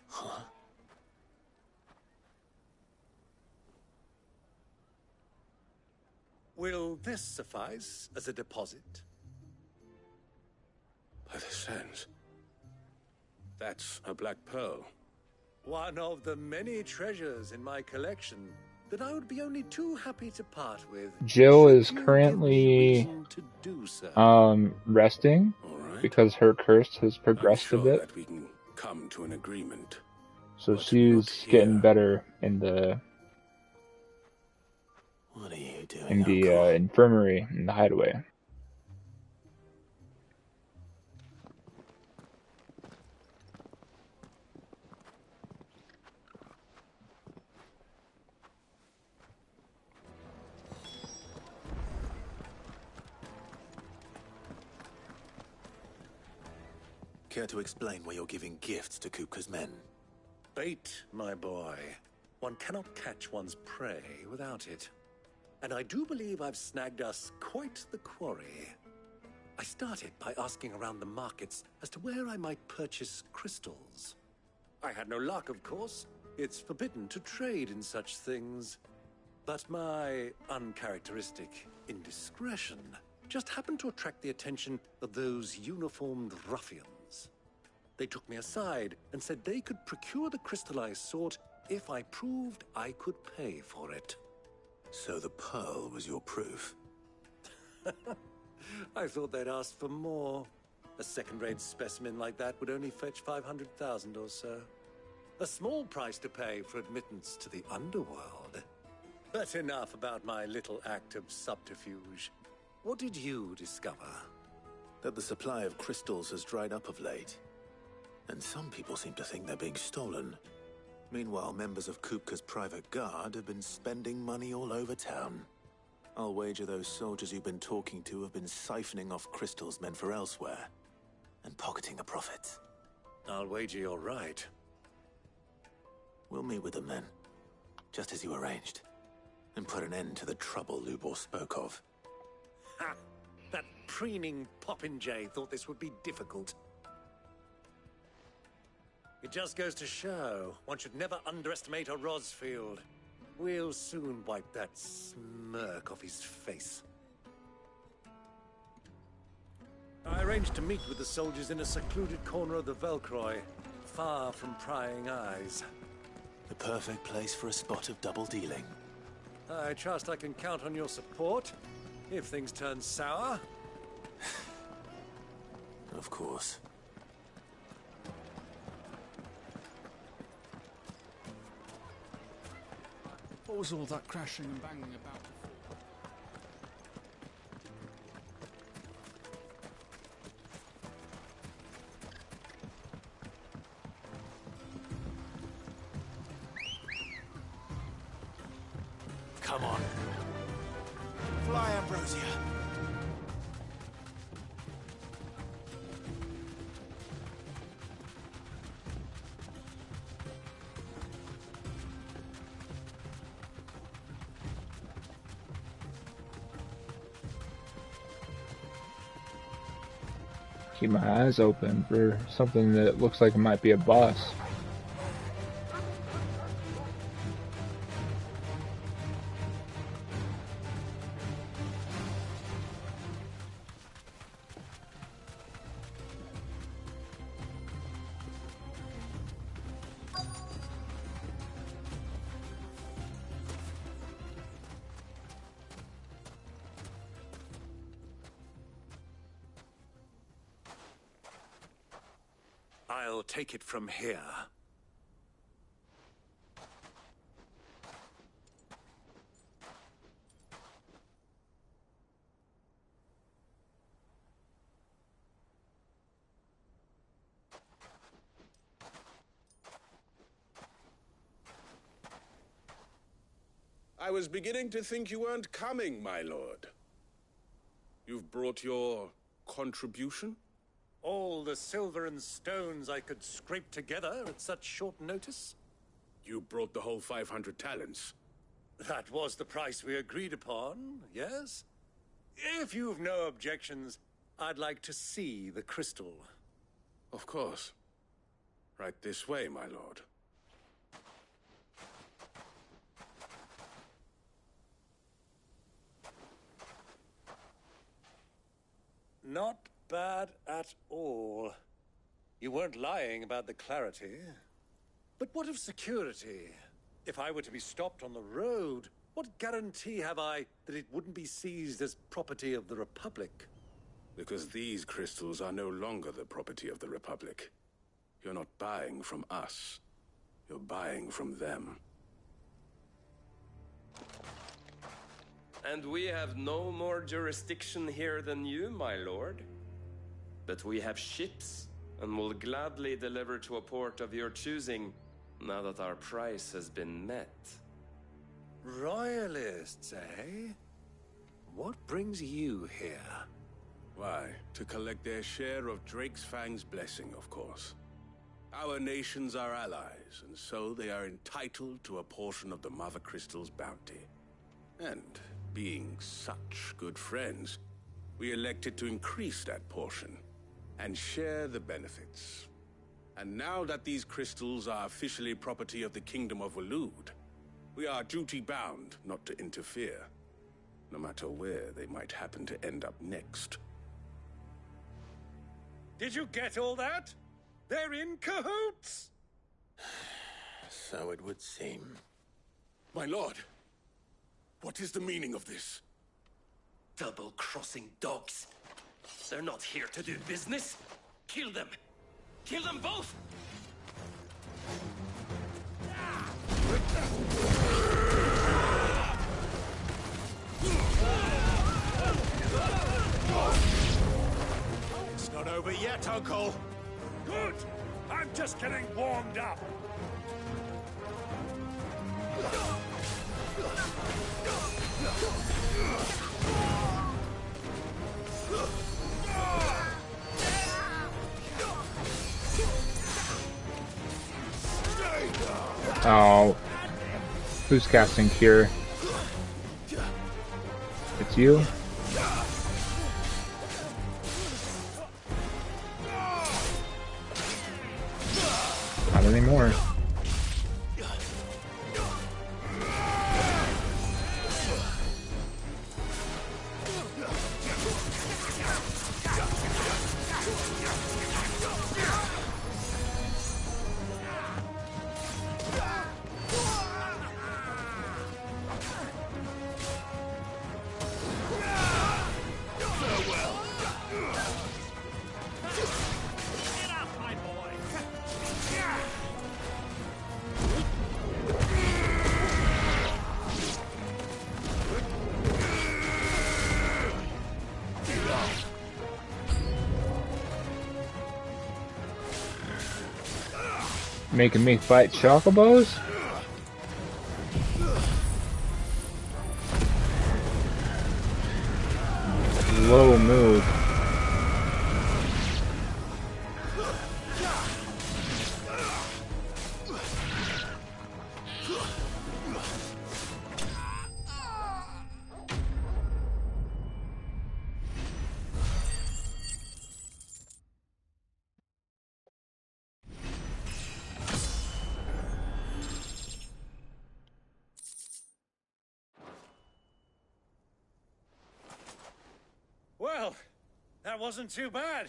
Huh? Will this suffice as a deposit? By the sands. That's a black pearl. One of the many treasures in my collection that I would be only too happy to part with. Jill is currently resting because her curse has progressed a bit. That we can come to an agreement. So she's getting better in the infirmary, in the hideaway. Care to explain why you're giving gifts to Kupka's men? Bait, my boy. One cannot catch one's prey without it. And I do believe I've snagged us quite the quarry. I started by asking around the markets as to where I might purchase crystals. I had no luck, of course. It's forbidden to trade in such things. But my uncharacteristic indiscretion just happened to attract the attention of those uniformed ruffians. They took me aside and said they could procure the crystal I sought if I proved I could pay for it. So the pearl was your proof? I thought they'd ask for more. A second-rate specimen like that would only fetch 500,000 or so. A small price to pay for admittance to the underworld. But enough about my little act of subterfuge. What did you discover? That the supply of crystals has dried up of late. And some people seem to think they're being stolen. Meanwhile, members of Kupka's private guard have been spending money all over town. I'll wager those soldiers you've been talking to have been siphoning off crystals meant for elsewhere, and pocketing the profits. I'll wager you're right. We'll meet with them then, just as you arranged, and put an end to the trouble Lubor spoke of. Ha! That preening popinjay thought this would be difficult. It just goes to show, one should never underestimate a Rosfield. We'll soon wipe that smirk off his face. I arranged to meet with the soldiers in a secluded corner of the Velcroy, far from prying eyes. The perfect place for a spot of double dealing. I trust I can count on your support, if things turn sour. Of course. What was all that crashing and banging about before? Come on. Fly, Ambrosia. Keep my eyes open for something that looks like it might be a boss. I'll take it from here. I was beginning to think you weren't coming, my lord. You've brought your contribution? All the silver and stones I could scrape together at such short notice? You brought the whole 500 talents. That was the price we agreed upon, yes? If you've no objections, I'd like to see the crystal. Of course. Right this way, my lord. Not bad at all. You weren't lying about the clarity. But what of security? If I were to be stopped on the road, what guarantee have I that it wouldn't be seized as property of the Republic? Because these crystals are no longer the property of the Republic. You're not buying from us. You're buying from them. And we have no more jurisdiction here than you, my lord. But we have ships, and will gladly deliver to a port of your choosing, now that our price has been met. Royalists, eh? What brings you here? Why, to collect their share of Drake's Fang's blessing, of course. Our nations are allies, and so they are entitled to a portion of the Mother Crystal's bounty. And being such good friends, we elected to increase that portion and share the benefits. And now that these crystals are officially property of the Kingdom of Waloed, we are duty-bound not to interfere, no matter where they might happen to end up next. Did you get all that? They're in cahoots! So it would seem. My lord, what is the meaning of this? Double-crossing dogs. They're not here to do business. Kill them. Kill them both! It's not over yet, Uncle. Good. I'm just getting warmed up. Oh. Who's casting Cure? It's you? Not anymore. Making me fight chocobos? Low move. Well, that wasn't too bad.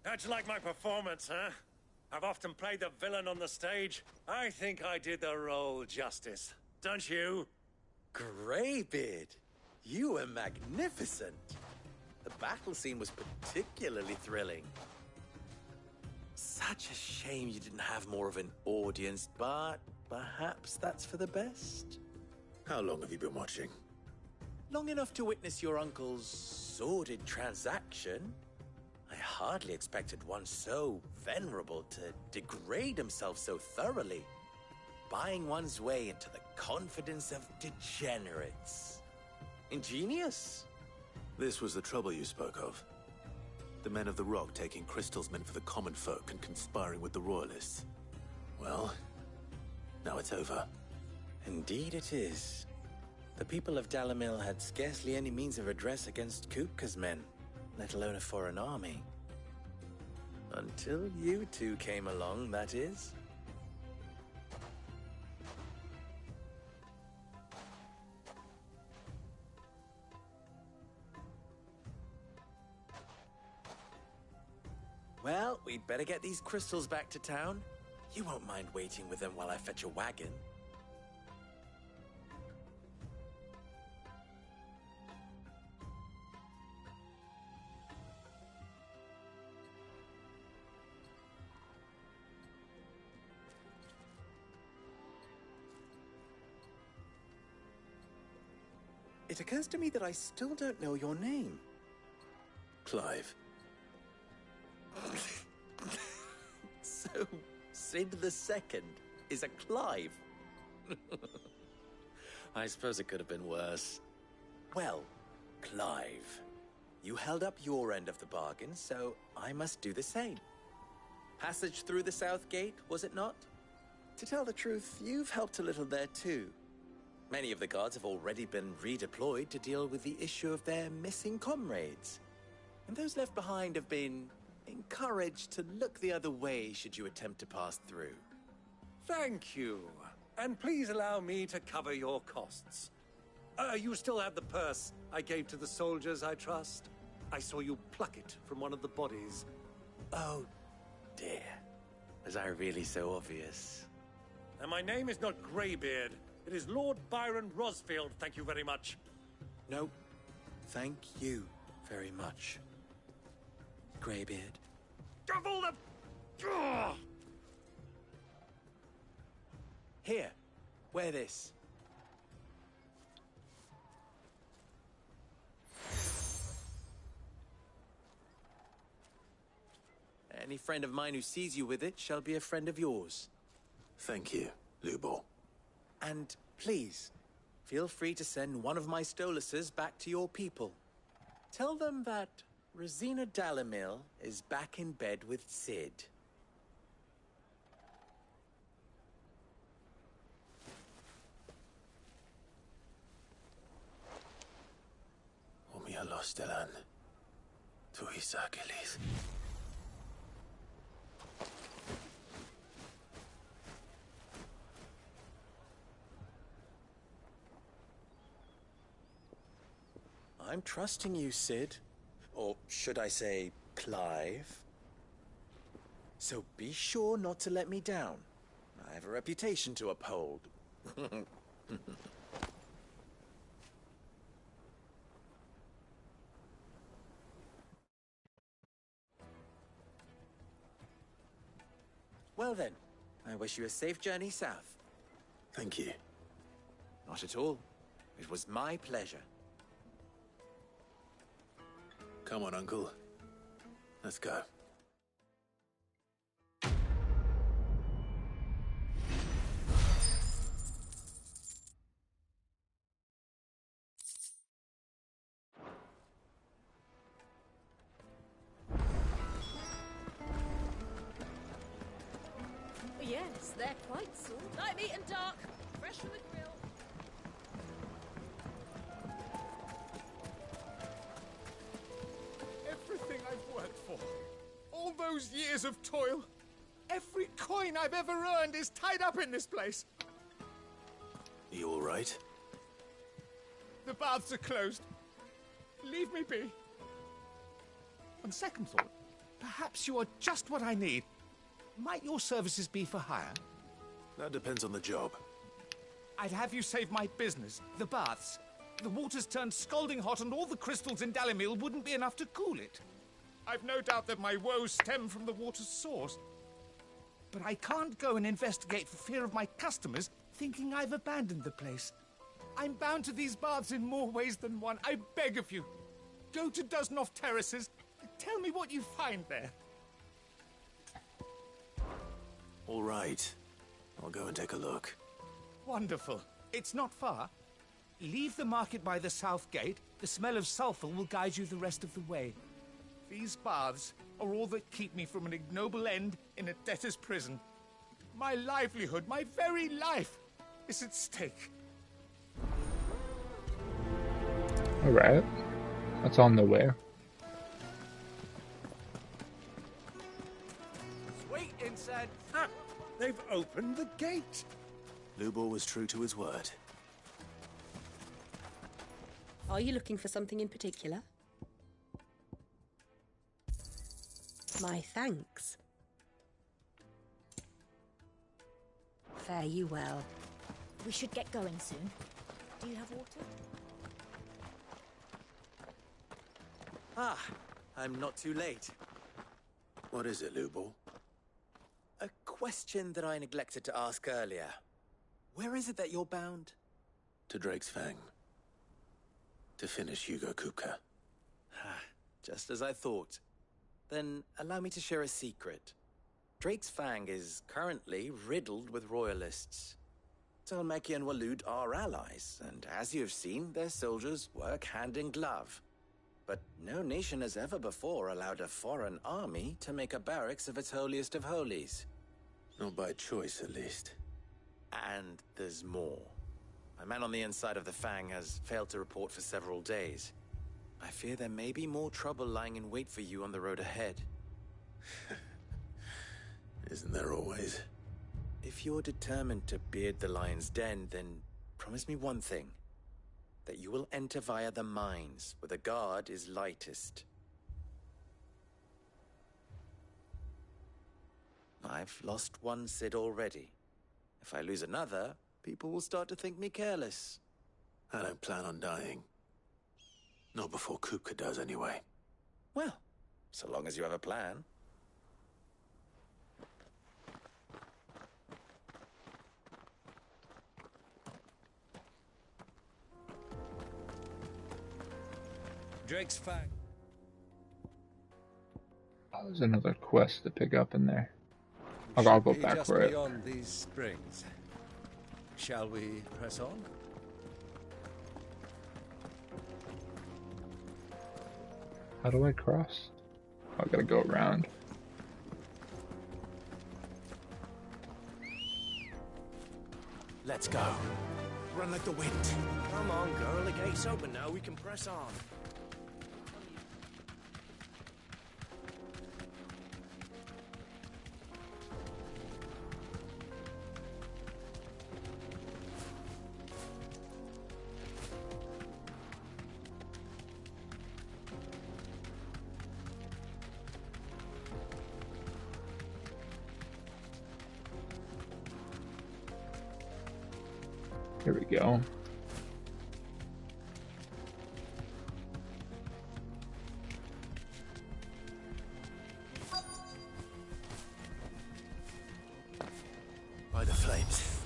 How'd you like my performance, huh? I've often played the villain on the stage. I think I did the role justice. Don't you? Greybeard, you were magnificent. The battle scene was particularly thrilling. Such a shame you didn't have more of an audience, but perhaps that's for the best. How long have you been watching? Long enough to witness your uncle's sordid transaction. I hardly expected one so venerable to degrade himself so thoroughly. Buying one's way into the confidence of degenerates. Ingenious. This was the trouble you spoke of. The men of the Rock taking crystals meant for the common folk and conspiring with the Royalists. Well, now it's over. Indeed it is. The people of Dalamil had scarcely any means of redress against Kupka's men, let alone a foreign army. Until you two came along, that is. Well, we'd better get these crystals back to town. You won't mind waiting with them while I fetch a wagon. It occurs to me that I still don't know your name. Clive. So, Sid the Second is a Clive? I suppose it could have been worse. Well, Clive, you held up your end of the bargain, so I must do the same. Passage through the South Gate, was it not? To tell the truth, you've helped a little there too. Many of the guards have already been redeployed to deal with the issue of their missing comrades. And those left behind have been encouraged to look the other way should you attempt to pass through. Thank you. And please allow me to cover your costs. You still have the purse I gave to the soldiers, I trust? I saw you pluck it from one of the bodies. Oh, dear. Was I really so obvious? And my name is not Greybeard. It is Lord Byron Rosfield, thank you very much. No, thank you very much, Greybeard. Of all the... Ugh! Here, wear this. Any friend of mine who sees you with it shall be a friend of yours. Thank you, Lubor. And please, feel free to send one of my Stoluses back to your people. Tell them that Rosina Dalamil is back in bed with Sid. Omia Lostelan. Tuisa Achilles. I'm trusting you, Sid. Or should I say, Clive? So be sure not to let me down. I have a reputation to uphold. Well then, I wish you a safe journey south. Thank you. Not at all. It was my pleasure. Come on, Uncle. Let's go. Yes, they're quite salt. Light meat and dark. Fresh from the grill. Everything I've worked for, all those years of toil, every coin I've ever earned is tied up in this place. You all right? The baths are closed. Leave me be. On second thought, perhaps you are just what I need. Might your services be for hire? That depends on the job. I'd have you save my business, the baths. The water's turned scalding hot and all the crystals in Dalamil wouldn't be enough to cool it. I've no doubt that my woes stem from the water's source. but I can't go and investigate for fear of my customers thinking I've abandoned the place. I'm bound to these baths in more ways than one. I beg of you, go to Dusnoff Terraces and tell me what you find there. All right. I'll go and take a look. Wonderful. It's not far. Leave the market by the south gate. The smell of sulphur will guide you the rest of the way. These baths are all that keep me from an ignoble end in a debtor's prison. My livelihood, my very life, is at stake. Alright. That's on the way. Wait inside. Ah, they've opened the gate. Lubor was true to his word. Are you looking for something in particular? My thanks. Fare you well. We should get going soon. Do you have water? Ah, I'm not too late. What is it, Lubor? A question that I neglected to ask earlier. Where is it that you're bound? To Drake's Fang. To finish Hugo Kupka. Just as I thought. Then allow me to share a secret. Drake's Fang is currently riddled with royalists. Talmeki and Walud are allies, and as you've seen, their soldiers work hand in glove. But no nation has ever before allowed a foreign army to make a barracks of its holiest of holies. Not by choice, at least. And there's more. A man on the inside of the Fang has failed to report for several days. I fear there may be more trouble lying in wait for you on the road ahead. Isn't there always? If you're determined to beard the lion's den, then promise me one thing. That you will enter via the mines, where the guard is lightest. I've lost one Cid already. If I lose another, people will start to think me careless. I don't plan on dying. Not before Kupka does, anyway. Well, so long as you have a plan. Drake's Fang. Oh, there's another quest to pick up in there. I'll go back just for it. Beyond these springs. Shall we press on? How do I cross? Oh, I gotta go around. Let's go. Run like the wind. Come on, girl. The gate's open now. We can press on. Here we go. By the flames.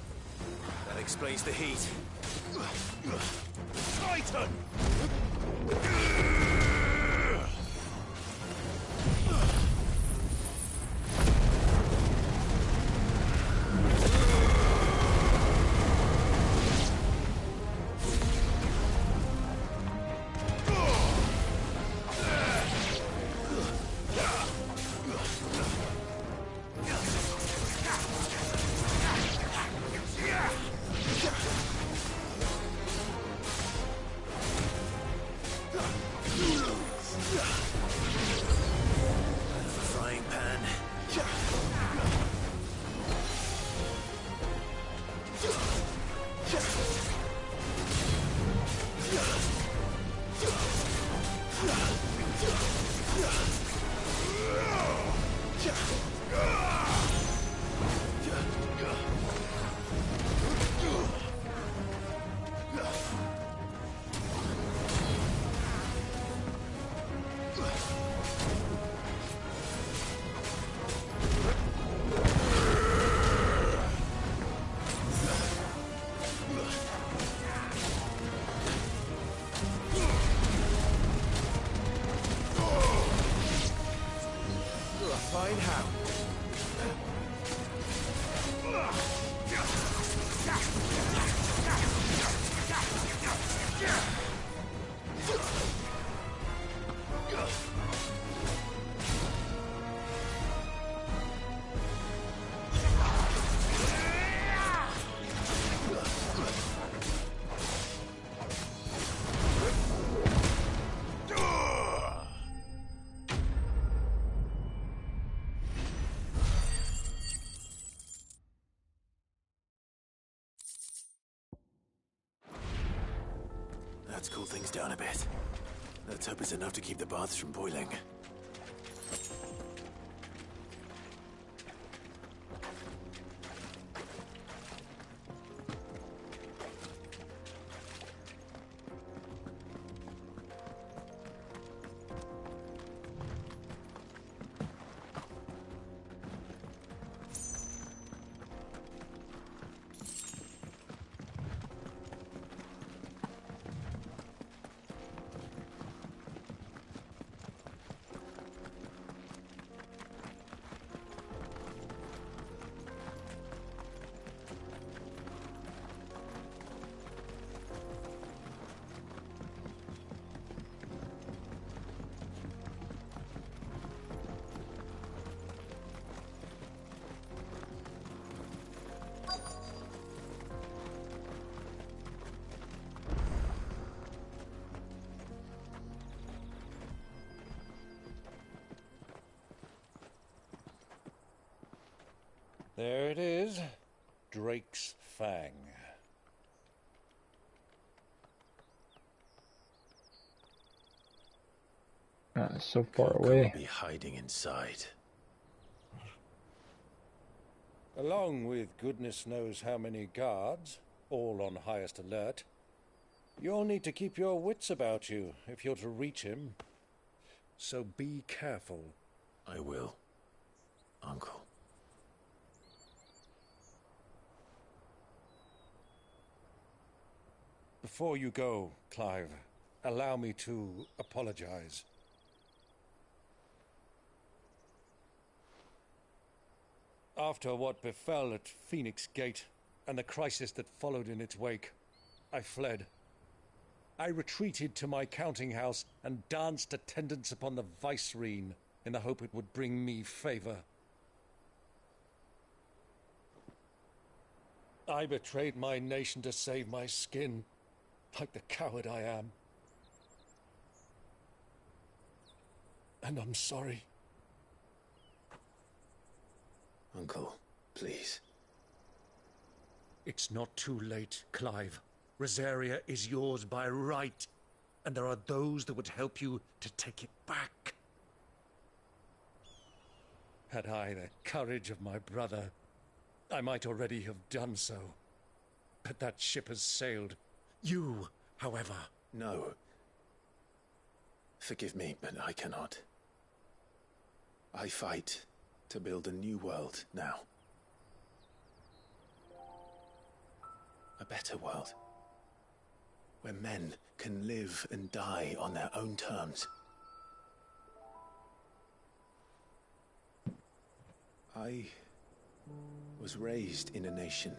That explains the heat. Titan! Let's cool things down a bit. Let's hope it's enough to keep the baths from boiling. There it is. Drake's Fang. So far Coco away. will be hiding inside. Along with goodness knows how many guards, all on highest alert. You'll need to keep your wits about you if you're to reach him. So be careful. I will, Uncle. Before you go, Clive, allow me to apologize. After what befell at Phoenix Gate and the crisis that followed in its wake, I fled. I retreated to my counting house and danced attendance upon the vicereine in the hope it would bring me favor. I betrayed my nation to save my skin, like the coward I am. And I'm sorry. Uncle, please. It's not too late, Clive. Rosaria is yours by right, and there are those that would help you to take it back. Had I the courage of my brother, I might already have done so. But that ship has sailed. You, however... No. Forgive me, but I cannot. I fight to build a new world now. A better world. Where men can live and die on their own terms. I was raised in a nation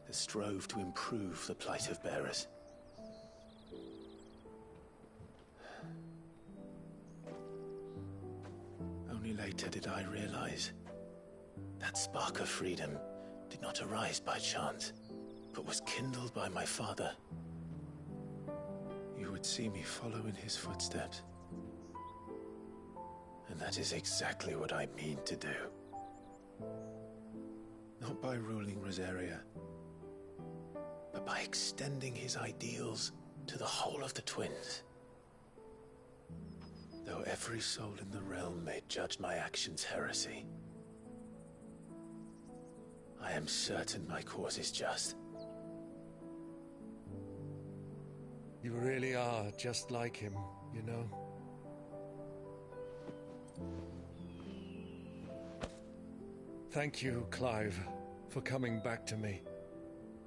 that strove to improve the plight of bearers. Only later did I realize that spark of freedom did not arise by chance, but was kindled by my father. You would see me follow in his footsteps. And that is exactly what I mean to do. Not by ruling Rosaria, but by extending his ideals to the whole of the twins. Though every soul in the realm may judge my actions heresy, I am certain my cause is just. You really are just like him, you know? Thank you, Clive, for coming back to me.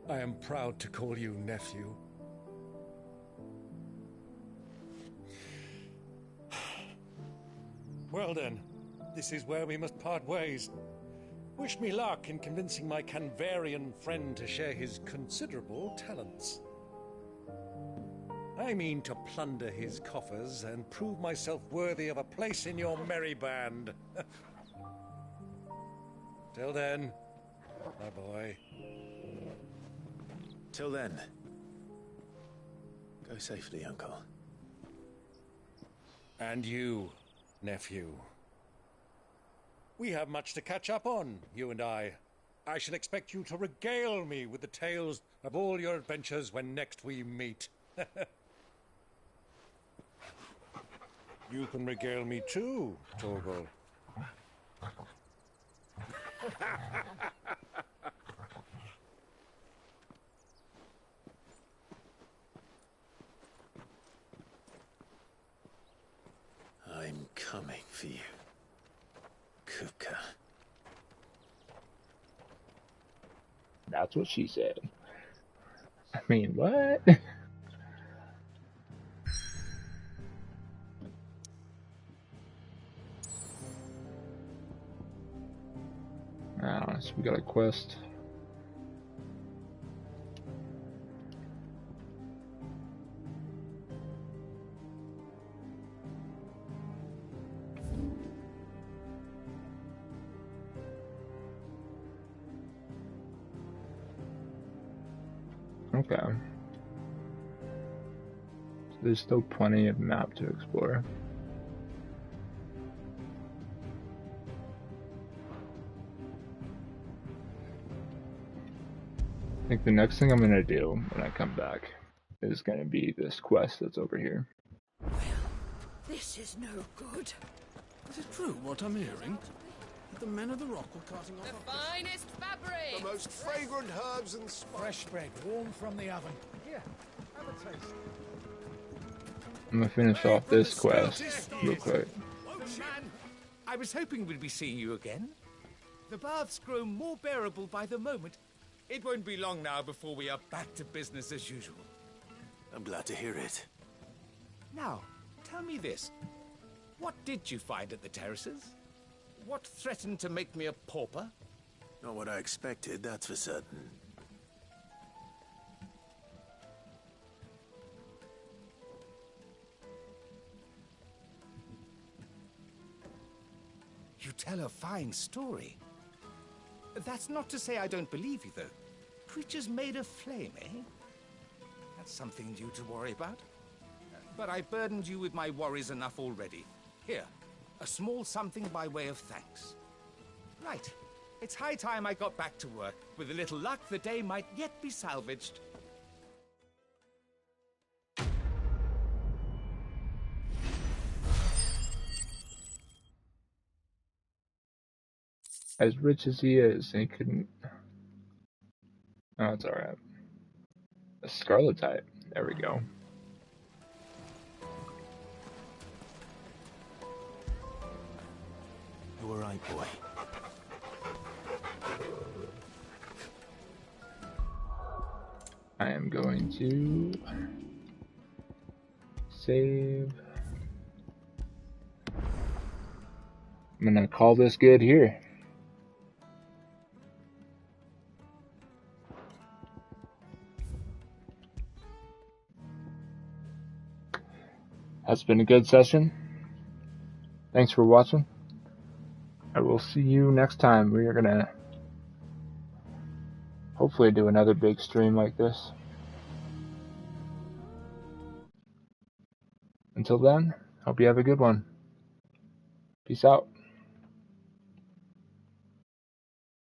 I am proud to call you nephew. Well then, this is where we must part ways. Wish me luck in convincing my Canvarian friend to share his considerable talents. I mean to plunder his coffers and prove myself worthy of a place in your merry band. Till then, my boy. Till then, go safely, Uncle. And you, nephew. We have much to catch up on, you and I. I shall expect you to regale me with the tales of all your adventures when next we meet. You can regale me too, Torgal. I'm coming for you, Kupka. That's what she said. I mean, what? So we got a quest. Okay. So there's still plenty of map to explore. I think the next thing I'm going to do when I come back is going to be this quest that's over here. This is no good. Is it true what I'm hearing? That the men of the rock were carting off The finest fabric! the most fragrant herbs and spices. Fresh bread, warm from the oven. Here, have a taste. I'm going to finish off this quest real quick. Man, I was hoping we'd be seeing you again. The baths grow more bearable by the moment. It won't be long now before we are back to business as usual. I'm glad to hear it. Now, tell me this. What did you find at the terraces? What threatened to make me a pauper? Not what I expected, that's for certain. You tell a fine story. That's not to say I don't believe you, though. Creatures made of flame, eh? That's something new to worry about. But I burdened you with my worries enough already. Here, a small something by way of thanks. Right. It's high time I got back to work. With a little luck, the day might yet be salvaged. As rich as he is, he couldn't... Oh, it's alright. A scarlet type. There we go. You were right, boy. I am going to save. I'm gonna call this good here. That's been a good session. Thanks for watching. I will see you next time. We are gonna hopefully do another big stream like this. Until then, hope you have a good one. Peace out.